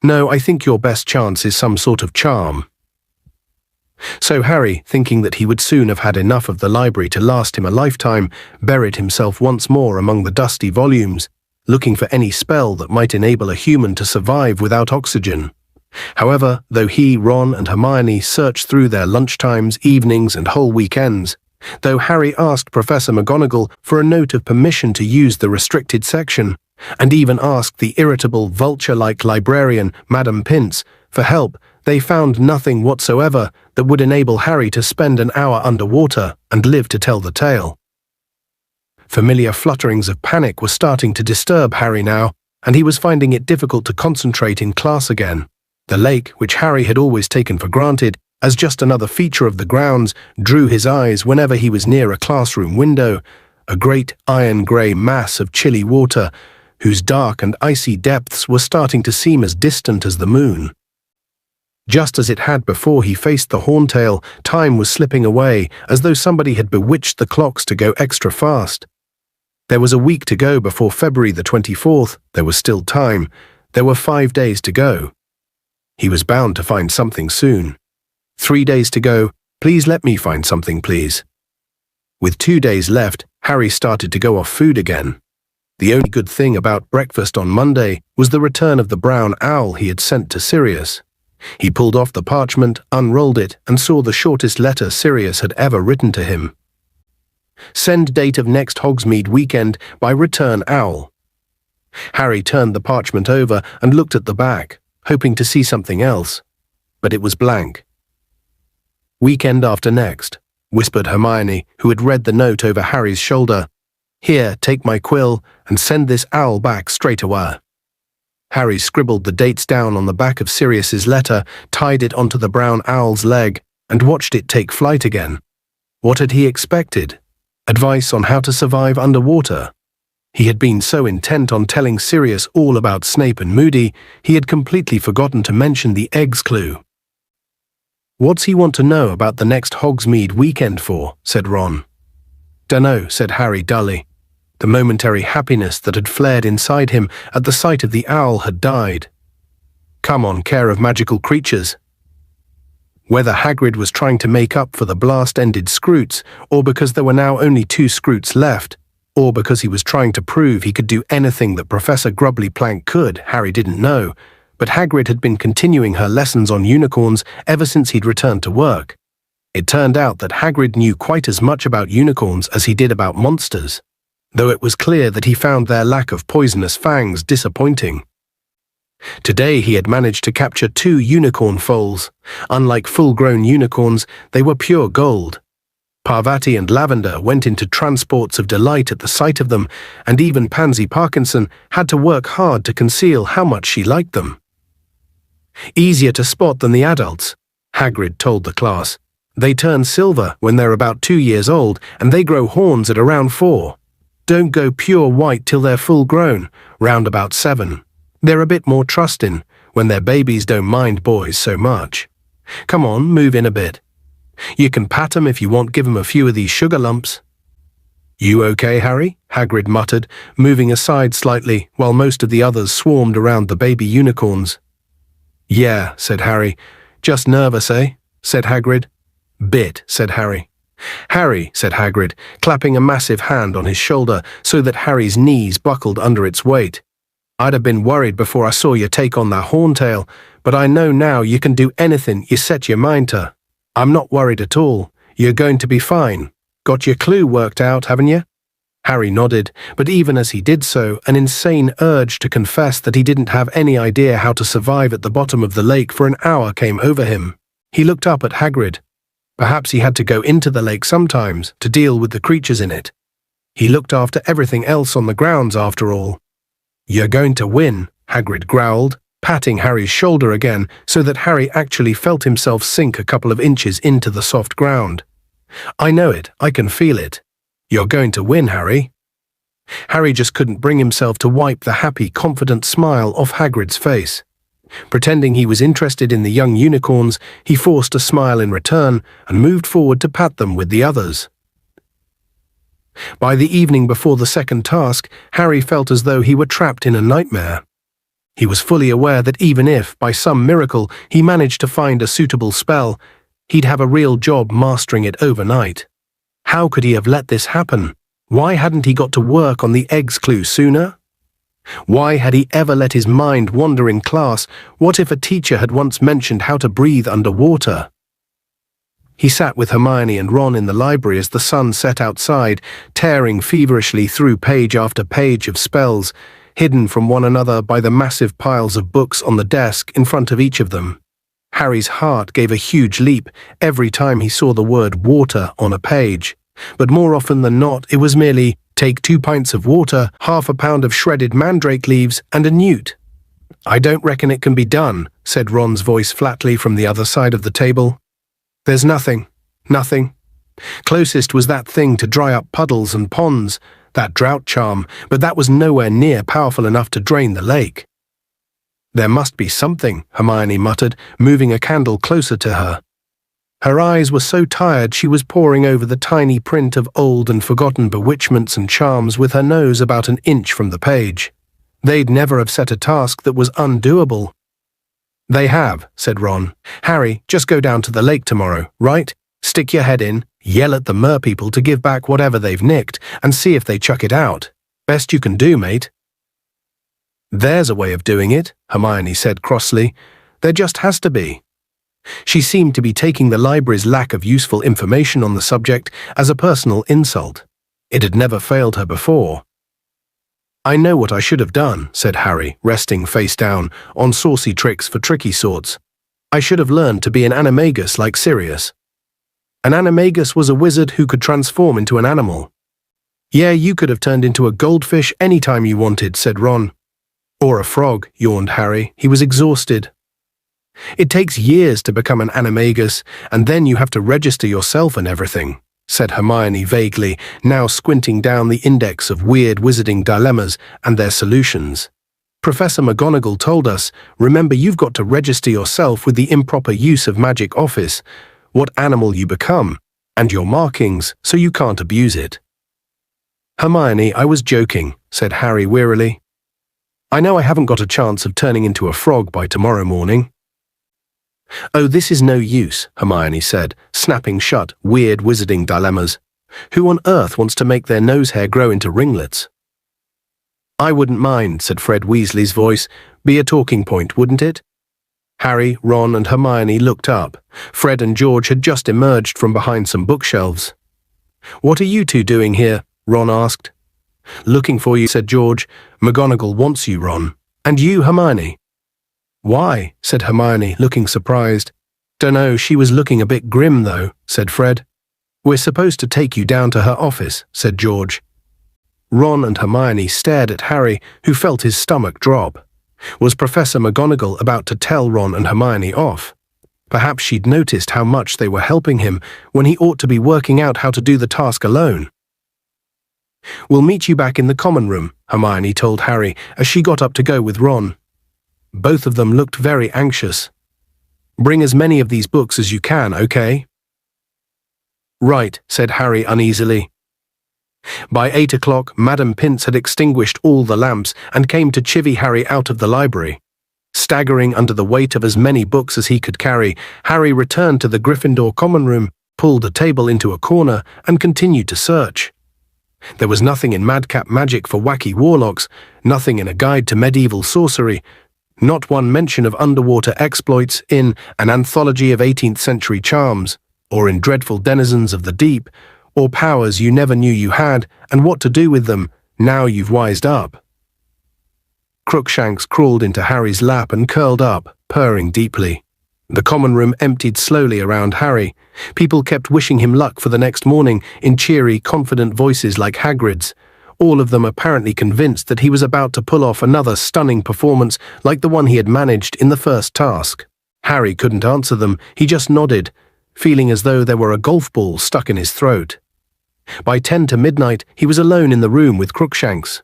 A: No, I think your best chance is some sort of charm. So Harry, thinking that he would soon have had enough of the library to last him a lifetime, buried himself once more among the dusty volumes, looking for any spell that might enable a human to survive without oxygen. However, though he, Ron, and Hermione searched through their lunchtimes, evenings, and whole weekends, though Harry asked Professor McGonagall for a note of permission to use the restricted section, and even asked the irritable, vulture-like librarian, Madame Pince, for help, they found nothing whatsoever that would enable Harry to spend an hour underwater and live to tell the tale. Familiar flutterings of panic were starting to disturb Harry now, and he was finding it difficult to concentrate in class again. The lake, which Harry had always taken for granted, as just another feature of the grounds drew his eyes whenever he was near a classroom window, a great iron-grey mass of chilly water, whose dark and icy depths were starting to seem as distant as the moon. Just as it had before he faced the horntail, time was slipping away, as though somebody had bewitched the clocks to go extra fast. There was a week to go before February the 24th. There was still time. There were 5 days to go. He was bound to find something soon. 3 days to go. Please let me find something, please. With 2 days left, Harry started to go off food again. The only good thing about breakfast on Monday was the return of the brown owl he had sent to Sirius. He pulled off the parchment, unrolled it, and saw the shortest letter Sirius had ever written to him. Send date of next Hogsmeade weekend by return owl. Harry turned the parchment over and looked at the back, hoping to see something else, but it was blank. Weekend after next, whispered Hermione, who had read the note over Harry's shoulder. Here, take my quill and send this owl back straight away. Harry scribbled the dates down on the back of Sirius's letter, tied it onto the brown owl's leg, and watched it take flight again. What had he expected? Advice on how to survive underwater? He had been so intent on telling Sirius all about Snape and Moody, he had completely forgotten to mention the eggs clue. What's he want to know about the next Hogsmeade weekend for? Said Ron. Dunno, said Harry dully. The momentary happiness that had flared inside him at the sight of the owl had died. Come on, care of magical creatures. Whether Hagrid was trying to make up for the blast-ended Scroots, or because there were now only 2 Scroots left, or because he was trying to prove he could do anything that Professor Grubbly Plank could, Harry didn't know, but Hagrid had been continuing her lessons on unicorns ever since he'd returned to work. It turned out that Hagrid knew quite as much about unicorns as he did about monsters, though it was clear that he found their lack of poisonous fangs disappointing. Today he had managed to capture 2 unicorn foals. Unlike full-grown unicorns, they were pure gold. Parvati and Lavender went into transports of delight at the sight of them, and even Pansy Parkinson had to work hard to conceal how much she liked them. Easier to spot than the adults, Hagrid told the class. They turn silver when they're about 2 years old, and they grow horns at around 4. Don't go pure white till they're full grown, round about 7. They're a bit more trusting. When they're babies don't mind boys so much. Come on, move in a bit. You can pat 'em if you want, give 'em a few of these sugar lumps. You okay, Harry? Hagrid muttered, moving aside slightly while most of the others swarmed around the baby unicorns. Yeah, said Harry. Just nervous, eh? Said Hagrid. Bit, said Harry. Harry, said Hagrid, clapping a massive hand on his shoulder so that Harry's knees buckled under its weight. I'd have been worried before I saw you take on that horntail, but I know now you can do anything you set your mind to. I'm not worried at all. You're going to be fine. Got your clue worked out, haven't you? Harry nodded, but even as he did so, an insane urge to confess that he didn't have any idea how to survive at the bottom of the lake for an hour came over him. He looked up at Hagrid. Perhaps he had to go into the lake sometimes to deal with the creatures in it. He looked after everything else on the grounds after all. You're going to win, Hagrid growled, patting Harry's shoulder again so that Harry actually felt himself sink a couple of inches into the soft ground. I know it, I can feel it. You're going to win, Harry. Harry just couldn't bring himself to wipe the happy, confident smile off Hagrid's face. Pretending he was interested in the young unicorns, he forced a smile in return and moved forward to pat them with the others. By the evening before the second task, Harry felt as though he were trapped in a nightmare. He was fully aware that even if, by some miracle, he managed to find a suitable spell, he'd have a real job mastering it overnight. How could he have let this happen? Why hadn't he got to work on the eggs clue sooner? Why had he ever let his mind wander in class? What if a teacher had once mentioned how to breathe underwater? He sat with Hermione and Ron in the library as the sun set outside, tearing feverishly through page after page of spells, hidden from one another by the massive piles of books on the desk in front of each of them. Harry's heart gave a huge leap every time he saw the word water on a page, but more often than not it was merely, take 2 pints of water, half a pound of shredded mandrake leaves, and a newt. I don't reckon it can be done, said Ron's voice flatly from the other side of the table. There's nothing. Nothing. Closest was that thing to dry up puddles and ponds, that drought charm, but that was nowhere near powerful enough to drain the lake. There must be something, Hermione muttered, moving a candle closer to her. Her eyes were so tired she was poring over the tiny print of old and forgotten bewitchments and charms with her nose about an inch from the page. They'd never have set a task that was undoable. They have, said Ron. Harry, just go down to the lake tomorrow, right? Stick your head in, yell at the merpeople to give back whatever they've nicked, and see if they chuck it out. Best you can do, mate. There's a way of doing it, Hermione said crossly. There just has to be. She seemed to be taking the library's lack of useful information on the subject as a personal insult. It had never failed her before. I know what I should have done, said Harry, resting face down, on saucy tricks for tricky sorts. I should have learned to be an animagus like Sirius. An animagus was a wizard who could transform into an animal. Yeah, you could have turned into a goldfish any time you wanted, said Ron. Or a frog, yawned Harry. He was exhausted. It takes years to become an animagus, and then you have to register yourself and everything, said Hermione vaguely, now squinting down the index of weird wizarding dilemmas and their solutions. Professor McGonagall told us, remember you've got to register yourself with the improper use of magic office, what animal you become, and your markings, so you can't abuse it. Hermione, I was joking, said Harry wearily. I know I haven't got a chance of turning into a frog by tomorrow morning. Oh, this is no use, Hermione said, snapping shut weird wizarding dilemmas. Who on earth wants to make their nose hair grow into ringlets? I wouldn't mind, said Fred Weasley's voice. Be a talking point, wouldn't it? Harry, Ron and Hermione looked up. Fred and George had just emerged from behind some bookshelves. What are you two doing here? Ron asked. Looking for you, said George. McGonagall wants you, Ron. And you, Hermione. Why? Said Hermione, looking surprised. Dunno, she was looking a bit grim, though, said Fred. We're supposed to take you down to her office, said George. Ron and Hermione stared at Harry, who felt his stomach drop. Was Professor McGonagall about to tell Ron and Hermione off? Perhaps she'd noticed how much they were helping him when he ought to be working out how to do the task alone. We'll meet you back in the common room, Hermione told Harry as she got up to go with Ron. Both of them looked very anxious. Bring as many of these books as you can, okay? Right, said Harry uneasily. By 8 o'clock, Madame Pince had extinguished all the lamps and came to chivvy Harry out of the library. Staggering under the weight of as many books as he could carry, Harry returned to the Gryffindor common room, pulled a table into a corner, and continued to search. There was nothing in madcap magic for wacky warlocks, nothing in a guide to medieval sorcery, not one mention of underwater exploits in an anthology of 18th century charms, or in dreadful denizens of the deep, or powers you never knew you had and what to do with them now you've wised up. Crookshanks crawled into Harry's lap and curled up, purring deeply. The common room emptied slowly around Harry. People kept wishing him luck for the next morning in cheery, confident voices like Hagrid's, all of them apparently convinced that he was about to pull off another stunning performance like the one he had managed in the first task. Harry couldn't answer them, he just nodded, feeling as though there were a golf ball stuck in his throat. By 10 to midnight, he was alone in the room with Crookshanks.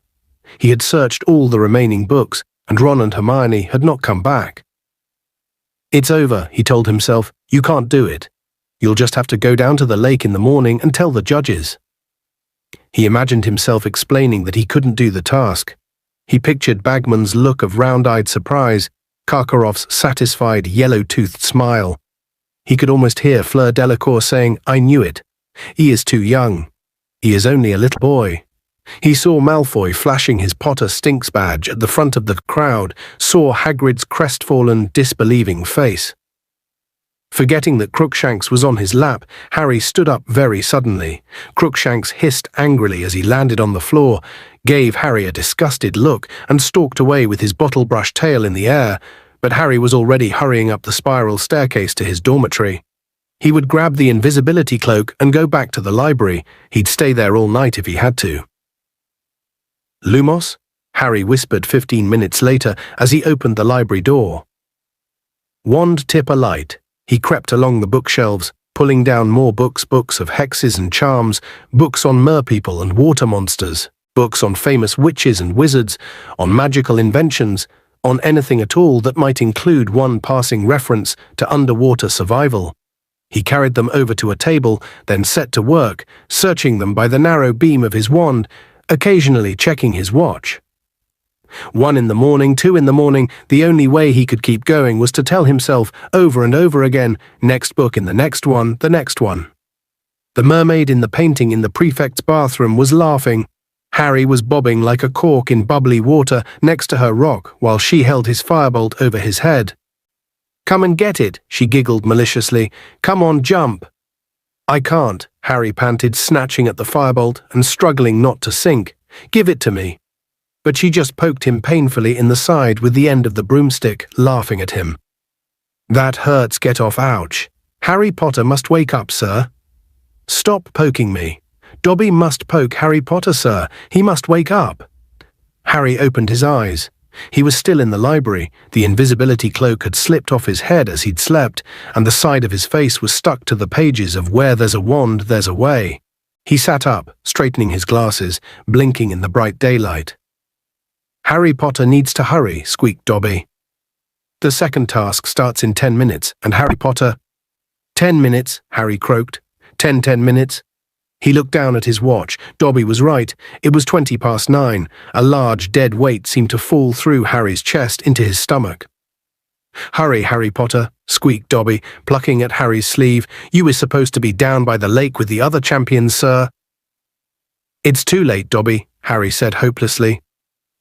A: He had searched all the remaining books, and Ron and Hermione had not come back. It's over, he told himself. You can't do it. You'll just have to go down to the lake in the morning and tell the judges. He imagined himself explaining that he couldn't do the task. He pictured Bagman's look of round-eyed surprise, Karkaroff's satisfied, yellow-toothed smile. He could almost hear Fleur Delacour saying, I knew it. He is too young. He is only a little boy. He saw Malfoy flashing his Potter Stinks badge at the front of the crowd, saw Hagrid's crestfallen, disbelieving face. Forgetting that Crookshanks was on his lap, Harry stood up very suddenly. Crookshanks hissed angrily as he landed on the floor, gave Harry a disgusted look, and stalked away with his bottle-brush tail in the air, but Harry was already hurrying up the spiral staircase to his dormitory. He would grab the invisibility cloak and go back to the library. He'd stay there all night if he had to. Lumos? Harry whispered 15 minutes later as he opened the library door. Wand tip alight. He crept along the bookshelves, pulling down more books of hexes and charms, books on merpeople and water monsters, books on famous witches and wizards, on magical inventions, on anything at all that might include one passing reference to underwater survival. He carried them over to a table, then set to work, searching them by the narrow beam of his wand, occasionally checking his watch. 1 in the morning, 2 in the morning, the only way he could keep going was to tell himself over and over again, next book in the next one, the next one. The mermaid in the painting in the prefect's bathroom was laughing. Harry was bobbing like a cork in bubbly water next to her rock while she held his firebolt over his head. "Come and get it," she giggled maliciously. "Come on, jump." "I can't," Harry panted, snatching at the firebolt and struggling not to sink. "Give it to me." But she just poked him painfully in the side with the end of the broomstick, laughing at him. "That hurts, get off, ouch. Harry Potter must wake up, sir." "Stop poking me. Dobby must poke Harry Potter, sir. He must wake up." Harry opened his eyes. He was still in the library. The invisibility cloak had slipped off his head as he'd slept, and the side of his face was stuck to the pages of Where There's a Wand, There's a Way. He sat up, straightening his glasses, blinking in the bright daylight. "Harry Potter needs to hurry," squeaked Dobby. "The second task starts in 10 minutes, and Harry Potter—" "10 minutes," Harry croaked. 10 minutes." He looked down at his watch. Dobby was right. It was 9:20. A large, dead weight seemed to fall through Harry's chest into his stomach. "Hurry, Harry Potter," squeaked Dobby, plucking at Harry's sleeve. "You were supposed to be down by the lake with the other champions, sir." "It's too late, Dobby," Harry said hopelessly.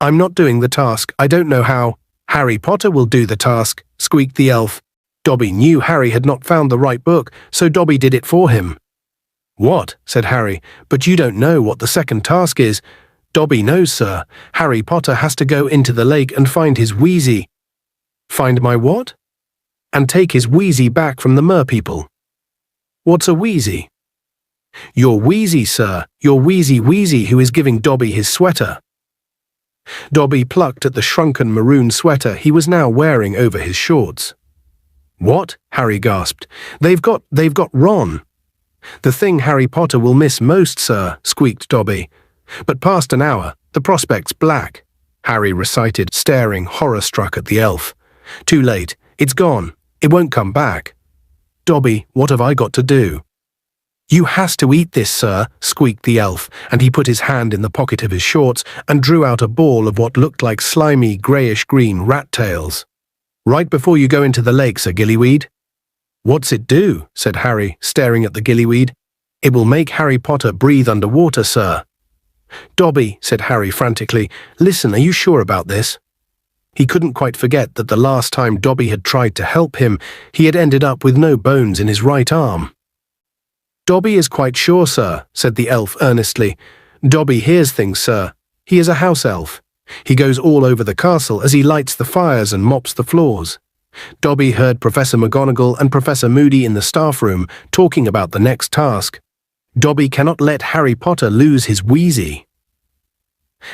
A: "I'm not doing the task. I don't know how." "Harry Potter will do the task," squeaked the elf. Dobby knew Harry had not found the right book, so Dobby did it for him. "What?" said Harry. "But you don't know what the second task is." "Dobby knows, sir. Harry Potter has to go into the lake and find his Wheezy." "Find my what?" "And take his Wheezy back from the merpeople." "What's a Wheezy?" "Your Wheezy, sir. Your Wheezy who is giving Dobby his sweater." Dobby plucked at the shrunken maroon sweater he was now wearing over his shorts. "What?" Harry gasped. They've got Ron." "The thing Harry Potter will miss most, sir," squeaked Dobby. "But past an hour, the prospect's black," Harry recited, staring horror-struck at the elf. "Too late. It's gone. It won't come back." "Dobby, what have I got to do?" "You has to eat this, sir," squeaked the elf, and he put his hand in the pocket of his shorts and drew out a ball of what looked like slimy, greyish-green rat tails. "Right before you go into the lake, Sir Gillyweed." "What's it do?" said Harry, staring at the gillyweed. "It will make Harry Potter breathe underwater, sir." "Dobby," said Harry frantically, "listen, are you sure about this?" He couldn't quite forget that the last time Dobby had tried to help him, he had ended up with no bones in his right arm. "Dobby is quite sure, sir," said the elf earnestly. "Dobby hears things, sir. He is a house elf. He goes all over the castle as he lights the fires and mops the floors. Dobby heard Professor McGonagall and Professor Moody in the staff room talking about the next task. Dobby cannot let Harry Potter lose his Wheezy."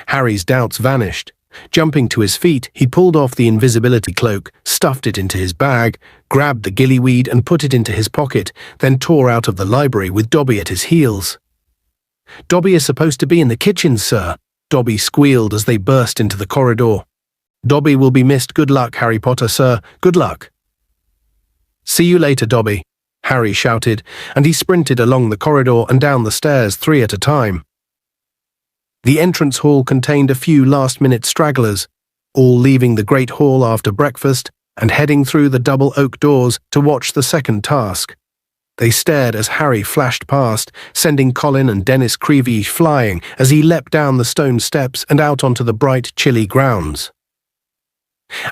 A: Harry's doubts vanished. Jumping to his feet, he pulled off the invisibility cloak, stuffed it into his bag, grabbed the gillyweed and put it into his pocket, then tore out of the library with Dobby at his heels. "Dobby is supposed to be in the kitchen, sir," Dobby squealed as they burst into the corridor. "Dobby will be missed. Good luck, Harry Potter, sir. Good luck." "See you later, Dobby," Harry shouted, and he sprinted along the corridor and down the stairs 3 at a time. The entrance hall contained a few last-minute stragglers, all leaving the Great Hall after breakfast and heading through the double oak doors to watch the second task. They stared as Harry flashed past, sending Colin and Dennis Creevey flying as he leapt down the stone steps and out onto the bright, chilly grounds.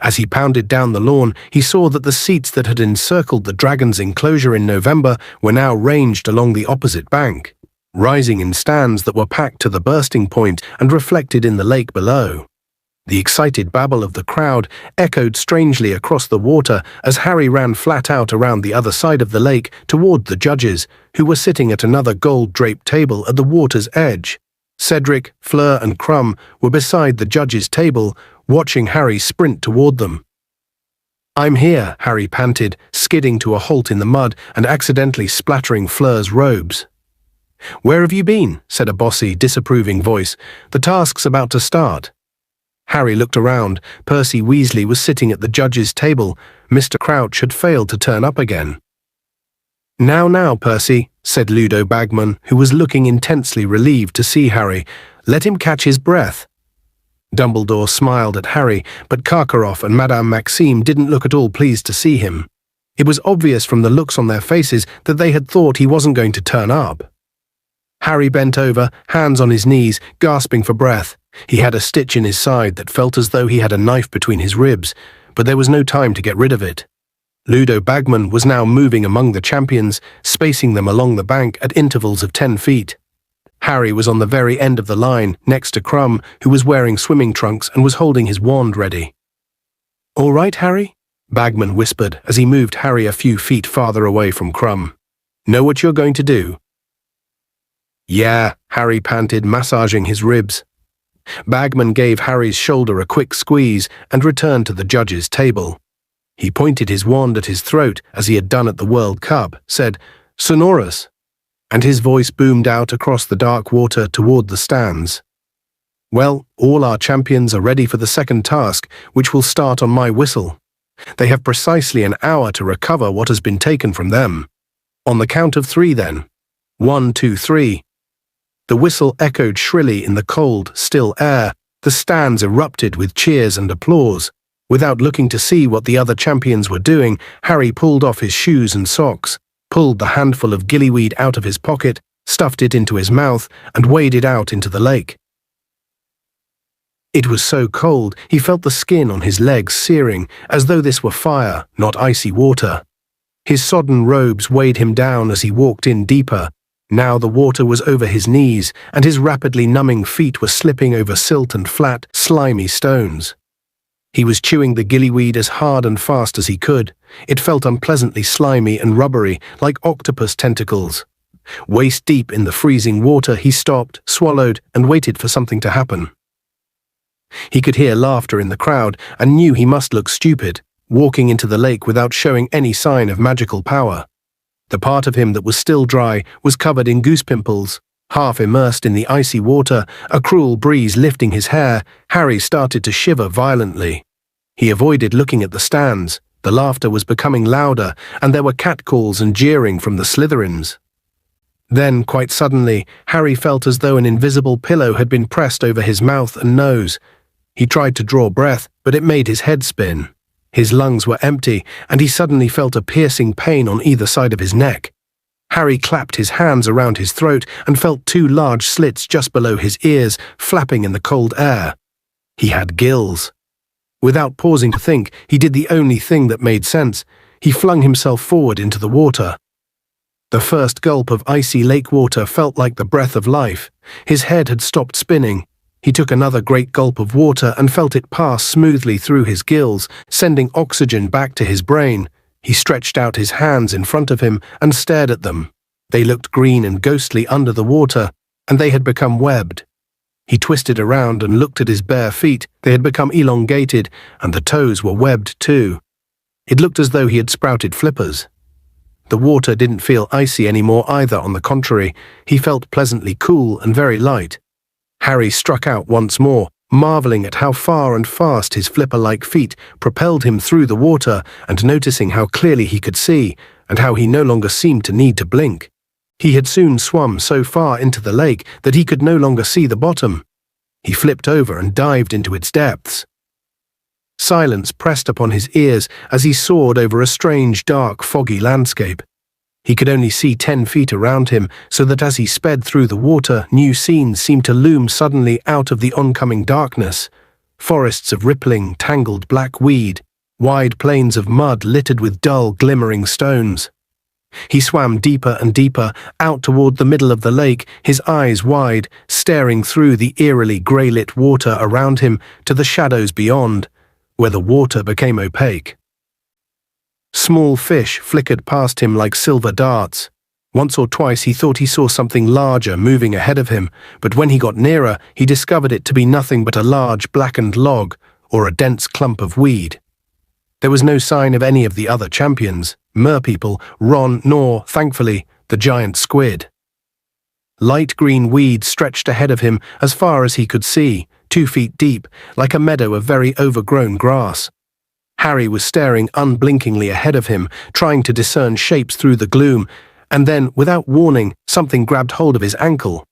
A: As he pounded down the lawn, he saw that the seats that had encircled the dragon's enclosure in November were now ranged along the opposite bank, rising in stands that were packed to the bursting point and reflected in the lake below. The excited babble of the crowd echoed strangely across the water as Harry ran flat out around the other side of the lake toward the judges, who were sitting at another gold-draped table at the water's edge. Cedric, Fleur and Crumb were beside the judges' table, watching Harry sprint toward them. I'm here, Harry panted, skidding to a halt in the mud and accidentally splattering Fleur's robes. Where have you been? Said a bossy, disapproving voice. The task's about to start. Harry looked around. Percy Weasley was sitting at the judge's table. Mr. Crouch had failed to turn up again. Now, Percy, said Ludo Bagman, who was looking intensely relieved to see Harry. Let him catch his breath. Dumbledore smiled at Harry, but Karkaroff and Madame Maxime didn't look at all pleased to see him. It was obvious from the looks on their faces that they had thought he wasn't going to turn up. Harry bent over, hands on his knees, gasping for breath. He had a stitch in his side that felt as though he had a knife between his ribs, but there was no time to get rid of it. Ludo Bagman was now moving among the champions, spacing them along the bank at intervals of 10 feet. Harry was on the very end of the line, next to Crumb, who was wearing swimming trunks and was holding his wand ready. All right, Harry? Bagman whispered as he moved Harry a few feet farther away from Crumb. Know what you're going to do? Yeah, Harry panted, massaging his ribs. Bagman gave Harry's shoulder a quick squeeze and returned to the judge's table. He pointed his wand at his throat, as he had done at the World Cup, said, Sonorous, and his voice boomed out across the dark water toward the stands. Well, all our champions are ready for the second task, which will start on my whistle. They have precisely an hour to recover what has been taken from them. On the count of 3, then. 1, 2, 3. The whistle echoed shrilly in the cold, still air. The stands erupted with cheers and applause. Without looking to see what the other champions were doing, Harry pulled off his shoes and socks, pulled the handful of gillyweed out of his pocket, stuffed it into his mouth, and waded out into the lake. It was so cold, he felt the skin on his legs searing, as though this were fire, not icy water. His sodden robes weighed him down as he walked in deeper. Now the water was over his knees, and his rapidly numbing feet were slipping over silt and flat, slimy stones. He was chewing the gillyweed as hard and fast as he could. It felt unpleasantly slimy and rubbery, like octopus tentacles. Waist deep in the freezing water, he stopped, swallowed, and waited for something to happen. He could hear laughter in the crowd and knew he must look stupid, walking into the lake without showing any sign of magical power. The part of him that was still dry was covered in goose pimples. Half immersed in the icy water, a cruel breeze lifting his hair, Harry started to shiver violently. He avoided looking at the stands. The laughter was becoming louder, and there were catcalls and jeering from the Slytherins. Then, quite suddenly, Harry felt as though an invisible pillow had been pressed over his mouth and nose. He tried to draw breath, but it made his head spin. His lungs were empty, and he suddenly felt a piercing pain on either side of his neck. Harry clapped his hands around his throat and felt 2 large slits just below his ears, flapping in the cold air. He had gills. Without pausing to think, he did the only thing that made sense. He flung himself forward into the water. The first gulp of icy lake water felt like the breath of life. His head had stopped spinning. He took another great gulp of water and felt it pass smoothly through his gills, sending oxygen back to his brain. He stretched out his hands in front of him and stared at them. They looked green and ghostly under the water, and they had become webbed. He twisted around and looked at his bare feet. They had become elongated, and the toes were webbed too. It looked as though he had sprouted flippers. The water didn't feel icy anymore either, on the contrary. He felt pleasantly cool and very light. Harry struck out once more, marveling at how far and fast his flipper-like feet propelled him through the water and noticing how clearly he could see and how he no longer seemed to need to blink. He had soon swum so far into the lake that he could no longer see the bottom. He flipped over and dived into its depths. Silence pressed upon his ears as he soared over a strange, dark, foggy landscape. He could only see 10 feet around him, so that as he sped through the water, new scenes seemed to loom suddenly out of the oncoming darkness. Forests of rippling, tangled black weed, wide plains of mud littered with dull, glimmering stones. He swam deeper and deeper, out toward the middle of the lake, his eyes wide, staring through the eerily grey-lit water around him to the shadows beyond, where the water became opaque. Small fish flickered past him like silver darts. Once or twice he thought he saw something larger moving ahead of him, but when he got nearer, he discovered it to be nothing but a large blackened log or a dense clump of weed. There was no sign of any of the other champions, merpeople, Ron, nor, thankfully, the giant squid. Light green weeds stretched ahead of him as far as he could see, 2 feet deep, like a meadow of very overgrown grass. Harry was staring unblinkingly ahead of him, trying to discern shapes through the gloom, and then, without warning, something grabbed hold of his ankle.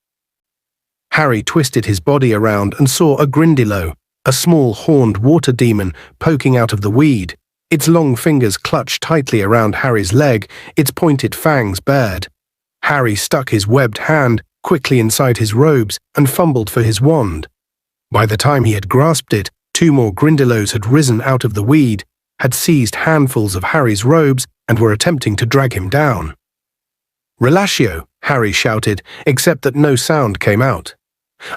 A: Harry twisted his body around and saw a Grindylow, a small horned water demon, poking out of the weed. Its long fingers clutched tightly around Harry's leg, its pointed fangs bared. Harry stuck his webbed hand quickly inside his robes and fumbled for his wand. By the time he had grasped it, 2 more Grindylows had risen out of the weed, had seized handfuls of Harry's robes, and were attempting to drag him down. "Relatio!" Harry shouted, except that no sound came out.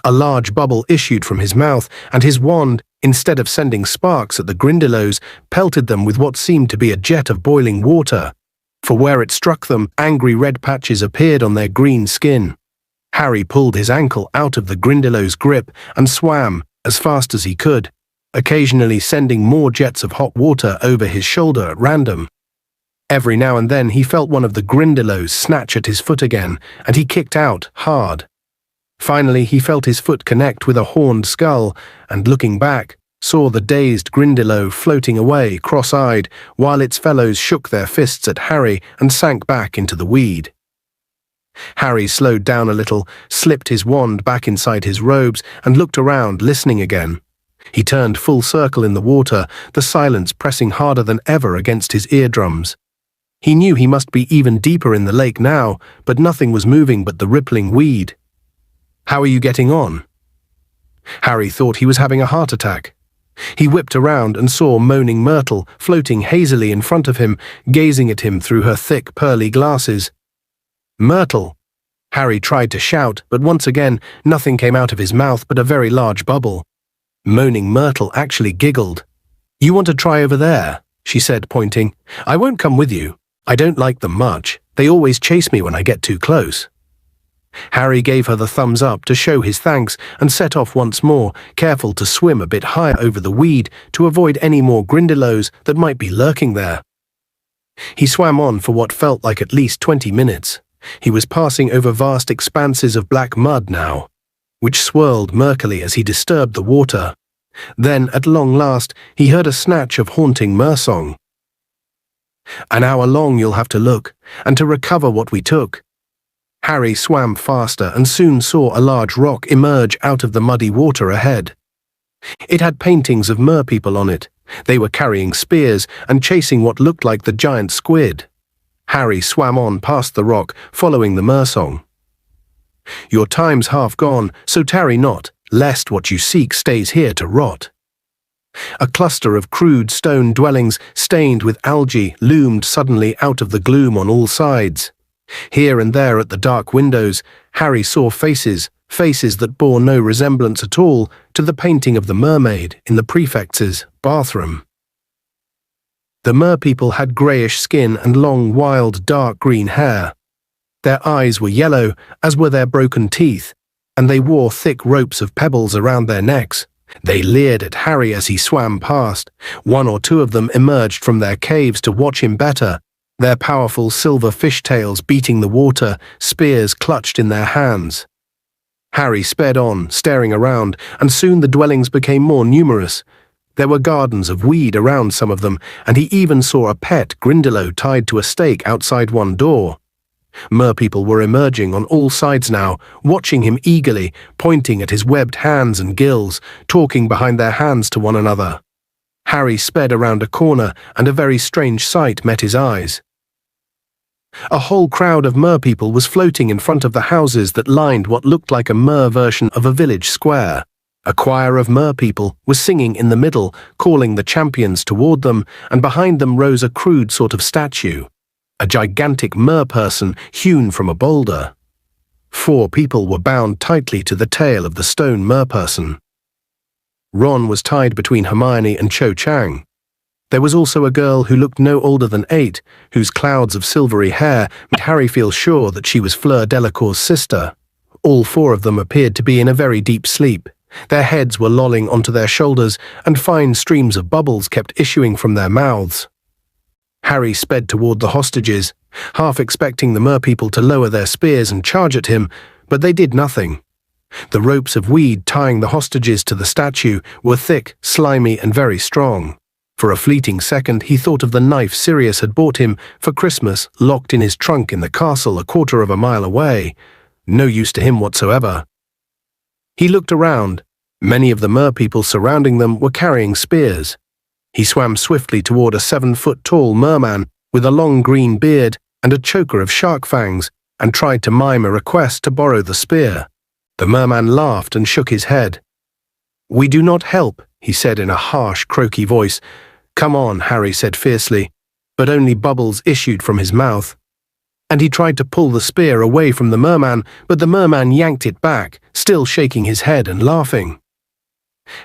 A: A large bubble issued from his mouth, and his wand, instead of sending sparks at the Grindylows, pelted them with what seemed to be a jet of boiling water. For where it struck them, angry red patches appeared on their green skin. Harry pulled his ankle out of the Grindylow's grip and swam as fast as he could, occasionally sending more jets of hot water over his shoulder at random. Every now and then he felt one of the Grindylows snatch at his foot again, and he kicked out hard. Finally he felt his foot connect with a horned skull, and looking back, saw the dazed Grindylow floating away cross-eyed, while its fellows shook their fists at Harry and sank back into the weed. Harry slowed down a little, slipped his wand back inside his robes, and looked around, listening again. He turned full circle in the water, the silence pressing harder than ever against his eardrums. He knew he must be even deeper in the lake now, but nothing was moving but the rippling weed. "How are you getting on?" Harry thought he was having a heart attack. He whipped around and saw moaning Myrtle floating hazily in front of him, gazing at him through her thick, pearly glasses. "Myrtle!" Harry tried to shout, but once again nothing came out of his mouth but a very large bubble. Moaning Myrtle actually giggled. "You want to try over there?" she said, pointing. "I won't come with you. I don't like them much. They always chase me when I get too close." Harry gave her the thumbs up to show his thanks and set off once more, careful to swim a bit higher over the weed to avoid any more Grindylows that might be lurking there. He swam on for what felt like at least 20 minutes. He was passing over vast expanses of black mud now, which swirled murkily as he disturbed the water. Then, at long last, he heard a snatch of haunting mersong. "An hour long you'll have to look, and to recover what we took." Harry swam faster and soon saw a large rock emerge out of the muddy water ahead. It had paintings of merpeople on it. They were carrying spears and chasing what looked like the giant squid. Harry swam on past the rock, following the mersong. "Your time's half gone, so tarry not, lest what you seek stays here to rot." A cluster of crude stone dwellings stained with algae loomed suddenly out of the gloom on all sides. Here and there at the dark windows, Harry saw faces that bore no resemblance at all to the painting of the mermaid in the prefect's bathroom. The merpeople had greyish skin and long, wild, dark green hair. Their eyes were yellow, as were their broken teeth, and they wore thick ropes of pebbles around their necks. They leered at Harry as he swam past. 1 or 2 of them emerged from their caves to watch him better, their powerful silver fishtails beating the water, spears clutched in their hands. Harry sped on, staring around, and soon the dwellings became more numerous. There were gardens of weed around some of them, and he even saw a pet Grindylow tied to a stake outside one door. Merpeople were emerging on all sides now, watching him eagerly, pointing at his webbed hands and gills, talking behind their hands to one another. Harry sped around a corner, and a very strange sight met his eyes. A whole crowd of merpeople was floating in front of the houses that lined what looked like a mer version of a village square. A choir of merpeople was singing in the middle, calling the champions toward them, and behind them rose a crude sort of statue, a gigantic mer-person hewn from a boulder. 4 people were bound tightly to the tail of the stone mer-person. Ron was tied between Hermione and Cho Chang. There was also a girl who looked no older than 8, whose clouds of silvery hair made Harry feel sure that she was Fleur Delacour's sister. All 4 of them appeared to be in a very deep sleep. Their heads were lolling onto their shoulders, and fine streams of bubbles kept issuing from their mouths. Harry sped toward the hostages, half expecting the merpeople to lower their spears and charge at him, but they did nothing. The ropes of weed tying the hostages to the statue were thick, slimy, and very strong. For a fleeting second he thought of the knife Sirius had bought him for Christmas, locked in his trunk in the castle a quarter of a mile away. No use to him whatsoever. He looked around. Many of the merpeople surrounding them were carrying spears. He swam swiftly toward a 7-foot-tall merman with a long green beard and a choker of shark fangs, and tried to mime a request to borrow the spear. The merman laughed and shook his head. "We do not help," he said in a harsh, croaky voice. "Come on," Harry said fiercely, but only bubbles issued from his mouth. And he tried to pull the spear away from the merman, but the merman yanked it back, still shaking his head and laughing.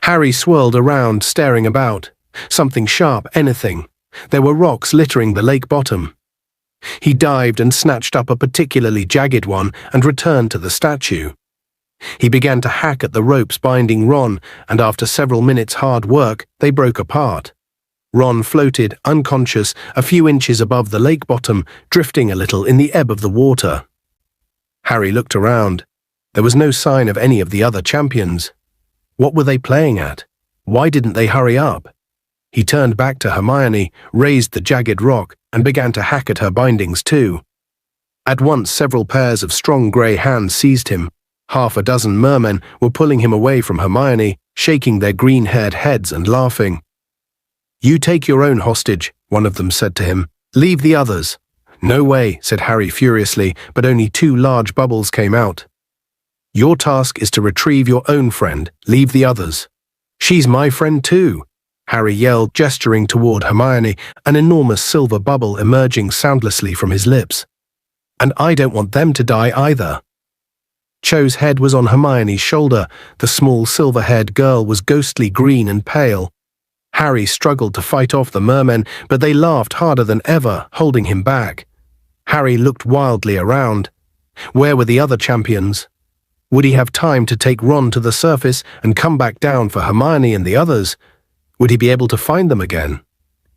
A: Harry swirled around, staring about. Something sharp, anything. There were rocks littering the lake bottom. He dived and snatched up a particularly jagged one and returned to the statue. He began to hack at the ropes binding Ron, and after several minutes' hard work, they broke apart. Ron floated, unconscious, a few inches above the lake bottom, drifting a little in the ebb of the water. Harry looked around. There was no sign of any of the other champions. What were they playing at? Why didn't they hurry up? He turned back to Hermione, raised the jagged rock, and began to hack at her bindings too. At once several pairs of strong grey hands seized him. Half a dozen mermen were pulling him away from Hermione, shaking their green-haired heads and laughing. "You take your own hostage," one of them said to him. "Leave the others." "No way," said Harry furiously, but only 2 large bubbles came out. "Your task is to retrieve your own friend. Leave the others." "She's my friend too," Harry yelled, gesturing toward Hermione, an enormous silver bubble emerging soundlessly from his lips. "And I don't want them to die either." Cho's head was on Hermione's shoulder. The small silver-haired girl was ghostly green and pale. Harry struggled to fight off the mermen, but they laughed harder than ever, holding him back. Harry looked wildly around. Where were the other champions? Would he have time to take Ron to the surface and come back down for Hermione and the others? Would he be able to find them again?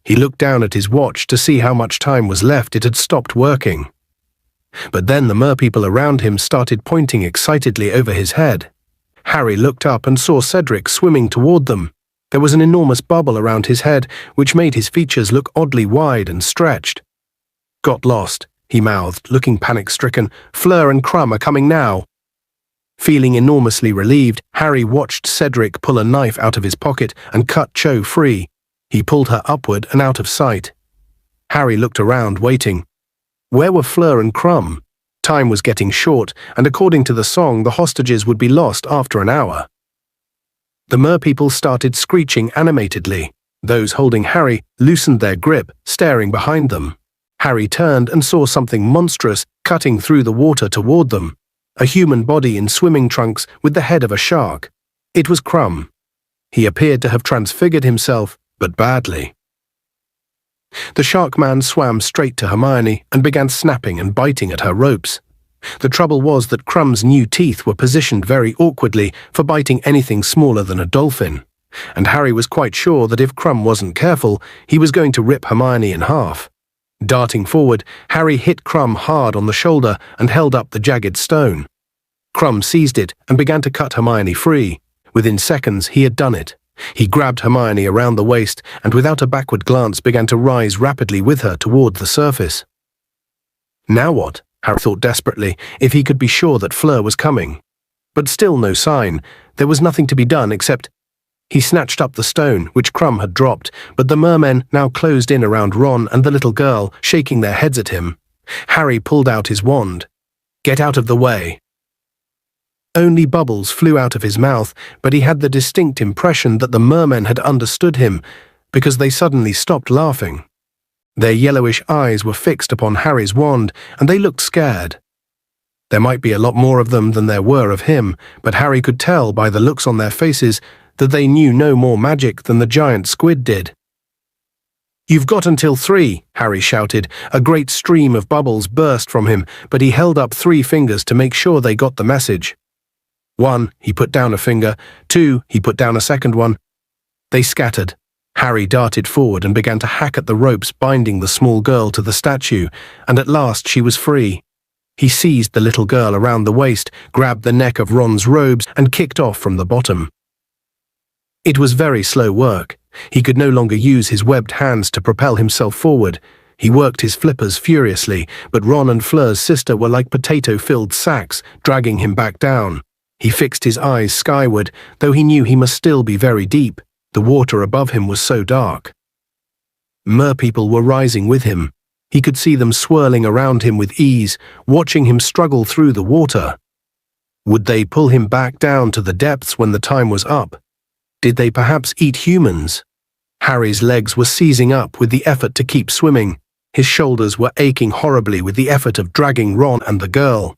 A: He looked down at his watch to see how much time was left. It had stopped working. But then the merpeople around him started pointing excitedly over his head. Harry looked up and saw Cedric swimming toward them. There was an enormous bubble around his head, which made his features look oddly wide and stretched. "Got lost," he mouthed, looking panic-stricken. "Fleur and Crumb are coming now." Feeling enormously relieved, Harry watched Cedric pull a knife out of his pocket and cut Cho free. He pulled her upward and out of sight. Harry looked around, waiting. Where were Fleur and Crumb? Time was getting short, and according to the song, the hostages would be lost after an hour. The merpeople started screeching animatedly. Those holding Harry loosened their grip, staring behind them. Harry turned and saw something monstrous cutting through the water toward them. A human body in swimming trunks with the head of a shark. It was Crumb. He appeared to have transfigured himself, but badly. The shark man swam straight to Hermione and began snapping and biting at her ropes. The trouble was that Crumb's new teeth were positioned very awkwardly for biting anything smaller than a dolphin, and Harry was quite sure that if Crumb wasn't careful, he was going to rip Hermione in half. Darting forward, Harry hit Crumb hard on the shoulder and held up the jagged stone. Crumb seized it and began to cut Hermione free. Within seconds, he had done it. He grabbed Hermione around the waist and without a backward glance began to rise rapidly with her toward the surface. Now what? Harry thought desperately, if he could be sure that Fleur was coming. But still no sign. There was nothing to be done except... He snatched up the stone, which Crumb had dropped, but the mermen now closed in around Ron and the little girl, shaking their heads at him. Harry pulled out his wand. "Get out of the way." Only bubbles flew out of his mouth, but he had the distinct impression that the mermen had understood him, because they suddenly stopped laughing. Their yellowish eyes were fixed upon Harry's wand, and they looked scared. There might be a lot more of them than there were of him, but Harry could tell by the looks on their faces that they knew no more magic than the giant squid did. "You've got until 3, Harry shouted. A great stream of bubbles burst from him, but he held up 3 fingers to make sure they got the message. 1, he put down a finger. 2, he put down a second one. They scattered. Harry darted forward and began to hack at the ropes binding the small girl to the statue, and at last she was free. He seized the little girl around the waist, grabbed the neck of Ron's robes, and kicked off from the bottom. It was very slow work. He could no longer use his webbed hands to propel himself forward. He worked his flippers furiously, but Ron and Fleur's sister were like potato-filled sacks, dragging him back down. He fixed his eyes skyward, though he knew he must still be very deep. The water above him was so dark. Merpeople were rising with him. He could see them swirling around him with ease, watching him struggle through the water. Would they pull him back down to the depths when the time was up? Did they perhaps eat humans? Harry's legs were seizing up with the effort to keep swimming. His shoulders were aching horribly with the effort of dragging Ron and the girl.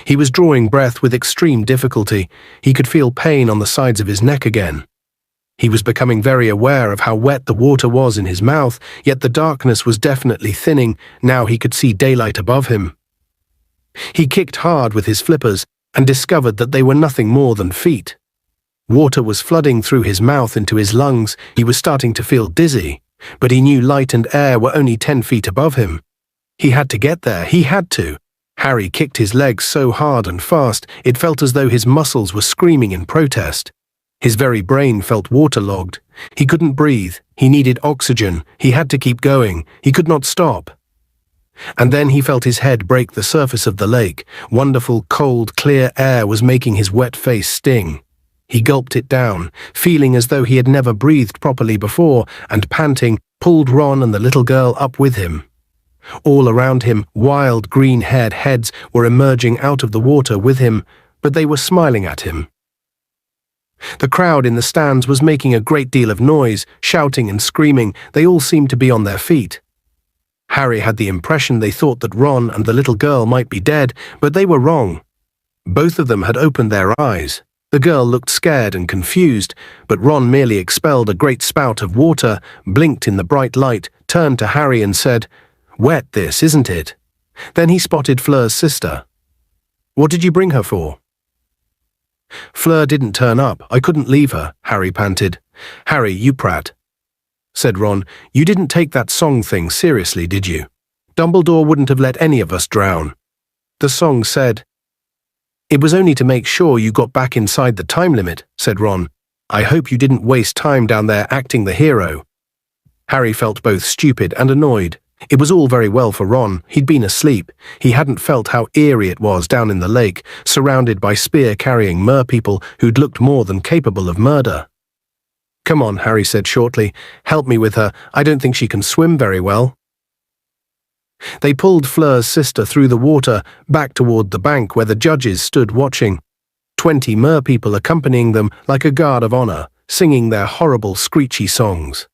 A: He was drawing breath with extreme difficulty. He could feel pain on the sides of his neck again. He was becoming very aware of how wet the water was in his mouth, yet the darkness was definitely thinning. Now he could see daylight above him. He kicked hard with his flippers and discovered that they were nothing more than feet. Water was flooding through his mouth into his lungs. He was starting to feel dizzy, but he knew light and air were only 10 feet above him. He had to get there. He had to. Harry kicked his legs so hard and fast, it felt as though his muscles were screaming in protest. His very brain felt waterlogged. He couldn't breathe. He needed oxygen. He had to keep going. He could not stop. And then he felt his head break the surface of the lake. Wonderful, cold, clear air was making his wet face sting. He gulped it down, feeling as though he had never breathed properly before, and panting, pulled Ron and the little girl up with him. All around him, wild green-haired heads were emerging out of the water with him, but they were smiling at him. The crowd in the stands was making a great deal of noise, shouting and screaming. They all seemed to be on their feet. Harry had the impression they thought that Ron and the little girl might be dead, but they were wrong. Both of them had opened their eyes. The girl looked scared and confused, but Ron merely expelled a great spout of water, blinked in the bright light, turned to Harry and said, "Wet this, isn't it?" Then he spotted Fleur's sister. "What did you bring her for?" "Fleur didn't turn up. I couldn't leave her," Harry panted. "Harry, you prat," said Ron. "You didn't take that song thing seriously, did you? Dumbledore wouldn't have let any of us drown." The song said, "It was only to make sure you got back inside the time limit," said Ron. "I hope you didn't waste time down there acting the hero." Harry felt both stupid and annoyed. It was all very well for Ron. He'd been asleep. He hadn't felt how eerie it was down in the lake, surrounded by spear-carrying merpeople who'd looked more than capable of murder. "Come on," Harry said shortly. "Help me with her. I don't think she can swim very well." They pulled Fleur's sister through the water, back toward the bank where the judges stood watching. 20 merpeople accompanying them like a guard of honor, singing their horrible screechy songs.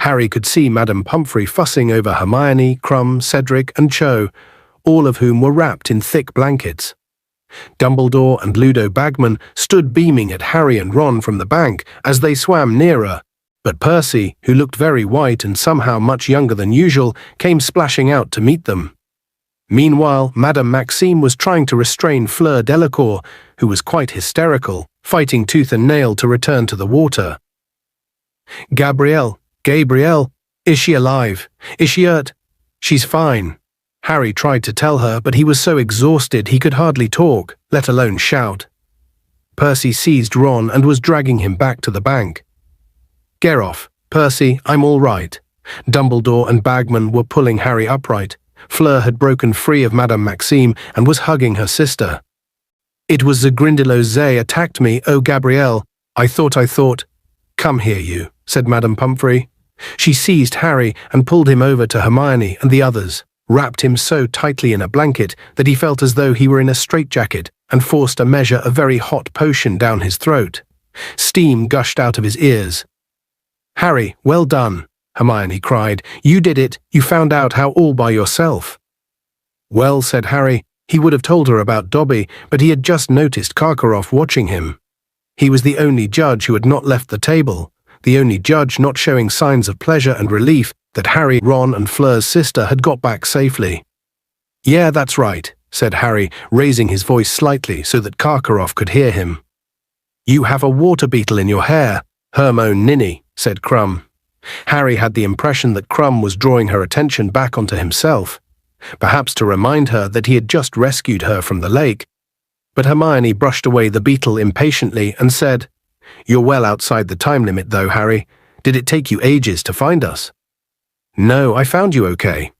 A: Harry could see Madame Pomfrey fussing over Hermione, Krum, Cedric, and Cho, all of whom were wrapped in thick blankets. Dumbledore and Ludo Bagman stood beaming at Harry and Ron from the bank as they swam nearer, but Percy, who looked very white and somehow much younger than usual, came splashing out to meet them. Meanwhile, Madame Maxime was trying to restrain Fleur Delacour, who was quite hysterical, fighting tooth and nail to return to the water. Gabrielle, is she alive? Is she hurt?" "She's fine." Harry tried to tell her, but he was so exhausted he could hardly talk, let alone shout. Percy seized Ron and was dragging him back to the bank. "Get off, Percy, I'm all right." Dumbledore and Bagman were pulling Harry upright. Fleur had broken free of Madame Maxime and was hugging her sister. "It was the Grindylows attacked me, oh Gabrielle. I thought. Come here, you," said Madame Pomfrey. She seized Harry and pulled him over to Hermione and the others, wrapped him so tightly in a blanket that he felt as though he were in a straitjacket, and forced a measure of very hot potion down his throat. Steam gushed out of his ears. "Harry, well done," Hermione cried. "You did it. You found out how all by yourself." "Well," said Harry, he would have told her about Dobby, but he had just noticed Karkaroff watching him. He was the only judge who had not left the table, the only judge not showing signs of pleasure and relief that Harry, Ron, and Fleur's sister had got back safely. "Yeah, that's right. said Harry, raising his voice slightly so that Karkaroff could hear him. You have a water beetle in your hair, Hermione ninny, said Crumb. Harry had the impression that Crumb was drawing her attention back onto himself, perhaps to remind her that he had just rescued her from the lake. But Hermione brushed away the beetle impatiently and said, You're well outside the time limit though, Harry. Did it take you ages to find us? No, I found you okay.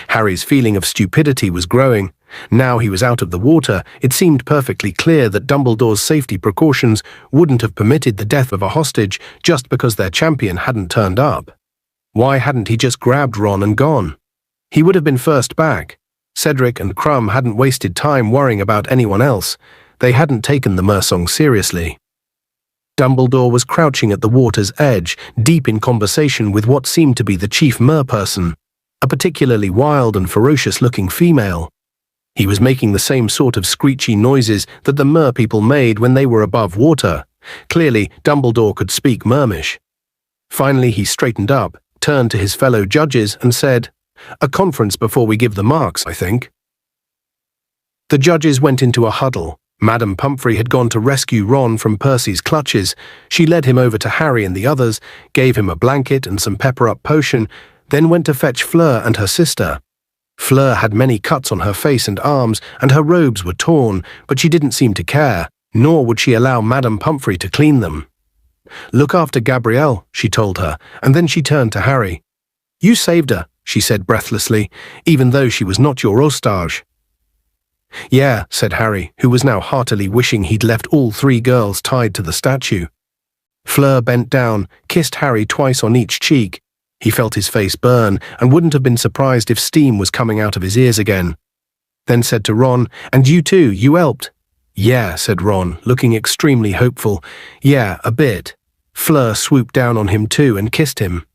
A: Harry's feeling of stupidity was growing. Now he was out of the water, it seemed perfectly clear that Dumbledore's safety precautions wouldn't have permitted the death of a hostage just because their champion hadn't turned up. Why hadn't he just grabbed Ron and gone? He would have been first back. Cedric and Crumb hadn't wasted time worrying about anyone else. They hadn't taken the Mersong seriously. Dumbledore was crouching at the water's edge, deep in conversation with what seemed to be the chief merperson, a particularly wild and ferocious-looking female. He was making the same sort of screechy noises that the merpeople made when they were above water. Clearly, Dumbledore could speak Mermish. Finally, he straightened up, turned to his fellow judges and said, A conference before we give the marks, I think. The judges went into a huddle. Madame Pomfrey had gone to rescue Ron from Percy's clutches. She led him over to Harry and the others, gave him a blanket and some pepper-up potion, then went to fetch Fleur and her sister. Fleur had many cuts on her face and arms, and her robes were torn, but she didn't seem to care, nor would she allow Madame Pomfrey to clean them. Look after Gabrielle, she told her, and then she turned to Harry. You saved her, she said breathlessly, even though she was not your Ostage. Yeah, said Harry, who was now heartily wishing he'd left all three girls tied to the statue. Fleur bent down, kissed Harry twice on each cheek. He felt his face burn and wouldn't have been surprised if steam was coming out of his ears again. Then said to Ron, And you too, you helped. Yeah, said Ron, looking extremely hopeful. Yeah, a bit. Fleur swooped down on him too and kissed him.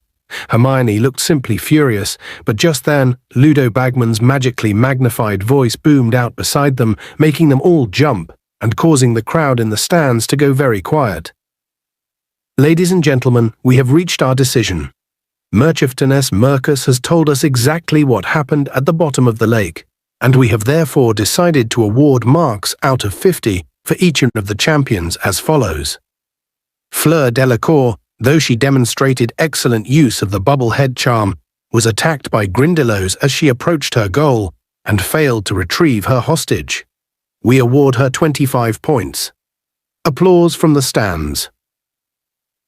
A: Hermione looked simply furious, but just then, Ludo Bagman's magically magnified voice boomed out beside them, making them all jump and causing the crowd in the stands to go very quiet. Ladies and gentlemen, we have reached our decision. Merchifteness Mercus has told us exactly what happened at the bottom of the lake, and we have therefore decided to award marks out of 50 for each of the champions as follows. Fleur Delacour, though she demonstrated excellent use of the bubble head charm, was attacked by Grindylows as she approached her goal and failed to retrieve her hostage. We award her 25 points. Applause from the stands.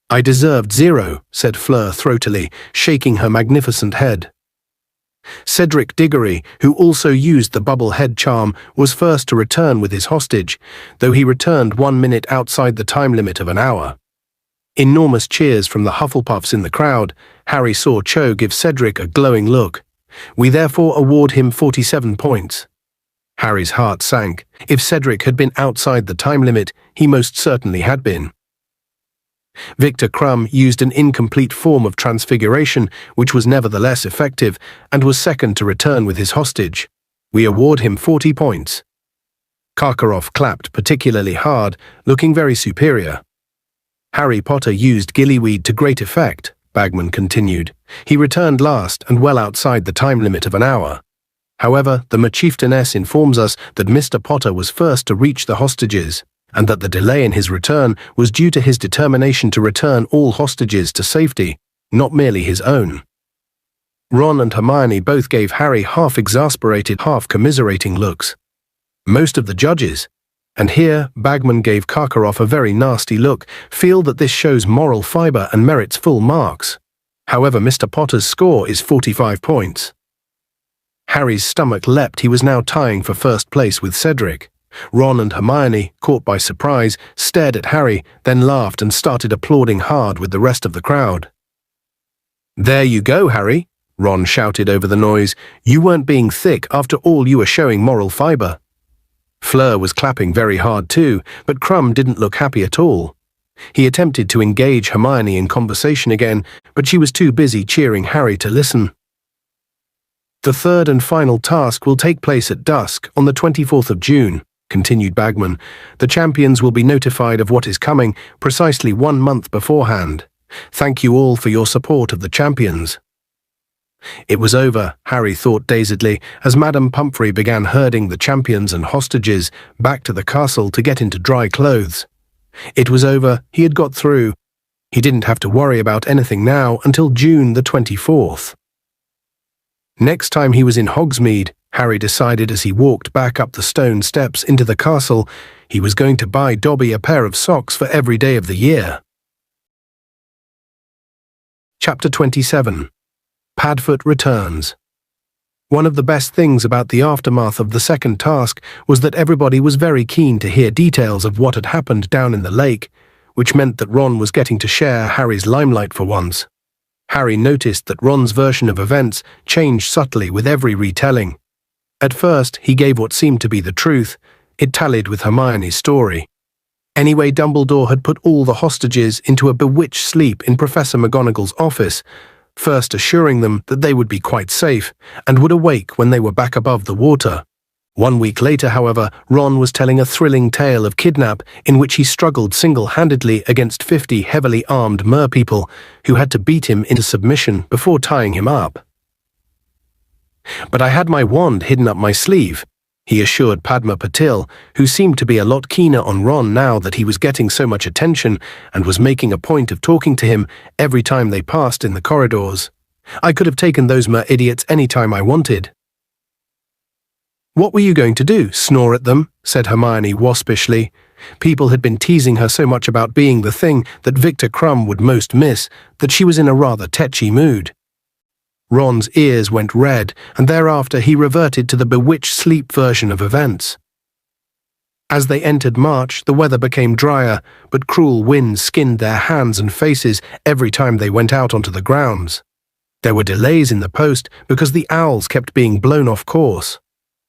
A: I deserved 0, said Fleur throatily, shaking her magnificent head. Cedric Diggory, who also used the bubble head charm, was first to return with his hostage, though he returned 1 minute outside the time limit of an hour. Enormous cheers from the Hufflepuffs in the crowd. Harry saw Cho give Cedric a glowing look. We therefore award him 47 points. Harry's heart sank. If Cedric had been outside the time limit, he most certainly had been. Victor Crumb used an incomplete form of transfiguration, which was nevertheless effective, and was second to return with his hostage. We award him 40 points. Karkaroff clapped particularly hard, looking very superior. Harry Potter used gillyweed to great effect, Bagman continued. He returned last and well outside the time limit of an hour. However, the Merchifteness informs us that Mr. Potter was first to reach the hostages, and that the delay in his return was due to his determination to return all hostages to safety, not merely his own. Ron and Hermione both gave Harry half-exasperated, half-commiserating looks. Most of the judges, and here Bagman gave Karkaroff a very nasty look, feel that this shows moral fibre and merits full marks. However, Mr. Potter's score is 45 points. Harry's stomach leapt. He was now tying for first place with Cedric. Ron and Hermione, caught by surprise, stared at Harry, then laughed and started applauding hard with the rest of the crowd. There you go, Harry, Ron shouted over the noise. You weren't being thick after all, you were showing moral fibre. Fleur was clapping very hard too, but Crumb didn't look happy at all. He attempted to engage Hermione in conversation again, but she was too busy cheering Harry to listen. The third and final task will take place at dusk on the 24th of June, continued Bagman. The champions will be notified of what is coming precisely 1 month beforehand. Thank you all for your support of the champions. It was over, Harry thought dazedly, as Madame Pomfrey began herding the champions and hostages back to the castle to get into dry clothes. It was over, he had got through. He didn't have to worry about anything now until June the 24th. Next time he was in Hogsmeade, Harry decided as he walked back up the stone steps into the castle, he was going to buy Dobby a pair of socks for every day of the year. Chapter 27. Padfoot Returns. One of the best things about the aftermath of the second task was that everybody was very keen to hear details of what had happened down in the lake, which meant that Ron was getting to share Harry's limelight for once. Harry noticed that Ron's version of events changed subtly with every retelling. At first, he gave what seemed to be the truth. It tallied with Hermione's story. Anyway, Dumbledore had put all the hostages into a bewitched sleep in Professor McGonagall's office, first assuring them that they would be quite safe and would awake when they were back above the water. 1 week later, however, Ron was telling a thrilling tale of kidnap in which he struggled single-handedly against 50 heavily armed merpeople who had to beat him into submission before tying him up. "But I had my wand hidden up my sleeve," he assured Padma Patil, who seemed to be a lot keener on Ron now that he was getting so much attention and was making a point of talking to him every time they passed in the corridors. "I could have taken those idiots any time I wanted." "What were you going to do, snore at them?" said Hermione waspishly. People had been teasing her so much about being the thing that Victor Crumb would most miss that she was in a rather tetchy mood. Ron's ears went red, and thereafter he reverted to the bewitched sleep version of events. As they entered March, the weather became drier, but cruel winds skinned their hands and faces every time they went out onto the grounds. There were delays in the post because the owls kept being blown off course.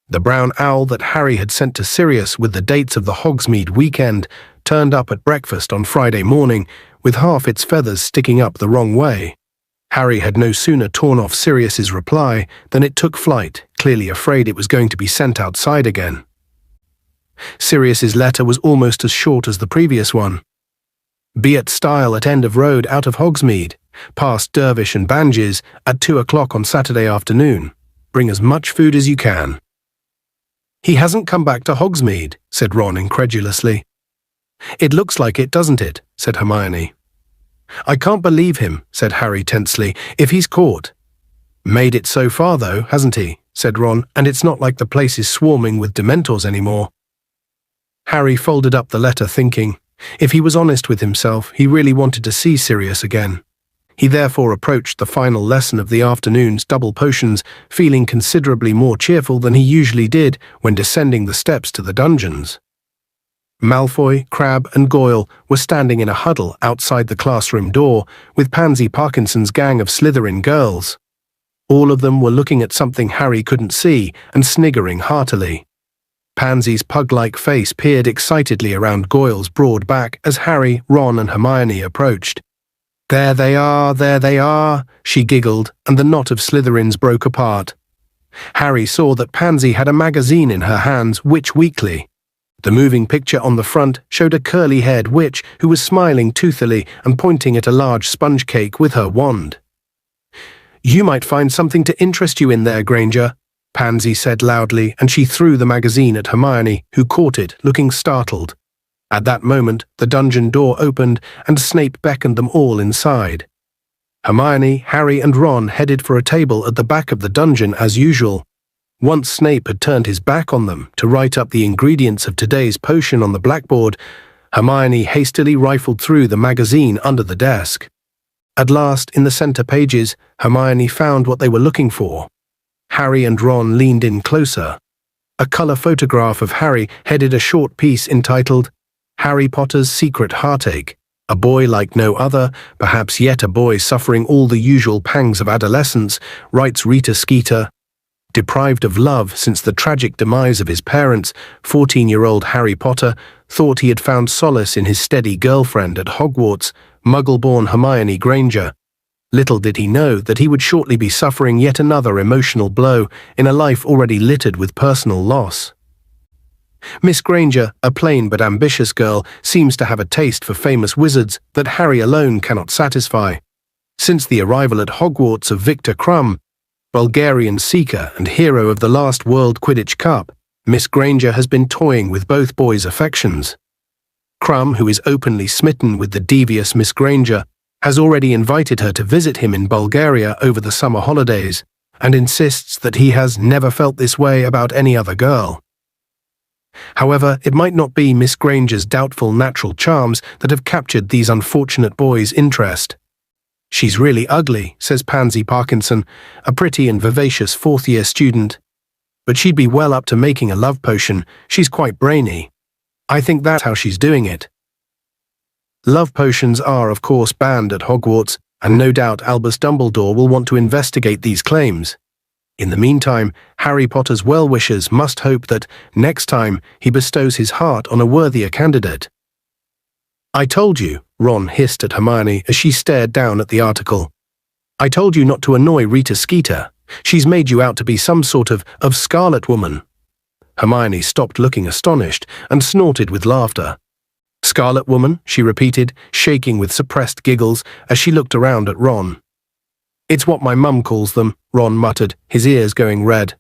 A: The brown owl that Harry had sent to Sirius with the dates of the Hogsmeade weekend turned up at breakfast on Friday morning with half its feathers sticking up the wrong way. Harry had no sooner torn off Sirius's reply than it took flight, clearly afraid it was going to be sent outside again. Sirius's letter was almost as short as the previous one. "Be at Stile at end of road out of Hogsmeade, past Dervish and Banges at 2 o'clock on Saturday afternoon. Bring as much food as you can." "He hasn't come back to Hogsmeade," said Ron incredulously. "It looks like it, doesn't it?" said Hermione. "I can't believe him," said Harry tensely, "if he's caught." "Made it so far, though, hasn't he?" said Ron, "and it's not like the place is swarming with Dementors anymore." Harry folded up the letter thinking, if he was honest with himself, he really wanted to see Sirius again. He therefore approached the final lesson of the afternoon's double potions, feeling considerably more cheerful than he usually did when descending the steps to the dungeons. Malfoy, Crabbe, and Goyle were standing in a huddle outside the classroom door with Pansy Parkinson's gang of Slytherin girls. All of them were looking at something Harry couldn't see and sniggering heartily. Pansy's pug-like face peered excitedly around Goyle's broad back as Harry, Ron, and Hermione approached. There they are," she giggled, and the knot of Slytherins broke apart. Harry saw that Pansy had a magazine in her hands, Witch Weekly. The moving picture on the front showed a curly-haired witch who was smiling toothily and pointing at a large sponge cake with her wand. "You might find something to interest you in there, Granger," Pansy said loudly, and she threw the magazine at Hermione, who caught it, looking startled. At that moment, the dungeon door opened and Snape beckoned them all inside. Hermione, Harry, and Ron headed for a table at the back of the dungeon as usual. Once Snape had turned his back on them to write up the ingredients of today's potion on the blackboard, Hermione hastily rifled through the magazine under the desk. At last, in the center pages, Hermione found what they were looking for. Harry and Ron leaned in closer. A color photograph of Harry headed a short piece entitled, "Harry Potter's Secret Heartache. A boy like no other, perhaps yet a boy suffering all the usual pangs of adolescence," writes Rita Skeeter. Deprived of love since the tragic demise of his parents, 14-year-old Harry Potter thought he had found solace in his steady girlfriend at Hogwarts, Muggle-born Hermione Granger. Little did he know that he would shortly be suffering yet another emotional blow in a life already littered with personal loss. Miss Granger, a plain but ambitious girl, seems to have a taste for famous wizards that Harry alone cannot satisfy. Since the arrival at Hogwarts of Victor Crumb, Bulgarian seeker and hero of the last World Quidditch Cup, Miss Granger has been toying with both boys' affections. Crumb, who is openly smitten with the devious Miss Granger, has already invited her to visit him in Bulgaria over the summer holidays, and insists that he has never felt this way about any other girl. However, it might not be Miss Granger's doubtful natural charms that have captured these unfortunate boys' interest. "She's really ugly," says Pansy Parkinson, a pretty and vivacious fourth-year student. "But she'd be well up to making a love potion. She's quite brainy. I think that's how she's doing it." Love potions are, of course, banned at Hogwarts, and no doubt Albus Dumbledore will want to investigate these claims. In the meantime, Harry Potter's well-wishers must hope that, next time, he bestows his heart on a worthier candidate. "I told you," Ron hissed at Hermione as she stared down at the article. "I told you not to annoy Rita Skeeter. She's made you out to be some sort of Scarlet Woman." Hermione stopped looking astonished and snorted with laughter. "Scarlet Woman," she repeated, shaking with suppressed giggles as she looked around at Ron. "It's what my mum calls them," Ron muttered, his ears going red.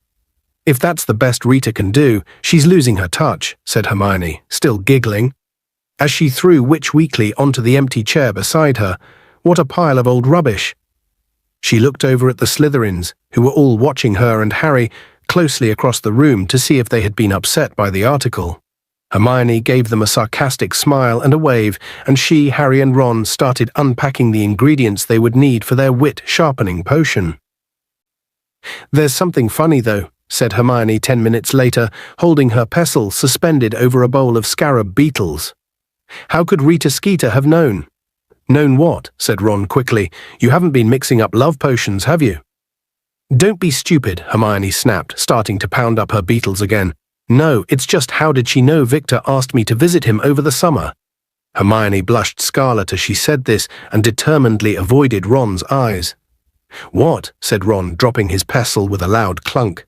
A: "If that's the best Rita can do, she's losing her touch," said Hermione, still giggling. As she threw Witch Weekly onto the empty chair beside her, what a pile of old rubbish. She looked over at the Slytherins, who were all watching her and Harry closely across the room to see if they had been upset by the article. Hermione gave them a sarcastic smile and a wave, and she, Harry and Ron started unpacking the ingredients they would need for their wit-sharpening potion. "There's something funny, though," said Hermione 10 minutes later, holding her pestle suspended over a bowl of scarab beetles. "How could Rita Skeeter have known?" "Known what?" said Ron quickly. "You haven't been mixing up love potions, have you?" "Don't be stupid," Hermione snapped, starting to pound up her beetles again. "No, it's just how did she know Victor asked me to visit him over the summer?" Hermione blushed scarlet as she said this and determinedly avoided Ron's eyes. "What?" said Ron, dropping his pestle with a loud clunk.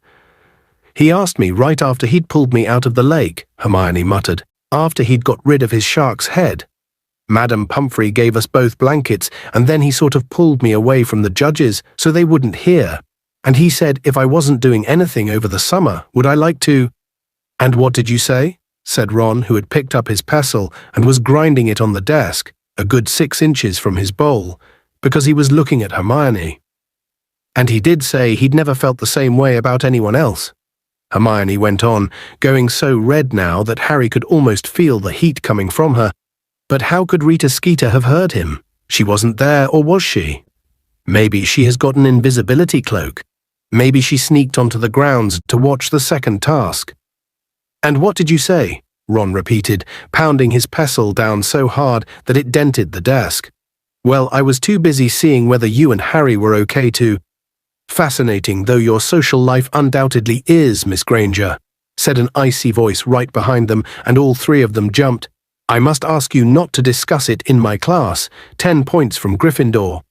A: "He asked me right after he'd pulled me out of the lake," Hermione muttered, "after he'd got rid of his shark's head. Madame Pumphrey gave us both blankets, and then he sort of pulled me away from the judges so they wouldn't hear. And he said if I wasn't doing anything over the summer, would I like to—" "And what did you say?" said Ron, who had picked up his pestle and was grinding it on the desk, a good 6 inches from his bowl, because he was looking at Hermione. "And he did say he'd never felt the same way about anyone else," Hermione went on, going so red now that Harry could almost feel the heat coming from her. "But how could Rita Skeeter have heard him? She wasn't there, or was she? Maybe she has got an invisibility cloak. Maybe she sneaked onto the grounds to watch the second task." "And what did you say?" Ron repeated, pounding his pestle down so hard that it dented the desk. "Well, I was too busy seeing whether you and Harry were okay to—" "Fascinating though your social life undoubtedly is, Miss Granger," said an icy voice right behind them, and all three of them jumped. "I must ask you not to discuss it in my class. 10 points from Gryffindor."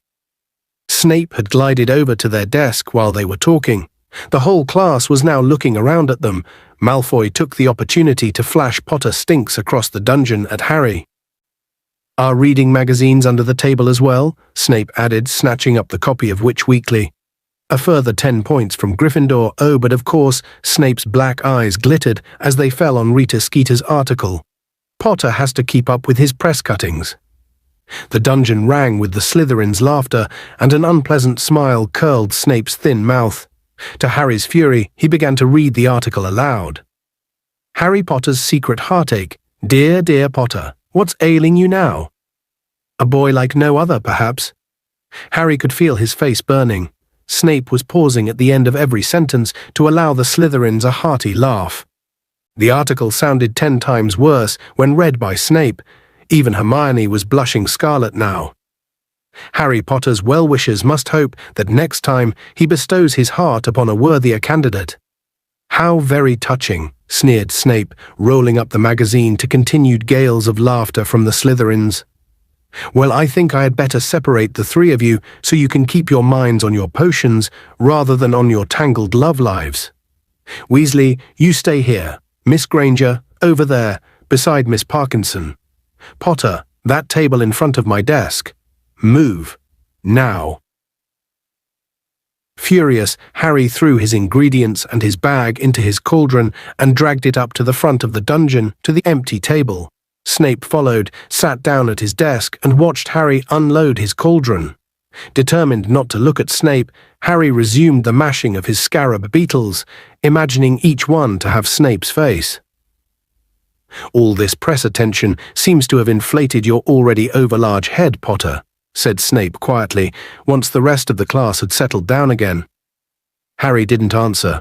A: Snape had glided over to their desk while they were talking. The whole class was now looking around at them. Malfoy took the opportunity to flash Potter stinks across the dungeon at Harry. "Are reading magazines under the table as well?" Snape added, snatching up the copy of Witch Weekly. A further 10 points from Gryffindor. Oh, but of course, Snape's black eyes glittered as they fell on Rita Skeeter's article. Potter has to keep up with his press cuttings. The dungeon rang with the Slytherins' laughter, and an unpleasant smile curled Snape's thin mouth. To Harry's fury, he began to read the article aloud. "Harry Potter's secret heartache. Dear, dear Potter, what's ailing you now? A boy like no other, perhaps?" Harry could feel his face burning. Snape was pausing at the end of every sentence to allow the Slytherins a hearty laugh. The article sounded 10 times worse when read by Snape. Even Hermione was blushing scarlet now. Harry Potter's well-wishers must hope that next time he bestows his heart upon a worthier candidate. "How very touching," sneered Snape, rolling up the magazine to continued gales of laughter from the Slytherins. "Well, I think I had better separate the three of you so you can keep your minds on your potions rather than on your tangled love lives. Weasley, you stay here. Miss Granger, over there, beside Miss Parkinson. Potter, that table in front of my desk. Move. Now." Furious, Harry threw his ingredients and his bag into his cauldron and dragged it up to the front of the dungeon to the empty table. Snape followed, sat down at his desk, and watched Harry unload his cauldron. Determined not to look at Snape, Harry resumed the mashing of his scarab beetles, imagining each one to have Snape's face. "All this press attention seems to have inflated your already overlarge head, Potter," said Snape quietly, once the rest of the class had settled down again. Harry didn't answer.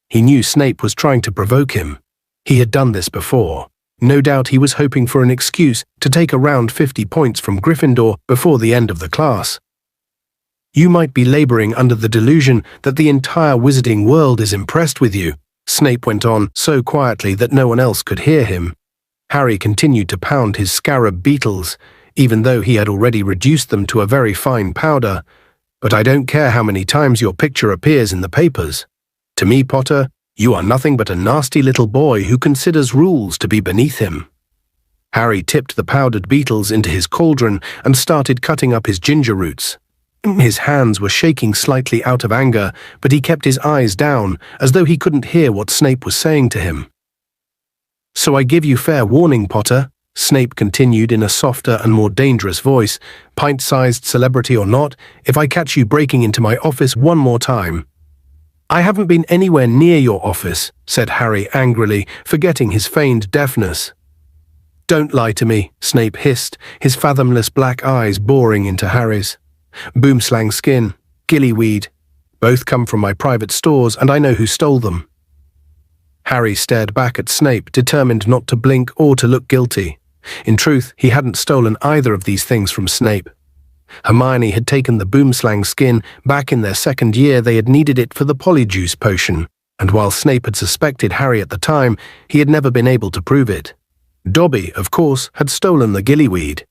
A: He knew Snape was trying to provoke him. He had done this before. No doubt he was hoping for an excuse to take around 50 points from Gryffindor before the end of the class. "You might be laboring under the delusion that the entire wizarding world is impressed with you," Snape went on so quietly that no one else could hear him. Harry continued to pound his scarab beetles, even though he had already reduced them to a very fine powder. "But I don't care how many times your picture appears in the papers. To me, Potter, you are nothing but a nasty little boy who considers rules to be beneath him." Harry tipped the powdered beetles into his cauldron and started cutting up his ginger roots. His hands were shaking slightly out of anger, but he kept his eyes down, as though he couldn't hear what Snape was saying to him. "So I give you fair warning, Potter," Snape continued in a softer and more dangerous voice, "pint-sized celebrity or not, if I catch you breaking into my office one more time." "I haven't been anywhere near your office," said Harry angrily, forgetting his feigned deafness. "Don't lie to me," Snape hissed, his fathomless black eyes boring into Harry's. "Boomslang skin, gillyweed, both come from my private stores, and I know who stole them." Harry stared back at Snape, determined not to blink or to look guilty. In truth, he hadn't stolen either of these things from Snape. Hermione had taken the boomslang skin back in their second year. They had needed it for the polyjuice potion, and while Snape had suspected Harry at the time, he had never been able to prove it. Dobby, of course, had stolen the gillyweed.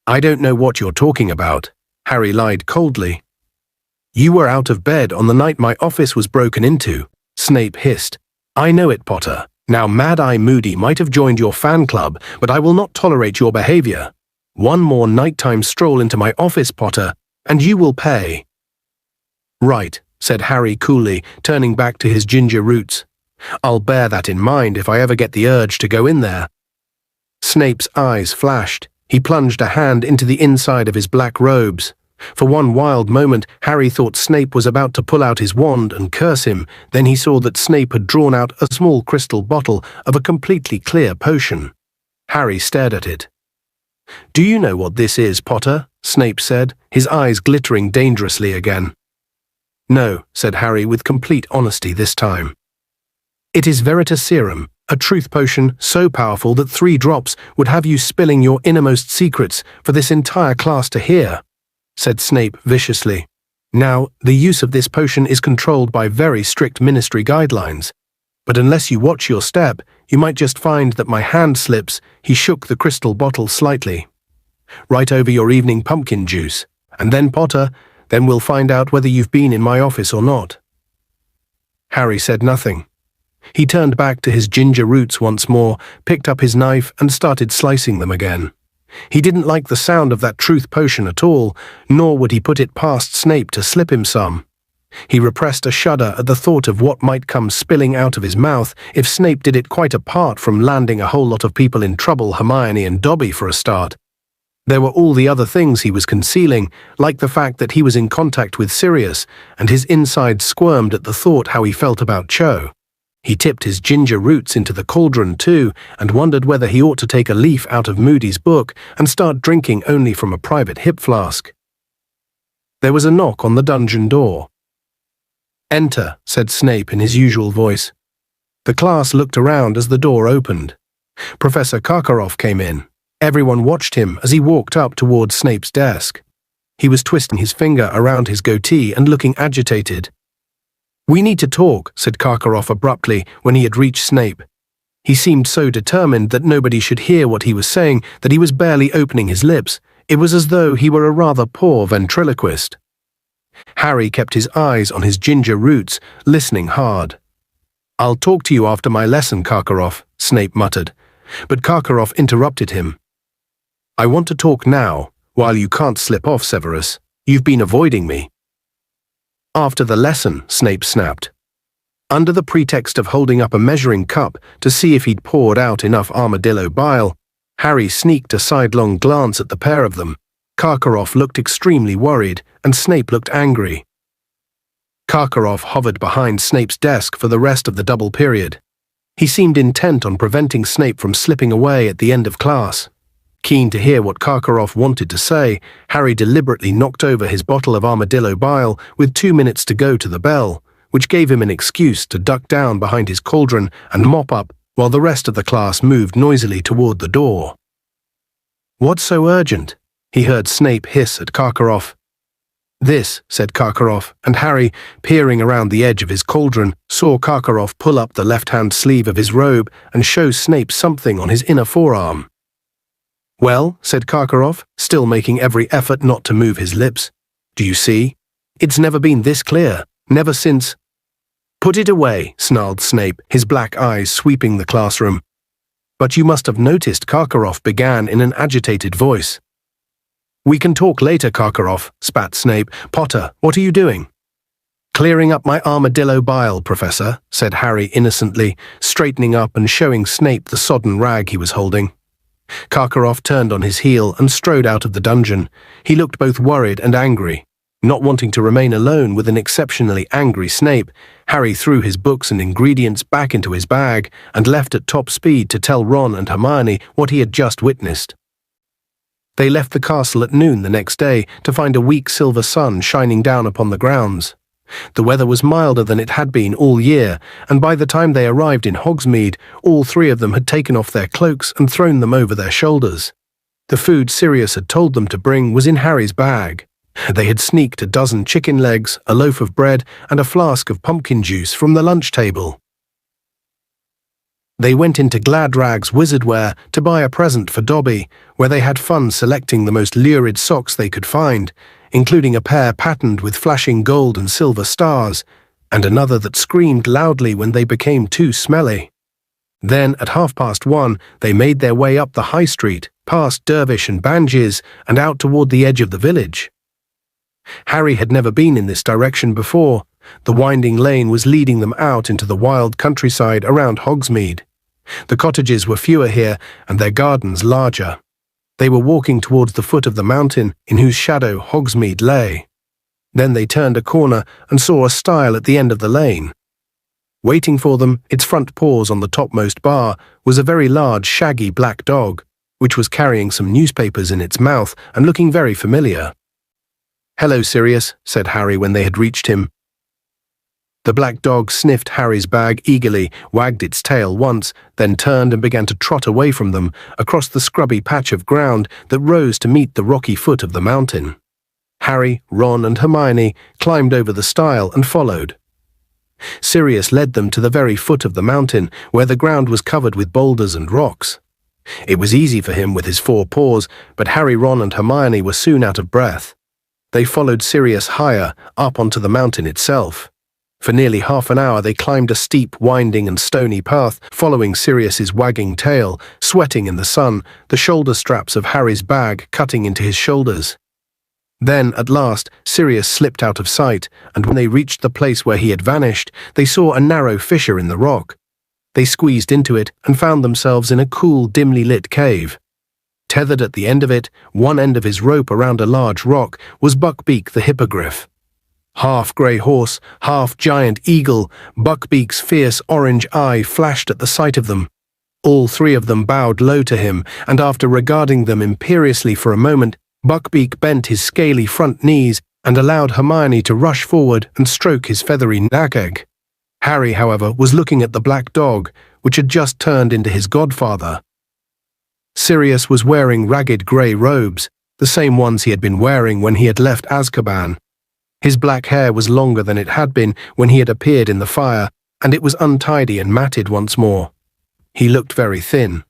A: "I don't know what you're talking about," Harry lied coldly. "You were out of bed on the night my office was broken into," Snape hissed. "I know it, Potter. Now Mad-Eye Moody might have joined your fan club, but I will not tolerate your behavior. One more nighttime stroll into my office, Potter, and you will pay." "Right," said Harry coolly, turning back to his ginger roots. "I'll bear that in mind if I ever get the urge to go in there." Snape's eyes flashed. He plunged a hand into the inside of his black robes. For one wild moment, Harry thought Snape was about to pull out his wand and curse him. Then he saw that Snape had drawn out a small crystal bottle of a completely clear potion. Harry stared at it. "Do you know what this is, Potter?" Snape said, his eyes glittering dangerously again. "No," said Harry with complete honesty this time. "It is Veritaserum, a truth potion so powerful that 3 drops would have you spilling your innermost secrets for this entire class to hear," said Snape viciously. "Now, the use of this potion is controlled by very strict ministry guidelines, but unless you watch your step, you might just find that my hand slips." He shook the crystal bottle slightly. "Right over your evening pumpkin juice. And then, Potter, then we'll find out whether you've been in my office or not." Harry said nothing. He turned back to his ginger roots once more, picked up his knife and started slicing them again. He didn't like the sound of that truth potion at all, nor would he put it past Snape to slip him some. He repressed a shudder at the thought of what might come spilling out of his mouth if Snape did it, quite apart from landing a whole lot of people in trouble, Hermione and Dobby for a start. There were all the other things he was concealing, like the fact that he was in contact with Sirius, and his inside squirmed at the thought how he felt about Cho. He tipped his ginger roots into the cauldron too, and wondered whether he ought to take a leaf out of Moody's book and start drinking only from a private hip flask. There was a knock on the dungeon door. "Enter," said Snape in his usual voice. The class looked around as the door opened. Professor Karkaroff came in. Everyone watched him as he walked up towards Snape's desk. He was twisting his finger around his goatee and looking agitated. "We need to talk," said Karkaroff abruptly when he had reached Snape. He seemed so determined that nobody should hear what he was saying that he was barely opening his lips. It was as though he were a rather poor ventriloquist. Harry kept his eyes on his ginger roots, listening hard. "I'll talk to you after my lesson, Karkaroff," Snape muttered. But Karkaroff interrupted him. "I want to talk now, while you can't slip off, Severus. You've been avoiding me." After the lesson, Snape snapped. Under the pretext of holding up a measuring cup to see if he'd poured out enough armadillo bile, Harry sneaked a sidelong glance at the pair of them. Karkaroff looked extremely worried, and Snape looked angry. Karkaroff hovered behind Snape's desk for the rest of the double period. He seemed intent on preventing Snape from slipping away at the end of class. Keen to hear what Karkaroff wanted to say, Harry deliberately knocked over his bottle of armadillo bile with 2 minutes to go to the bell, which gave him an excuse to duck down behind his cauldron and mop up while the rest of the class moved noisily toward the door. "What's so urgent?" he heard Snape hiss at Karkaroff. "This," said Karkaroff, and Harry, peering around the edge of his cauldron, saw Karkaroff pull up the left-hand sleeve of his robe and show Snape something on his inner forearm. "Well," said Karkaroff, still making every effort not to move his lips. "Do you see? It's never been this clear, never since—" "Put it away," snarled Snape, his black eyes sweeping the classroom. "But you must have noticed," Karkaroff began in an agitated voice. "We can talk later, Karkaroff," spat Snape. "Potter, what are you doing?" "Clearing up my armadillo bile, Professor," said Harry innocently, straightening up and showing Snape the sodden rag he was holding. Karkaroff turned on his heel and strode out of the dungeon. He looked both worried and angry. Not wanting to remain alone with an exceptionally angry Snape, Harry threw his books and ingredients back into his bag and left at top speed to tell Ron and Hermione what he had just witnessed. They left the castle at noon the next day to find a weak silver sun shining down upon the grounds. The weather was milder than it had been all year, and by the time they arrived in Hogsmeade, all three of them had taken off their cloaks and thrown them over their shoulders. The food Sirius had told them to bring was in Harry's bag. They had sneaked a dozen chicken legs, a loaf of bread, and a flask of pumpkin juice from the lunch table. They went into Gladrag's Wizardwear to buy a present for Dobby, where they had fun selecting the most lurid socks they could find, including a pair patterned with flashing gold and silver stars, and another that screamed loudly when they became too smelly. Then, at 1:30, they made their way up the high street, past Dervish and Banges, and out toward the edge of the village. Harry had never been in this direction before. The winding lane was leading them out into the wild countryside around Hogsmeade. The cottages were fewer here, and their gardens larger. They were walking towards the foot of the mountain in whose shadow Hogsmeade lay. Then they turned a corner and saw a stile at the end of the lane. Waiting for them, its front paws on the topmost bar, was a very large, shaggy black dog, which was carrying some newspapers in its mouth and looking very familiar. "Hello, Sirius," said Harry when they had reached him. The black dog sniffed Harry's bag eagerly, wagged its tail once, then turned and began to trot away from them across the scrubby patch of ground that rose to meet the rocky foot of the mountain. Harry, Ron, and Hermione climbed over the stile and followed. Sirius led them to the very foot of the mountain, where the ground was covered with boulders and rocks. It was easy for him with his 4 paws, but Harry, Ron, and Hermione were soon out of breath. They followed Sirius higher, up onto the mountain itself. For nearly half an hour they climbed a steep, winding and stony path, following Sirius's wagging tail, sweating in the sun, the shoulder straps of Harry's bag cutting into his shoulders. Then, at last, Sirius slipped out of sight, and when they reached the place where he had vanished, they saw a narrow fissure in the rock. They squeezed into it and found themselves in a cool, dimly lit cave. Tethered at the end of it, one end of his rope around a large rock, was Buckbeak the hippogriff. Half grey horse, half giant eagle, Buckbeak's fierce orange eye flashed at the sight of them. All three of them bowed low to him, and after regarding them imperiously for a moment, Buckbeak bent his scaly front knees and allowed Hermione to rush forward and stroke his feathery neck. Harry, however, was looking at the black dog, which had just turned into his godfather. Sirius was wearing ragged grey robes, the same ones he had been wearing when he had left Azkaban. His black hair was longer than it had been when he had appeared in the fire, and it was untidy and matted once more. He looked very thin.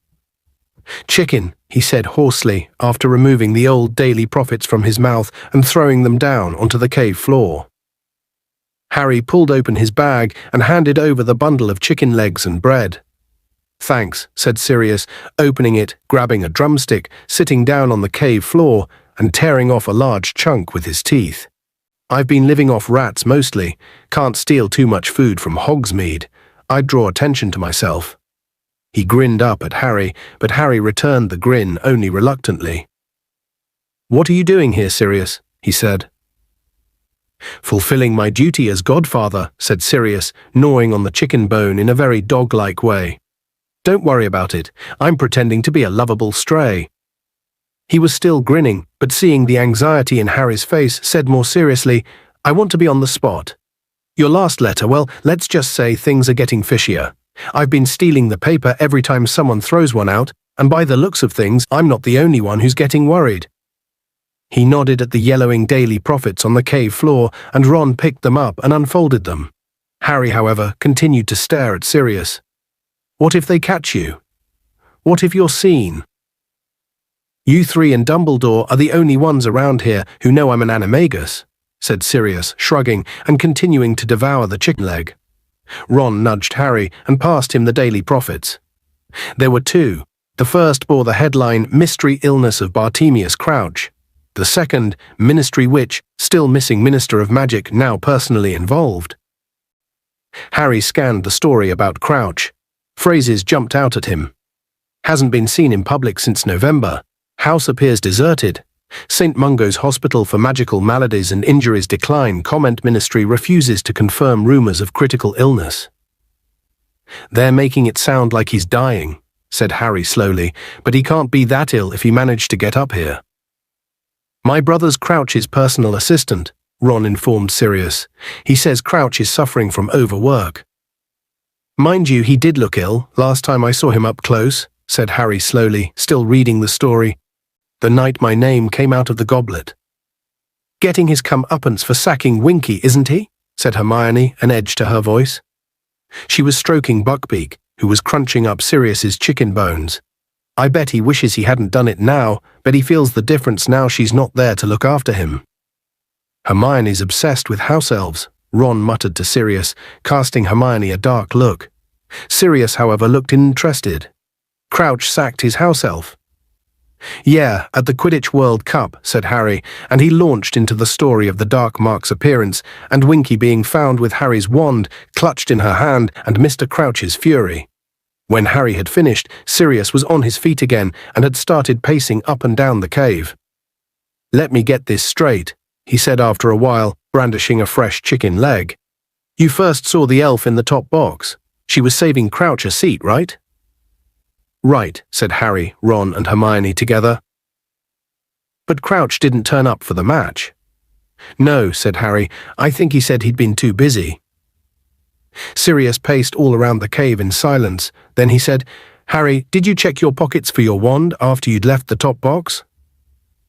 A: "Chicken," he said hoarsely, after removing the old Daily Prophets from his mouth and throwing them down onto the cave floor. Harry pulled open his bag and handed over the bundle of chicken legs and bread. "Thanks," said Sirius, opening it, grabbing a drumstick, sitting down on the cave floor, and tearing off a large chunk with his teeth. I've been living off rats mostly. Can't steal too much food from Hogsmeade. I'd draw attention to myself." He grinned up at Harry, but Harry returned the grin only reluctantly. "What are you doing here, Sirius?" he said. "Fulfilling my duty as godfather," said Sirius, gnawing on the chicken bone in a very dog-like way. "Don't worry about it. I'm pretending to be a lovable stray." He was still grinning, but seeing the anxiety in Harry's face, said more seriously, "I want to be on the spot. Your last letter, well, let's just say things are getting fishier. I've been stealing the paper every time someone throws one out, and by the looks of things, I'm not the only one who's getting worried." He nodded at the yellowing daily prophets on the cave floor, and Ron picked them up and unfolded them. Harry, however, continued to stare at Sirius. "What if they catch you? What if you're seen? You three and Dumbledore are the only ones around here who know I'm an animagus," said Sirius, shrugging and continuing to devour the chicken leg. Ron nudged Harry and passed him the daily prophets. There were two. The first bore the headline Mystery Illness of Bartemius Crouch. The second, Ministry Witch, still missing Minister of Magic, now personally involved. Harry scanned the story about Crouch. Phrases jumped out at him. Hasn't been seen in public since November. House appears deserted. St. Mungo's Hospital for Magical Maladies and Injuries decline. Comment Ministry refuses to confirm rumours of critical illness. "They're making it sound like he's dying," said Harry slowly, "but he can't be that ill if he managed to get up here." "My brother's Crouch's personal assistant," Ron informed Sirius. "He says Crouch is suffering from overwork." "Mind you, he did look ill last time I saw him up close," said Harry slowly, still reading the story. "The night my name came out of the goblet." "Getting his comeuppance for sacking Winky, isn't he?" said Hermione, an edge to her voice. She was stroking Buckbeak, who was crunching up Sirius's chicken bones. "I bet he wishes he hadn't done it now, but he feels the difference now she's not there to look after him." "Hermione's obsessed with house elves," Ron muttered to Sirius, casting Hermione a dark look. Sirius, however, looked interested. "Crouch sacked his house elf." "Yeah, at the Quidditch World Cup," said Harry, and he launched into the story of the Dark Mark's appearance and Winky being found with Harry's wand clutched in her hand and Mr. Crouch's fury. When Harry had finished, Sirius was on his feet again and had started pacing up and down the cave. "Let me get this straight," he said after a while, brandishing a fresh chicken leg. "You first saw the elf in the top box. She was saving Crouch a seat, right?" "Right," said Harry, Ron and Hermione together. "But Crouch didn't turn up for the match." "No," said Harry. "I think he said he'd been too busy." Sirius paced all around the cave in silence. Then he said, "Harry, did you check your pockets for your wand after you'd left the top box?"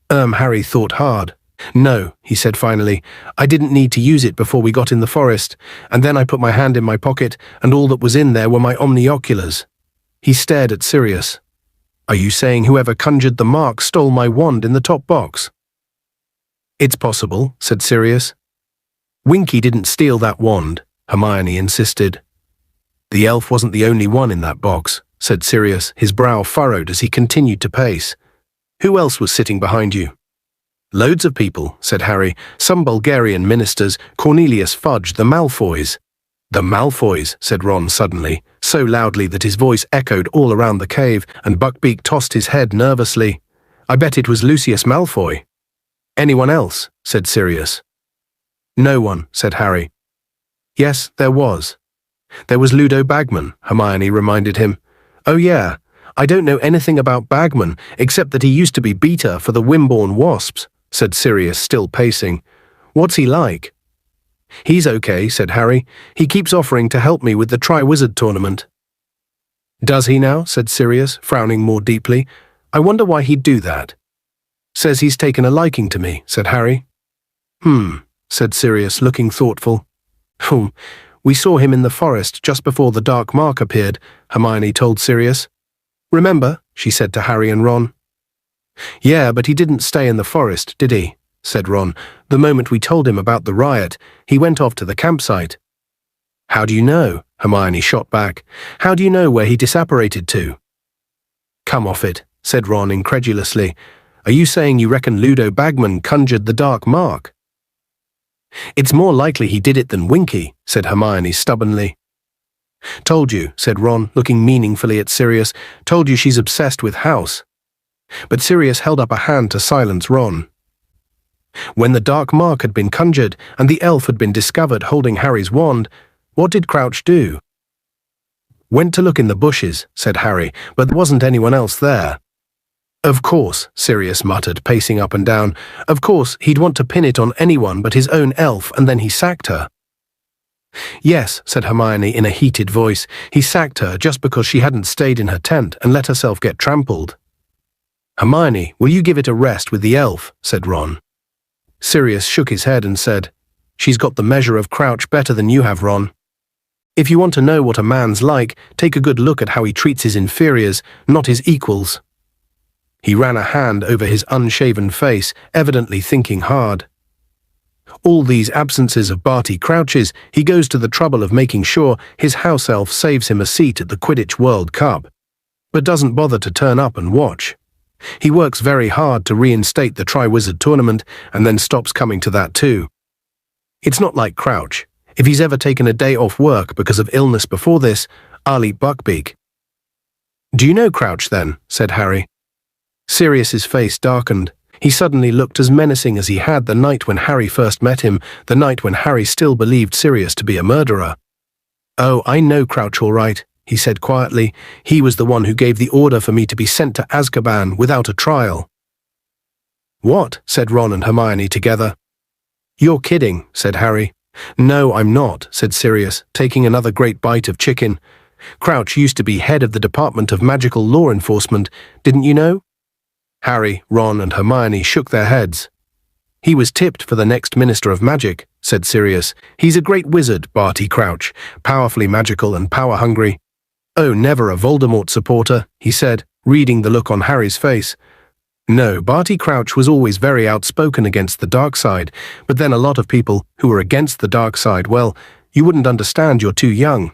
A: Harry thought hard. "No," he said finally. "I didn't need to use it before we got in the forest, and then I put my hand in my pocket, and all that was in there were my omnioculars." He stared at Sirius. "Are you saying whoever conjured the mark stole my wand in the top box?" "It's possible," said Sirius. "Winky didn't steal that wand," Hermione insisted. "The elf wasn't the only one in that box," said Sirius, his brow furrowed as he continued to pace. "Who else was sitting behind you?" "Loads of people," said Harry. "Some Bulgarian ministers, Cornelius Fudge, the Malfoys." "The Malfoys," said Ron suddenly, so loudly that his voice echoed all around the cave, and Buckbeak tossed his head nervously. "I bet it was Lucius Malfoy." "Anyone else?" said Sirius. "No one," said Harry. "Yes, there was. There was Ludo Bagman," Hermione reminded him. "Oh yeah, I don't know anything about Bagman, except that he used to be beater for the Wimborne Wasps," said Sirius, still pacing. "What's he like?" "He's okay," said Harry. "He keeps offering to help me with the Triwizard Tournament." "Does he now?" said Sirius, frowning more deeply. "I wonder why he'd do that." "Says he's taken a liking to me," said Harry. Said Sirius, looking thoughtful. "We saw him in the forest just before the Dark Mark appeared," Hermione told Sirius. "Remember?" she said to Harry and Ron. "Yeah, but he didn't stay in the forest, did he?" said Ron. "The moment we told him about the riot, he went off to the campsite." "How do you know?" Hermione shot back. "How do you know where he disapparated to?" "Come off it," said Ron incredulously. "Are you saying you reckon Ludo Bagman conjured the Dark Mark?" It's more likely he did it than Winky, said Hermione stubbornly. Told you, said Ron, looking meaningfully at Sirius. Told you she's obsessed with House. But Sirius held up a hand to silence Ron. When the dark mark had been conjured and the elf had been discovered holding Harry's wand, what did Crouch do? Went to look in the bushes, said Harry, but there wasn't anyone else there. Of course, Sirius muttered, pacing up and down. Of course, he'd want to pin it on anyone but his own elf, and then he sacked her. Yes, said Hermione in a heated voice. He sacked her just because she hadn't stayed in her tent and let herself get trampled. Hermione, will you give it a rest with the elf? Said Ron. Sirius shook his head and said, She's got the measure of Crouch better than you have, Ron. If you want to know what a man's like, take a good look at how he treats his inferiors, not his equals. He ran a hand over his unshaven face, evidently thinking hard. All these absences of Barty Crouch's, he goes to the trouble of making sure his house elf saves him a seat at the Quidditch World Cup, but doesn't bother to turn up and watch. He works very hard to reinstate the Triwizard Tournament and then stops coming to that too. It's not like Crouch. If he's ever taken a day off work because of illness before this, I'll eat Buckbeak. Do you know Crouch then? Said Harry. Sirius's face darkened. He suddenly looked as menacing as he had the night when Harry first met him, the night when Harry still believed Sirius to be a murderer. Oh, I know Crouch all right, he said quietly. He was the one who gave the order for me to be sent to Azkaban without a trial. What? Said Ron and Hermione together. You're kidding, said Harry. No, I'm not, said Sirius, taking another great bite of chicken. Crouch used to be head of the Department of Magical Law Enforcement, didn't you know? Harry, Ron, and Hermione shook their heads. He was tipped for the next Minister of Magic, said Sirius. He's a great wizard, Barty Crouch, powerfully magical and power-hungry. Oh, never a Voldemort supporter, he said, reading the look on Harry's face. No, Barty Crouch was always very outspoken against the dark side, but then a lot of people who were against the dark side, well, you wouldn't understand, you're too young.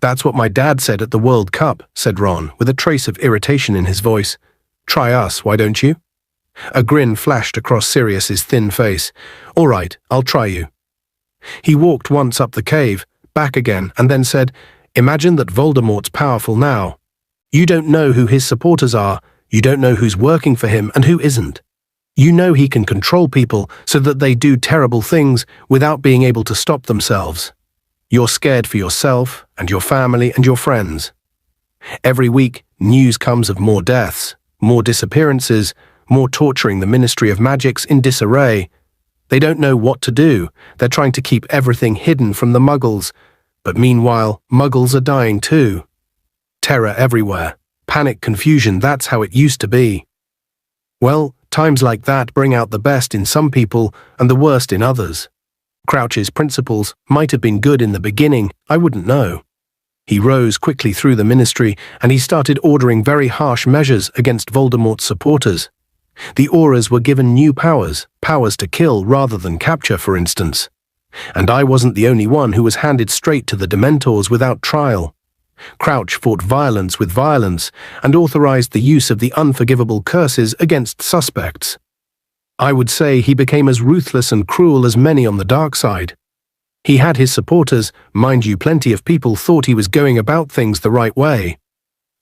A: That's what my dad said at the World Cup, said Ron, with a trace of irritation in his voice. Try us, why don't you? A grin flashed across Sirius's thin face. All right, I'll try you. He walked once up the cave, back again, and then said, Imagine that Voldemort's powerful now. You don't know who his supporters are, you don't know who's working for him and who isn't. You know he can control people so that they do terrible things without being able to stop themselves. You're scared for yourself and your family and your friends. Every week, news comes of more deaths, more disappearances, more torturing the Ministry of Magic's in disarray. They don't know what to do. They're trying to keep everything hidden from the Muggles. But meanwhile, Muggles are dying too. Terror everywhere. Panic, confusion, that's how it used to be. Well, times like that bring out the best in some people and the worst in others. Crouch's principles might have been good in the beginning, I wouldn't know. He rose quickly through the ministry, and he started ordering very harsh measures against Voldemort's supporters. The Aurors were given new powers, powers to kill rather than capture, for instance. And I wasn't the only one who was handed straight to the Dementors without trial. Crouch fought violence with violence, and authorized the use of the unforgivable curses against suspects. I would say he became as ruthless and cruel as many on the dark side. He had his supporters, mind you, plenty of people thought he was going about things the right way.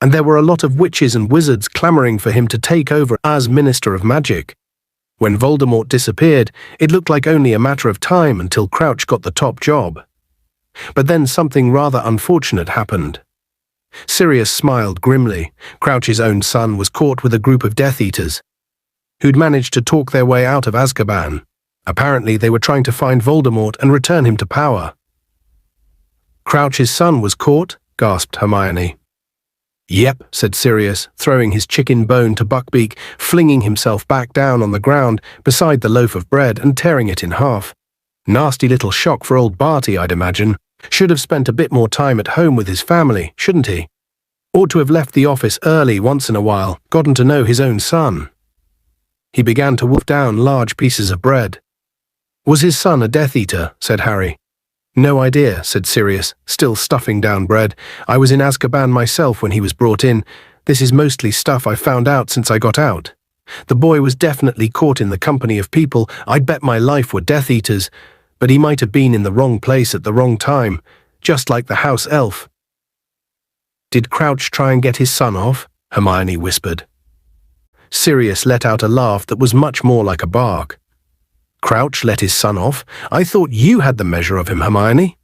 A: And there were a lot of witches and wizards clamoring for him to take over as Minister of Magic. When Voldemort disappeared, it looked like only a matter of time until Crouch got the top job. But then something rather unfortunate happened. Sirius smiled grimly. Crouch's own son was caught with a group of Death Eaters, who'd managed to talk their way out of Azkaban. Apparently they were trying to find Voldemort and return him to power. Crouch's son was caught? Gasped Hermione. Yep, said Sirius, throwing his chicken bone to Buckbeak, flinging himself back down on the ground beside the loaf of bread and tearing it in half. Nasty little shock for old Barty, I'd imagine. Should have spent a bit more time at home with his family, shouldn't he? Ought to have left the office early once in a while, gotten to know his own son. He began to wolf down large pieces of bread. Was his son a Death Eater? Said Harry. No idea, said Sirius, still stuffing down bread. I was in Azkaban myself when he was brought in. This is mostly stuff I found out since I got out. The boy was definitely caught in the company of people I'd bet my life were Death Eaters, but he might have been in the wrong place at the wrong time, just like the house elf. Did Crouch try and get his son off? Hermione whispered. Sirius let out a laugh that was much more like a bark. Crouch let his son off? I thought you had the measure of him, Hermione.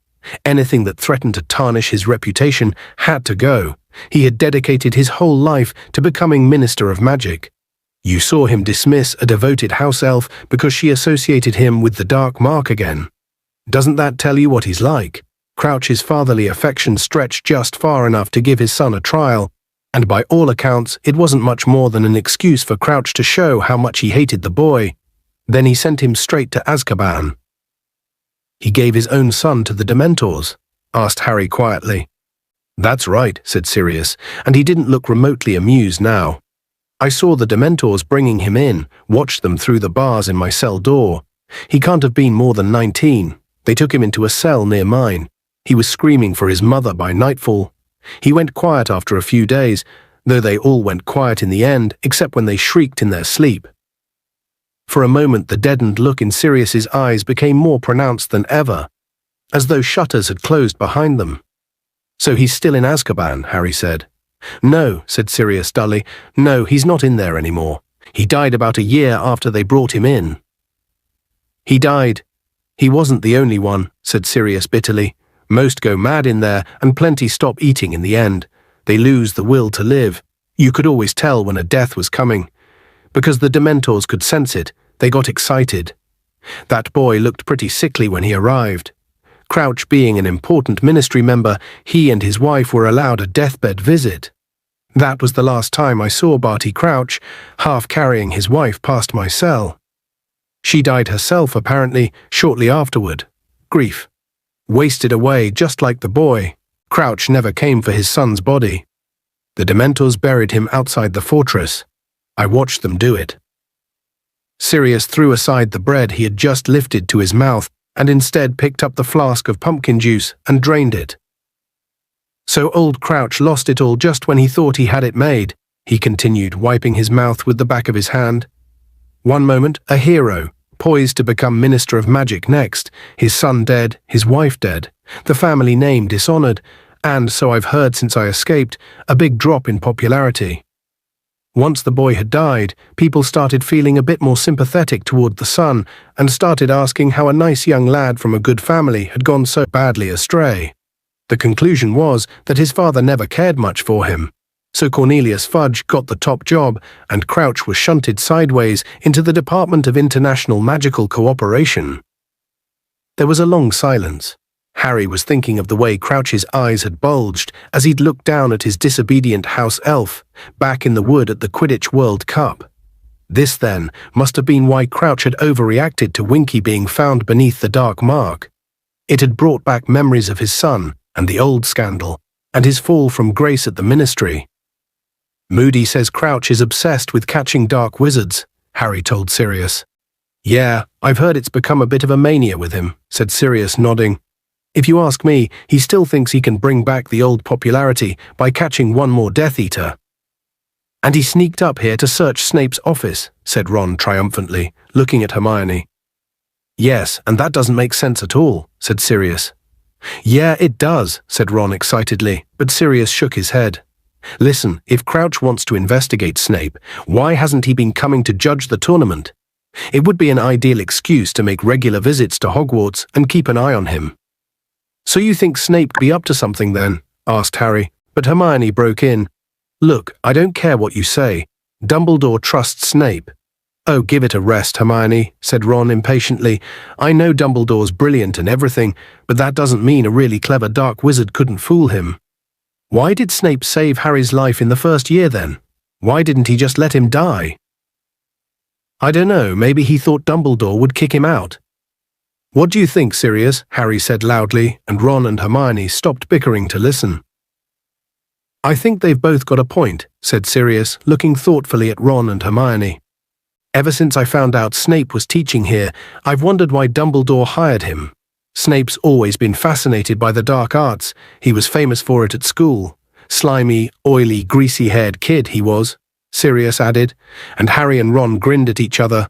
A: Anything that threatened to tarnish his reputation had to go. He had dedicated his whole life to becoming Minister of Magic. You saw him dismiss a devoted house elf because she associated him with the dark mark again. Doesn't that tell you what he's like? Crouch's fatherly affection stretched just far enough to give his son a trial, and by all accounts it wasn't much more than an excuse for Crouch to show how much he hated the boy. Then he sent him straight to Azkaban. He gave his own son to the Dementors? Asked Harry quietly. That's right, said Sirius, and he didn't look remotely amused now. I saw the Dementors bringing him in, watched them through the bars in my cell door. He can't have been more than 19. They took him into a cell near mine. He was screaming for his mother by nightfall. He went quiet after a few days, though they all went quiet in the end, except when they shrieked in their sleep. For a moment the deadened look in Sirius's eyes became more pronounced than ever, as though shutters had closed behind them. So he's still in Azkaban, Harry said. No, said Sirius dully. No, he's not in there anymore. He died about a year after they brought him in. He died. He wasn't the only one, said Sirius bitterly. Most go mad in there, and plenty stop eating in the end. They lose the will to live. You could always tell when a death was coming. Because the Dementors could sense it, they got excited. That boy looked pretty sickly when he arrived. Crouch being an important ministry member, he and his wife were allowed a deathbed visit. That was the last time I saw Barty Crouch, half carrying his wife past my cell. She died herself, apparently, shortly afterward. Grief. Wasted away just like the boy. Crouch never came for his son's body. The Dementors buried him outside the fortress. I watched them do it. Sirius threw aside the bread he had just lifted to his mouth and instead picked up the flask of pumpkin juice and drained it. So old Crouch lost it all just when he thought he had it made, he continued, wiping his mouth with the back of his hand. One moment, a hero, poised to become Minister of Magic next, his son dead, his wife dead, the family name dishonored, and, so I've heard since I escaped, a big drop in popularity. Once the boy had died, people started feeling a bit more sympathetic toward the son and started asking how a nice young lad from a good family had gone so badly astray. The conclusion was that his father never cared much for him. So Cornelius Fudge got the top job, and Crouch was shunted sideways into the Department of International Magical Cooperation. There was a long silence. Harry was thinking of the way Crouch's eyes had bulged as he'd looked down at his disobedient house elf, back in the wood at the Quidditch World Cup. This, then, must have been why Crouch had overreacted to Winky being found beneath the dark mark. It had brought back memories of his son, and the old scandal, and his fall from grace at the ministry. Moody says Crouch is obsessed with catching dark wizards, Harry told Sirius. Yeah, I've heard it's become a bit of a mania with him, said Sirius, nodding. If you ask me, he still thinks he can bring back the old popularity by catching one more Death Eater. And he sneaked up here to search Snape's office, said Ron triumphantly, looking at Hermione. Yes, and that doesn't make sense at all, said Sirius. Yeah, it does, said Ron excitedly, but Sirius shook his head. Listen, if Crouch wants to investigate Snape, why hasn't he been coming to judge the tournament? It would be an ideal excuse to make regular visits to Hogwarts and keep an eye on him. So you think Snape could be up to something then? Asked Harry, but Hermione broke in. Look, I don't care what you say. Dumbledore trusts Snape. Oh, give it a rest, Hermione, said Ron impatiently. I know Dumbledore's brilliant and everything, but that doesn't mean a really clever dark wizard couldn't fool him. Why did Snape save Harry's life in the first year then? Why didn't he just let him die? I don't know, maybe he thought Dumbledore would kick him out. What do you think, Sirius? Harry said loudly, and Ron and Hermione stopped bickering to listen. I think they've both got a point, said Sirius, looking thoughtfully at Ron and Hermione. Ever since I found out Snape was teaching here, I've wondered why Dumbledore hired him. Snape's always been fascinated by the dark arts. He was famous for it at school. Slimy, oily, greasy-haired kid he was. Sirius added, and Harry and Ron grinned at each other.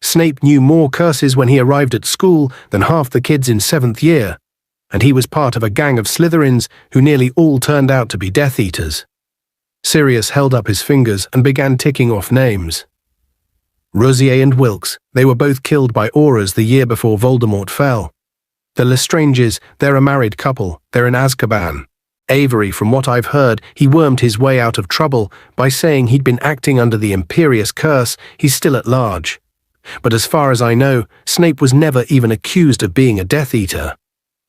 A: Snape knew more curses when he arrived at school than half the kids in 7th year, and he was part of a gang of Slytherins who nearly all turned out to be Death Eaters. Sirius held up his fingers and began ticking off names. Rosier and Wilkes, they were both killed by Aurors the year before Voldemort fell. The Lestranges, they're a married couple, they're in Azkaban. Avery, from what I've heard, he wormed his way out of trouble by saying he'd been acting under the Imperious curse. He's still at large. But as far as I know, Snape was never even accused of being a Death Eater.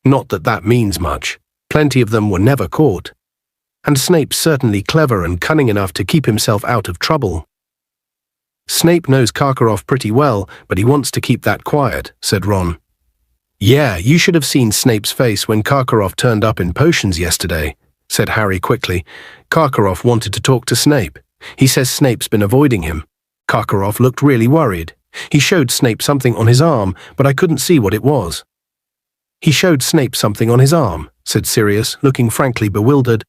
A: Not that that means much. Plenty of them were never caught. And Snape's certainly clever and cunning enough to keep himself out of trouble. Snape knows Karkaroff pretty well, but he wants to keep that quiet, said Ron. Yeah, you should have seen Snape's face when Karkaroff turned up in potions yesterday, said Harry quickly. Karkaroff wanted to talk to Snape. He says Snape's been avoiding him. Karkaroff looked really worried. He showed Snape something on his arm, but I couldn't see what it was. He showed Snape something on his arm, said Sirius, looking frankly bewildered.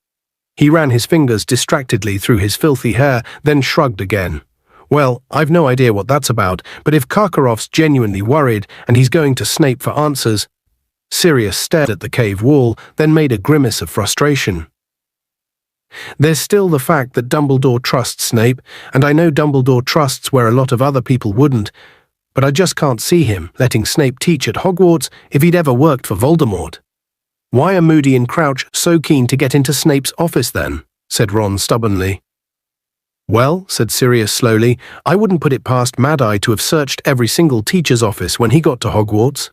A: He ran his fingers distractedly through his filthy hair, then shrugged again. Well, I've no idea what that's about, but if Karkaroff's genuinely worried and he's going to Snape for answers... Sirius stared at the cave wall, then made a grimace of frustration. There's still the fact that Dumbledore trusts Snape, and I know Dumbledore trusts where a lot of other people wouldn't, but I just can't see him letting Snape teach at Hogwarts if he'd ever worked for Voldemort. Why are Moody and Crouch so keen to get into Snape's office then? Said Ron stubbornly. Well, said Sirius slowly, I wouldn't put it past Mad-Eye to have searched every single teacher's office when he got to Hogwarts.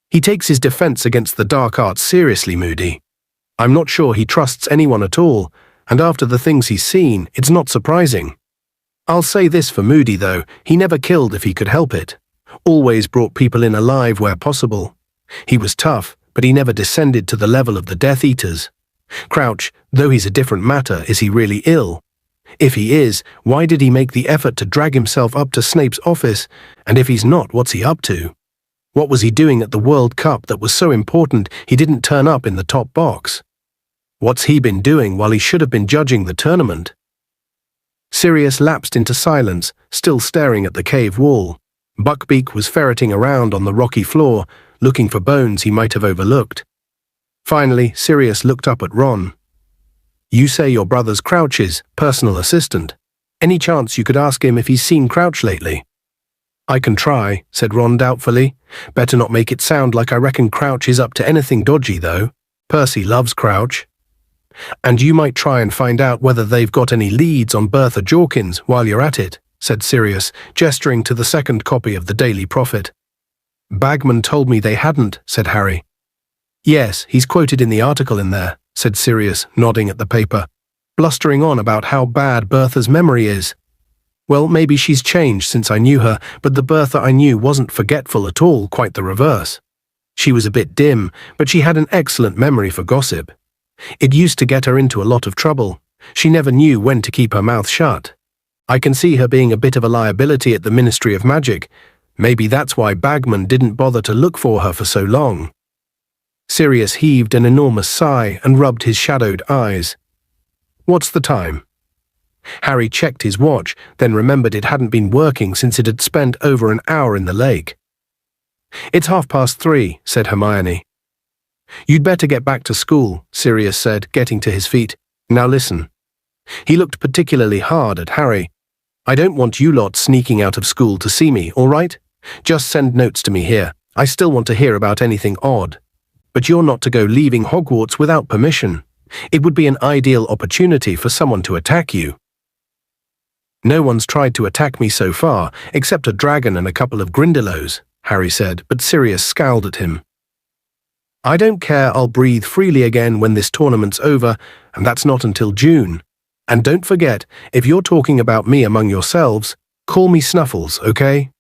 A: He takes his defense against the dark arts seriously, Moody. I'm not sure he trusts anyone at all, and after the things he's seen, it's not surprising. I'll say this for Moody, though, he never killed if he could help it. Always brought people in alive where possible. He was tough, but he never descended to the level of the Death Eaters. Crouch, though he's a different matter, is he really ill? If he is, why did he make the effort to drag himself up to Snape's office? And if he's not, what's he up to? What was he doing at the World Cup that was so important he didn't turn up in the top box? What's he been doing while he should have been judging the tournament? Sirius lapsed into silence, still staring at the cave wall. Buckbeak was ferreting around on the rocky floor, looking for bones he might have overlooked. Finally, Sirius looked up at Ron. You say your brother's Crouch's personal assistant. Any chance you could ask him if he's seen Crouch lately? I can try, said Ron doubtfully. Better not make it sound like I reckon Crouch is up to anything dodgy, though. Percy loves Crouch. And you might try and find out whether they've got any leads on Bertha Jorkins while you're at it, said Sirius, gesturing to the second copy of the Daily Prophet. Bagman told me they hadn't, said Harry. Yes, he's quoted in the article in there, said Sirius, nodding at the paper, blustering on about how bad Bertha's memory is. Well, maybe she's changed since I knew her, but the Bertha I knew wasn't forgetful at all, quite the reverse. She was a bit dim, but she had an excellent memory for gossip. It used to get her into a lot of trouble. She never knew when to keep her mouth shut. I can see her being a bit of a liability at the Ministry of Magic. Maybe that's why Bagman didn't bother to look for her for so long. Sirius heaved an enormous sigh and rubbed his shadowed eyes. What's the time? Harry checked his watch, then remembered it hadn't been working since it had spent over an hour in the lake. It's 3:30, said Hermione. You'd better get back to school, Sirius said, getting to his feet. Now listen. He looked particularly hard at Harry. I don't want you lot sneaking out of school to see me, all right? Just send notes to me here. I still want to hear about anything odd. But you're not to go leaving Hogwarts without permission. It would be an ideal opportunity for someone to attack you. No one's tried to attack me so far, except a dragon and a couple of Grindylows, Harry said, but Sirius scowled at him. I don't care, I'll breathe freely again when this tournament's over, and that's not until June. And don't forget, if you're talking about me among yourselves, call me Snuffles, okay?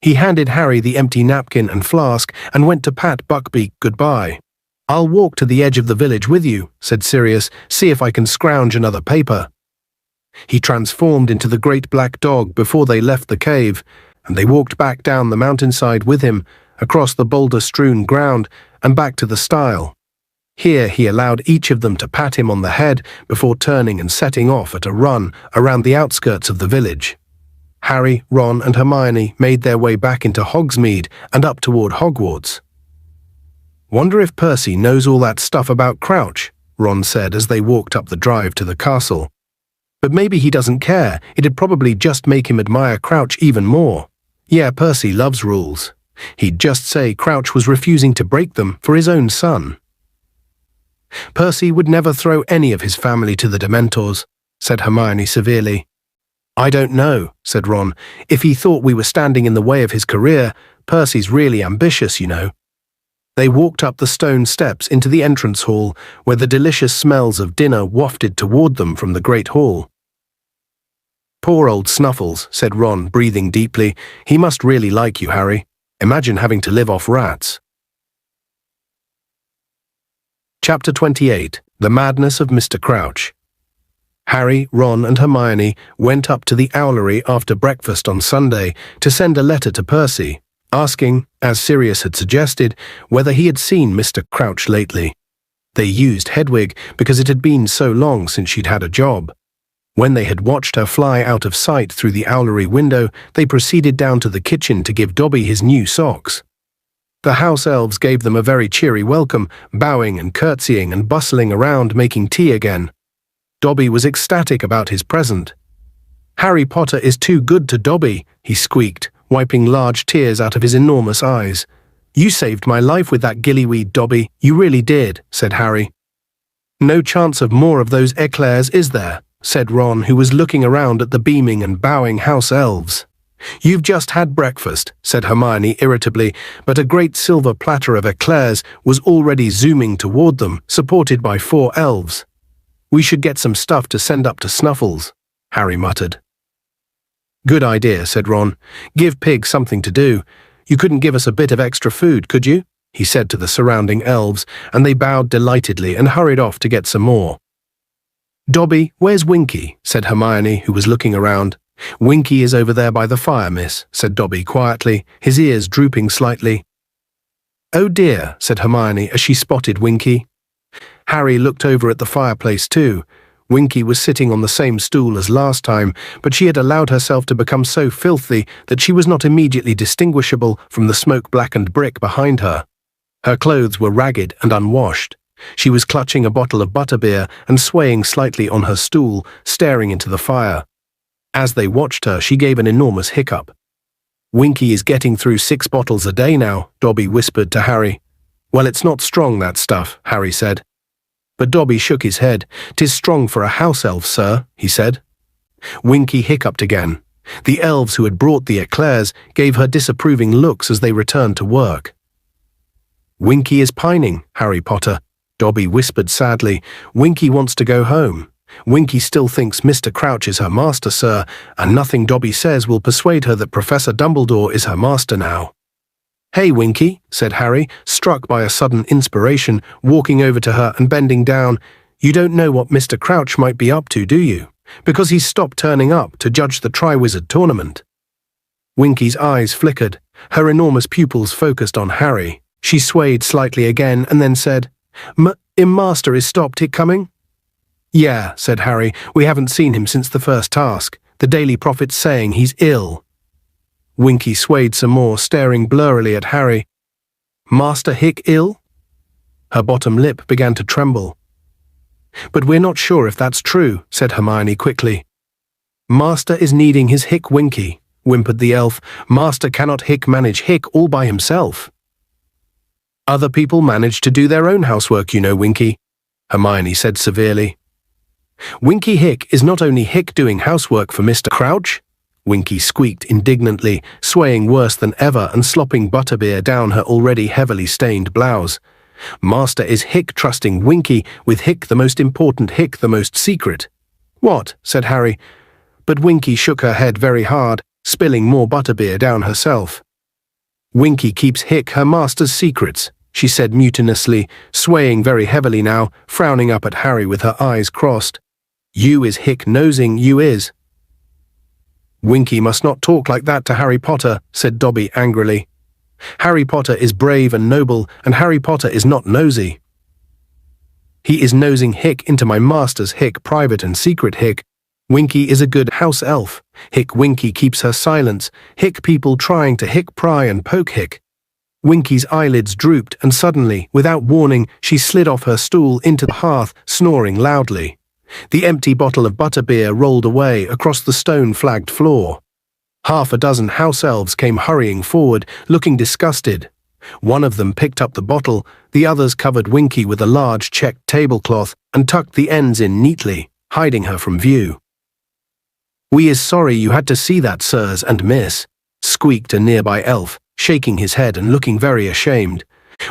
A: He handed Harry the empty napkin and flask and went to pat Buckbeak goodbye. I'll walk to the edge of the village with you, said Sirius, see if I can scrounge another paper. He transformed into the great black dog before they left the cave, and they walked back down the mountainside with him, across the boulder-strewn ground, and back to the stile. Here he allowed each of them to pat him on the head before turning and setting off at a run around the outskirts of the village. Harry, Ron, and Hermione made their way back into Hogsmeade and up toward Hogwarts. "Wonder if Percy knows all that stuff about Crouch," Ron said as they walked up the drive to the castle. "But maybe he doesn't care. It'd probably just make him admire Crouch even more. Yeah, Percy loves rules. He'd just say Crouch was refusing to break them for his own son." "Percy would never throw any of his family to the Dementors," said Hermione severely. "I don't know," said Ron. "If he thought we were standing in the way of his career, Percy's really ambitious, you know." They walked up the stone steps into the entrance hall, where the delicious smells of dinner wafted toward them from the great hall. "Poor old Snuffles," said Ron, breathing deeply. "He must really like you, Harry. Imagine having to live off rats." Chapter 28. The Madness of Mr. Crouch. Harry, Ron, and Hermione went up to the owlery after breakfast on Sunday to send a letter to Percy, asking, as Sirius had suggested, whether he had seen Mr. Crouch lately. They used Hedwig because it had been so long since she'd had a job. When they had watched her fly out of sight through the owlery window, they proceeded down to the kitchen to give Dobby his new socks. The house elves gave them a very cheery welcome, bowing and curtsying and bustling around making tea again. Dobby was ecstatic about his present. "Harry Potter is too good to Dobby," he squeaked, wiping large tears out of his enormous eyes. "You saved my life with that gillyweed, Dobby. You really did," said Harry. "No chance of more of those eclairs, is there?" said Ron, who was looking around at the beaming and bowing house elves. "You've just had breakfast," said Hermione irritably, but a great silver platter of eclairs was already zooming toward them, supported by 4 elves. "We should get some stuff to send up to Snuffles," Harry muttered. "Good idea," said Ron. "Give Pig something to do. You couldn't give us a bit of extra food, could you?" he said to the surrounding elves, and they bowed delightedly and hurried off to get some more. "Dobby, where's Winky?" said Hermione, who was looking around. "Winky is over there by the fire, miss," said Dobby quietly, his ears drooping slightly. "Oh dear," said Hermione as she spotted Winky. Harry looked over at the fireplace too. Winky was sitting on the same stool as last time, but she had allowed herself to become so filthy that she was not immediately distinguishable from the smoke-blackened brick behind her. Her clothes were ragged and unwashed. She was clutching a bottle of butterbeer and swaying slightly on her stool, staring into the fire. As they watched her, she gave an enormous hiccup. "Winky is getting through 6 bottles a day now," Dobby whispered to Harry. "Well, it's not strong, that stuff," Harry said. But Dobby shook his head. "'Tis strong for a house elf, sir," he said. Winky hiccuped again. The elves who had brought the eclairs gave her disapproving looks as they returned to work. "Winky is pining, Harry Potter," Dobby whispered sadly. "Winky wants to go home. Winky still thinks Mr. Crouch is her master, sir, and nothing Dobby says will persuade her that Professor Dumbledore is her master now." "Hey, Winky," said Harry, struck by a sudden inspiration, walking over to her and bending down. "You don't know what Mr. Crouch might be up to, do you? Because he's stopped turning up to judge the Triwizard Tournament." Winky's eyes flickered. Her enormous pupils focused on Harry. She swayed slightly again and then said, Master is stopped it coming?" "Yeah," said Harry. "We haven't seen him since the first task. The Daily Prophet's saying he's ill." Winky swayed some more, staring blurrily at Harry. "Master Hick ill?" Her bottom lip began to tremble. "But we're not sure if that's true," said Hermione quickly. "Master is needing his Hick, Winky," whimpered the elf. "Master cannot Hick manage Hick all by himself." "Other people manage to do their own housework, you know, Winky," Hermione said severely. "Winky Hick is not only Hick doing housework for Mr. Crouch," Winky squeaked indignantly, swaying worse than ever and slopping butterbeer down her already heavily stained blouse. "Master is Hick trusting Winky with Hick the most important, Hick the most secret." "What?" said Harry. But Winky shook her head very hard, spilling more butterbeer down herself. "Winky keeps Hick her master's secrets," she said mutinously, swaying very heavily now, frowning up at Harry with her eyes crossed. "You is Hick nosing, you is." "Winky must not talk like that to Harry Potter," said Dobby angrily. "Harry Potter is brave and noble, and Harry Potter is not nosy." He is nosing hic into my master's hic private and secret hic. Winky is a good house elf. Hic Winky keeps her silence. Hic people trying to hic pry and poke hic. Winky's eyelids drooped, and suddenly, without warning, she slid off her stool into the hearth, snoring loudly. The empty bottle of butterbeer rolled away across the stone-flagged floor. Half a dozen house elves came hurrying forward, looking disgusted. One of them picked up the bottle, the others covered Winky with a large checked tablecloth and tucked the ends in neatly, hiding her from view. "We is sorry you had to see that, sirs and miss," squeaked a nearby elf, shaking his head and looking very ashamed.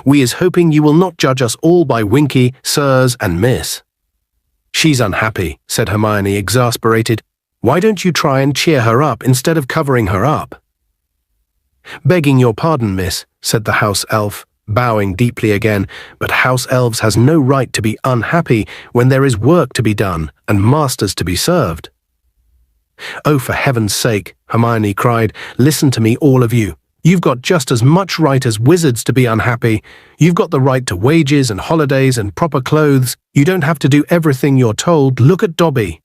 A: "We is hoping you will not judge us all by Winky, sirs and miss." "She's unhappy," said Hermione, exasperated. "Why don't you try and cheer her up instead of covering her up?" "Begging your pardon, miss," said the house elf, bowing deeply again, "but house elves has no right to be unhappy when there is work to be done and masters to be served." "Oh, for heaven's sake," Hermione cried, "listen to me, all of you. You've got just as much right as wizards to be unhappy. You've got the right to wages and holidays and proper clothes. You don't have to do everything you're told. Look at Dobby."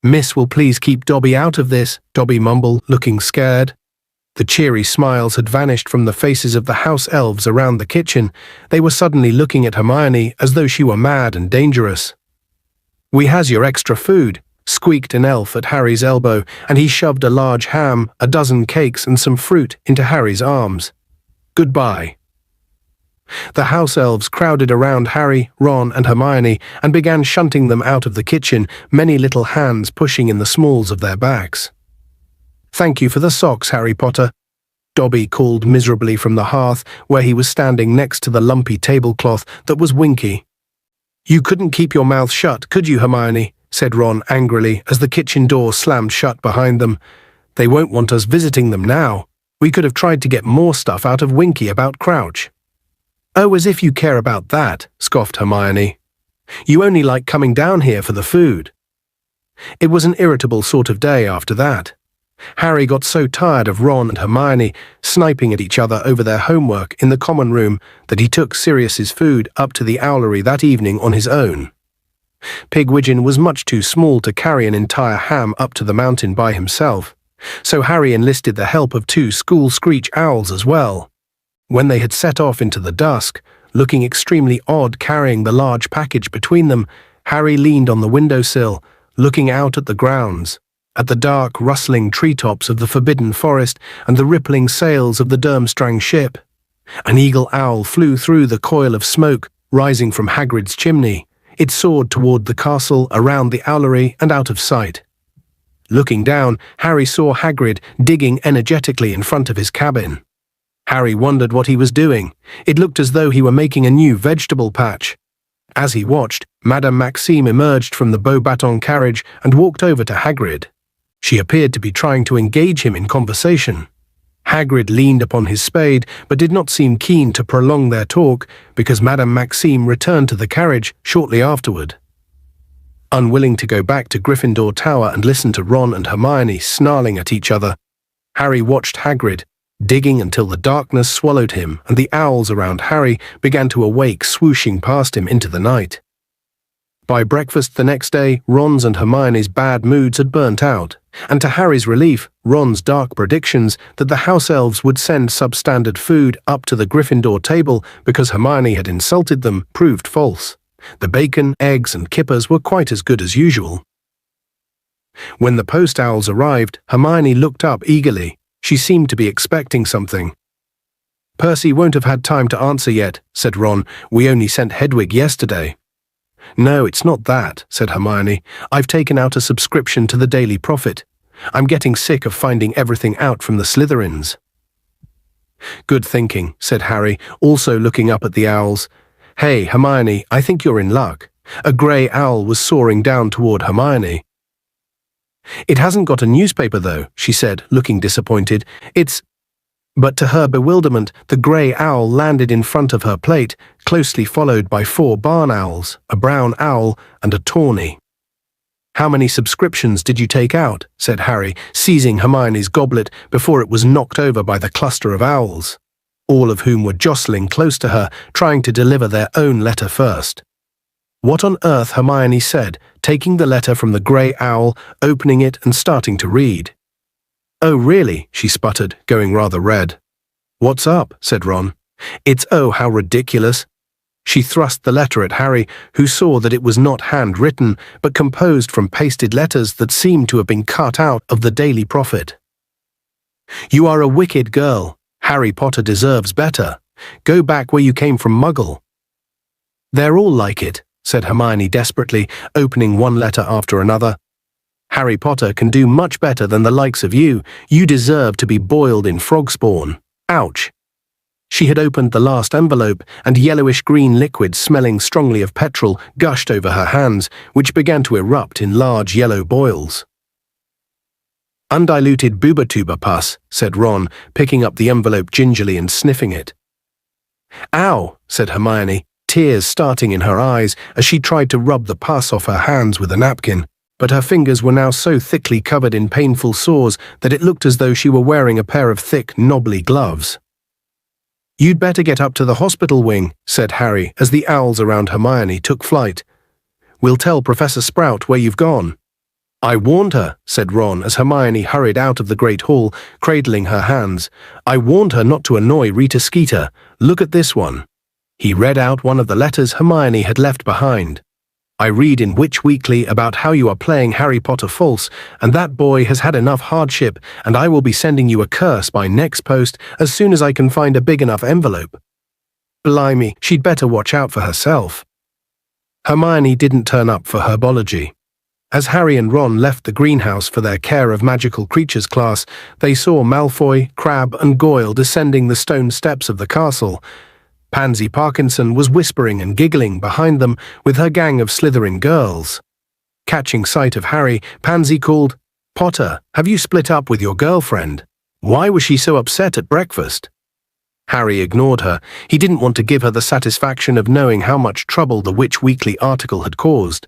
A: "Miss will please keep Dobby out of this," Dobby mumbled, looking scared. The cheery smiles had vanished from the faces of the house elves around the kitchen. They were suddenly looking at Hermione as though she were mad and dangerous. "We has your extra food," squeaked an elf at Harry's elbow, and he shoved a large ham, a dozen cakes and some fruit into Harry's arms. "Goodbye." The house elves crowded around Harry, Ron and Hermione and began shunting them out of the kitchen, many little hands pushing in the smalls of their backs. "Thank you for the socks, Harry Potter," Dobby called miserably from the hearth, where he was standing next to the lumpy tablecloth that was Winky. "You couldn't keep your mouth shut, could you, Hermione?" said Ron angrily as the kitchen door slammed shut behind them. "They won't want us visiting them now. We could have tried to get more stuff out of Winky about Crouch." "Oh, as if you care about that," scoffed Hermione. "You only like coming down here for the food." It was an irritable sort of day after that. Harry got so tired of Ron and Hermione sniping at each other over their homework in the common room that he took Sirius's food up to the owlery that evening on his own. Pigwidgeon was much too small to carry an entire ham up to the mountain by himself, so Harry enlisted the help of 2 school screech owls as well. When they had set off into the dusk, looking extremely odd carrying the large package between them, Harry leaned on the windowsill, looking out at the grounds, at the dark, rustling treetops of the Forbidden Forest and the rippling sails of the Durmstrang ship. An eagle owl flew through the coil of smoke rising from Hagrid's chimney. It soared toward the castle, around the owlery, and out of sight. Looking down, Harry saw Hagrid digging energetically in front of his cabin. Harry wondered what he was doing. It looked as though he were making a new vegetable patch. As he watched, Madame Maxime emerged from the Beauxbatons carriage and walked over to Hagrid. She appeared to be trying to engage him in conversation. Hagrid leaned upon his spade, but did not seem keen to prolong their talk because Madame Maxime returned to the carriage shortly afterward. Unwilling to go back to Gryffindor Tower and listen to Ron and Hermione snarling at each other, Harry watched Hagrid, digging until the darkness swallowed him and the owls around Harry began to awake, swooshing past him into the night. By breakfast the next day, Ron's and Hermione's bad moods had burnt out, and to Harry's relief, Ron's dark predictions that the house elves would send substandard food up to the Gryffindor table because Hermione had insulted them proved false. The bacon, eggs and kippers were quite as good as usual. When the post owls arrived, Hermione looked up eagerly. She seemed to be expecting something. "Percy won't have had time to answer yet," said Ron. "We only sent Hedwig yesterday." "No, it's not that," said Hermione. "I've taken out a subscription to the Daily Prophet. I'm getting sick of finding everything out from the Slytherins." "Good thinking," said Harry, also looking up at the owls. "Hey, Hermione, I think you're in luck." A grey owl was soaring down toward Hermione. "It hasn't got a newspaper, though," she said, looking disappointed. But to her bewilderment, the grey owl landed in front of her plate, closely followed by 4 barn owls, a brown owl, and a tawny. "How many subscriptions did you take out?" said Harry, seizing Hermione's goblet before it was knocked over by the cluster of owls, all of whom were jostling close to her, trying to deliver their own letter first. "What on earth?" Hermione said, taking the letter from the grey owl, opening it and starting to read. "Oh, really?" she sputtered, going rather red. "What's up?" said Ron. "It's oh, how ridiculous." She thrust the letter at Harry, who saw that it was not handwritten, but composed from pasted letters that seemed to have been cut out of the Daily Prophet. "You are a wicked girl. Harry Potter deserves better. Go back where you came from, Muggle." "They're all like it," said Hermione desperately, opening one letter after another. "Harry Potter can do much better than the likes of you. You deserve to be boiled in frog spawn. Ouch." She had opened the last envelope, and yellowish-green liquid smelling strongly of petrol gushed over her hands, which began to erupt in large yellow boils. "Undiluted booba-tuba pus," said Ron, picking up the envelope gingerly and sniffing it. "Ow," said Hermione, tears starting in her eyes as she tried to rub the pus off her hands with a napkin, but her fingers were now so thickly covered in painful sores that it looked as though she were wearing a pair of thick, knobbly gloves. "You'd better get up to the hospital wing," said Harry as the owls around Hermione took flight. "We'll tell Professor Sprout where you've gone." "I warned her," said Ron as Hermione hurried out of the Great Hall, cradling her hands. "I warned her not to annoy Rita Skeeter. Look at this one." He read out one of the letters Hermione had left behind. "I read in Witch Weekly about how you are playing Harry Potter false, and that boy has had enough hardship, and I will be sending you a curse by next post as soon as I can find a big enough envelope." Blimey, she'd better watch out for herself. Hermione didn't turn up for herbology. As Harry and Ron left the greenhouse for their Care of Magical Creatures class, they saw Malfoy, Crabbe, and Goyle descending the stone steps of the castle. Pansy Parkinson was whispering and giggling behind them with her gang of Slytherin girls. Catching sight of Harry, Pansy called, "Potter, have you split up with your girlfriend? Why was she so upset at breakfast?" Harry ignored her. He didn't want to give her the satisfaction of knowing how much trouble the Witch Weekly article had caused.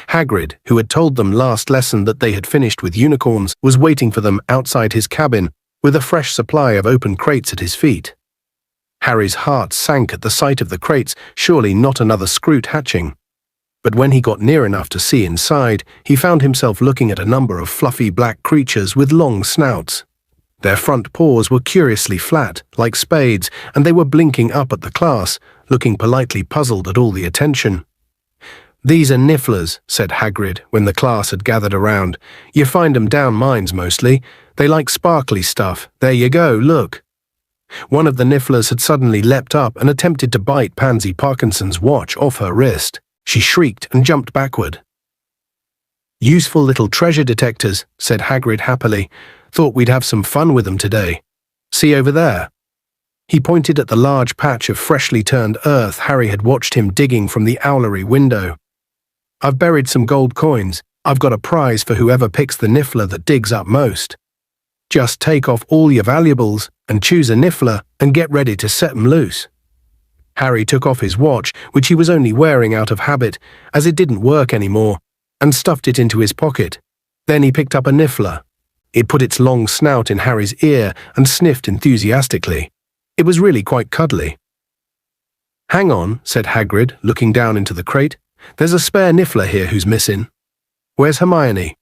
A: Hagrid, who had told them last lesson that they had finished with unicorns, was waiting for them outside his cabin with a fresh supply of open crates at his feet. Harry's heart sank at the sight of the crates, surely not another Scroot hatching. But when he got near enough to see inside, he found himself looking at a number of fluffy black creatures with long snouts. Their front paws were curiously flat, like spades, and they were blinking up at the class, looking politely puzzled at all the attention. "These are nifflers," said Hagrid when the class had gathered around. "You find 'em down mines mostly. They like sparkly stuff. There you go, look." One of the nifflers had suddenly leapt up and attempted to bite Pansy Parkinson's watch off her wrist. She shrieked and jumped backward. "Useful little treasure detectors," said Hagrid happily. "Thought we'd have some fun with them today. See over there?" He pointed at the large patch of freshly turned earth Harry had watched him digging from the owlery window. "I've buried some gold coins. I've got a prize for whoever picks the niffler that digs up most. Just take off all your valuables and choose a niffler and get ready to set 'em loose." Harry took off his watch, which he was only wearing out of habit, as it didn't work anymore, and stuffed it into his pocket. Then he picked up a niffler. It put its long snout in Harry's ear and sniffed enthusiastically. It was really quite cuddly. "Hang on," said Hagrid, looking down into the crate. "There's a spare niffler here who's missing." "Where's Hermione?"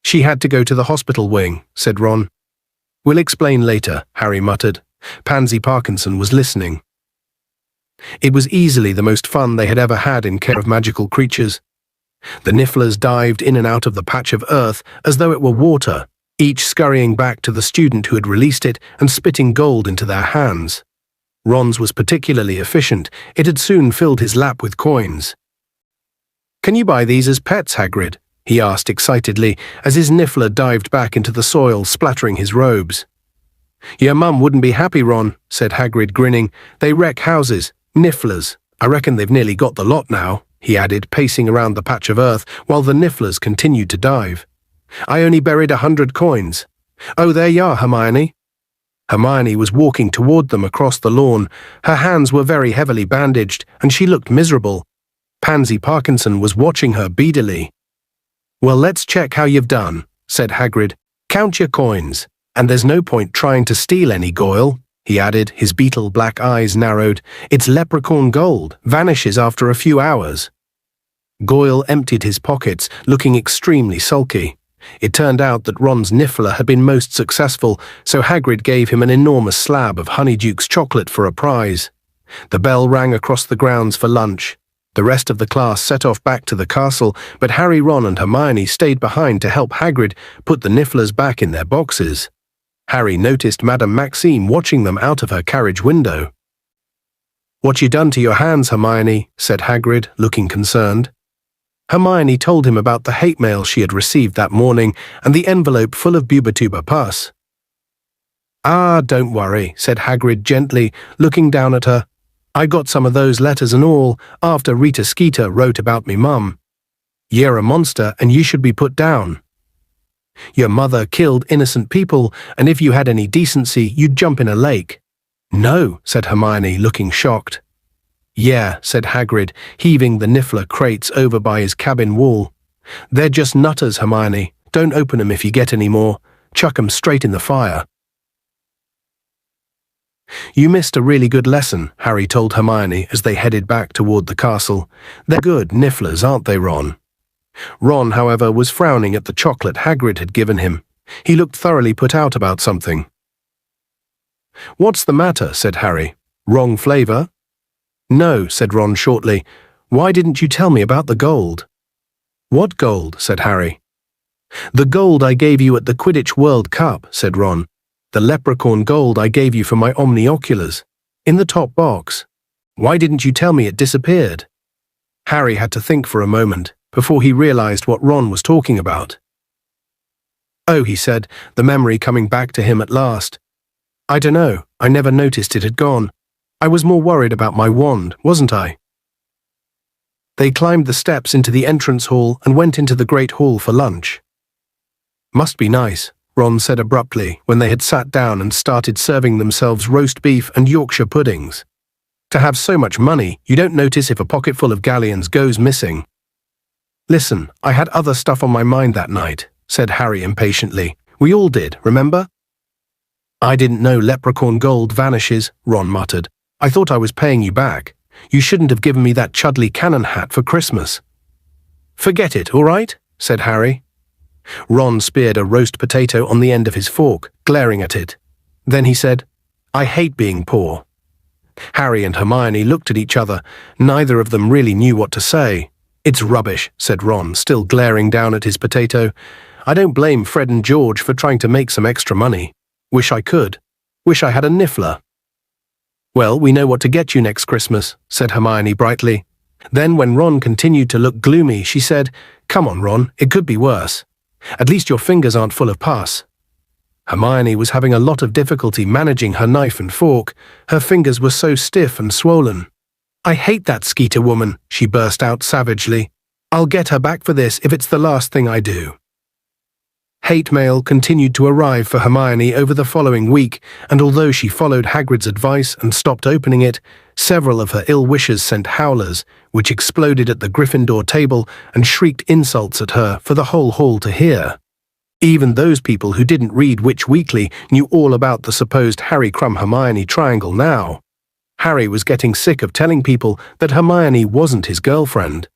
A: "She had to go to the hospital wing," said Ron. "We'll explain later," Harry muttered. Pansy Parkinson was listening. It was easily the most fun they had ever had in Care of Magical Creatures. The nifflers dived in and out of the patch of earth as though it were water, each scurrying back to the student who had released it and spitting gold into their hands. Ron's was particularly efficient. It had soon filled his lap with coins. "Can you buy these as pets, Hagrid?" he asked excitedly as his niffler dived back into the soil, splattering his robes. "Your mum wouldn't be happy, Ron," said Hagrid, grinning. "They wreck houses. Nifflers. I reckon they've nearly got the lot now," he added, pacing around the patch of earth while the nifflers continued to dive. "I only buried 100 coins. Oh, there you are, Hermione." Hermione was walking toward them across the lawn. Her hands were very heavily bandaged, and she looked miserable. Pansy Parkinson was watching her beadily. "Well, let's check how you've done," said Hagrid. "Count your coins. And there's no point trying to steal any, Goyle," he added, his beetle black eyes narrowed. "It's leprechaun gold, vanishes after a few hours." Goyle emptied his pockets, looking extremely sulky. It turned out that Ron's niffler had been most successful, so Hagrid gave him an enormous slab of Honeydukes chocolate for a prize. The bell rang across the grounds for lunch. The rest of the class set off back to the castle, but Harry, Ron and Hermione stayed behind to help Hagrid put the nifflers back in their boxes. Harry noticed Madame Maxime watching them out of her carriage window. "What you done to your hands, Hermione?" said Hagrid, looking concerned. Hermione told him about the hate mail she had received that morning and the envelope full of Bubatuba pus. "Ah, don't worry," said Hagrid gently, looking down at her. "I got some of those letters and all after Rita Skeeter wrote about me mum. You're a monster and you should be put down. Your mother killed innocent people, and if you had any decency, you'd jump in a lake." "No," said Hermione, looking shocked. "Yeah," said Hagrid, heaving the niffler crates over by his cabin wall. "They're just nutters, Hermione. Don't open 'em if you get any more. Chuck 'em straight in the fire." "You missed a really good lesson," Harry told Hermione as they headed back toward the castle. "They're good nifflers, aren't they, Ron?" Ron, however, was frowning at the chocolate Hagrid had given him. He looked thoroughly put out about something. "What's the matter?" said Harry. "Wrong flavour?" "No," said Ron shortly. "Why didn't you tell me about the gold?" "What gold?" said Harry. "The gold I gave you at the Quidditch World Cup," said Ron. "The leprechaun gold I gave you for my omnioculars. In the top box. Why didn't you tell me it disappeared?" Harry had to think for a moment before he realized what Ron was talking about. "Oh," he said, the memory coming back to him at last. "I dunno, I never noticed it had gone. I was more worried about my wand, wasn't I?" They climbed the steps into the entrance hall and went into the Great Hall for lunch. "Must be nice," Ron said abruptly when they had sat down and started serving themselves roast beef and Yorkshire puddings. "To have so much money, you don't notice if a pocketful of galleons goes missing." "Listen, I had other stuff on my mind that night," said Harry impatiently. "We all did, remember?" "I didn't know leprechaun gold vanishes," Ron muttered. "I thought I was paying you back. You shouldn't have given me that Chudley cannon hat for Christmas." "Forget it, all right?" said Harry. Ron speared a roast potato on the end of his fork, glaring at it. Then he said, "I hate being poor." Harry and Hermione looked at each other. Neither of them really knew what to say. "It's rubbish," said Ron, still glaring down at his potato. "I don't blame Fred and George for trying to make some extra money. Wish I could. Wish I had a niffler." "Well, we know what to get you next Christmas," said Hermione brightly. Then when Ron continued to look gloomy, she said, "Come on, Ron, it could be worse. At least your fingers aren't full of pus." Hermione was having a lot of difficulty managing her knife and fork. Her fingers were so stiff and swollen. "I hate that Skeeter woman," she burst out savagely. "I'll get her back for this if it's the last thing I do." Hate mail continued to arrive for Hermione over the following week, and although she followed Hagrid's advice and stopped opening it, several of her ill wishers sent howlers, which exploded at the Gryffindor table and shrieked insults at her for the whole hall to hear. Even those people who didn't read Witch Weekly knew all about the supposed Harry Crumb Hermione triangle now. Harry was getting sick of telling people that Hermione wasn't his girlfriend.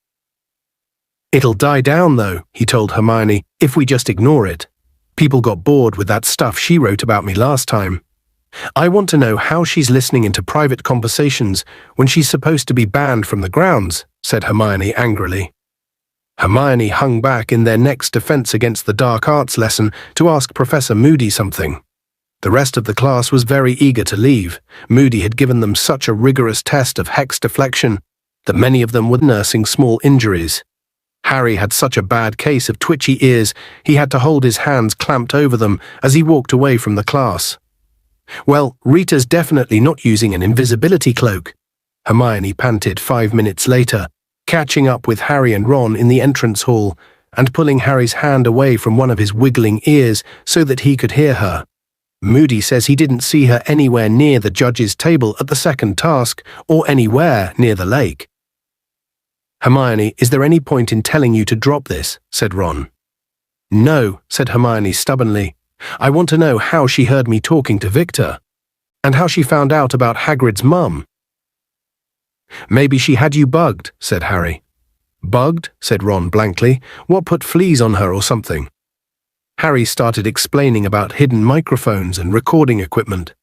A: "It'll die down, though," he told Hermione, "if we just ignore it. People got bored with that stuff she wrote about me last time. I want to know how she's listening into private conversations when she's supposed to be banned from the grounds," said Hermione angrily. Hermione hung back in their next defense against the dark arts lesson to ask Professor Moody something. The rest of the class was very eager to leave. Moody had given them such a rigorous test of hex deflection that many of them were nursing small injuries. Harry had such a bad case of twitchy ears, he had to hold his hands clamped over them as he walked away from the class. "Well, Rita's definitely not using an invisibility cloak," Hermione panted 5 minutes later, catching up with Harry and Ron in the entrance hall and pulling Harry's hand away from one of his wiggling ears so that he could hear her. "Moody says he didn't see her anywhere near the judge's table at the second task or anywhere near the lake." "Hermione, is there any point in telling you to drop this?" said Ron. "No," said Hermione stubbornly. "I want to know how she heard me talking to Victor, and how she found out about Hagrid's mum." "Maybe she had you bugged," said Harry. Bugged, said Ron blankly. What put fleas on her or something? Harry started explaining about hidden microphones and recording equipment.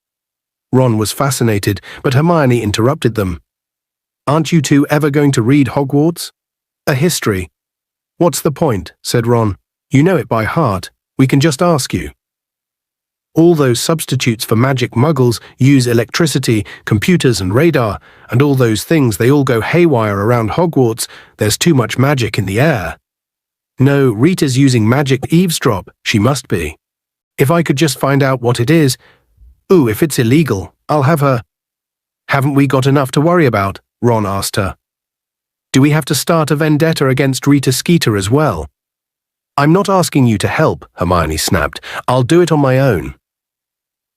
A: Ron was fascinated, but Hermione interrupted them. Aren't you two ever going to read Hogwarts? A history. What's the point? Said Ron. You know it by heart. We can just ask you. All those substitutes for magic muggles use electricity, computers and radar, and all those things, they all go haywire around Hogwarts. There's too much magic in the air. No, Rita's using magic eavesdrop. She must be. If I could just find out what it is. Ooh, if it's illegal, I'll have her. Haven't we got enough to worry about? Ron asked her. Do we have to start a vendetta against Rita Skeeter as well? I'm not asking you to help, Hermione snapped. I'll do it on my own.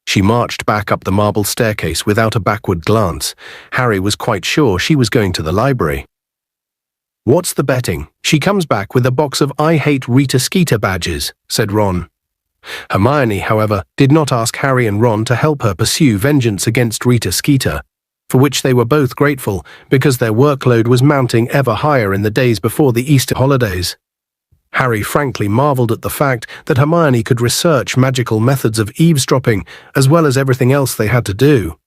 A: She marched back up the marble staircase without a backward glance. Harry was quite sure she was going to the library. What's the betting? She comes back with a box of I Hate Rita Skeeter badges, said Ron. Hermione, however, did not ask Harry and Ron to help her pursue vengeance against Rita Skeeter, for which they were both grateful because their workload was mounting ever higher in the days before the Easter holidays. Harry frankly marveled at the fact that Hermione could research magical methods of eavesdropping as well as everything else they had to do.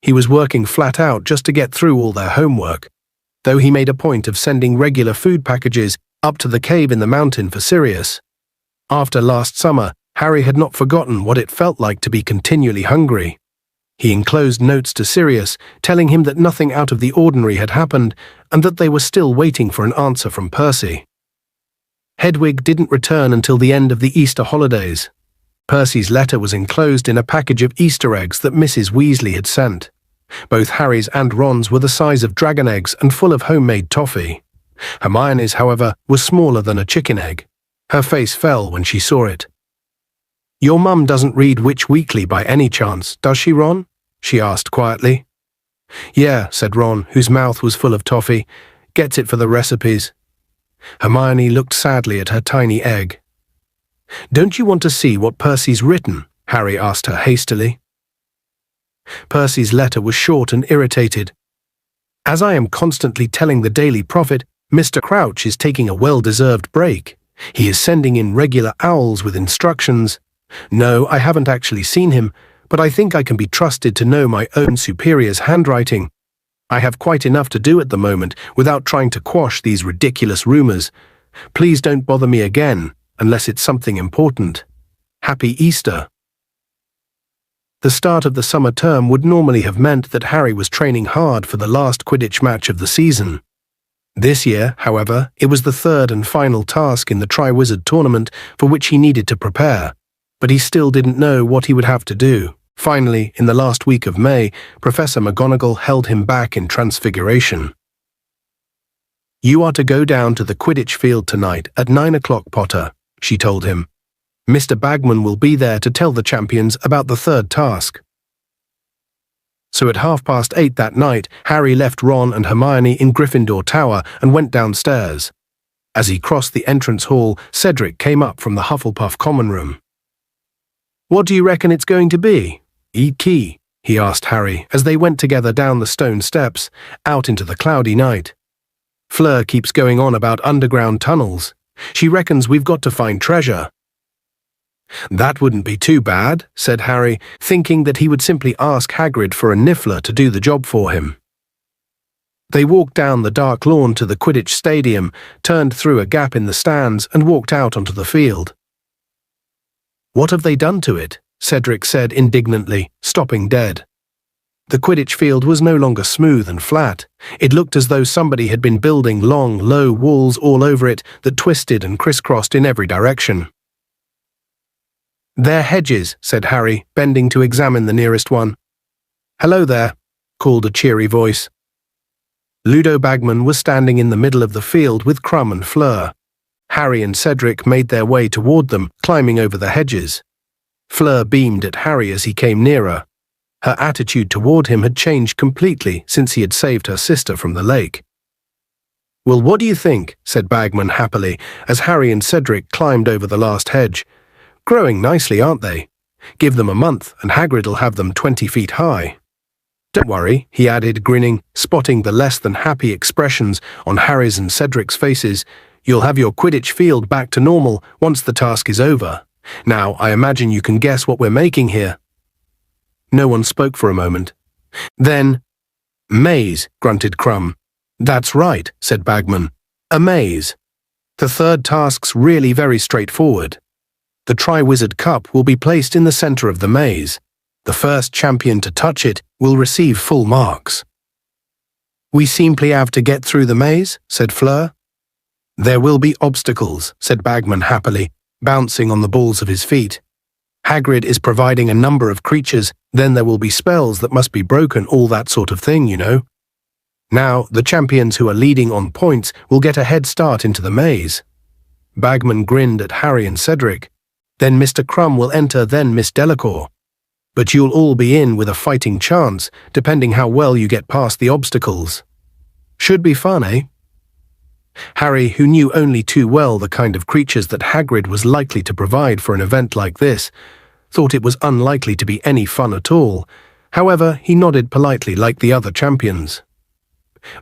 A: He was working flat out just to get through all their homework, though he made a point of sending regular food packages up to the cave in the mountain for Sirius. After last summer, Harry had not forgotten what it felt like to be continually hungry. He enclosed notes to Sirius, telling him that nothing out of the ordinary had happened and that they were still waiting for an answer from Percy. Hedwig didn't return until the end of the Easter holidays. Percy's letter was enclosed in a package of Easter eggs that Mrs. Weasley had sent. Both Harry's and Ron's were the size of dragon eggs and full of homemade toffee. Hermione's, however, was smaller than a chicken egg. Her face fell when she saw it. Your mum doesn't read Witch Weekly by any chance, does she, Ron? She asked quietly. Yeah, said Ron, whose mouth was full of toffee. Gets it for the recipes. Hermione looked sadly at her tiny egg. Don't you want to see what Percy's written? Harry asked her hastily. Percy's letter was short and irritated. As I am constantly telling the Daily Prophet, Mr. Crouch is taking a well-deserved break. He is sending in regular owls with instructions. No, I haven't actually seen him, but I think I can be trusted to know my own superior's handwriting. I have quite enough to do at the moment without trying to quash these ridiculous rumors. Please don't bother me again, unless it's something important. Happy Easter. The start of the summer term would normally have meant that Harry was training hard for the last Quidditch match of the season. This year, however, it was the third and final task in the Triwizard Tournament for which he needed to prepare, but he still didn't know what he would have to do. Finally, in the last week of May, Professor McGonagall held him back in Transfiguration. You are to go down to the Quidditch field tonight at 9 o'clock, Potter, she told him. Mr. Bagman will be there to tell the champions about the third task. So at 8:30 that night, Harry left Ron and Hermione in Gryffindor Tower and went downstairs. As he crossed the entrance hall, Cedric came up from the Hufflepuff common room. What do you reckon it's going to be? Key, he asked Harry as they went together down the stone steps, out into the cloudy night. Fleur keeps going on about underground tunnels. She reckons we've got to find treasure. That wouldn't be too bad, said Harry, thinking that he would simply ask Hagrid for a Niffler to do the job for him. They walked down the dark lawn to the Quidditch stadium, turned through a gap in the stands and walked out onto the field. What have they done to it? Cedric said indignantly, stopping dead. The Quidditch field was no longer smooth and flat. It looked as though somebody had been building long, low walls all over it that twisted and crisscrossed in every direction. They're hedges, said Harry, bending to examine the nearest one. Hello there, called a cheery voice. Ludo Bagman was standing in the middle of the field with Crumb and Fleur. Harry and Cedric made their way toward them, climbing over the hedges. Fleur beamed at Harry as he came nearer. Her attitude toward him had changed completely since he had saved her sister from the lake. Well, what do you think? Said Bagman happily, as Harry and Cedric climbed over the last hedge. Growing nicely, aren't they? Give them a month, and Hagrid'll have them 20 feet high. Don't worry, he added, grinning, spotting the less than happy expressions on Harry's and Cedric's faces. You'll have your Quidditch field back to normal once the task is over. Now, I imagine you can guess what we're making here. No one spoke for a moment. Then, maze, grunted Crumb. That's right, said Bagman. A maze. The third task's really very straightforward. The Triwizard Cup will be placed in the center of the maze. The first champion to touch it will receive full marks. We simply have to get through the maze, said Fleur. There will be obstacles, said Bagman happily, bouncing on the balls of his feet. Hagrid is providing a number of creatures, then there will be spells that must be broken, all that sort of thing, you know. Now, the champions who are leading on points will get a head start into the maze. Bagman grinned at Harry and Cedric. Then Mr. Crumb will enter, then Miss Delacour. But you'll all be in with a fighting chance, depending how well you get past the obstacles. Should be fun, eh? Harry, who knew only too well the kind of creatures that Hagrid was likely to provide for an event like this, thought it was unlikely to be any fun at all. However, he nodded politely like the other champions.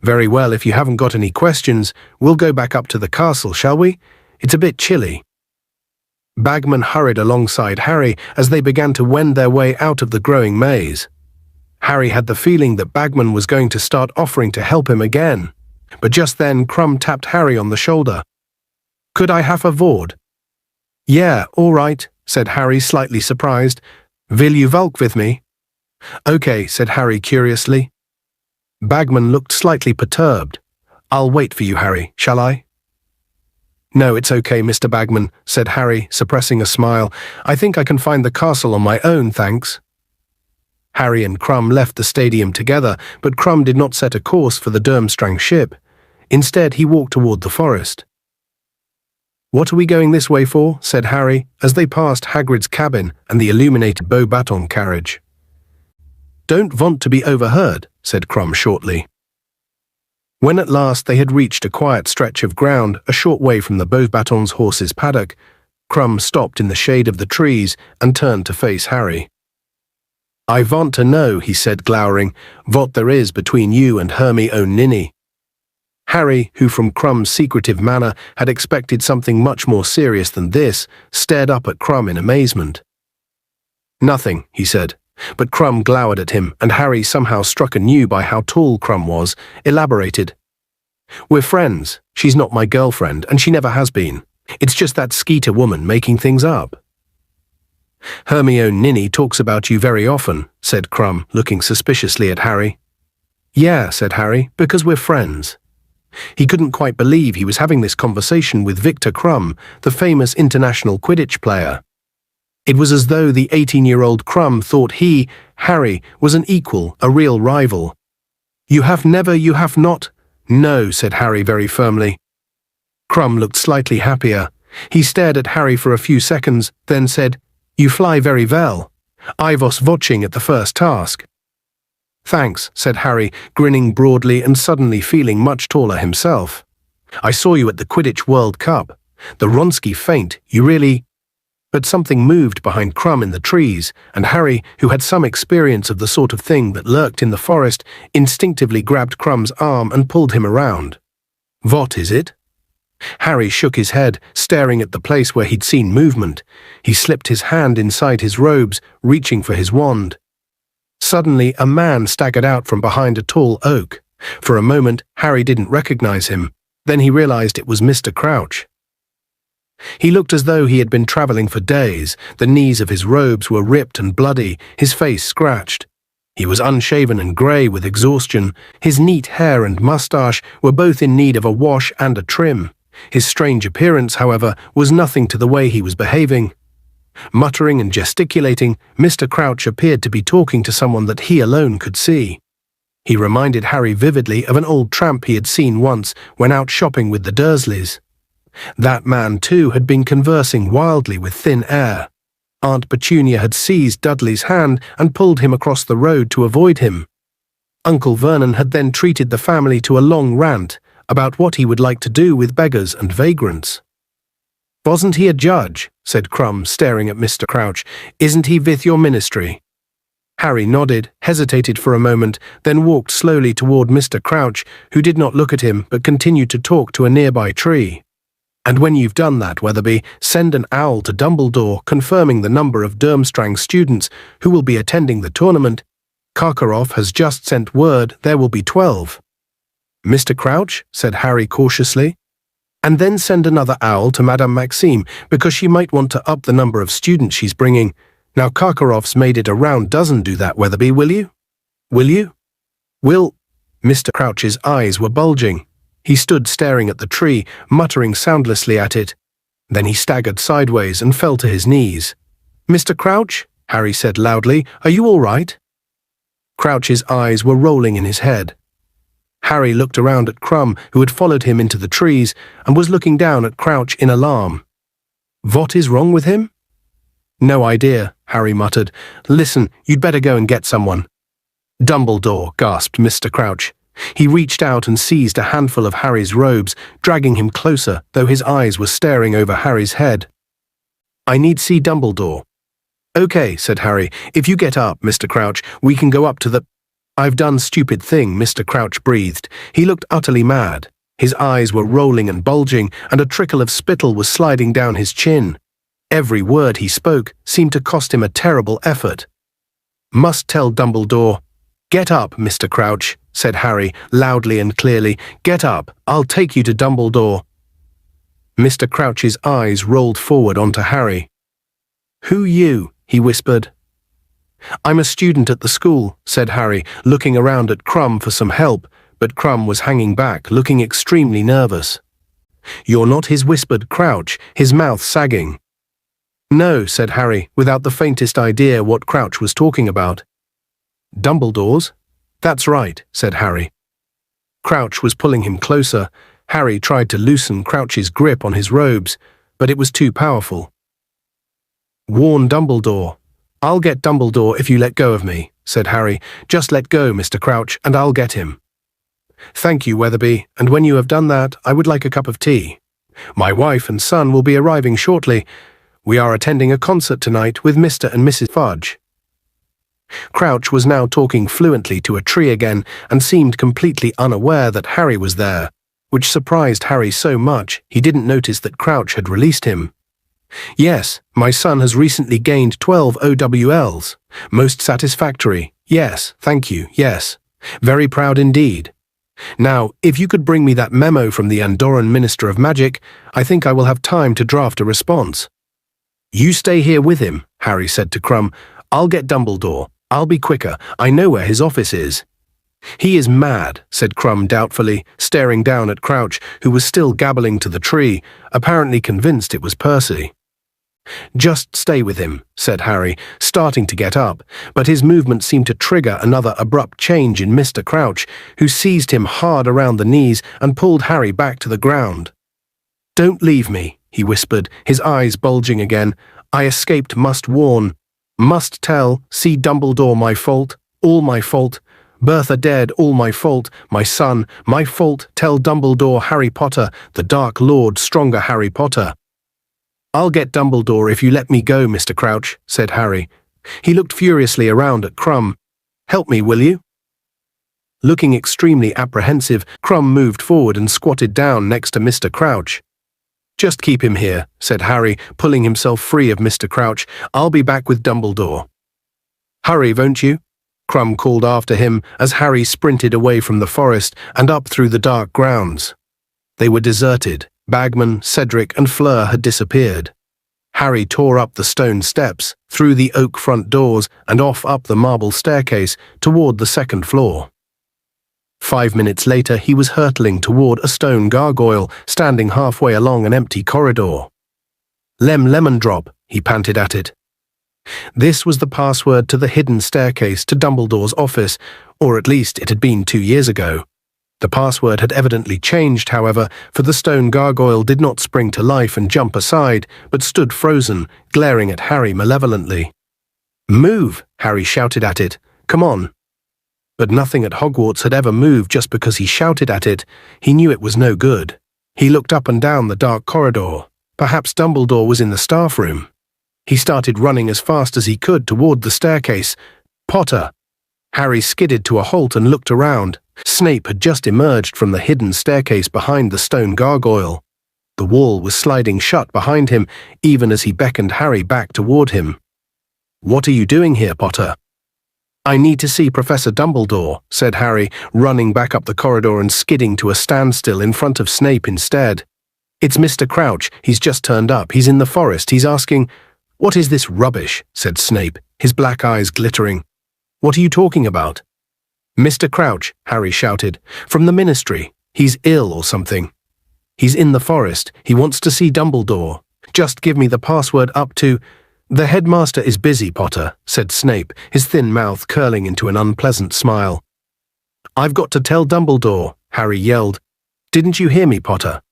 A: Very well, if you haven't got any questions, we'll go back up to the castle, shall we? It's a bit chilly. Bagman hurried alongside Harry as they began to wend their way out of the growing maze. Harry had the feeling that Bagman was going to start offering to help him again. But just then Crumb tapped Harry on the shoulder. Could I have a word? Yeah, all right, said Harry, slightly surprised. Will you walk with me? Okay, said Harry curiously. Bagman looked slightly perturbed. I'll wait for you, Harry, shall I? No, it's okay, Mr. Bagman, said Harry, suppressing a smile. I think I can find the castle on my own, thanks. Harry and Crumb left the stadium together, but Crumb did not set a course for the Durmstrang ship. Instead, he walked toward the forest. What are we going this way for? Said Harry, as they passed Hagrid's cabin and the illuminated Beauxbatons carriage. Don't want to be overheard, said Crumb shortly. When at last they had reached a quiet stretch of ground a short way from the Beauxbatons' horses' paddock, Crumb stopped in the shade of the trees and turned to face Harry. I want to know, he said, glowering, what there is between you and Hermione. Harry, who from Crumb's secretive manner had expected something much more serious than this, stared up at Crumb in amazement. Nothing, he said, but Crumb glowered at him, and Harry, somehow struck anew by how tall Crumb was, elaborated. We're friends. She's not my girlfriend, and she never has been. It's just that Skeeter woman making things up. Hermione talks about you very often, said Crumb, looking suspiciously at Harry. Yeah, said Harry, because we're friends. He couldn't quite believe he was having this conversation with Victor Crumb, the famous international Quidditch player. It was as though the 18-year-old Crumb thought he, Harry, was an equal, a real rival. You have not? No, said Harry very firmly. Crumb looked slightly happier. He stared at Harry for a few seconds, then said, You fly very well. I was watching at the first task. Thanks, said Harry, grinning broadly and suddenly feeling much taller himself. I saw you at the Quidditch World Cup. The Wronski feint, you really... But something moved behind Crumb in the trees, and Harry, who had some experience of the sort of thing that lurked in the forest, instinctively grabbed Crumb's arm and pulled him around. What is it? Harry shook his head, staring at the place where he'd seen movement. He slipped his hand inside his robes, reaching for his wand. Suddenly, a man staggered out from behind a tall oak. For a moment, Harry didn't recognize him. Then he realized it was Mr. Crouch. He looked as though he had been traveling for days. The knees of his robes were ripped and bloody, his face scratched. He was unshaven and grey with exhaustion. His neat hair and moustache were both in need of a wash and a trim. His strange appearance, however, was nothing to the way he was behaving. Muttering and gesticulating, Mr. Crouch appeared to be talking to someone that he alone could see. He reminded Harry vividly of an old tramp he had seen once when out shopping with the Dursleys. That man, too, had been conversing wildly with thin air. Aunt Petunia had seized Dudley's hand and pulled him across the road to avoid him. Uncle Vernon had then treated the family to a long rant about what he would like to do with beggars and vagrants. Wasn't he a judge? Said Crumb, staring at Mr. Crouch. Isn't he with your ministry? Harry nodded, hesitated for a moment, then walked slowly toward Mr. Crouch, who did not look at him but continued to talk to a nearby tree. "And when you've done that, Weatherby, send an owl to Dumbledore confirming the number of Durmstrang students who will be attending the tournament. Karkaroff has just sent word there will be 12. "Mr. Crouch," said Harry cautiously. "And then send another owl to Madame Maxime, because she might want to up the number of students she's bringing. Now Karkaroff's made it a round dozen do that, Weatherby, will you? Will you? Will—" Mr. Crouch's eyes were bulging. He stood staring at the tree, muttering soundlessly at it. Then he staggered sideways and fell to his knees. "Mr. Crouch," Harry said loudly, "are you all right?" Crouch's eyes were rolling in his head. Harry looked around at Crumb, who had followed him into the trees, and was looking down at Crouch in alarm. "What is wrong with him?" "No idea," Harry muttered. "Listen, you'd better go and get someone." "Dumbledore," gasped Mr. Crouch. He reached out and seized a handful of Harry's robes, dragging him closer, though his eyes were staring over Harry's head. "I need see Dumbledore." "Okay," said Harry. "If you get up, Mr. Crouch, we can go up to the—" "I've done stupid thing," Mr. Crouch breathed. He looked utterly mad. His eyes were rolling and bulging, and a trickle of spittle was sliding down his chin. Every word he spoke seemed to cost him a terrible effort. "Must tell Dumbledore." "Get up, Mr. Crouch," said Harry, loudly and clearly. "Get up. I'll take you to Dumbledore." Mr. Crouch's eyes rolled forward onto Harry. "Who you?" he whispered. "I'm a student at the school," said Harry, looking around at Crumb for some help, but Crumb was hanging back, looking extremely nervous. "You're not his," whispered Crouch, his mouth sagging. "No," said Harry, without the faintest idea what Crouch was talking about. "Dumbledore's?" "That's right," said Harry. Crouch was pulling him closer. Harry tried to loosen Crouch's grip on his robes, but it was too powerful. "Warn Dumbledore." "I'll get Dumbledore if you let go of me," said Harry. "Just let go, Mr. Crouch, and I'll get him." "Thank you, Weatherby, and when you have done that, I would like a cup of tea. My wife and son will be arriving shortly. We are attending a concert tonight with Mr. and Mrs. Fudge." Crouch was now talking fluently to a tree again and seemed completely unaware that Harry was there, which surprised Harry so much he didn't notice that Crouch had released him. "Yes, my son has recently gained 12 OWLs. Most satisfactory. Yes, thank you, yes. Very proud indeed. Now, if you could bring me that memo from the Andorran Minister of Magic, I think I will have time to draft a response." "You stay here with him," Harry said to Crumb. "I'll get Dumbledore. I'll be quicker. I know where his office is." "He is mad," said Crumb doubtfully, staring down at Crouch, who was still gabbling to the tree, apparently convinced it was Percy. "Just stay with him," said Harry, starting to get up, but his movement seemed to trigger another abrupt change in Mr. Crouch, who seized him hard around the knees and pulled Harry back to the ground. "Don't leave me," he whispered, his eyes bulging again. "I escaped, must warn. Must tell, see Dumbledore, my fault, all my fault. Bertha dead, all my fault, my son, my fault, tell Dumbledore, Harry Potter, the Dark Lord, stronger Harry Potter." "I'll get Dumbledore if you let me go, Mr. Crouch," said Harry. He looked furiously around at Crumb. "Help me, will you?" Looking extremely apprehensive, Crumb moved forward and squatted down next to Mr. Crouch. "Just keep him here," said Harry, pulling himself free of Mr. Crouch. "I'll be back with Dumbledore." "Hurry, won't you?" Crumb called after him as Harry sprinted away from the forest and up through the dark grounds. They were deserted. Bagman, Cedric, and Fleur had disappeared. Harry tore up the stone steps, through the oak front doors, and off up the marble staircase toward the second floor. 5 minutes later, he was hurtling toward a stone gargoyle standing halfway along an empty corridor. Lemon drop," he panted at it. This was the password to the hidden staircase to Dumbledore's office, or at least it had been 2 years ago. The password had evidently changed, however, for the stone gargoyle did not spring to life and jump aside, but stood frozen, glaring at Harry malevolently. "Move!" Harry shouted at it. "Come on!" But nothing at Hogwarts had ever moved just because he shouted at it. He knew it was no good. He looked up and down the dark corridor. Perhaps Dumbledore was in the staff room. He started running as fast as he could toward the staircase. Potter! Harry skidded to a halt and looked around. Snape had just emerged from the hidden staircase behind the stone gargoyle. The wall was sliding shut behind him, even as he beckoned Harry back toward him. "What are you doing here, Potter?" "I need to see Professor Dumbledore," said Harry, running back up the corridor and skidding to a standstill in front of Snape instead. "It's Mr. Crouch. He's just turned up. He's in the forest. He's asking—" "What is this rubbish?" said Snape, his black eyes glittering. "What are you talking about?" "Mr. Crouch," Harry shouted, "from the Ministry. He's ill or something. He's in the forest. He wants to see Dumbledore. Just give me the password up to—" "The headmaster is busy, Potter," said Snape, his thin mouth curling into an unpleasant smile. "I've got to tell Dumbledore," Harry yelled. "Didn't you hear me, Potter?"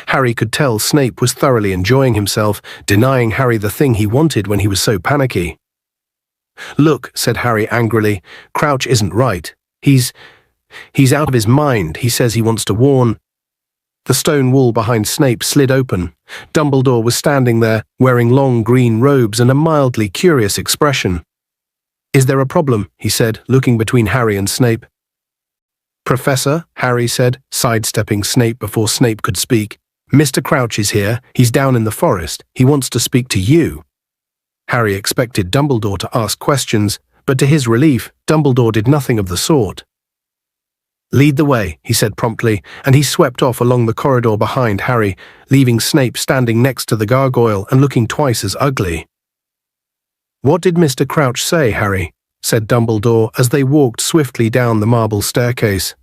A: Harry could tell Snape was thoroughly enjoying himself, denying Harry the thing he wanted when he was so panicky. "Look," said Harry angrily, "Crouch isn't right. He's out of his mind. He says he wants to warn—" The stone wall behind Snape slid open. Dumbledore was standing there, wearing long green robes and a mildly curious expression. "Is there a problem?" he said, looking between Harry and Snape. "Professor," Harry said, sidestepping Snape before Snape could speak, "Mr. Crouch is here. He's down in the forest. He wants to speak to you." Harry expected Dumbledore to ask questions, but to his relief, Dumbledore did nothing of the sort. "Lead the way," he said promptly, and he swept off along the corridor behind Harry, leaving Snape standing next to the gargoyle and looking twice as ugly. "What did Mr. Crouch say, Harry?" said Dumbledore as they walked swiftly down the marble staircase.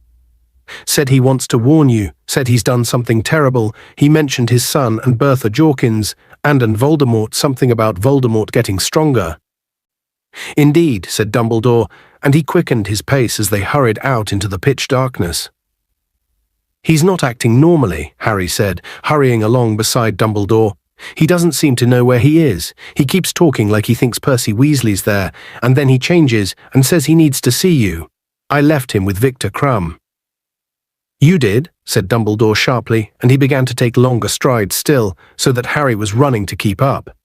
A: "Said he wants to warn you, said he's done something terrible. He mentioned his son and Bertha Jorkins, and Voldemort, something about Voldemort getting stronger." "Indeed," said Dumbledore, and he quickened his pace as they hurried out into the pitch darkness. "He's not acting normally," Harry said, hurrying along beside Dumbledore. "He doesn't seem to know where he is. He keeps talking like he thinks Percy Weasley's there, and then he changes and says he needs to see you. I left him with Victor Crumb." "You did," said Dumbledore sharply, and he began to take longer strides still, so that Harry was running to keep up.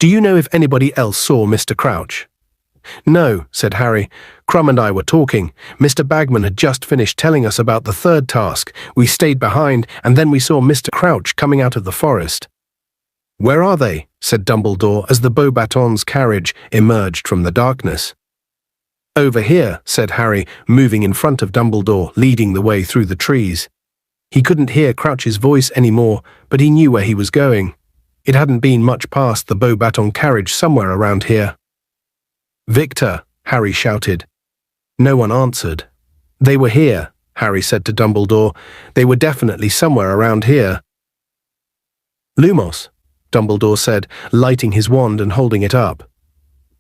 A: "Do you know if anybody else saw Mr. Crouch?" "No," said Harry. "Crumb and I were talking. Mr. Bagman had just finished telling us about the third task. We stayed behind, and then we saw Mr. Crouch coming out of the forest." "Where are they?" said Dumbledore as the Beauxbatons carriage emerged from the darkness. "Over here," said Harry, moving in front of Dumbledore, leading the way through the trees. He couldn't hear Crouch's voice anymore, but he knew where he was going. It hadn't been much past the Beauxbaton carriage somewhere around here. "Victor!" Harry shouted. No one answered. "They were here," Harry said to Dumbledore. "They were definitely somewhere around here." "Lumos," Dumbledore said, lighting his wand and holding it up.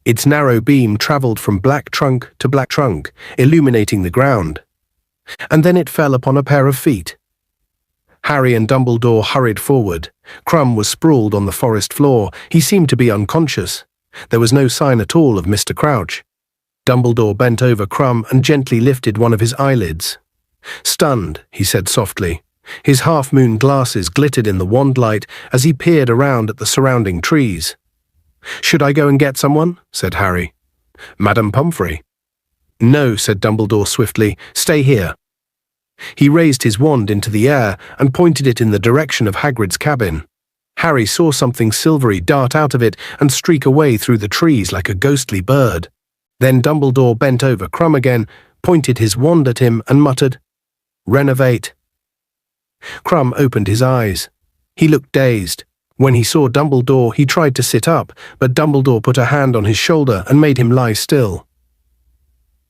A: Its narrow beam travelled from black trunk to black trunk, illuminating the ground. And then it fell upon a pair of feet. Harry and Dumbledore hurried forward. Crumb was sprawled on the forest floor. He seemed to be unconscious. There was no sign at all of Mr. Crouch. Dumbledore bent over Crumb and gently lifted one of his eyelids. "Stunned," he said softly. His half-moon glasses glittered in the wand light as he peered around at the surrounding trees. "Should I go and get someone?" said Harry. "Madame Pomfrey." "No," said Dumbledore swiftly. "Stay here." He raised his wand into the air and pointed it in the direction of Hagrid's cabin. Harry saw something silvery dart out of it and streak away through the trees like a ghostly bird. Then Dumbledore bent over Crumb again, pointed his wand at him and muttered, "Renovate." Crumb opened his eyes. He looked dazed. When he saw Dumbledore, he tried to sit up, but Dumbledore put a hand on his shoulder and made him lie still.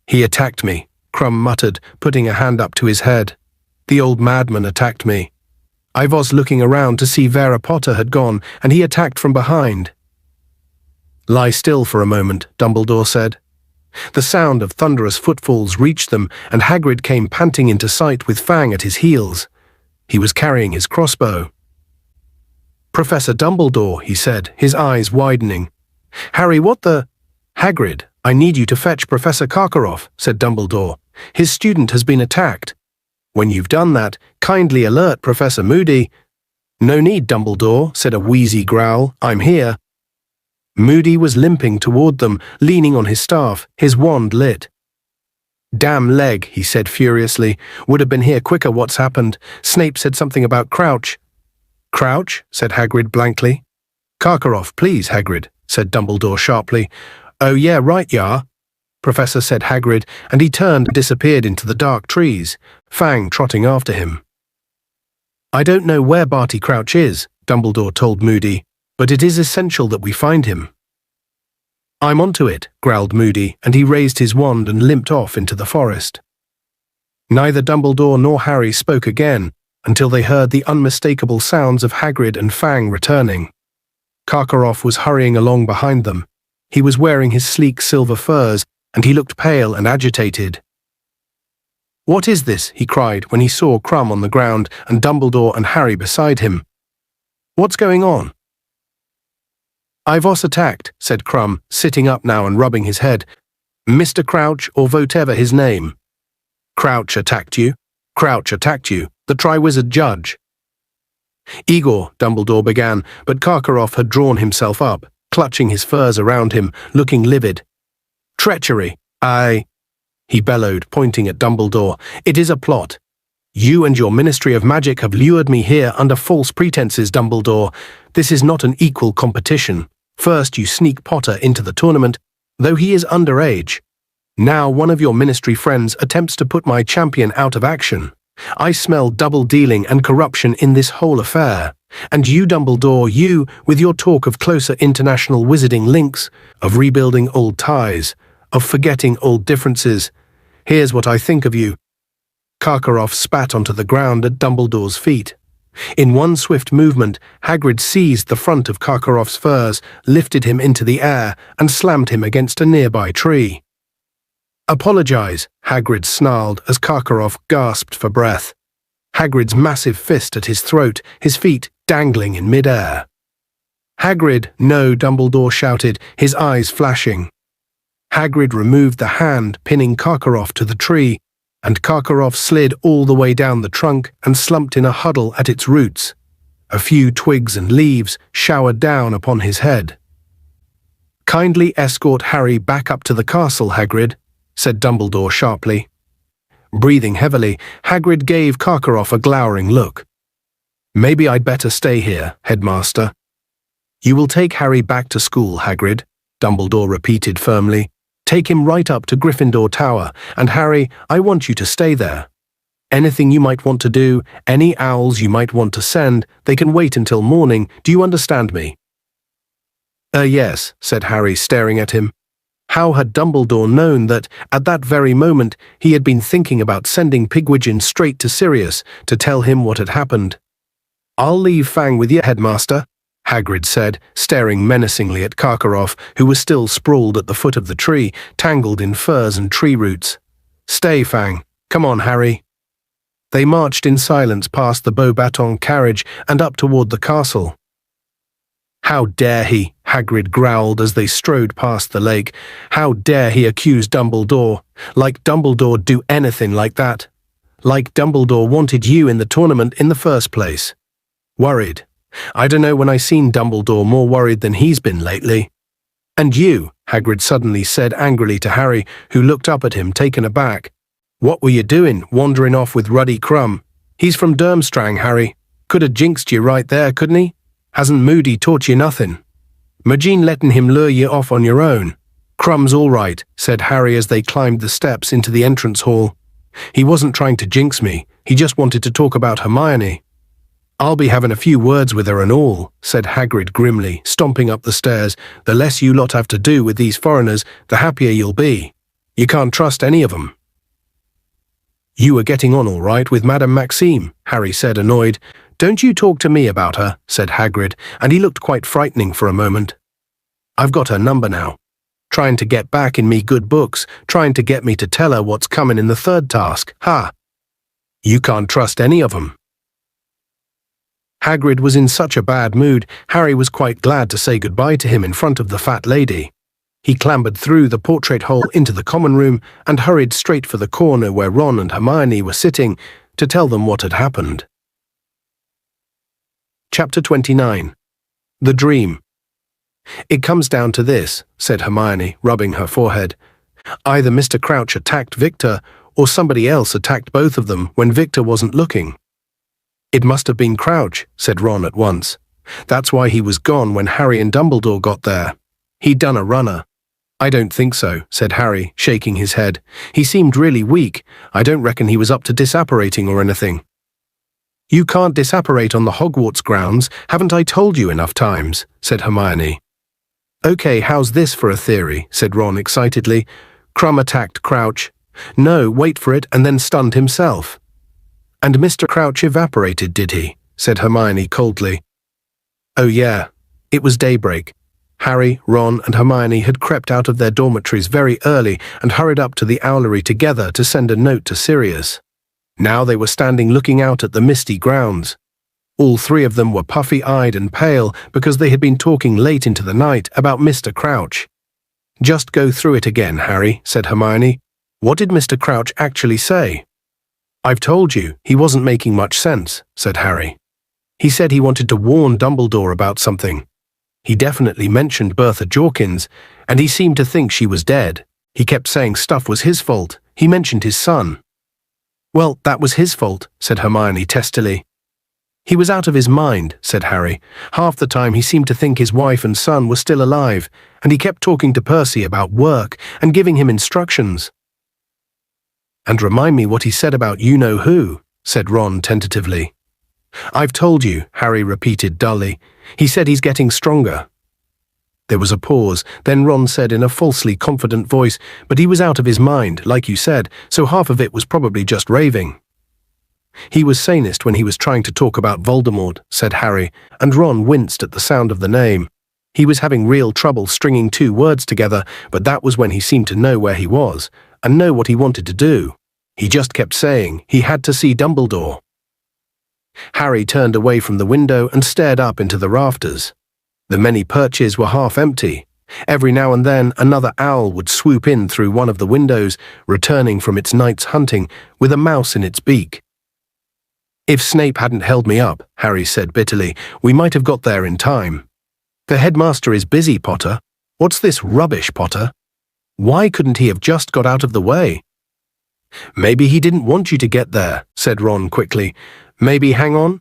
A: "He attacked me," Crumb muttered, putting a hand up to his head. "The old madman attacked me. I was looking around to see Vera Potter had gone, and he attacked from behind." "Lie still for a moment," Dumbledore said. The sound of thunderous footfalls reached them, and Hagrid came panting into sight with Fang at his heels. He was carrying his crossbow. "Professor Dumbledore," he said, his eyes widening. "Harry, what the—" "Hagrid, I need you to fetch Professor Karkaroff," said Dumbledore. "His student has been attacked. When you've done that, kindly alert Professor Moody." "No need, Dumbledore," said a wheezy growl. "I'm here." Moody was limping toward them, leaning on his staff, his wand lit. "Damn leg," he said furiously. "Would have been here quicker. What's happened? Snape said something about Crouch." "Crouch?" said Hagrid blankly. "Karkaroff, please, Hagrid," said Dumbledore sharply. "Oh yeah, right ya," Professor said Hagrid, and he turned and disappeared into the dark trees, Fang trotting after him. "I don't know where Barty Crouch is," Dumbledore told Moody, "but it is essential that we find him." "I'm onto it," growled Moody, and he raised his wand and limped off into the forest. Neither Dumbledore nor Harry spoke again until they heard the unmistakable sounds of Hagrid and Fang returning. Karkaroff was hurrying along behind them. He was wearing his sleek silver furs, and he looked pale and agitated. "What is this?" he cried when he saw Crumb on the ground and Dumbledore and Harry beside him. "What's going on?" "I was attacked," said Crumb, sitting up now and rubbing his head. "Mr. Crouch, or whatever his name." "Crouch attacked you? Crouch attacked you, the Triwizard Judge." "Igor," Dumbledore began, but Karkaroff had drawn himself up, clutching his furs around him, looking livid. "Treachery! He bellowed, pointing at Dumbledore. "It is a plot. You and your Ministry of Magic have lured me here under false pretenses, Dumbledore. This is not an equal competition. First you sneak Potter into the tournament, though he is underage. Now one of your Ministry friends attempts to put my champion out of action. I smell double-dealing and corruption in this whole affair. And you, Dumbledore, you, with your talk of closer international wizarding links, of rebuilding old ties, of forgetting old differences. Here's what I think of you." Karkaroff spat onto the ground at Dumbledore's feet. In one swift movement, Hagrid seized the front of Karkaroff's furs, lifted him into the air, and slammed him against a nearby tree. "Apologize," Hagrid snarled as Karkaroff gasped for breath. Hagrid's massive fist at his throat, his feet dangling in mid-air. "Hagrid, no," Dumbledore shouted, his eyes flashing. Hagrid removed the hand, pinning Karkaroff to the tree, and Karkaroff slid all the way down the trunk and slumped in a huddle at its roots. A few twigs and leaves showered down upon his head. "Kindly escort Harry back up to the castle, Hagrid," said Dumbledore sharply. Breathing heavily, Hagrid gave Karkaroff a glowering look. "Maybe I'd better stay here, Headmaster." "You will take Harry back to school, Hagrid," Dumbledore repeated firmly. "Take him right up to Gryffindor Tower, and Harry, I want you to stay there. Anything you might want to do, any owls you might want to send, they can wait until morning. Do you understand me?" Yes," said Harry, staring at him. How had Dumbledore known that, at that very moment, he had been thinking about sending Pigwidgeon straight to Sirius to tell him what had happened? "I'll leave Fang with you, Headmaster," Hagrid said, staring menacingly at Karkaroff, who was still sprawled at the foot of the tree, tangled in furs and tree roots. "Stay, Fang. Come on, Harry." They marched in silence past the Beauxbatons carriage and up toward the castle. "How dare he?" Hagrid growled as they strode past the lake. "How dare he accuse Dumbledore? Like Dumbledore do anything like that? Like Dumbledore wanted you in the tournament in the first place. Worried. I don't know when I seen Dumbledore more worried than he's been lately." "And you," Hagrid suddenly said angrily to Harry, who looked up at him, taken aback. "What were you doing, wandering off with Ruddy Crumb? He's from Durmstrang, Harry. Could have jinxed you right there, couldn't he? Hasn't Moody taught you nothing? Imagine letting him lure you off on your own." "Crumb's all right," said Harry as they climbed the steps into the entrance hall. "He wasn't trying to jinx me. He just wanted to talk about Hermione." "I'll be having a few words with her and all," said Hagrid grimly, stomping up the stairs. "The less you lot have to do with these foreigners, the happier you'll be. You can't trust any of them." "You were getting on all right with Madame Maxime," Harry said, annoyed. "Don't you talk to me about her," said Hagrid, and he looked quite frightening for a moment. "I've got her number now. Trying to get back in me good books, trying to get me to tell her what's coming in the third task. Ha! You can't trust any of them." Hagrid was in such a bad mood, Harry was quite glad to say goodbye to him in front of the fat lady. He clambered through the portrait hole into the common room and hurried straight for the corner where Ron and Hermione were sitting to tell them what had happened. Chapter 29. The Dream. It comes down to this, said Hermione, rubbing her forehead. Either Mr. Crouch attacked Victor, or somebody else attacked both of them when Victor wasn't looking. It must have been Crouch, said Ron at once. That's why he was gone when Harry and Dumbledore got there. He'd done a runner. I don't think so, said Harry, shaking his head. He seemed really weak. I don't reckon he was up to disapparating or anything. You can't disapparate on the Hogwarts grounds, haven't I told you enough times, said Hermione. Okay, how's this for a theory, said Ron excitedly. Crumb attacked Crouch. No, wait for it, and then stunned himself. And Mr. Crouch evaporated, did he? Said Hermione coldly. Oh yeah, it was daybreak. Harry, Ron, and Hermione had crept out of their dormitories very early and hurried up to the owlery together to send a note to Sirius. Now they were standing looking out at the misty grounds. All three of them were puffy-eyed and pale because they had been talking late into the night about Mr. Crouch. Just go through it again, Harry, said Hermione. What did Mr. Crouch actually say? I've told you, he wasn't making much sense, said Harry. He said he wanted to warn Dumbledore about something. He definitely mentioned Bertha Jorkins, and he seemed to think she was dead. He kept saying stuff was his fault. He mentioned his son. Well, that was his fault, said Hermione testily. He was out of his mind, said Harry. Half the time he seemed to think his wife and son were still alive, and he kept talking to Percy about work and giving him instructions. And remind me what he said about you-know-who, said Ron tentatively. I've told you, Harry repeated dully. He said he's getting stronger. There was a pause, then Ron said in a falsely confident voice, but he was out of his mind, like you said, so half of it was probably just raving. He was sanest when he was trying to talk about Voldemort, said Harry, and Ron winced at the sound of the name. He was having real trouble stringing two words together, but that was when he seemed to know where he was, and know what he wanted to do. He just kept saying he had to see Dumbledore. Harry turned away from the window and stared up into the rafters. The many perches were half empty. Every now and then another owl would swoop in through one of the windows, returning from its night's hunting with a mouse in its beak. If Snape hadn't held me up, Harry said bitterly, we might have got there in time. The headmaster is busy, Potter. What's this rubbish, Potter? Why couldn't he have just got out of the way? Maybe he didn't want you to get there, said Ron quickly. Maybe hang on?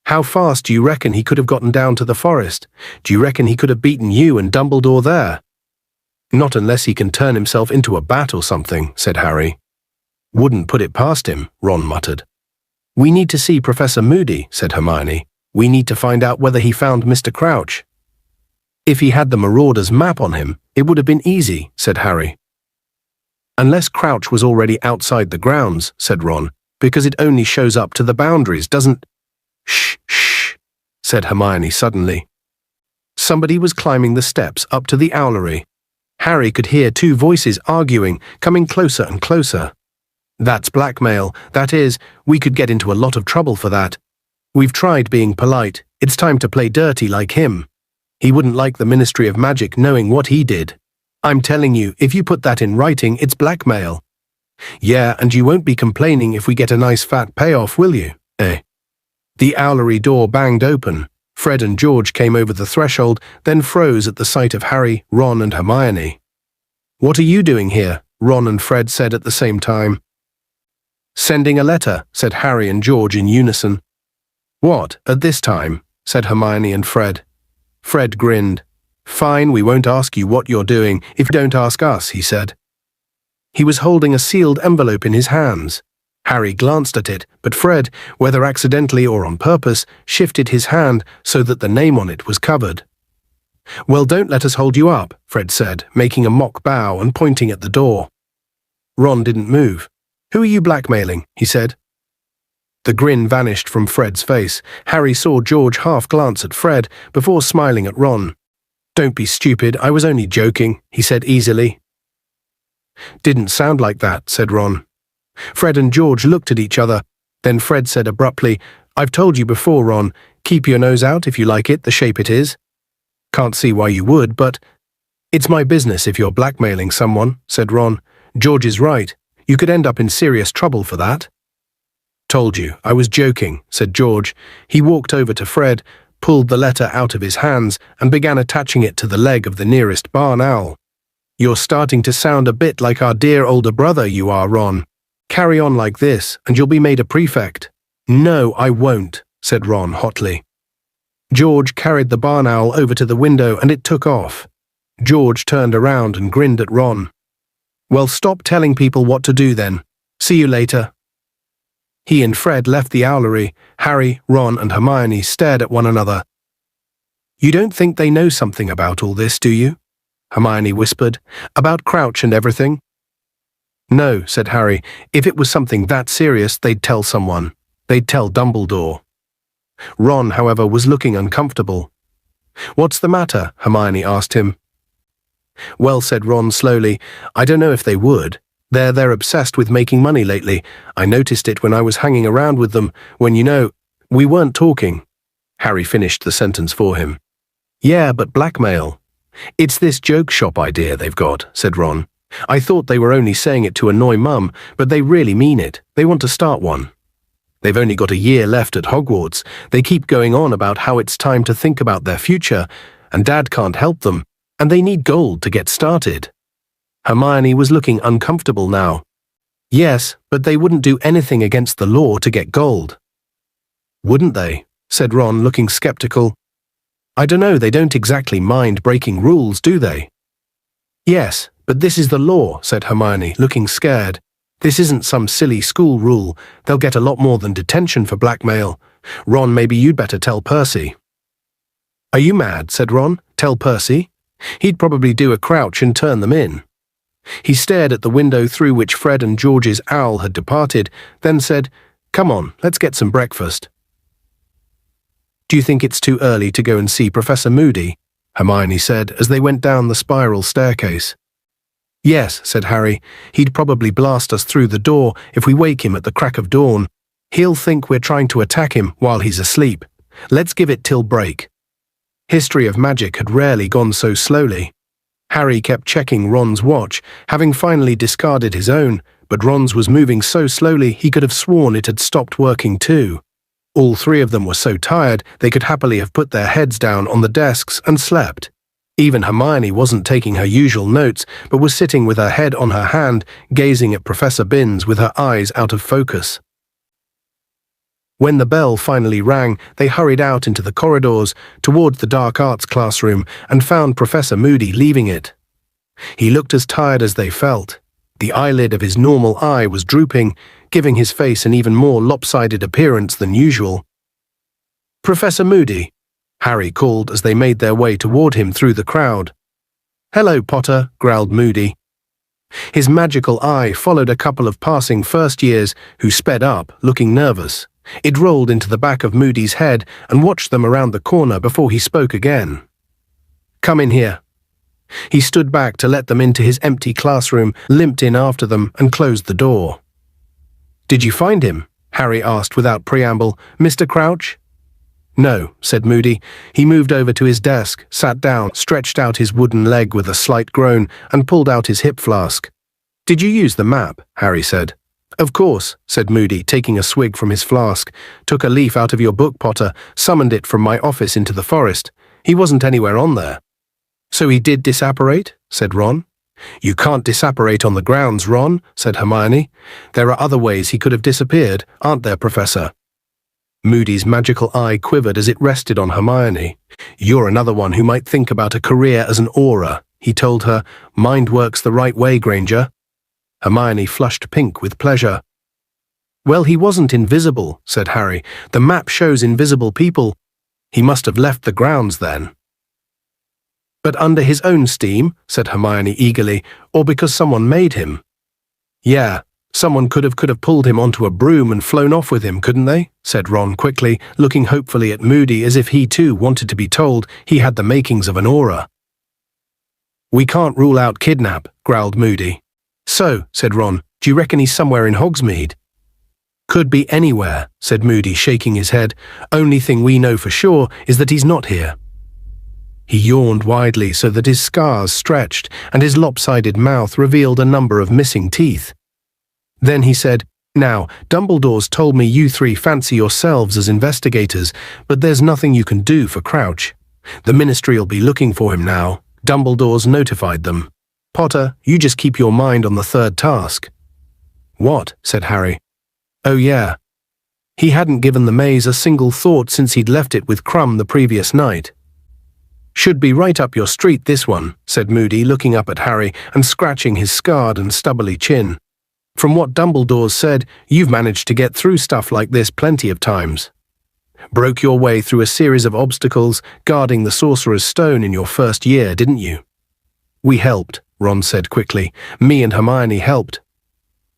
A: How fast do you reckon he could have gotten down to the forest? Do you reckon he could have beaten you and Dumbledore there? Not unless he can turn himself into a bat or something, said Harry. Wouldn't put it past him, Ron muttered. We need to see Professor Moody, said Hermione. We need to find out whether he found Mr. Crouch. If he had the Marauders map on him, it would have been easy, said Harry. Unless Crouch was already outside the grounds, said Ron, because it only shows up to the boundaries, doesn't... Shh, said Hermione suddenly. Somebody was climbing the steps up to the owlery. Harry could hear two voices arguing, coming closer and closer. That's blackmail. That is, we could get into a lot of trouble for that. We've tried being polite. It's time to play dirty like him. He wouldn't like the Ministry of Magic knowing what he did. I'm telling you, if you put that in writing, it's blackmail. Yeah, and you won't be complaining if we get a nice fat payoff, will you? The owlery door banged open. Fred and George came over the threshold, then froze at the sight of Harry, Ron, and Hermione. What are you doing here? Ron and Fred said at the same time. Sending a letter, said Harry and George in unison. What, at this time? Said Hermione and Fred. Fred grinned. Fine, we won't ask you what you're doing if you don't ask us, he said. He was holding a sealed envelope in his hands. Harry glanced at it, but Fred, whether accidentally or on purpose, shifted his hand so that the name on it was covered. Well, don't let us hold you up, Fred said, making a mock bow and pointing at the door. Ron didn't move. Who are you blackmailing? He said. The grin vanished from Fred's face. Harry saw George half glance at Fred before smiling at Ron. Don't be stupid, I was only joking, he said easily. Didn't sound like that, said Ron. Fred and George looked at each other. Then Fred said abruptly, I've told you before, Ron, keep your nose out if you like it, the shape it is. Can't see why you would, but... It's my business if you're blackmailing someone, said Ron. George is right. You could end up in serious trouble for that. Told you, I was joking, said George. He walked over to Fred, pulled the letter out of his hands and began attaching it to the leg of the nearest barn owl. "You're starting to sound a bit like our dear older brother, you are, Ron. Carry on like this, and you'll be made a prefect." "No, I won't," said Ron hotly. George carried the barn owl over to the window and it took off. George turned around and grinned at Ron. "Well, stop telling people what to do then. See you later." He and Fred left the owlery. Harry, Ron, and Hermione stared at one another. "You don't think they know something about all this, do you?" Hermione whispered. "About Crouch and everything?" "No," said Harry. "If it was something that serious, they'd tell someone. They'd tell Dumbledore." Ron, however, was looking uncomfortable. "What's the matter?" Hermione asked him. "Well," said Ron slowly, "I don't know if they would. They're obsessed with making money lately. I noticed it when I was hanging around with them, when, we weren't talking." Harry finished the sentence for him. "Yeah, but blackmail. It's this joke shop idea they've got," said Ron. "I thought they were only saying it to annoy Mum, but they really mean it. They want to start one. They've only got a year left at Hogwarts. They keep going on about how it's time to think about their future, and Dad can't help them, and they need gold to get started." Hermione was looking uncomfortable now. "Yes, but they wouldn't do anything against the law to get gold." "Wouldn't they?" said Ron, looking skeptical. "I don't know, they don't exactly mind breaking rules, do they?" "Yes, but this is the law," said Hermione, looking scared. "This isn't some silly school rule. They'll get a lot more than detention for blackmail. Ron, maybe you'd better tell Percy." "Are you mad?" said Ron. "Tell Percy? He'd probably do a Crouch and turn them in." He stared at the window through which Fred and George's owl had departed, then said, "Come on, let's get some breakfast." "Do you think it's too early to go and see Professor Moody?" Hermione said as they went down the spiral staircase. "Yes," said Harry. "He'd probably blast us through the door if we wake him at the crack of dawn. He'll think we're trying to attack him while he's asleep. Let's give it till break." History of Magic had rarely gone so slowly. Harry kept checking Ron's watch, having finally discarded his own, but Ron's was moving so slowly he could have sworn it had stopped working too. All three of them were so tired they could happily have put their heads down on the desks and slept. Even Hermione wasn't taking her usual notes, but was sitting with her head on her hand, gazing at Professor Binns with her eyes out of focus. When the bell finally rang, they hurried out into the corridors, towards the dark arts classroom, and found Professor Moody leaving it. He looked as tired as they felt. The eyelid of his normal eye was drooping, giving his face an even more lopsided appearance than usual. "Professor Moody," Harry called as they made their way toward him through the crowd. "Hello, Potter," growled Moody. His magical eye followed a couple of passing first years who sped up, looking nervous. It rolled into the back of Moody's head and watched them around the corner before he spoke again. "Come in here." He stood back to let them into his empty classroom, limped in after them, and closed the door. "Did you find him?" Harry asked without preamble. "Mr. Crouch?" "No," said Moody. He moved over to his desk, sat down, stretched out his wooden leg with a slight groan, and pulled out his hip flask. "Did you use the map?" Harry said. "Of course," said Moody, taking a swig from his flask. "Took a leaf out of your book, Potter, summoned it from my office into the forest. He wasn't anywhere on there." "So he did disapparate?" said Ron. "You can't disapparate on the grounds, Ron," said Hermione. "There are other ways he could have disappeared, aren't there, Professor?" Moody's magical eye quivered as it rested on Hermione. "You're another one who might think about a career as an aura," he told her. "Mind works the right way, Granger." Hermione flushed pink with pleasure. "Well, he wasn't invisible," said Harry. "The map shows invisible people. He must have left the grounds then." "But under his own steam," said Hermione eagerly, "or because someone made him?" "Yeah, someone could have pulled him onto a broom and flown off with him, couldn't they?" said Ron quickly, looking hopefully at Moody as if he too wanted to be told he had the makings of an aura. "We can't rule out kidnap," growled Moody. "So," said Ron, "do you reckon he's somewhere in Hogsmeade?" "Could be anywhere," said Moody, shaking his head. "Only thing we know for sure is that he's not here." He yawned widely so that his scars stretched and his lopsided mouth revealed a number of missing teeth. Then he said, Now, Dumbledore's told me you three fancy yourselves as investigators, but there's nothing you can do for Crouch. The Ministry'll be looking for him now. Dumbledore's notified them. Potter, you just keep your mind on the third task." "What?" said Harry. "Oh yeah." He hadn't given the maze a single thought since he'd left it with Crumb the previous night. "Should be right up your street, this one," said Moody, looking up at Harry and scratching his scarred and stubbly chin. "From what Dumbledore's said, you've managed to get through stuff like this plenty of times. Broke your way through a series of obstacles guarding the Sorcerer's Stone in your first year, didn't you?" "We helped," Ron said quickly. "Me and Hermione helped."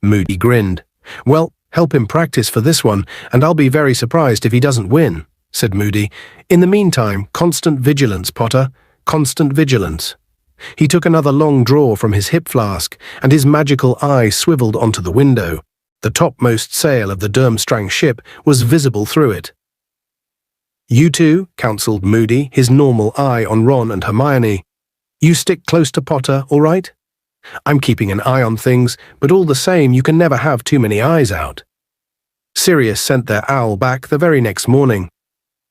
A: Moody grinned. "Well, help him practice for this one, and I'll be very surprised if he doesn't win," said Moody. "In the meantime, constant vigilance, Potter. Constant vigilance." He took another long draw from his hip flask, and his magical eye swiveled onto the window. The topmost sail of the Durmstrang ship was visible through it. "You two," counseled Moody, his normal eye on Ron and Hermione. "You stick close to Potter, all right? I'm keeping an eye on things, but all the same you can never have too many eyes out." Sirius sent their owl back the very next morning.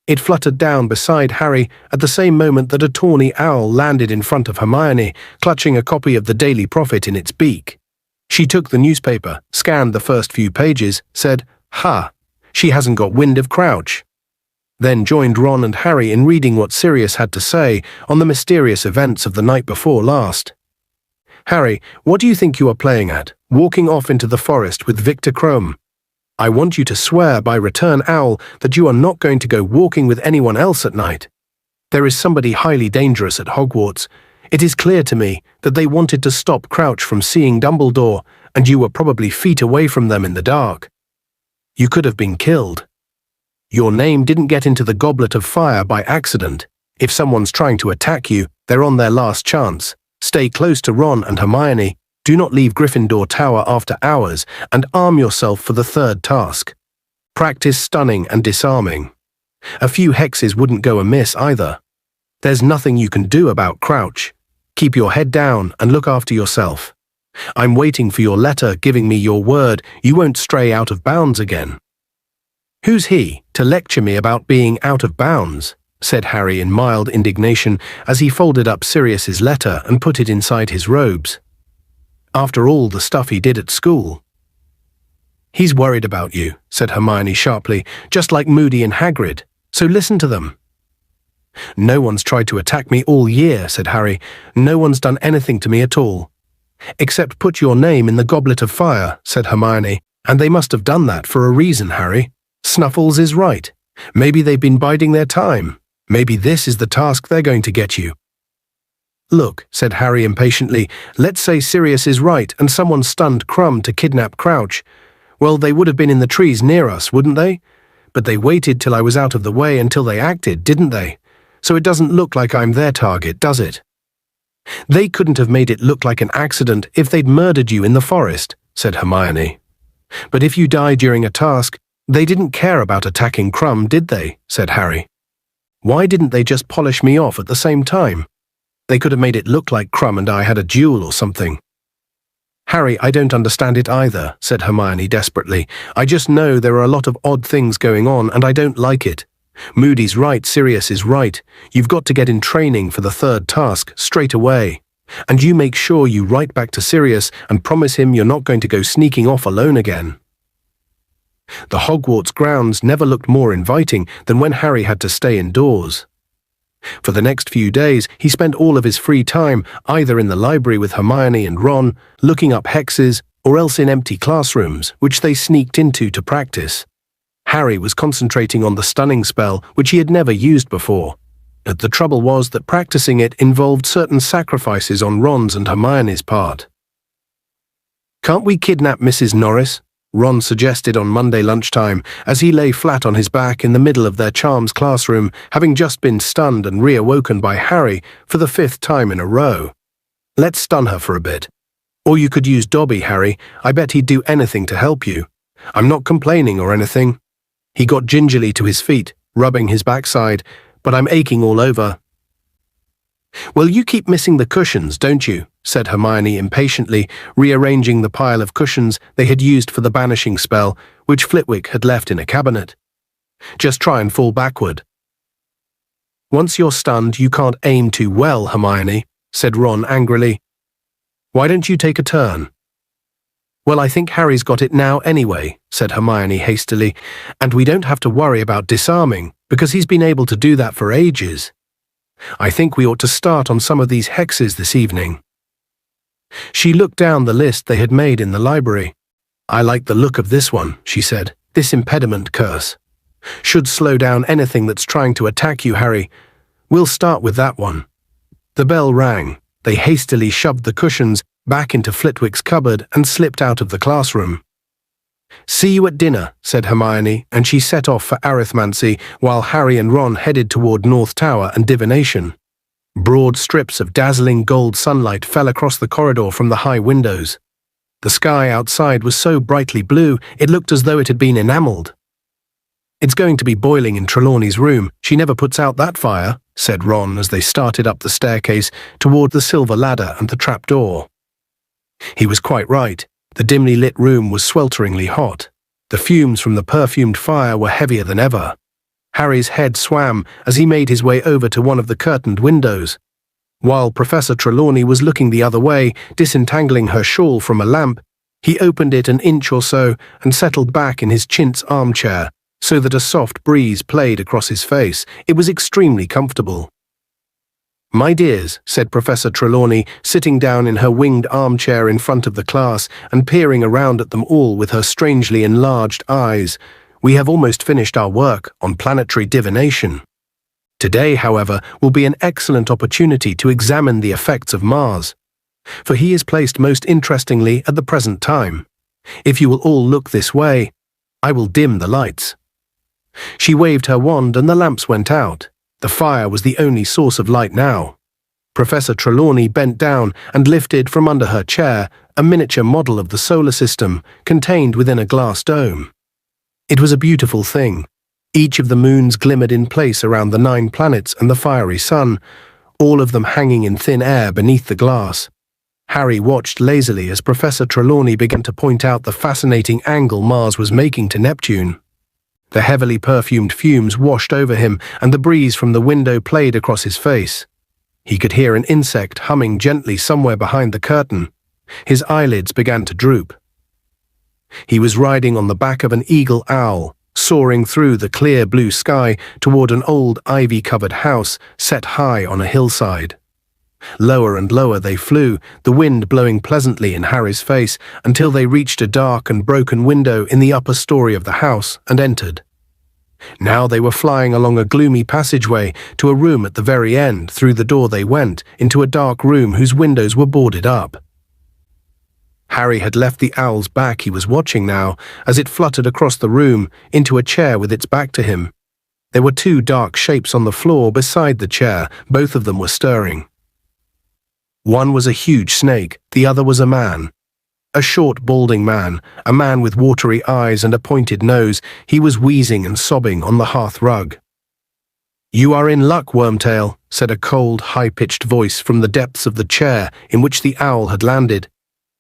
A: It fluttered down beside Harry at the same moment that a tawny owl landed in front of Hermione, clutching a copy of the Daily Prophet in its beak. She took the newspaper, scanned the first few pages, said, "Ha, she hasn't got wind of Crouch," then joined Ron and Harry in reading what Sirius had to say on the mysterious events of the night before last. "Harry, what do you think you are playing at, walking off into the forest with Victor Krumm? I want you to swear by Return Owl that you are not going to go walking with anyone else at night. There is somebody highly dangerous at Hogwarts. It is clear to me that they wanted to stop Crouch from seeing Dumbledore, and you were probably feet away from them in the dark. You could have been killed. Your name didn't get into the Goblet of Fire by accident. If someone's trying to attack you, they're on their last chance. Stay close to Ron and Hermione. Do not leave Gryffindor Tower after hours, and arm yourself for the third task. Practice stunning and disarming. A few hexes wouldn't go amiss either. There's nothing you can do about Crouch. Keep your head down and look after yourself. I'm waiting for your letter giving me your word you won't stray out of bounds again." "Who's he to lecture me about being out of bounds?" said Harry in mild indignation as he folded up Sirius's letter and put it inside his robes. "After all the stuff he did at school." "He's worried about you," said Hermione sharply, "just like Moody and Hagrid, so listen to them." "No one's tried to attack me all year," said Harry. "No one's done anything to me at all." "Except put your name in the Goblet of Fire," said Hermione, "and they must have done that for a reason, Harry. Snuffles is right. Maybe they've been biding their time. Maybe this is the task they're going to get you." "Look," said Harry impatiently, "let's say Sirius is right and someone stunned Krumm to kidnap Crouch. Well, they would have been in the trees near us, wouldn't they? But they waited till I was out of the way until they acted, didn't they? So it doesn't look like I'm their target, does it?" "They couldn't have made it look like an accident if they'd murdered you in the forest," said Hermione. "But if you die during a task, they didn't care about attacking Krumm, did they?" said Harry. "Why didn't they just polish me off at the same time? They could have made it look like Krumm and I had a duel or something." "Harry, I don't understand it either," said Hermione desperately. "I just know there are a lot of odd things going on and I don't like it. Moody's right, Sirius is right. You've got to get in training for the third task straight away. And you make sure you write back to Sirius and promise him you're not going to go sneaking off alone again." The Hogwarts grounds never looked more inviting than when Harry had to stay indoors. For the next few days, he spent all of his free time either in the library with Hermione and Ron, looking up hexes, or else in empty classrooms, which they sneaked into to practice. Harry was concentrating on the stunning spell, which he had never used before. But the trouble was that practicing it involved certain sacrifices on Ron's and Hermione's part. "Can't we kidnap Mrs. Norris?" Ron suggested on Monday lunchtime as he lay flat on his back in the middle of their charms classroom, having just been stunned and reawoken by Harry for the 5th time in a row. "Let's stun her for a bit. Or you could use Dobby, Harry. I bet he'd do anything to help you. I'm not complaining or anything." He got gingerly to his feet, rubbing his backside, "But I'm aching all over." "Well, you keep missing the cushions, don't you?" said Hermione impatiently, rearranging the pile of cushions they had used for the banishing spell, which Flitwick had left in a cabinet. "Just try and fall backward." "Once you're stunned, you can't aim too well, Hermione," said Ron angrily. "Why don't you take a turn?" "Well, I think Harry's got it now anyway," said Hermione hastily, "and we don't have to worry about disarming, because he's been able to do that for ages. I think we ought to start on some of these hexes this evening." She looked down the list they had made in the library. "I like the look of this one," she said. "This impediment curse. Should slow down anything that's trying to attack you, Harry. We'll start with that one." The bell rang. They hastily shoved the cushions back into Flitwick's cupboard and slipped out of the classroom. "See you at dinner," said Hermione, and she set off for arithmancy while Harry and Ron headed toward North Tower and divination. Broad strips of dazzling gold sunlight fell across the corridor from the high windows. The sky outside was so brightly blue it looked as though it had been enameled. "It's going to be boiling in Trelawney's room. She never puts out that fire," said Ron as they started up the staircase toward the silver ladder and the trapdoor. He was quite right. The dimly lit room was swelteringly hot. The fumes from the perfumed fire were heavier than ever. Harry's head swam as he made his way over to one of the curtained windows. While Professor Trelawney was looking the other way, disentangling her shawl from a lamp, he opened it an inch or so and settled back in his chintz armchair, so that a soft breeze played across his face. It was extremely comfortable. "My dears," said Professor Trelawney, sitting down in her winged armchair in front of the class and peering around at them all with her strangely enlarged eyes, "we have almost finished our work on planetary divination. Today, however, will be an excellent opportunity to examine the effects of Mars, for he is placed most interestingly at the present time. If you will all look this way, I will dim the lights." She waved her wand and the lamps went out. The fire was the only source of light now. Professor Trelawney bent down and lifted from under her chair a miniature model of the solar system contained within a glass dome. It was a beautiful thing. Each of the moons glimmered in place around the 9 planets and the fiery sun, all of them hanging in thin air beneath the glass. Harry watched lazily as Professor Trelawney began to point out the fascinating angle Mars was making to Neptune. The heavily perfumed fumes washed over him, and the breeze from the window played across his face. He could hear an insect humming gently somewhere behind the curtain. His eyelids began to droop. He was riding on the back of an eagle owl, soaring through the clear blue sky toward an old ivy-covered house set high on a hillside. Lower and lower they flew, the wind blowing pleasantly in Harry's face, until they reached a dark and broken window in the upper story of the house and entered. Now they were flying along a gloomy passageway to a room at the very end. Through the door they went, into a dark room whose windows were boarded up. Harry had left the owl's back he was watching now, as it fluttered across the room into a chair with its back to him. There were 2 dark shapes on the floor beside the chair. Both of them were stirring. One was a huge snake, the other was a man. A short, balding man, a man with watery eyes and a pointed nose. He was wheezing and sobbing on the hearth rug. "You are in luck, Wormtail," said a cold, high-pitched voice from the depths of the chair in which the owl had landed.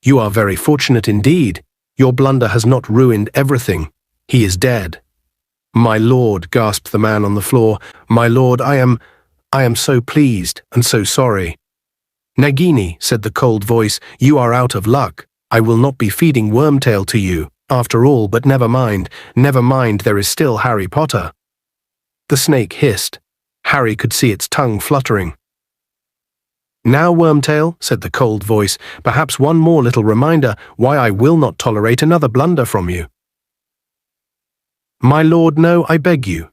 A: "You are very fortunate indeed. Your blunder has not ruined everything. He is dead." "My lord," gasped the man on the floor, "my lord, I am so pleased and so sorry." "Nagini," said the cold voice, "you are out of luck. I will not be feeding Wormtail to you, after all, but never mind, there is still Harry Potter." The snake hissed. Harry could see its tongue fluttering. "Now, Wormtail," said the cold voice, "perhaps one more little reminder why I will not tolerate another blunder from you." "My lord, no, I beg you."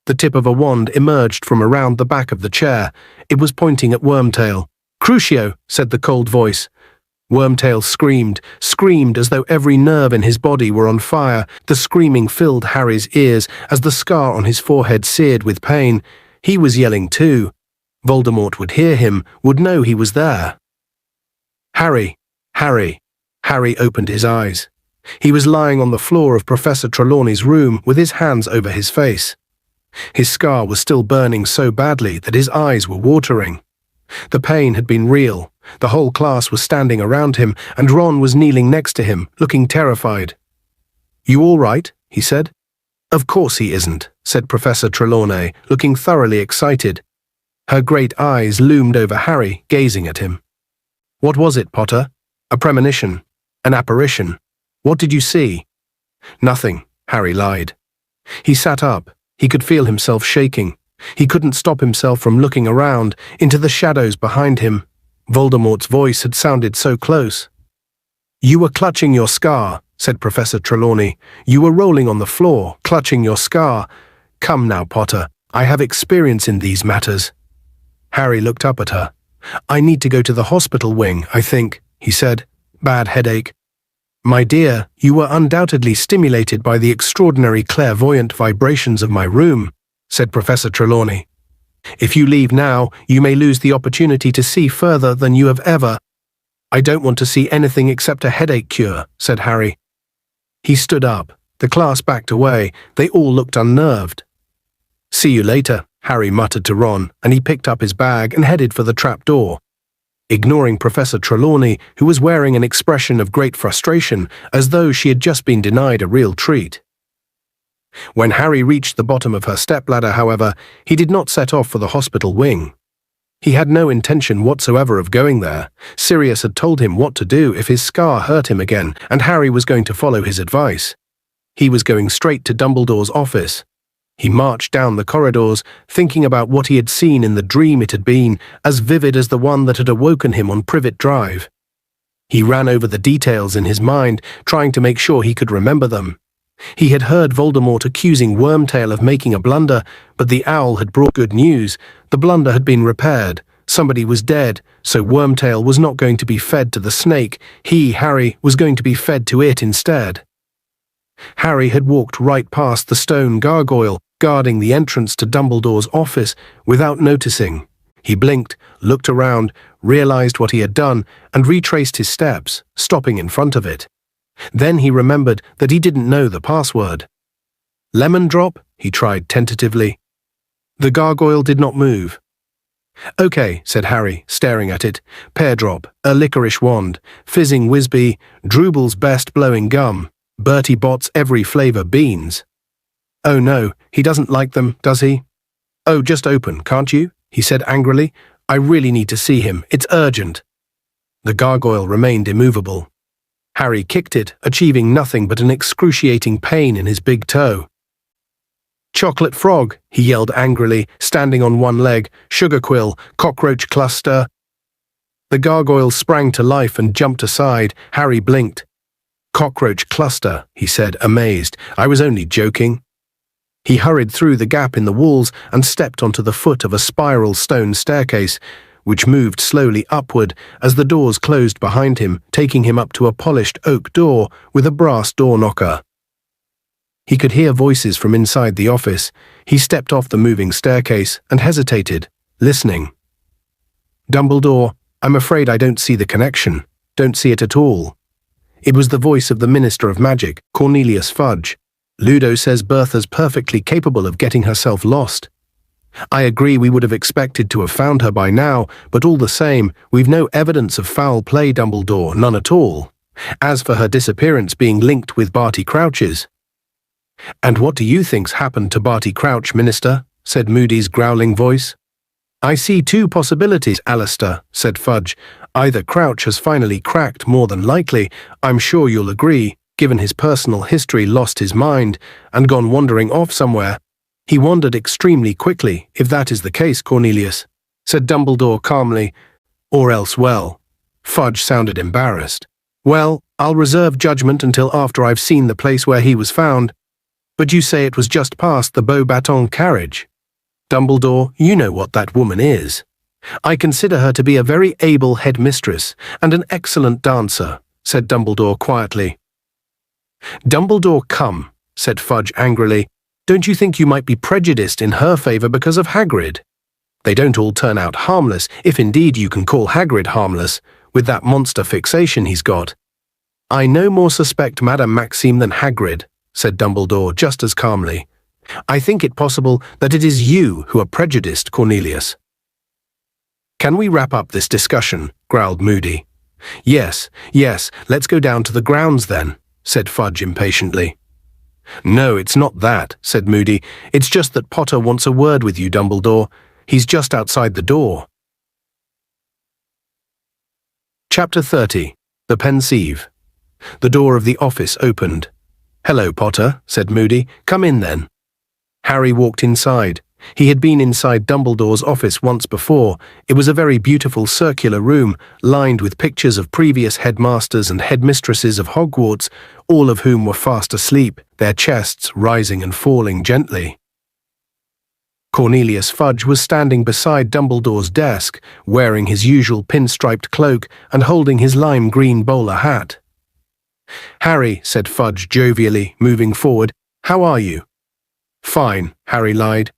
A: The tip of a wand emerged from around the back of the chair. It was pointing at Wormtail. "Crucio," said the cold voice. Wormtail screamed as though every nerve in his body were on fire. The screaming filled Harry's ears as the scar on his forehead seared with pain. He was yelling too. Voldemort would hear him, would know he was there. Harry. Harry opened his eyes. He was lying on the floor of Professor Trelawney's room with his hands over his face. His scar was still burning so badly that his eyes were watering. The pain had been real. The whole class was standing around him, and Ron was kneeling next to him, looking terrified. "You all right?" he said. "Of course he isn't," said Professor Trelawney, looking thoroughly excited. Her great eyes loomed over Harry, gazing at him. "What was it, Potter? A premonition? An apparition? What did you see?" "Nothing," Harry lied. He sat up. He could feel himself shaking. He couldn't stop himself from looking around, into the shadows behind him. Voldemort's voice had sounded so close. "You were clutching your scar," said Professor Trelawney. "You were rolling on the floor, clutching your scar. Come now, Potter. I have experience in these matters." Harry looked up at her. "I need to go to the hospital wing, I think," he said. "Bad headache." "My dear, you were undoubtedly stimulated by the extraordinary clairvoyant vibrations of my room," said Professor Trelawney. "If you leave now, you may lose the opportunity to see further than you have ever—" "I don't want to see anything except a headache cure," said Harry. He stood up. The class backed away. They all looked unnerved. "See you later," Harry muttered to Ron, and he picked up his bag and headed for the trapdoor. Ignoring Professor Trelawney, who was wearing an expression of great frustration, as though she had just been denied a real treat. When Harry reached the bottom of her stepladder, however, he did not set off for the hospital wing. He had no intention whatsoever of going there. Sirius had told him what to do if his scar hurt him again, and Harry was going to follow his advice. He was going straight to Dumbledore's office. He marched down the corridors, thinking about what he had seen in the dream it had been, as vivid as the one that had awoken him on Privet Drive. He ran over the details in his mind, trying to make sure he could remember them. He had heard Voldemort accusing Wormtail of making a blunder, but the owl had brought good news. The blunder had been repaired. Somebody was dead, so Wormtail was not going to be fed to the snake. He, Harry, was going to be fed to it instead. Harry had walked right past the stone gargoyle, guarding the entrance to Dumbledore's office, without noticing. He blinked, looked around, realized what he had done, and retraced his steps, stopping in front of it. Then he remembered that he didn't know the password. "Lemon drop?" he tried tentatively. The gargoyle did not move. "Okay," said Harry, staring at it. "Pear drop, a licorice wand, fizzing Whizbee, Drooble's best blowing gum, Bertie Bott's every flavour beans." "Oh no, he doesn't like them, does he?" "Oh, just open, can't you?" he said angrily. "I really need to see him. It's urgent." The gargoyle remained immovable. Harry kicked it, achieving nothing but an excruciating pain in his big toe. "Chocolate frog," he yelled angrily, standing on one leg. "Sugar quill, cockroach cluster." The gargoyle sprang to life and jumped aside. Harry blinked. "Cockroach cluster," he said, amazed. "I was only joking." He hurried through the gap in the walls and stepped onto the foot of a spiral stone staircase, which moved slowly upward as the doors closed behind him, taking him up to a polished oak door with a brass door knocker. He could hear voices from inside the office. He stepped off the moving staircase and hesitated, listening. "Dumbledore, I'm afraid I don't see the connection. Don't see it at all." It was the voice of the Minister of Magic, Cornelius Fudge. "Ludo says Bertha's perfectly capable of getting herself lost. I agree we would have expected to have found her by now, but all the same, we've no evidence of foul play, Dumbledore, none at all. As for her disappearance being linked with Barty Crouch's—" "And what do you think's happened to Barty Crouch, Minister?" said Moody's growling voice. "I see two possibilities, Alistair," said Fudge. "Either Crouch has finally cracked, more than likely, I'm sure you'll agree, given his personal history, lost his mind, and gone wandering off somewhere. He wandered extremely quickly, if that is the case, Cornelius," said Dumbledore calmly. "Or else, well—" Fudge sounded embarrassed. "Well, I'll reserve judgment until after I've seen the place where he was found. But you say it was just past the Beauxbatons carriage. Dumbledore, you know what that woman is. I consider her to be a very able headmistress and an excellent dancer," said Dumbledore quietly. "Dumbledore, come," said Fudge angrily. "Don't you think you might be prejudiced in her favour because of Hagrid? They don't all turn out harmless, if indeed you can call Hagrid harmless, with that monster fixation he's got." "I no more suspect Madame Maxime than Hagrid," said Dumbledore just as calmly. "I think it possible that it is you who are prejudiced, Cornelius." "Can we wrap up this discussion?" growled Moody. Yes, let's go down to the grounds then," said Fudge impatiently. "No, it's not that," said Moody. "It's just that Potter wants a word with you, Dumbledore. He's just outside the door." Chapter 30. The Pensieve. The door of the office opened. "Hello, Potter," said Moody. "Come in then." Harry walked inside. He had been inside Dumbledore's office once before. It was a very beautiful circular room, lined with pictures of previous headmasters and headmistresses of Hogwarts, all of whom were fast asleep, their chests rising and falling gently. Cornelius Fudge was standing beside Dumbledore's desk, wearing his usual pinstriped cloak and holding his lime green bowler hat. "Harry," said Fudge jovially, moving forward, "how are you?" "Fine," Harry lied.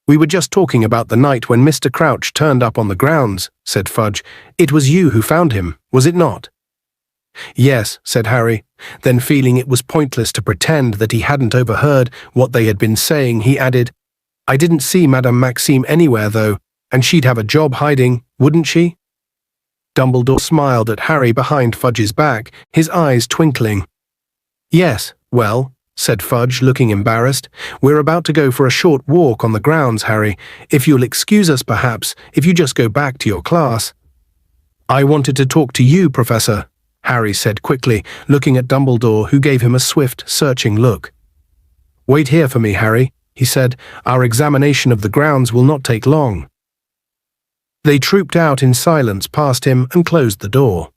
A: "We were just talking about the night when Mr. Crouch turned up on the grounds," said Fudge. "It was you who found him, was it not?" "Yes," said Harry. Then, feeling it was pointless to pretend that he hadn't overheard what they had been saying, he added, "I didn't see Madame Maxime anywhere, though, and she'd have a job hiding, wouldn't she?" Dumbledore smiled at Harry behind Fudge's back, his eyes twinkling. "Yes, well," said Fudge, looking embarrassed. "We're about to go for a short walk on the grounds, Harry. If you'll excuse us, perhaps, if you just go back to your class." "I wanted to talk to you, Professor," Harry said quickly, looking at Dumbledore, who gave him a swift, searching look. "Wait here for me, Harry," he said. "Our examination of the grounds will not take long." They trooped out in silence past him and closed the door.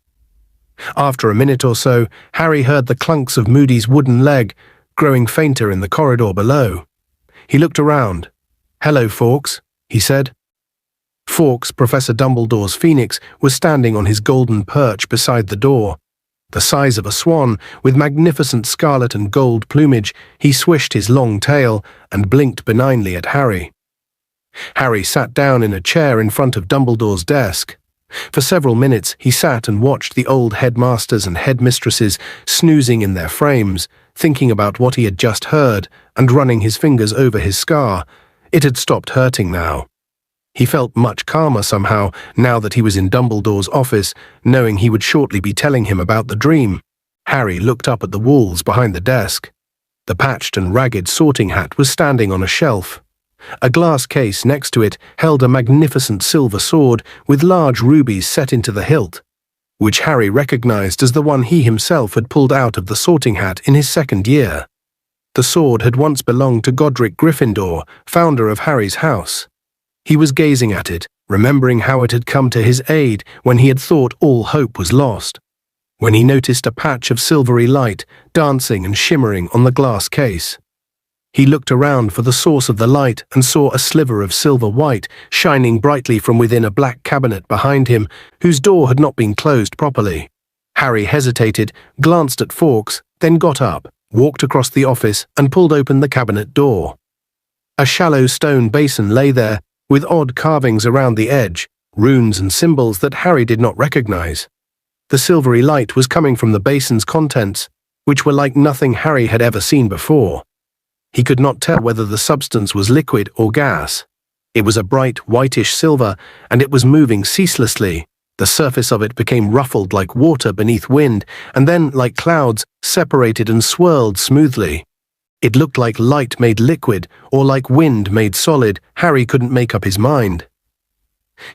A: After a minute or so, Harry heard the clunks of Moody's wooden leg, growing fainter in the corridor below. He looked around. "Hello, Fawkes," he said. Fawkes, Professor Dumbledore's phoenix, was standing on his golden perch beside the door. The size of a swan, with magnificent scarlet and gold plumage, he swished his long tail and blinked benignly at Harry. Harry sat down in a chair in front of Dumbledore's desk. For several minutes he sat and watched the old headmasters and headmistresses snoozing in their frames, thinking about what he had just heard and running his fingers over his scar. It had stopped hurting now. He felt much calmer somehow, now that he was in Dumbledore's office, knowing he would shortly be telling him about the dream. Harry looked up at the walls behind the desk. The patched and ragged sorting hat was standing on a shelf. A glass case next to it held a magnificent silver sword with large rubies set into the hilt, which Harry recognized as the one he himself had pulled out of the sorting hat in his second year. The sword had once belonged to Godric Gryffindor, founder of Harry's house. He was gazing at it, remembering how it had come to his aid when he had thought all hope was lost, when he noticed a patch of silvery light dancing and shimmering on the glass case. He looked around for the source of the light and saw a sliver of silver white shining brightly from within a black cabinet behind him, whose door had not been closed properly. Harry hesitated, glanced at Fawkes, then got up, walked across the office and pulled open the cabinet door. A shallow stone basin lay there, with odd carvings around the edge, runes and symbols that Harry did not recognize. The silvery light was coming from the basin's contents, which were like nothing Harry had ever seen before. He could not tell whether the substance was liquid or gas. It was a bright whitish silver, and it was moving ceaselessly. The surface of it became ruffled like water beneath wind, and then, like clouds, separated and swirled smoothly. It looked like light made liquid, or like wind made solid. Harry couldn't make up his mind.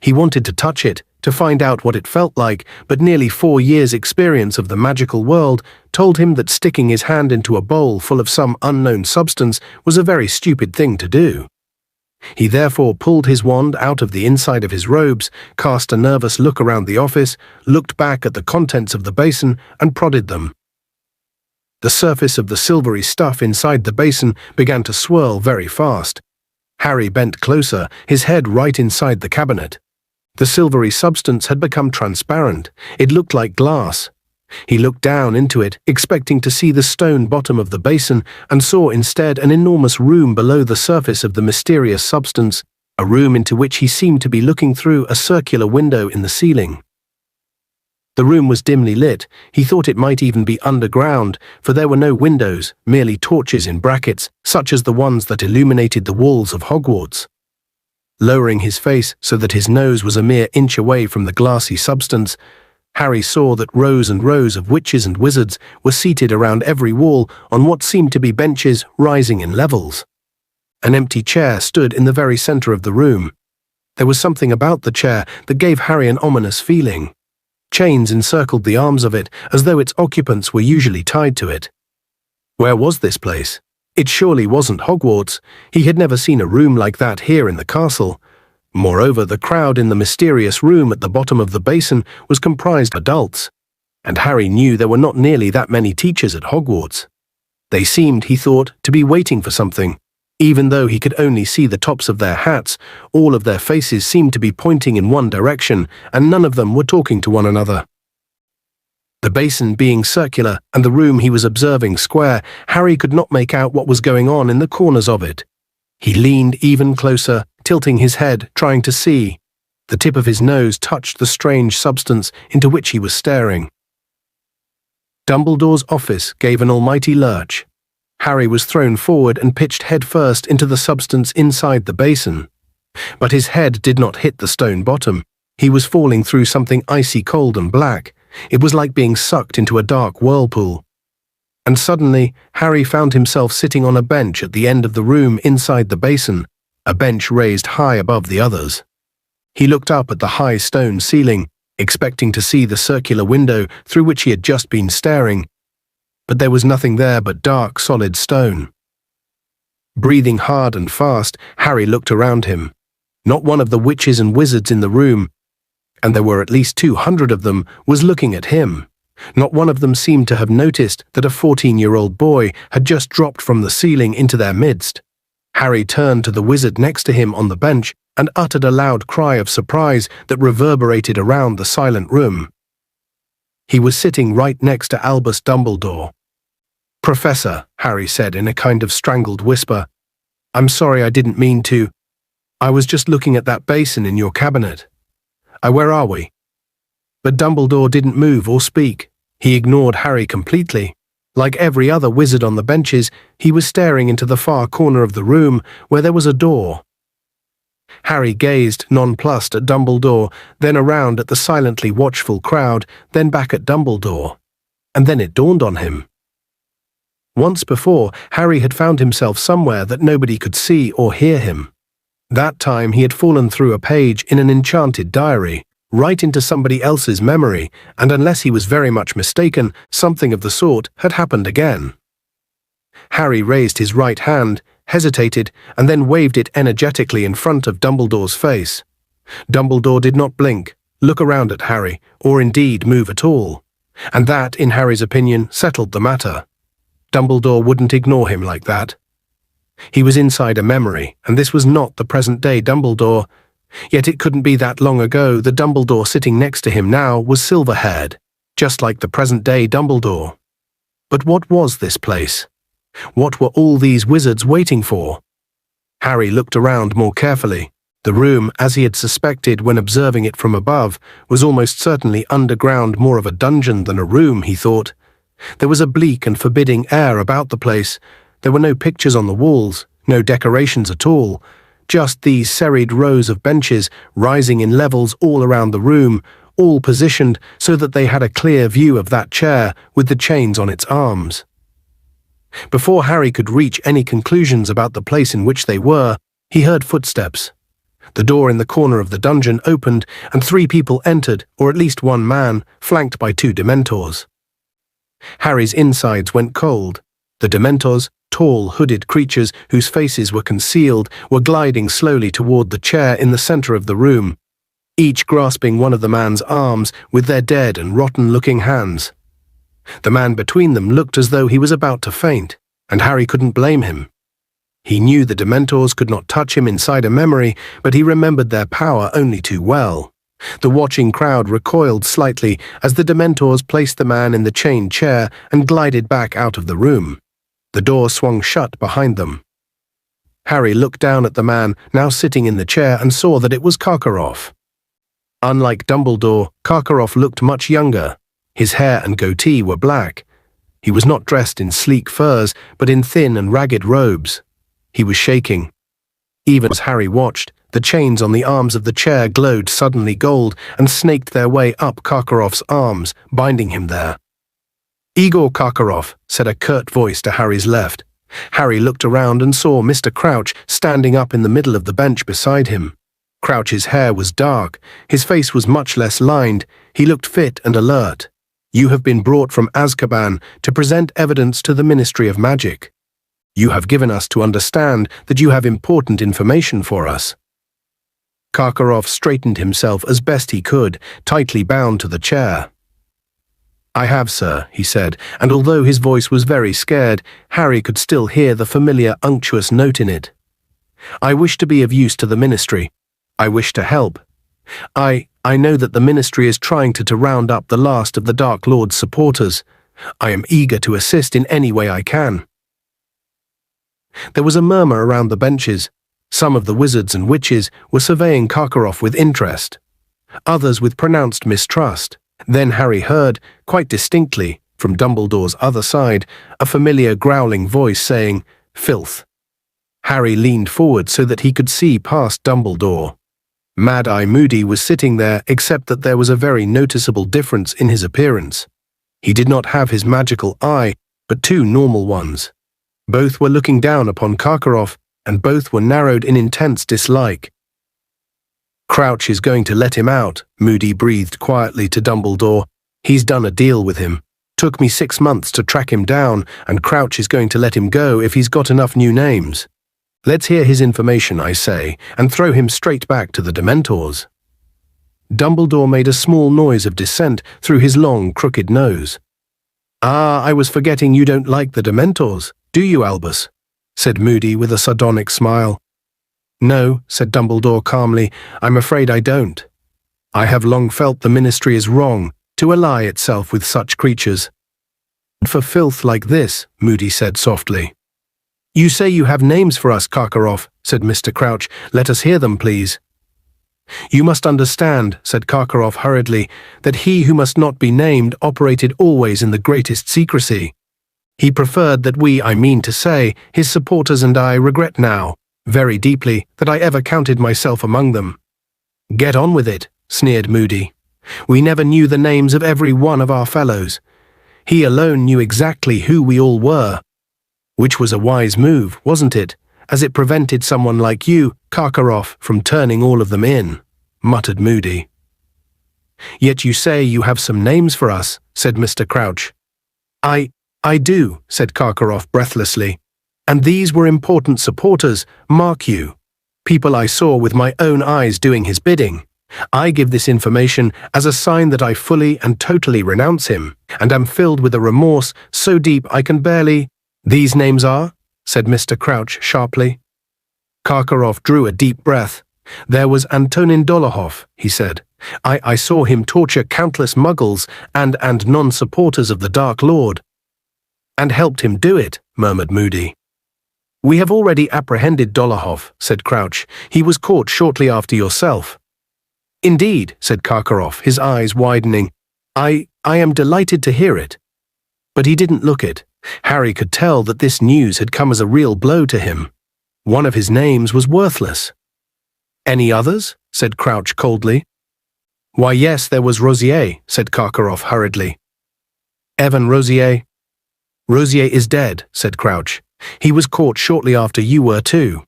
A: He wanted to touch it, to find out what it felt like, but nearly 4 years' experience of the magical world told him that sticking his hand into a bowl full of some unknown substance was a very stupid thing to do. He therefore pulled his wand out of the inside of his robes, cast a nervous look around the office, looked back at the contents of the basin, and prodded them. The surface of the silvery stuff inside the basin began to swirl very fast. Harry bent closer, his head right inside the cabinet. The silvery substance had become transparent. It looked like glass. He looked down into it, expecting to see the stone bottom of the basin, and saw instead an enormous room below the surface of the mysterious substance, a room into which he seemed to be looking through a circular window in the ceiling. The room was dimly lit. He thought it might even be underground, for there were no windows, merely torches in brackets, such as the ones that illuminated the walls of Hogwarts. Lowering his face so that his nose was a mere inch away from the glassy substance, Harry saw that rows and rows of witches and wizards were seated around every wall on what seemed to be benches rising in levels. An empty chair stood in the very center of the room. There was something about the chair that gave Harry an ominous feeling. Chains encircled the arms of it as though its occupants were usually tied to it. Where was this place? It surely wasn't Hogwarts. He had never seen a room like that here in the castle. Moreover, the crowd in the mysterious room at the bottom of the basin was comprised of adults, and Harry knew there were not nearly that many teachers at Hogwarts. They seemed, he thought, to be waiting for something. Even though he could only see the tops of their hats, all of their faces seemed to be pointing in one direction, and none of them were talking to one another. The basin being circular and the room he was observing square, Harry could not make out what was going on in the corners of it. He leaned even closer, tilting his head, trying to see. The tip of his nose touched the strange substance into which he was staring. Dumbledore's office gave an almighty lurch. Harry was thrown forward and pitched headfirst into the substance inside the basin. But his head did not hit the stone bottom. He was falling through something icy cold and black. It was like being sucked into a dark whirlpool. And suddenly, Harry found himself sitting on a bench at the end of the room inside the basin, a bench raised high above the others. He looked up at the high stone ceiling, expecting to see the circular window through which he had just been staring, but there was nothing there but dark, solid stone. Breathing hard and fast, Harry looked around him. Not one of the witches and wizards in the room, and there were at least 200 of them, was looking at him. Not one of them seemed to have noticed that a 14-year-old boy had just dropped from the ceiling into their midst. Harry turned to the wizard next to him on the bench and uttered a loud cry of surprise that reverberated around the silent room. He was sitting right next to Albus Dumbledore. "Professor," Harry said in a kind of strangled whisper, "I'm sorry, I didn't mean to. I was just looking at that basin in your cabinet. Where are we?" But Dumbledore didn't move or speak. He ignored Harry completely. Like every other wizard on the benches, he was staring into the far corner of the room where there was a door. Harry gazed, nonplussed, at Dumbledore, then around at the silently watchful crowd, then back at Dumbledore. And then it dawned on him. Once before, Harry had found himself somewhere that nobody could see or hear him. That time he had fallen through a page in an enchanted diary, right into somebody else's memory, and unless he was very much mistaken, something of the sort had happened again. Harry raised his right hand, hesitated, and then waved it energetically in front of Dumbledore's face. Dumbledore did not blink, look around at Harry, or indeed move at all. And that, in Harry's opinion, settled the matter. Dumbledore wouldn't ignore him like that. He was inside a memory, and this was not the present-day Dumbledore. Yet it couldn't be that long ago the Dumbledore sitting next to him now was silver-haired, just like the present-day Dumbledore. But what was this place? What were all these wizards waiting for? Harry looked around more carefully. The room, as he had suspected when observing it from above, was almost certainly underground, more of a dungeon than a room, he thought. There was a bleak and forbidding air about the place. There were no pictures on the walls, no decorations at all, just these serried rows of benches rising in levels all around the room, all positioned so that they had a clear view of that chair with the chains on its arms. Before Harry could reach any conclusions about the place in which they were, he heard footsteps. The door in the corner of the dungeon opened, and 3 people entered, or at least 1 man, flanked by 2 Dementors. Harry's insides went cold. The Dementors, tall, hooded creatures whose faces were concealed, were gliding slowly toward the chair in the center of the room, each grasping one of the man's arms with their dead and rotten-looking hands. The man between them looked as though he was about to faint, and Harry couldn't blame him. He knew the Dementors could not touch him inside a memory, but he remembered their power only too well. The watching crowd recoiled slightly as the Dementors placed the man in the chained chair and glided back out of the room. The door swung shut behind them. Harry looked down at the man now sitting in the chair and saw that it was Karkaroff. Unlike Dumbledore, Karkaroff looked much younger. His hair and goatee were black. He was not dressed in sleek furs, but in thin and ragged robes. He was shaking. Even as Harry watched, The chains on the arms of the chair glowed suddenly gold and snaked their way up Karkaroff's arms, binding him there. "Igor Karkaroff," said a curt voice to Harry's left. Harry looked around and saw Mr. Crouch standing up in the middle of the bench beside him. Crouch's hair was dark, his face was much less lined, he looked fit and alert. "You have been brought from Azkaban to present evidence to the Ministry of Magic. You have given us to understand that you have important information for us." Karkaroff straightened himself as best he could, tightly bound to the chair. "I have, sir," he said, and although his voice was very scared, Harry could still hear the familiar unctuous note in it. "I wish to be of use to the Ministry. I wish to help. I know that the Ministry is trying to round up the last of the Dark Lord's supporters. I am eager to assist in any way I can." There was a murmur around the benches. Some of the wizards and witches were surveying Karkaroff with interest, others with pronounced mistrust. Then Harry heard, quite distinctly, from Dumbledore's other side, a familiar growling voice saying, "Filth." Harry leaned forward so that he could see past Dumbledore. Mad-Eye Moody was sitting there, except that there was a very noticeable difference in his appearance. He did not have his magical eye, but two normal ones. Both were looking down upon Karkaroff, and both were narrowed in intense dislike. "Crouch is going to let him out," Moody breathed quietly to Dumbledore. "He's done a deal with him. Took me 6 months to track him down, and Crouch is going to let him go if he's got enough new names. Let's hear his information, I say, and throw him straight back to the Dementors." Dumbledore made a small noise of dissent through his long, crooked nose. "Ah, I was forgetting you don't like the Dementors, do you, Albus?" said Moody with a sardonic smile. "No," said Dumbledore calmly, "I'm afraid I don't. I have long felt the Ministry is wrong to ally itself with such creatures." "For filth like this," Moody said softly. "You say you have names for us, Karkaroff," said Mr. Crouch. "Let us hear them, please." "You must understand," said Karkaroff hurriedly, "that he who must not be named operated always in the greatest secrecy. He preferred that I mean to say, his supporters and I regret now, very deeply, that I ever counted myself among them." "Get on with it," sneered Moody. "We never knew the names of every one of our fellows. He alone knew exactly who we all were. Which was a wise move, wasn't it, as it prevented someone like you, Karkaroff, from turning all of them in," muttered Moody. "Yet you say you have some names for us," said Mr. Crouch. I do," said Karkaroff breathlessly. "And these were important supporters, mark you. People I saw with my own eyes doing his bidding. I give this information as a sign that I fully and totally renounce him, and am filled with a remorse so deep I can barely—" "These names are?" said Mr. Crouch sharply. Karkaroff drew a deep breath. "There was Antonin Dolohov," he said. I saw him torture countless muggles and non-supporters of the Dark Lord." "And helped him do it," murmured Moody. "We have already apprehended Dolohov," said Crouch. "He was caught shortly after yourself." "Indeed," said Karkaroff, his eyes widening. I am delighted to hear it." But he didn't look it. Harry could tell that this news had come as a real blow to him. One of his names was worthless. "Any others?" said Crouch coldly. "Why, yes, there was Rosier," said Karkaroff hurriedly. "Evan Rosier?" "Rosier is dead," said Crouch. "He was caught shortly after you were too.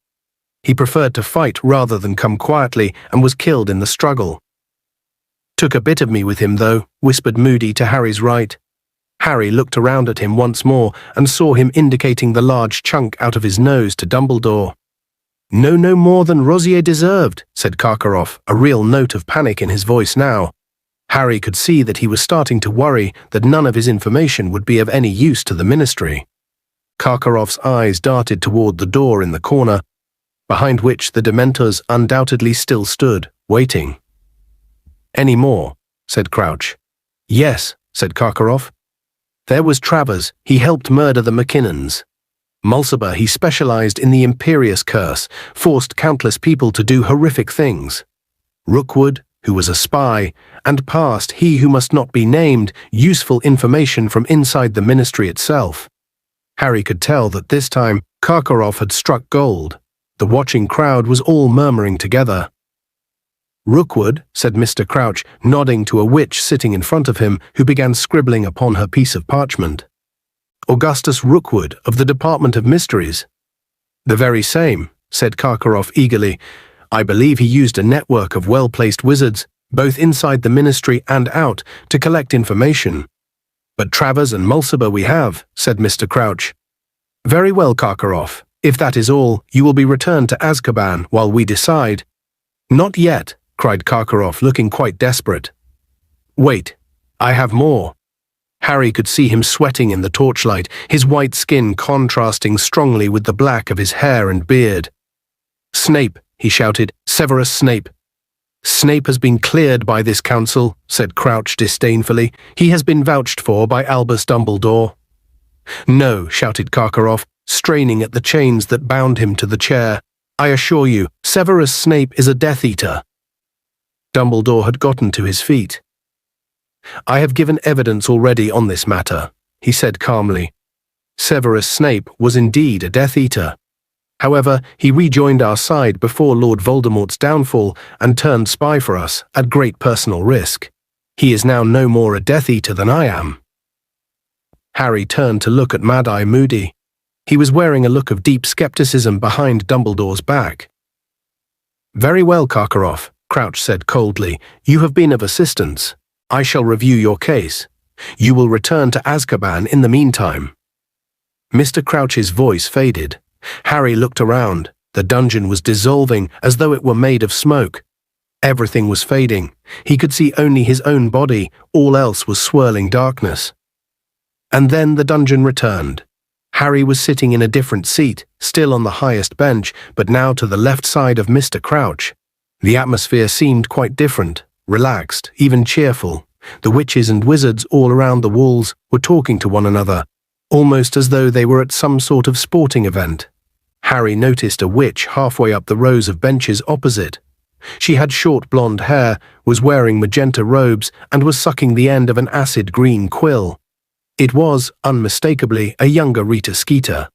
A: He preferred to fight rather than come quietly and was killed in the struggle." "Took a bit of me with him, though," whispered Moody to Harry's right. Harry looked around at him once more and saw him indicating the large chunk out of his nose to Dumbledore. "No more than Rosier deserved," said Karkaroff, a real note of panic in his voice now. Harry could see that he was starting to worry that none of his information would be of any use to the Ministry. Karkaroff's eyes darted toward the door in the corner, behind which the Dementors undoubtedly still stood, waiting. "Any more?" said Crouch. "Yes," said Karkaroff. "There was Travers. He helped murder the McKinnons. Mulciber, he specialized in the Imperious Curse, forced countless people to do horrific things. Rookwood, who was a spy, and passed, he who must not be named, useful information from inside the Ministry itself." Harry could tell that this time Karkaroff had struck gold. The watching crowd was all murmuring together. "Rookwood," said Mr. Crouch, nodding to a witch sitting in front of him who began scribbling upon her piece of parchment. "Augustus Rookwood of the Department of Mysteries." "The very same," said Karkaroff eagerly. "I believe he used a network of well-placed wizards, both inside the ministry and out, to collect information." "But Travers and Mulciber we have," said Mr. Crouch. "Very well, Karkaroff. If that is all, you will be returned to Azkaban while we decide." "Not yet," cried Karkaroff, looking quite desperate. "Wait, I have more." Harry could see him sweating in the torchlight, his white skin contrasting strongly with the black of his hair and beard. "Snape," he shouted, "Severus Snape." "Snape has been cleared by this council," said Crouch disdainfully. "He has been vouched for by Albus Dumbledore." "No," shouted Karkaroff, straining at the chains that bound him to the chair. "I assure you, Severus Snape is a Death Eater." Dumbledore had gotten to his feet. "I have given evidence already on this matter," he said calmly. Severus Snape was indeed a Death Eater. However, he rejoined our side before Lord Voldemort's downfall and turned spy for us at great personal risk. He is now no more a Death Eater than I am. Harry turned to look at Mad-Eye Moody. He was wearing a look of deep skepticism behind Dumbledore's back. "Very well, Karkaroff," Crouch said coldly. "You have been of assistance. I shall review your case. You will return to Azkaban in the meantime." Mr. Crouch's voice faded. Harry looked around. The dungeon was dissolving as though it were made of smoke. Everything was fading. He could see only his own body. All else was swirling darkness. And then the dungeon returned. Harry was sitting in a different seat, still on the highest bench, but now to the left side of Mr. Crouch. The atmosphere seemed quite different, relaxed, even cheerful. The witches and wizards all around the walls were talking to one another, almost as though they were at some sort of sporting event. Harry noticed a witch halfway up the rows of benches opposite. She had short blonde hair, was wearing magenta robes, and was sucking the end of an acid green quill. It was, unmistakably, a younger Rita Skeeter.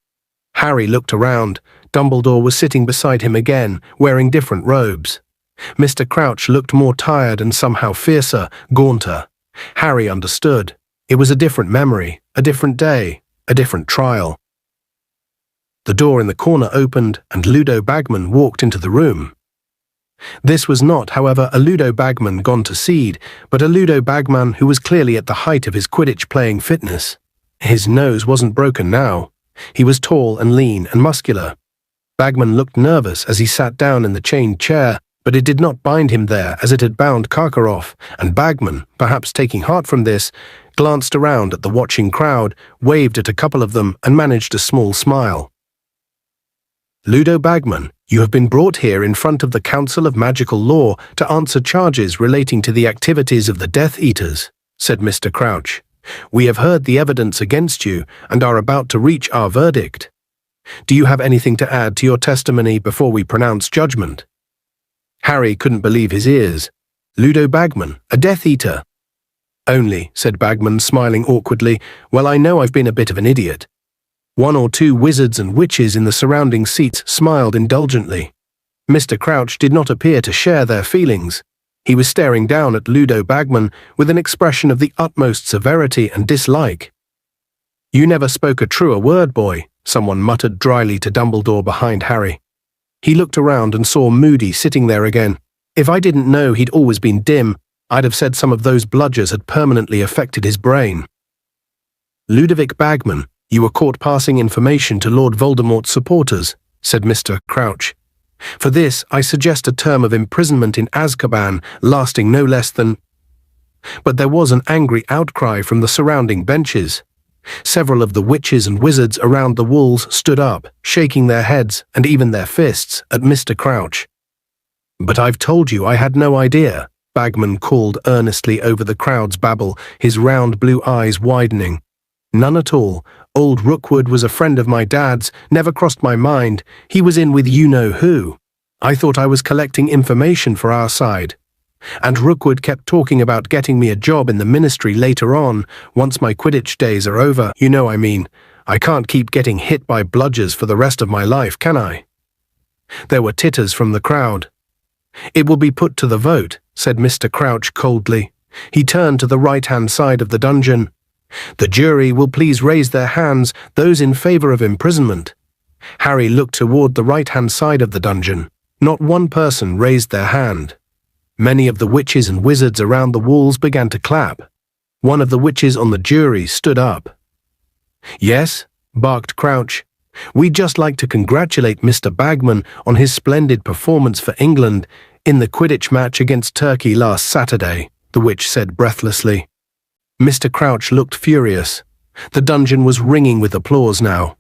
A: Harry looked around. Dumbledore was sitting beside him again, wearing different robes. Mr. Crouch looked more tired and somehow fiercer, gaunter. Harry understood. It was a different memory, a different day, a different trial. The door in the corner opened, and Ludo Bagman walked into the room. This was not, however, a Ludo Bagman gone to seed, but a Ludo Bagman who was clearly at the height of his Quidditch-playing fitness. His nose wasn't broken now. He was tall and lean and muscular. Bagman looked nervous as he sat down in the chained chair, but it did not bind him there as it had bound Karkaroff, and Bagman, perhaps taking heart from this, glanced around at the watching crowd, waved at a couple of them, and managed a small smile. "Ludo Bagman, you have been brought here in front of the Council of Magical Law to answer charges relating to the activities of the Death Eaters," said Mr. Crouch. "We have heard the evidence against you and are about to reach our verdict. Do you have anything to add to your testimony before we pronounce judgment?" Harry couldn't believe his ears. Ludo Bagman, a Death Eater. "Only," said Bagman, smiling awkwardly, "well, I know I've been a bit of an idiot." One or two wizards and witches in the surrounding seats smiled indulgently. Mr. Crouch did not appear to share their feelings. He was staring down at Ludo Bagman with an expression of the utmost severity and dislike. "You never spoke a truer word, boy," someone muttered dryly to Dumbledore behind Harry. He looked around and saw Moody sitting there again. If I didn't know he'd always been dim, I'd have said some of those bludgers had permanently affected his brain. "Ludovic Bagman, you were caught passing information to Lord Voldemort's supporters," said Mr. Crouch. "For this, I suggest a term of imprisonment in Azkaban lasting no less than—" But there was an angry outcry from the surrounding benches. Several of the witches and wizards around the walls stood up, shaking their heads and even their fists at Mr. Crouch. "But I've told you I had no idea," Bagman called earnestly over the crowd's babble, his round blue eyes widening. "None at all. Old Rookwood was a friend of my dad's, never crossed my mind. He was in with you-know-who. I thought I was collecting information for our side. And Rookwood kept talking about getting me a job in the ministry later on, once my Quidditch days are over, you know I mean. I can't keep getting hit by bludgers for the rest of my life, can I?" There were titters from the crowd. "It will be put to the vote," said Mr. Crouch coldly. He turned to the right-hand side of the dungeon. "The jury will please raise their hands, those in favor of imprisonment." Harry looked toward the right-hand side of the dungeon. Not one person raised their hand. Many of the witches and wizards around the walls began to clap. One of the witches on the jury stood up. "Yes," barked Crouch. "We'd just like to congratulate Mr. Bagman on his splendid performance for England in the Quidditch match against Turkey last Saturday," the witch said breathlessly. Mr. Crouch looked furious. The dungeon was ringing with applause now.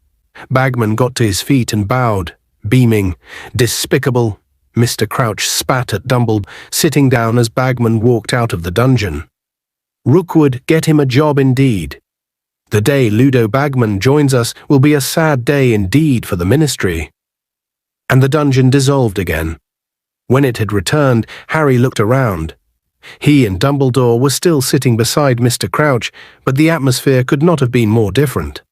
A: Bagman got to his feet and bowed, beaming. "Despicable!" Mr. Crouch spat at Dumbledore, sitting down as Bagman walked out of the dungeon. "Rookwood, get him a job indeed. The day Ludo Bagman joins us will be a sad day indeed for the Ministry." And the dungeon dissolved again. When it had returned, Harry looked around. He and Dumbledore were still sitting beside Mr. Crouch, but the atmosphere could not have been more different.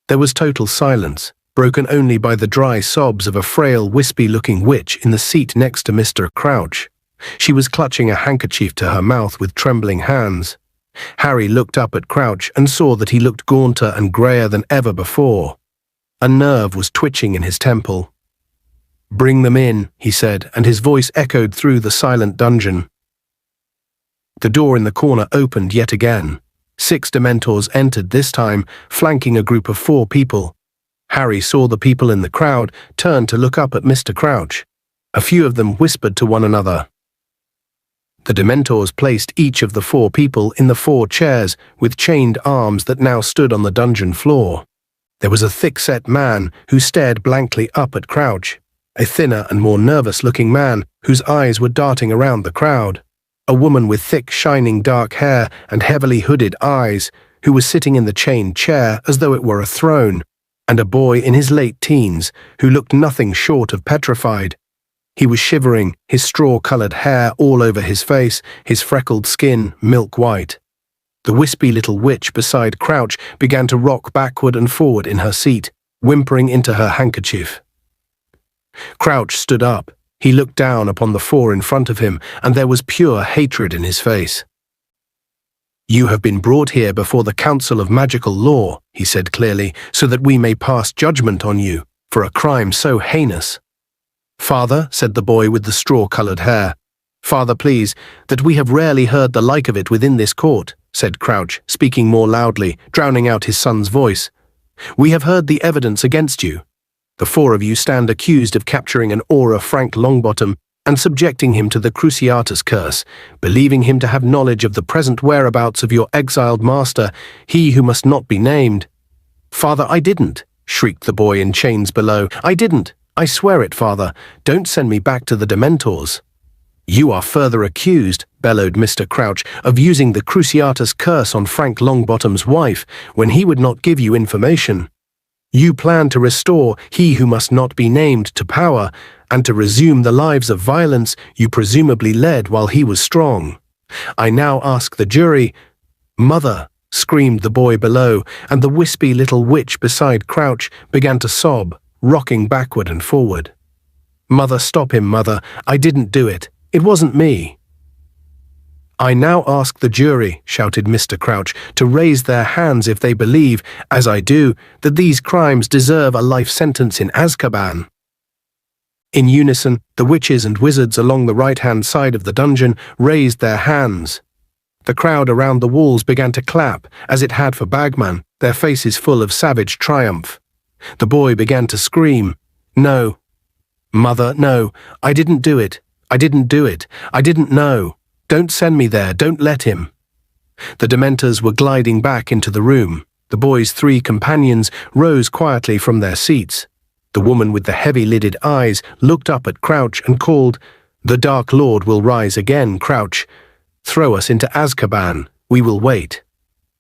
A: There was total silence, broken only by the dry sobs of a frail, wispy-looking witch in the seat next to Mr. Crouch. She was clutching a handkerchief to her mouth with trembling hands. Harry looked up at Crouch and saw that he looked gaunter and greyer than ever before. A nerve was twitching in his temple. "Bring them in," he said, and his voice echoed through the silent dungeon. The door in the corner opened yet again. 6 Dementors entered this time, flanking a group of 4 people. Harry saw the people in the crowd turn to look up at Mr. Crouch. A few of them whispered to one another. The Dementors placed each of the 4 people in the 4 chairs with chained arms that now stood on the dungeon floor. There was a thick-set man who stared blankly up at Crouch, a thinner and more nervous-looking man whose eyes were darting around the crowd, a woman with thick, shining dark hair and heavily hooded eyes who was sitting in the chained chair as though it were a throne, and a boy in his late teens who looked nothing short of petrified. He was shivering, his straw-colored hair all over his face, his freckled skin milk white. The wispy little witch beside Crouch began to rock backward and forward in her seat, whimpering into her handkerchief. Crouch stood up. He looked down upon the 4 in front of him, and there was pure hatred in his face. "You have been brought here before the Council of Magical Law," he said clearly, "so that we may pass judgment on you for a crime so heinous." "Father," said the boy with the straw-colored hair. "Father, please, that we have rarely heard the like of it within this court," said Crouch, speaking more loudly, drowning out his son's voice. "We have heard the evidence against you. The 4 of you stand accused of capturing an Auror Frank Longbottom and subjecting him to the Cruciatus curse, believing him to have knowledge of the present whereabouts of your exiled master, he who must not be named." "Father, I didn't," shrieked the boy in chains below. "I didn't. I swear it, Father. Don't send me back to the Dementors." "You are further accused," bellowed Mr. Crouch, "of using the Cruciatus curse on Frank Longbottom's wife when he would not give you information. You plan to restore he who must not be named to power and to resume the lives of violence you presumably led while he was strong. I now ask the jury—" "Mother!" screamed the boy below, and the wispy little witch beside Crouch began to sob, rocking backward and forward. "Mother, stop him, Mother. I didn't do it. It wasn't me." "I now ask the jury," shouted Mr. Crouch, "to raise their hands if they believe, as I do, that these crimes deserve a life sentence in Azkaban." In unison, the witches and wizards along the right-hand side of the dungeon raised their hands. The crowd around the walls began to clap, as it had for Bagman, their faces full of savage triumph. The boy began to scream, "No. Mother, no. I didn't do it. I didn't do it. I didn't know. Don't send me there. Don't let him." The Dementors were gliding back into the room. The boy's 3 companions rose quietly from their seats. The woman with the heavy-lidded eyes looked up at Crouch and called, "The Dark Lord will rise again, Crouch. Throw us into Azkaban. We will wait.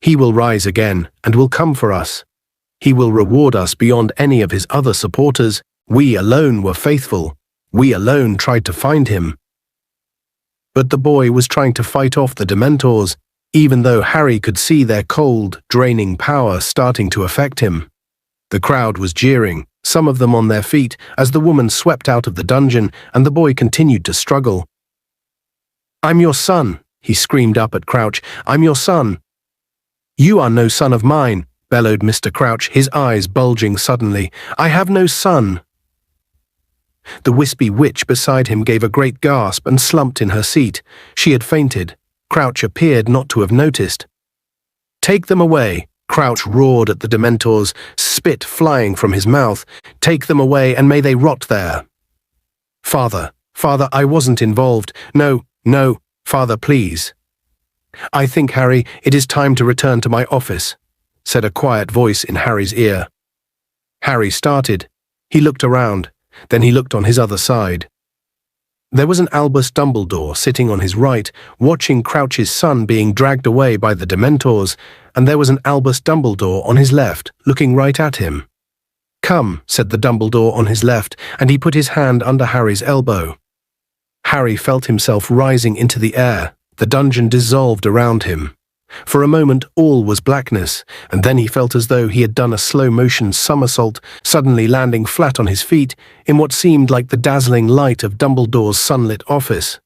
A: He will rise again and will come for us. He will reward us beyond any of his other supporters. We alone were faithful. We alone tried to find him." But the boy was trying to fight off the Dementors, even though Harry could see their cold, draining power starting to affect him. The crowd was jeering, some of them on their feet, as the woman swept out of the dungeon and the boy continued to struggle. "I'm your son," he screamed up at Crouch. "I'm your son." "You are no son of mine," bellowed Mr. Crouch, his eyes bulging suddenly. "I have no son." The wispy witch beside him gave a great gasp and slumped in her seat. She had fainted. Crouch appeared not to have noticed. "Take them away," Crouch roared at the Dementors, spit flying from his mouth. "Take them away, and may they rot there." Father, I wasn't involved. No, Father, please." "I think, Harry, it is time to return to my office," said a quiet voice in Harry's ear. Harry started. He looked around. Then he looked on his other side. There was an Albus Dumbledore sitting on his right, watching Crouch's son being dragged away by the Dementors, and there was an Albus Dumbledore on his left, looking right at him. "Come," said the Dumbledore on his left, and he put his hand under Harry's elbow. Harry felt himself rising into the air. The dungeon dissolved around him. For a moment all was blackness, and then he felt as though he had done a slow-motion somersault, suddenly landing flat on his feet in what seemed like the dazzling light of Dumbledore's sunlit office.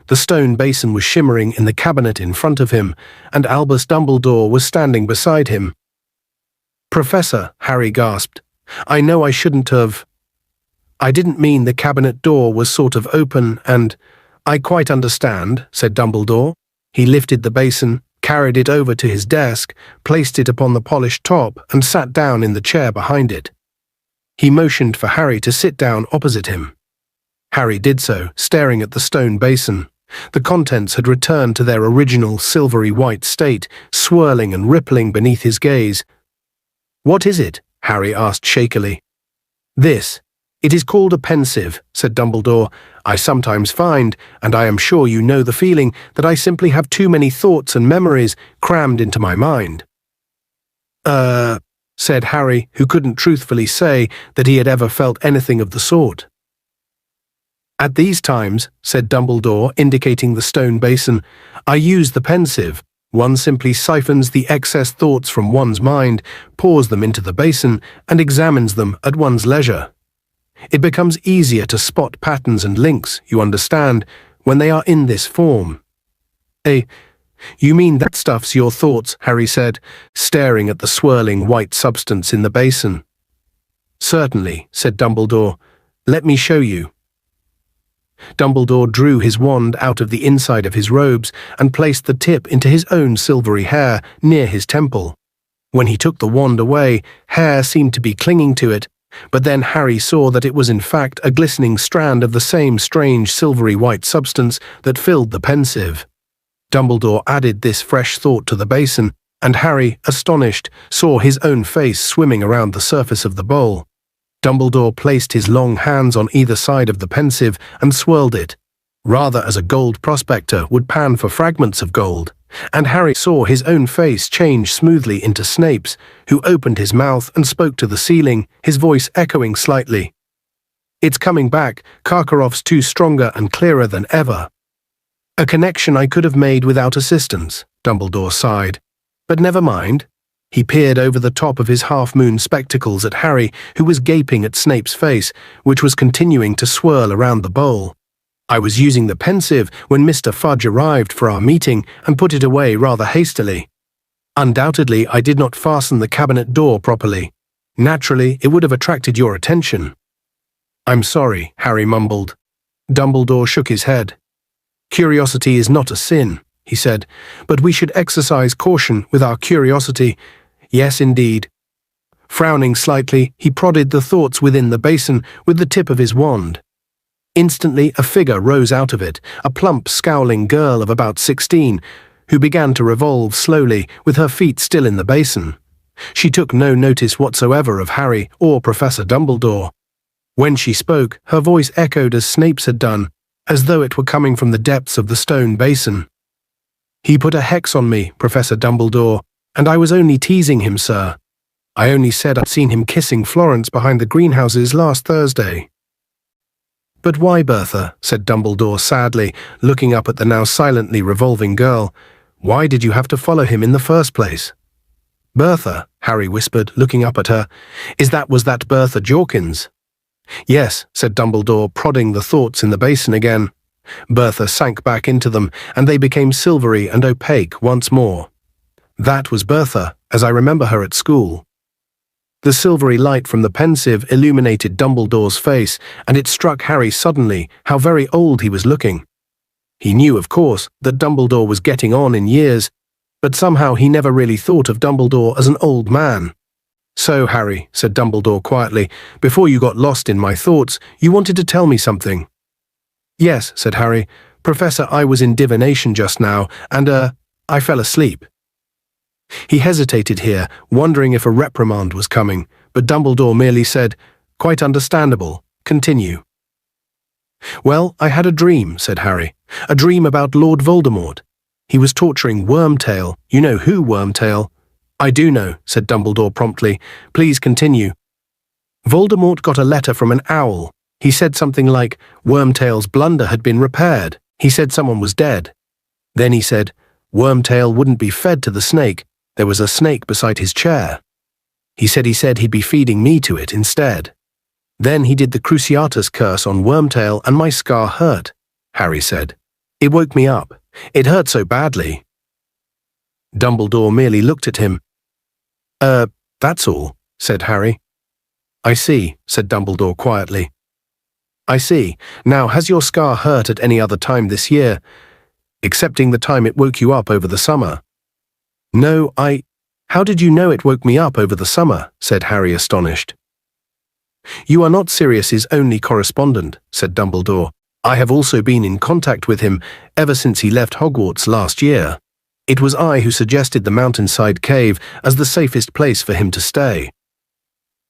A: The stone basin was shimmering in the cabinet in front of him, and Albus Dumbledore was standing beside him. "Professor," Harry gasped, "I know I shouldn't have. I didn't mean the cabinet door was sort of open and—" "I quite understand," said Dumbledore. He lifted the basin, carried it over to his desk, placed it upon the polished top, and sat down in the chair behind it. He motioned for Harry to sit down opposite him. Harry did so, staring at the stone basin. The contents had returned to their original silvery white state, swirling and rippling beneath his gaze. "What is it?" Harry asked shakily. "This. It is called a pensieve," said Dumbledore. "I sometimes find, and I am sure you know the feeling, that I simply have too many thoughts and memories crammed into my mind." Said Harry, who couldn't truthfully say that he had ever felt anything of the sort. "At these times," said Dumbledore, indicating the stone basin, "I use the pensieve. One simply siphons the excess thoughts from one's mind, pours them into the basin, and examines them at one's leisure. It becomes easier to spot patterns and links, you understand, when they are in this form." "You mean that stuff's your thoughts?" Harry said, staring at the swirling white substance in the basin. "Certainly," said Dumbledore. "Let me show you." Dumbledore drew his wand out of the inside of his robes and placed the tip into his own silvery hair near his temple. When he took the wand away, hair seemed to be clinging to it, but then Harry saw that it was in fact a glistening strand of the same strange silvery white substance that filled the pensieve. Dumbledore added this fresh thought to the basin, and Harry, astonished, saw his own face swimming around the surface of the bowl. Dumbledore placed his long hands on either side of the pensieve and swirled it, rather as a gold prospector would pan for fragments of gold, and Harry saw his own face change smoothly into Snape's, who opened his mouth and spoke to the ceiling, his voice echoing slightly. "It's coming back. Karkaroff's too stronger and clearer than ever." "A connection I could have made without assistance," Dumbledore sighed. "But never mind." He peered over the top of his half-moon spectacles at Harry, who was gaping at Snape's face, which was continuing to swirl around the bowl. "I was using the pensieve when Mr. Fudge arrived for our meeting and put it away rather hastily. Undoubtedly, I did not fasten the cabinet door properly. Naturally, it would have attracted your attention." "I'm sorry," Harry mumbled. Dumbledore shook his head. "Curiosity is not a sin," he said, "but we should exercise caution with our curiosity. Yes, indeed." Frowning slightly, he prodded the thoughts within the basin with the tip of his wand. Instantly, a figure rose out of it, a plump, scowling girl of about 16, who began to revolve slowly, with her feet still in the basin. She took no notice whatsoever of Harry or Professor Dumbledore. When she spoke, her voice echoed as Snape's had done, as though it were coming from the depths of the stone basin. "He put a hex on me, Professor Dumbledore, and I was only teasing him, sir. I only said I'd seen him kissing Florence behind the greenhouses last Thursday." "But why, Bertha?" said Dumbledore sadly, looking up at the now silently revolving girl. "Why did you have to follow him in the first place?" Bertha, Harry whispered, looking up at her. Was that Bertha Jorkins? Yes, said Dumbledore, prodding the thoughts in the basin again. Bertha sank back into them, and they became silvery and opaque once more. That was Bertha, as I remember her at school. The silvery light from the pensieve illuminated Dumbledore's face, and it struck Harry suddenly how very old he was looking. He knew, of course, that Dumbledore was getting on in years, but somehow he never really thought of Dumbledore as an old man. So, Harry, said Dumbledore quietly, before you got lost in my thoughts, you wanted to tell me something. Yes, said Harry. Professor, I was in divination just now, and, I fell asleep. He hesitated here, wondering if a reprimand was coming, but Dumbledore merely said, Quite understandable. Continue. Well, I had a dream, said Harry. A dream about Lord Voldemort. He was torturing Wormtail. You know who, Wormtail? I do know, said Dumbledore promptly. Please continue. Voldemort got a letter from an owl. He said something like, Wormtail's blunder had been repaired. He said someone was dead. Then he said, Wormtail wouldn't be fed to the snake. There was a snake beside his chair. He said he'd be feeding me to it instead. Then he did the Cruciatus curse on Wormtail and my scar hurt, Harry said. It woke me up. It hurt so badly. Dumbledore merely looked at him. That's all, said Harry. I see, said Dumbledore quietly. I see. Now, has your scar hurt at any other time this year, excepting the time it woke you up over the summer? No, How did you know it woke me up over the summer? Said Harry, astonished. You are not Sirius's only correspondent, said Dumbledore. I have also been in contact with him ever since he left Hogwarts last year. It was I who suggested the mountainside cave as the safest place for him to stay.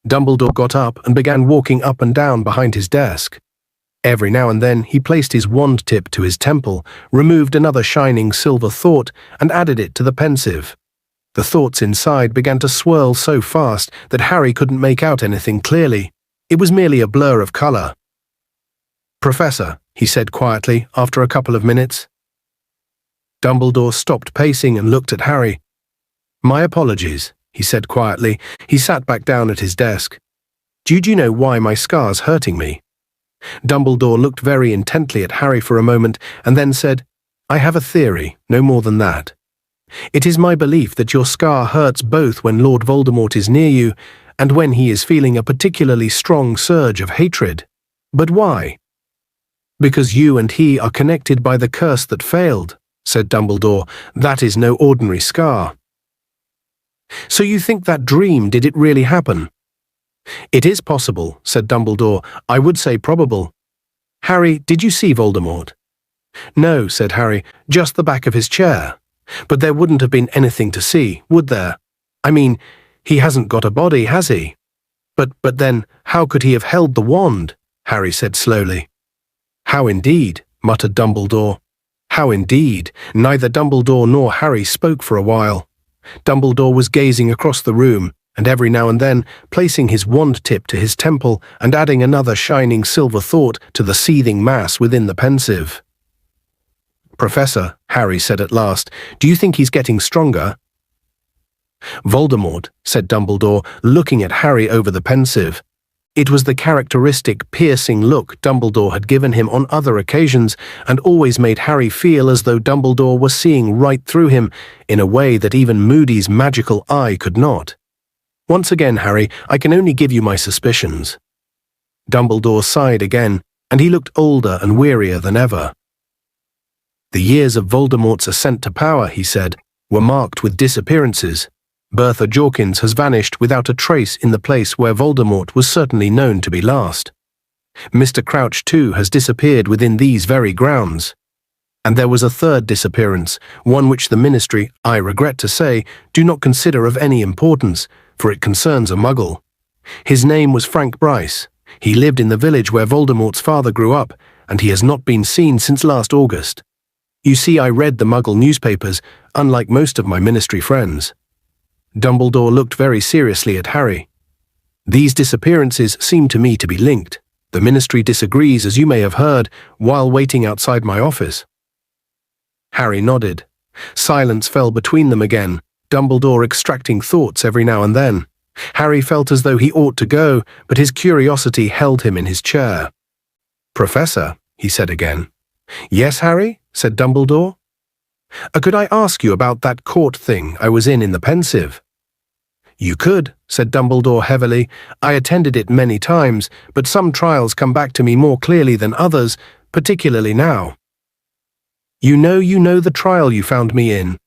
A: Dumbledore got up and began walking up and down behind his desk. Every now and then he placed his wand tip to his temple, removed another shining silver thought, and added it to the pensieve. The thoughts inside began to swirl so fast that Harry couldn't make out anything clearly. It was merely a blur of colour. Professor, he said quietly after a couple of minutes. Dumbledore stopped pacing and looked at Harry. My apologies, he said quietly. He sat back down at his desk. Do you know why my scar's hurting me? Dumbledore looked very intently at Harry for a moment and then said, I have a theory, no more than that. It is my belief that your scar hurts both when Lord Voldemort is near you and when he is feeling a particularly strong surge of hatred. But why? Because you and he are connected by the curse that failed, said Dumbledore. That is no ordinary scar. So you think that dream, did it really happen? It is possible, said Dumbledore. I would say probable. Harry, did you see Voldemort? No, said Harry, just the back of his chair. But there wouldn't have been anything to see, would there? I mean, he hasn't got a body, has he? But then, how could he have held the wand? Harry said slowly. How indeed, muttered Dumbledore. How indeed. Neither Dumbledore nor Harry spoke for a while. Dumbledore was gazing across the room, and every now and then placing his wand tip to his temple and adding another shining silver thought to the seething mass within the pensieve. Professor, Harry said at last, do you think he's getting stronger? Voldemort, said Dumbledore, looking at Harry over the pensieve. It was the characteristic piercing look Dumbledore had given him on other occasions and always made Harry feel as though Dumbledore was seeing right through him in a way that even Moody's magical eye could not. Once again, Harry, I can only give you my suspicions. Dumbledore sighed again, and he looked older and wearier than ever. The years of Voldemort's ascent to power, he said, were marked with disappearances. Bertha Jorkins has vanished without a trace in the place where Voldemort was certainly known to be last. Mr. Crouch, too, has disappeared within these very grounds. And there was a third disappearance, one which the Ministry, I regret to say, do not consider of any importance, for it concerns a Muggle. His name was Frank Bryce. He lived in the village where Voldemort's father grew up, and he has not been seen since last August. You see, I read the Muggle newspapers, unlike most of my Ministry friends. Dumbledore looked very seriously at Harry. These disappearances seem to me to be linked. The Ministry disagrees, as you may have heard, while waiting outside my office. Harry nodded. Silence fell between them again, Dumbledore extracting thoughts every now and then. Harry felt as though he ought to go, but his curiosity held him in his chair. "Professor," he said again. "Yes, Harry?" said Dumbledore. Could I ask you about that court thing I was in the Pensieve?" "You could," said Dumbledore heavily. "I attended it many times, but some trials come back to me more clearly than others, particularly now." You know the trial you found me in?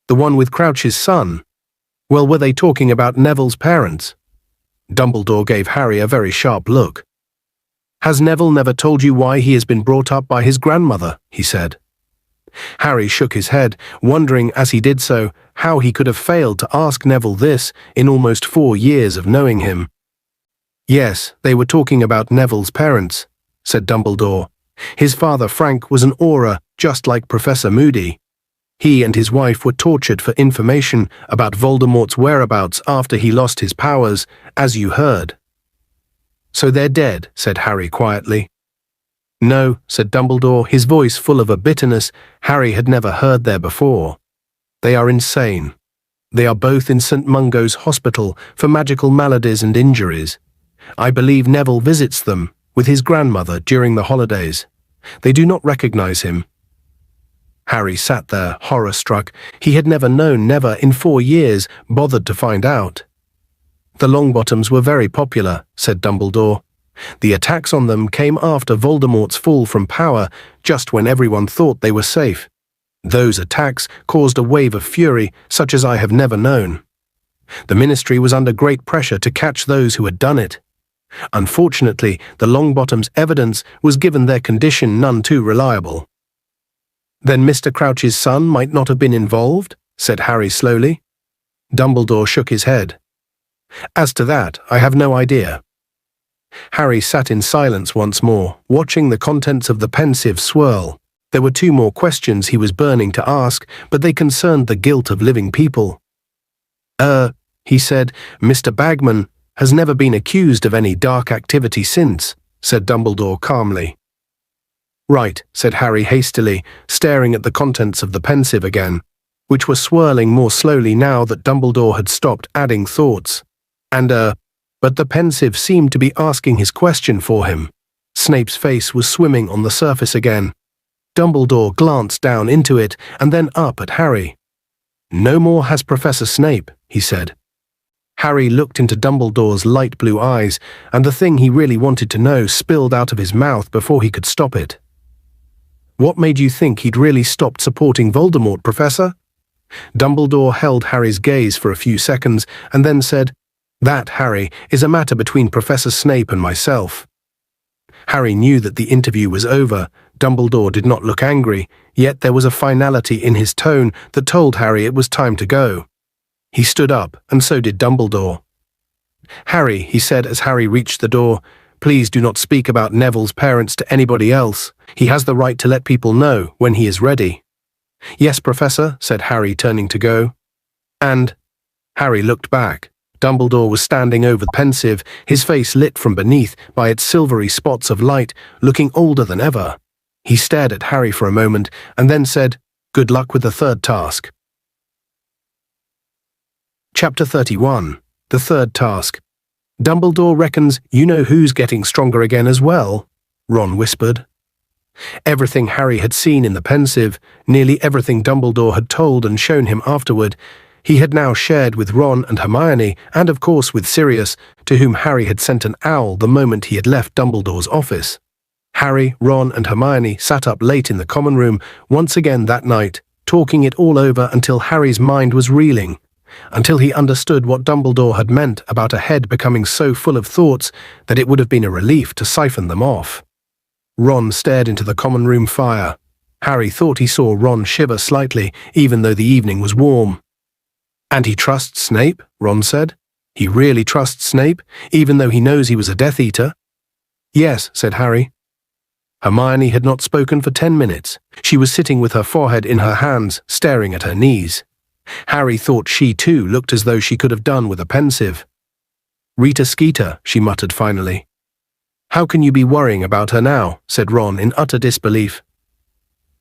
A: The one with Crouch's son? Well, were they talking about Neville's parents?" Dumbledore gave Harry a very sharp look. "Has Neville never told you why he has been brought up by his grandmother?" he said. Harry shook his head, wondering as he did so how he could have failed to ask Neville this in almost 4 years of knowing him. "Yes, they were talking about Neville's parents," said Dumbledore. "His father Frank was an Auror, just like Professor Moody. He and his wife were tortured for information about Voldemort's whereabouts after he lost his powers, as you heard." "So they're dead," said Harry quietly. "No," said Dumbledore, his voice full of a bitterness Harry had never heard there before. "They are insane. They are both in St. Mungo's Hospital for magical maladies and injuries. I believe Neville visits them with his grandmother during the holidays. They do not recognize him." Harry sat there, horror-struck. He had never in 4 years bothered to find out. "The Longbottoms were very popular," said Dumbledore. "The attacks on them came after Voldemort's fall from power, just when everyone thought they were safe. Those attacks caused a wave of fury such as I have never known. The Ministry was under great pressure to catch those who had done it. Unfortunately, the Longbottoms' evidence was given their condition none too reliable." "Then Mr. Crouch's son might not have been involved?" said Harry slowly. Dumbledore shook his head. "As to that, I have no idea." Harry sat in silence once more, watching the contents of the Pensieve swirl. There were 2 more questions he was burning to ask, but they concerned the guilt of living people. He said, "Mr. Bagman has never been accused of any dark activity since," said Dumbledore calmly. "Right," said Harry hastily, staring at the contents of the Pensieve again, which were swirling more slowly now that Dumbledore had stopped adding thoughts. But the Pensieve seemed to be asking his question for him. Snape's face was swimming on the surface again. Dumbledore glanced down into it and then up at Harry. "No more has Professor Snape," he said. Harry looked into Dumbledore's light blue eyes, and the thing he really wanted to know spilled out of his mouth before he could stop it. "What made you think he'd really stopped supporting Voldemort, Professor?" Dumbledore held Harry's gaze for a few seconds and then said, "That, Harry, is a matter between Professor Snape and myself." Harry knew that the interview was over. Dumbledore did not look angry, yet there was a finality in his tone that told Harry it was time to go. He stood up, and so did Dumbledore. "Harry," he said as Harry reached the door, "please do not speak about Neville's parents to anybody else. He has the right to let people know when he is ready." "Yes, Professor," said Harry, turning to go. And Harry looked back. Dumbledore was standing over the Pensieve, his face lit from beneath by its silvery spots of light, looking older than ever. He stared at Harry for a moment and then said, "Good luck with the 3rd task." Chapter 31. The 3rd task. "Dumbledore reckons you know who's getting stronger again as well," Ron whispered. Everything Harry had seen in the Pensieve, nearly everything Dumbledore had told and shown him afterward, he had now shared with Ron and Hermione, and of course with Sirius, to whom Harry had sent an owl the moment he had left Dumbledore's office. Harry, Ron, and Hermione sat up late in the common room once again that night, talking it all over until Harry's mind was reeling, until he understood what Dumbledore had meant about a head becoming so full of thoughts that it would have been a relief to siphon them off. Ron stared into the common room fire. Harry thought he saw Ron shiver slightly, even though the evening was warm. "And he trusts Snape," Ron said. "He really trusts Snape, even though he knows he was a Death Eater?" "Yes," said Harry. Hermione had not spoken for 10 minutes. She was sitting with her forehead in her hands, staring at her knees. Harry thought she too looked as though she could have done with a Pensieve. "Rita Skeeter," she muttered finally. "How can you be worrying about her now?" said Ron in utter disbelief.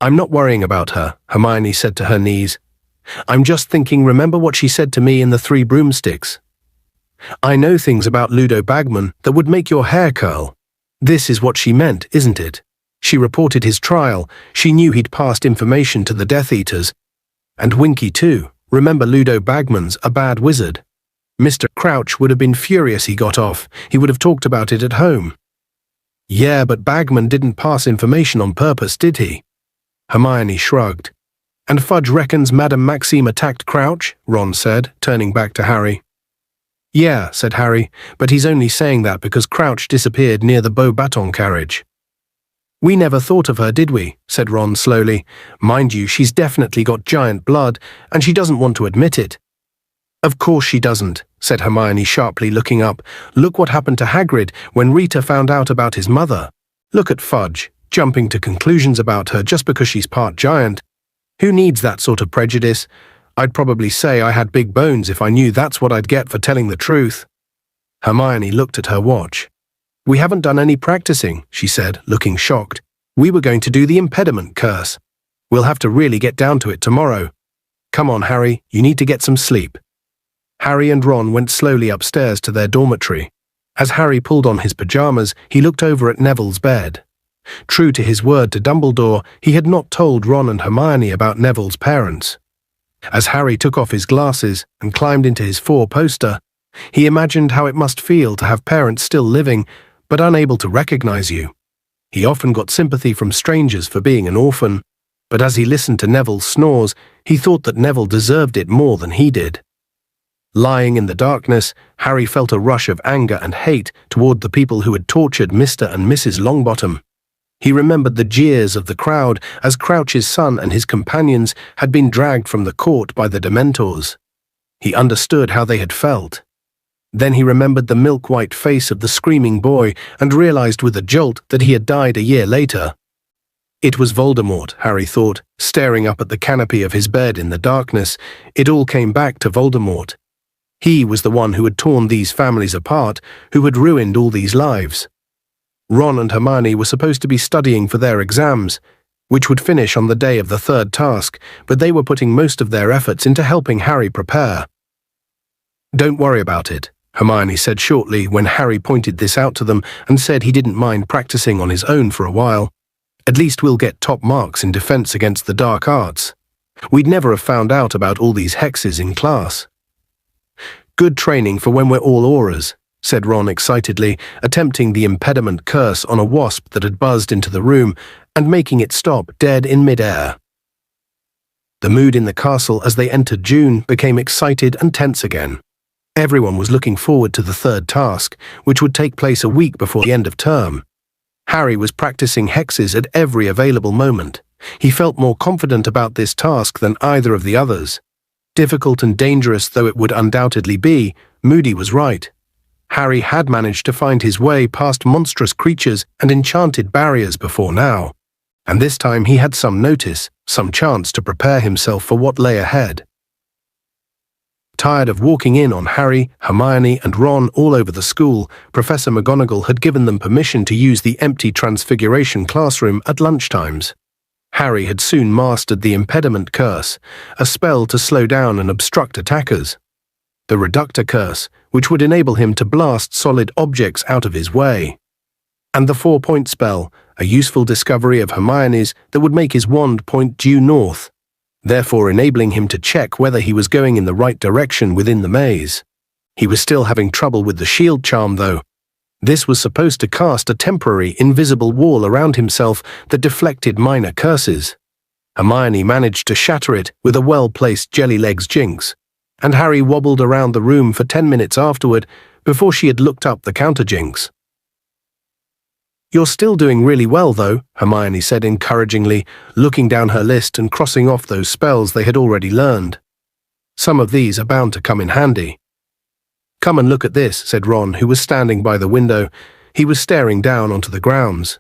A: "I'm not worrying about her," Hermione said to her knees. I'm just thinking, remember what she said to me in the Three Broomsticks? I know things about Ludo Bagman that would make your hair curl. This is what she meant, isn't it? She reported his trial. She knew he'd passed information to the Death Eaters. And Winky too. Remember, Ludo Bagman's a bad wizard. Mr. Crouch would have been furious he got off. He would have talked about it at home. Yeah, but Bagman didn't pass information on purpose, did he? Hermione shrugged. And Fudge reckons Madame Maxime attacked Crouch, Ron said, turning back to Harry. Yeah, said Harry, but he's only saying that because Crouch disappeared near the Beauxbatons carriage. We never thought of her, did we? Said Ron slowly. Mind you, she's definitely got giant blood, and she doesn't want to admit it. Of course she doesn't, said Hermione sharply, looking up. Look what happened to Hagrid when Rita found out about his mother. Look at Fudge, jumping to conclusions about her just because she's part giant. Who needs that sort of prejudice? I'd probably say I had big bones if I knew that's what I'd get for telling the truth. Hermione looked at her watch. We haven't done any practicing, she said, looking shocked. We were going to do the impediment curse. We'll have to really get down to it tomorrow. Come on, Harry, you need to get some sleep. Harry and Ron went slowly upstairs to their dormitory. As Harry pulled on his pajamas, he looked over at Neville's bed. True to his word to Dumbledore, he had not told Ron and Hermione about Neville's parents. As Harry took off his glasses and climbed into his four-poster, he imagined how it must feel to have parents still living, but unable to recognize you. He often got sympathy from strangers for being an orphan, but as he listened to Neville's snores, he thought that Neville deserved it more than he did. Lying in the darkness, Harry felt a rush of anger and hate toward the people who had tortured Mr. and Mrs. Longbottom. He remembered the jeers of the crowd as Crouch's son and his companions had been dragged from the court by the Dementors. He understood how they had felt. Then he remembered the milk-white face of the screaming boy and realized with a jolt that he had died a year later. It was Voldemort, Harry thought, staring up at the canopy of his bed in the darkness. It all came back to Voldemort. He was the one who had torn these families apart, who had ruined all these lives. Ron and Hermione were supposed to be studying for their exams, which would finish on the day of the third task, but they were putting most of their efforts into helping Harry prepare. Don't worry about it, Hermione said shortly when Harry pointed this out to them and said he didn't mind practicing on his own for a while. At least we'll get top marks in defense against the dark arts. We'd never have found out about all these hexes in class. Good training for when we're all auras, said Ron excitedly, attempting the impediment curse on a wasp that had buzzed into the room and making it stop dead in mid-air. The mood in the castle as they entered June became excited and tense again. Everyone was looking forward to the third task, which would take place a week before the end of term. Harry was practicing hexes at every available moment. He felt more confident about this task than either of the others. Difficult and dangerous though it would undoubtedly be, Moody was right. Harry had managed to find his way past monstrous creatures and enchanted barriers before now, and this time he had some notice, some chance to prepare himself for what lay ahead. Tired of walking in on Harry, Hermione, and Ron all over the school, Professor McGonagall had given them permission to use the empty Transfiguration classroom at lunchtimes. Harry had soon mastered the impediment curse, a spell to slow down and obstruct attackers. The reductor curse, which would enable him to blast solid objects out of his way. And the 4-point spell, a useful discovery of Hermione's that would make his wand point due north, therefore enabling him to check whether he was going in the right direction within the maze. He was still having trouble with the shield charm, though. This was supposed to cast a temporary invisible wall around himself that deflected minor curses. Hermione managed to shatter it with a well-placed Jellylegs jinx, and Harry wobbled around the room for 10 minutes afterward before she had looked up the counter-jinx. You're still doing really well, though, Hermione said encouragingly, looking down her list and crossing off those spells they had already learned. Some of these are bound to come in handy. Come and look at this, said Ron, who was standing by the window. He was staring down onto the grounds.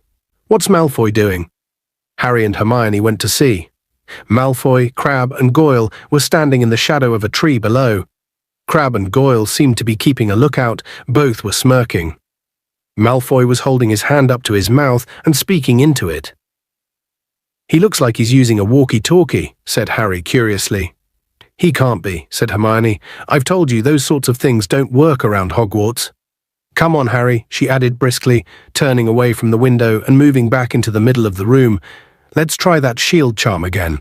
A: What's Malfoy doing? Harry and Hermione went to see. Malfoy, Crabbe, and Goyle were standing in the shadow of a tree below. Crabbe and Goyle seemed to be keeping a lookout. Both were smirking. Malfoy was holding his hand up to his mouth and speaking into it. He looks like he's using a walkie-talkie, said Harry curiously. "He can't be," said Hermione. "I've told you those sorts of things don't work around Hogwarts." "Come on, Harry," she added briskly, turning away from the window and moving back into the middle of the room. "Let's try that shield charm again."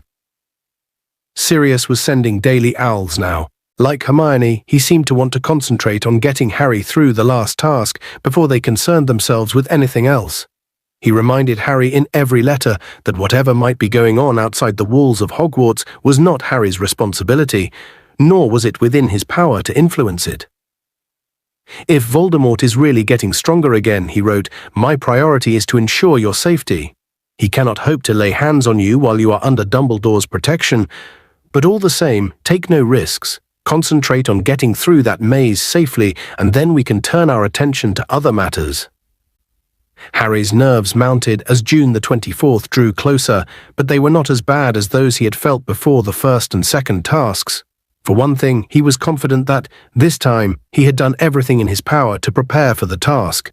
A: Sirius was sending daily owls now. Like Hermione, he seemed to want to concentrate on getting Harry through the last task before they concerned themselves with anything else. He reminded Harry in every letter that whatever might be going on outside the walls of Hogwarts was not Harry's responsibility, nor was it within his power to influence it. "If Voldemort is really getting stronger again," he wrote, "my priority is to ensure your safety. He cannot hope to lay hands on you while you are under Dumbledore's protection, but all the same, take no risks. Concentrate on getting through that maze safely, and then we can turn our attention to other matters." Harry's nerves mounted as June the 24th drew closer, but they were not as bad as those he had felt before the first and second tasks. For one thing, he was confident that, this time, he had done everything in his power to prepare for the task.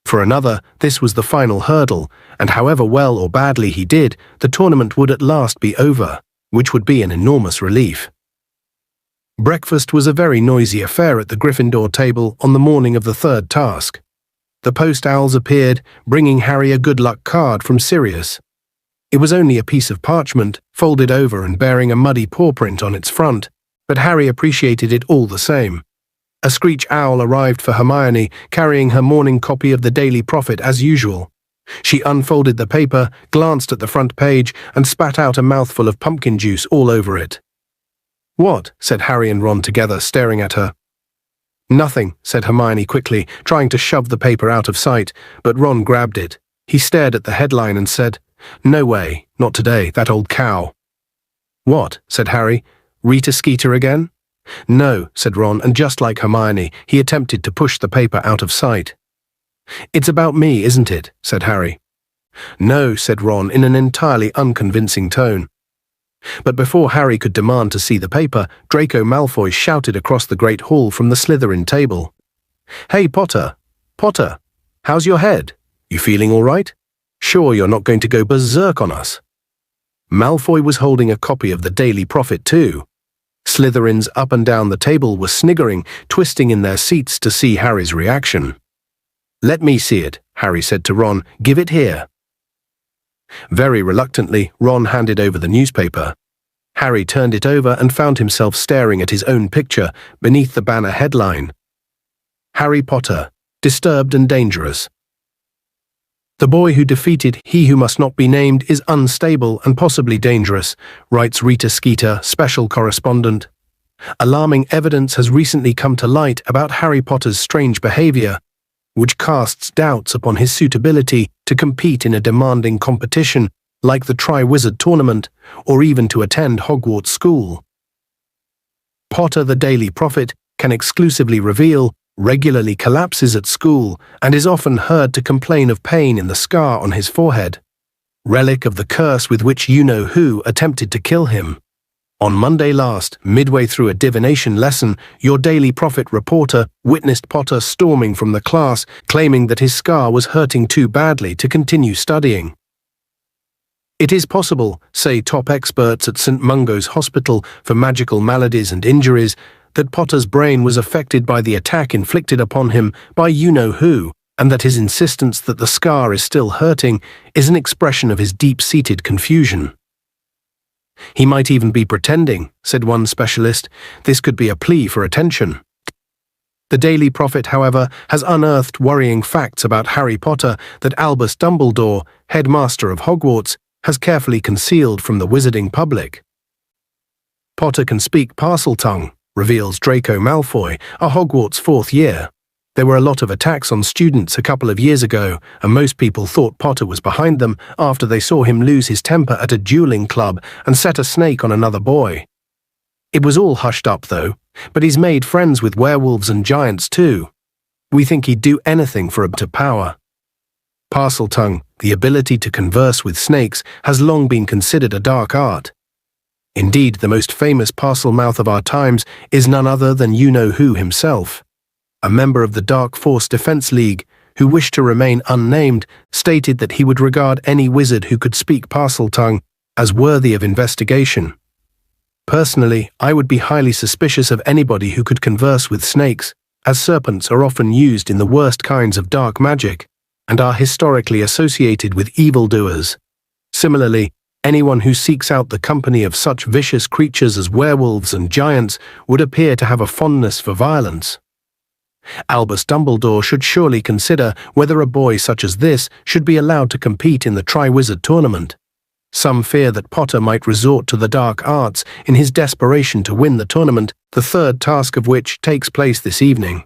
A: For another, this was the final hurdle, and however well or badly he did, the tournament would at last be over, which would be an enormous relief. Breakfast was a very noisy affair at the Gryffindor table on the morning of the third task. The post owls appeared, bringing Harry a good luck card from Sirius. It was only a piece of parchment, folded over and bearing a muddy paw print on its front, but Harry appreciated it all the same. A screech owl arrived for Hermione, carrying her morning copy of the Daily Prophet as usual. She unfolded the paper, glanced at the front page, and spat out a mouthful of pumpkin juice all over it. "What?" said Harry and Ron together, staring at her. "Nothing," said Hermione quickly, trying to shove the paper out of sight, but Ron grabbed it. He stared at the headline and said, "No way, not today, that old cow." "What?" said Harry. "Rita Skeeter again?" "No," said Ron, and just like Hermione, he attempted to push the paper out of sight. "It's about me, isn't it?" said Harry. "No," said Ron in an entirely unconvincing tone. But before Harry could demand to see the paper, Draco Malfoy shouted across the Great Hall from the Slytherin table. "Hey, Potter! Potter! How's your head? You feeling all right? Sure you're not going to go berserk on us?" Malfoy was holding a copy of the Daily Prophet too. Slytherins up and down the table were sniggering, twisting in their seats to see Harry's reaction. "Let me see it," Harry said to Ron. "Give it here." Very reluctantly, Ron handed over the newspaper. Harry turned it over and found himself staring at his own picture beneath the banner headline. "Harry Potter, Disturbed and Dangerous. The boy who defeated he who must not be named is unstable and possibly dangerous," writes Rita Skeeter, special correspondent. "Alarming evidence has recently come to light about Harry Potter's strange behavior, which casts doubts upon his suitability to compete in a demanding competition like the Triwizard Tournament, or even to attend Hogwarts School. Potter the Daily Prophet can exclusively reveal, regularly collapses at school, and is often heard to complain of pain in the scar on his forehead, relic of the curse with which you-know-who attempted to kill him. On Monday last, midway through a divination lesson, your Daily Prophet reporter witnessed Potter storming from the class, claiming that his scar was hurting too badly to continue studying. It is possible, say top experts at St. Mungo's Hospital for Magical Maladies and Injuries, that Potter's brain was affected by the attack inflicted upon him by you-know-who, and that his insistence that the scar is still hurting is an expression of his deep-seated confusion. "He might even be pretending," said one specialist. "This could be a plea for attention." The Daily Prophet, however, has unearthed worrying facts about Harry Potter that Albus Dumbledore, headmaster of Hogwarts, has carefully concealed from the wizarding public. Potter can speak Parseltongue, reveals Draco Malfoy, a Hogwarts fourth year. There were a lot of attacks on students a couple of years ago, and most people thought Potter was behind them after they saw him lose his temper at a dueling club and set a snake on another boy. It was all hushed up, though, but he's made friends with werewolves and giants too. We think he'd do anything for a bit of power. Parseltongue, the ability to converse with snakes, has long been considered a dark art. Indeed, the most famous Parselmouth of our times is none other than you-know-who himself. A member of the Dark Force Defense League, who wished to remain unnamed, stated that he would regard any wizard who could speak Parseltongue as worthy of investigation. Personally, I would be highly suspicious of anybody who could converse with snakes, as serpents are often used in the worst kinds of dark magic, and are historically associated with evildoers. Similarly, anyone who seeks out the company of such vicious creatures as werewolves and giants would appear to have a fondness for violence. Albus Dumbledore should surely consider whether a boy such as this should be allowed to compete in the Triwizard Tournament. Some fear that Potter might resort to the dark arts in his desperation to win the tournament, the third task of which takes place this evening.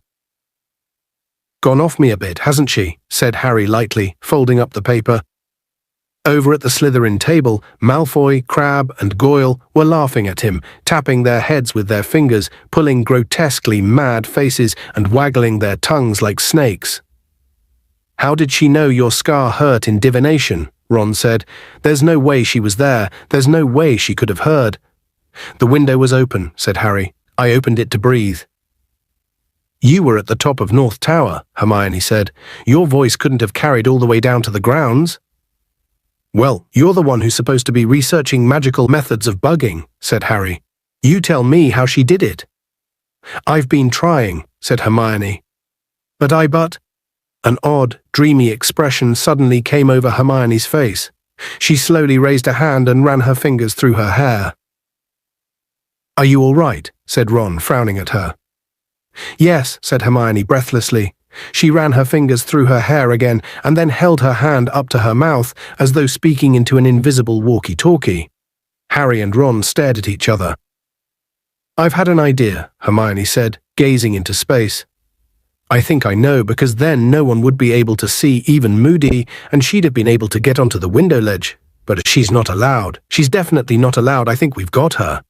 A: "Gone off me a bit, hasn't she?" said Harry lightly, folding up the paper. Over at the Slytherin table, Malfoy, Crabbe, and Goyle were laughing at him, tapping their heads with their fingers, pulling grotesquely mad faces, and waggling their tongues like snakes. "How did she know your scar hurt in divination?" Ron said. "There's no way she was there. There's no way she could have heard." "The window was open," said Harry. "I opened it to breathe." "You were at the top of North Tower," Hermione said. "Your voice couldn't have carried all the way down to the grounds." "Well, you're the one who's supposed to be researching magical methods of bugging," said Harry. "You tell me how she did it." "I've been trying," said Hermione. But an odd, dreamy expression suddenly came over Hermione's face. She slowly raised a hand and ran her fingers through her hair. "Are you all right?" said Ron, frowning at her. "Yes," said Hermione breathlessly. She ran her fingers through her hair again and then held her hand up to her mouth as though speaking into an invisible walkie-talkie. Harry and Ron stared at each other. "I've had an idea," Hermione said, gazing into space. "I think I know, because then no one would be able to see even Moody, and she'd have been able to get onto the window ledge. But she's not allowed. She's definitely not allowed. I think we've got her.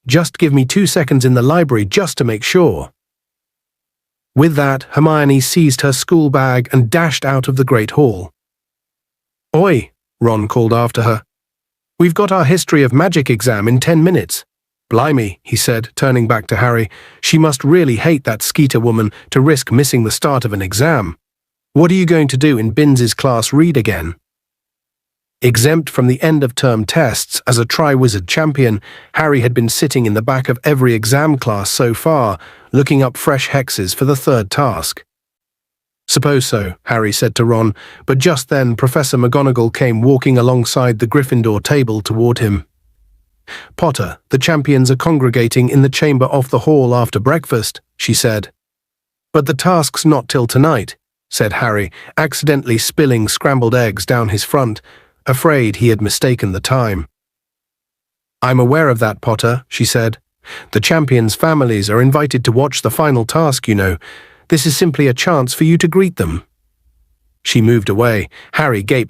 A: Just give me 2 seconds in the library just to make sure." With that, Hermione seized her school bag and dashed out of the Great Hall. "Oi," Ron called after her. "We've got our History of Magic exam in 10 minutes. "Blimey," he said, turning back to Harry. "She must really hate that Skeeter woman to risk missing the start of an exam. What are you going to do in Binns's class read again?" Exempt from the end-of-term tests as a Triwizard champion, Harry had been sitting in the back of every exam class so far, looking up fresh hexes for the third task. "Suppose so," Harry said to Ron, but just then Professor McGonagall came walking alongside the Gryffindor table toward him. "Potter, the champions are congregating in the chamber off the hall after breakfast," she said. "But the task's not till tonight," said Harry, accidentally spilling scrambled eggs down his front, afraid he had mistaken the time. "I'm aware of that, Potter," she said. "The champions' families are invited to watch the final task, you know. This is simply a chance for you to greet them." She moved away. Harry gaped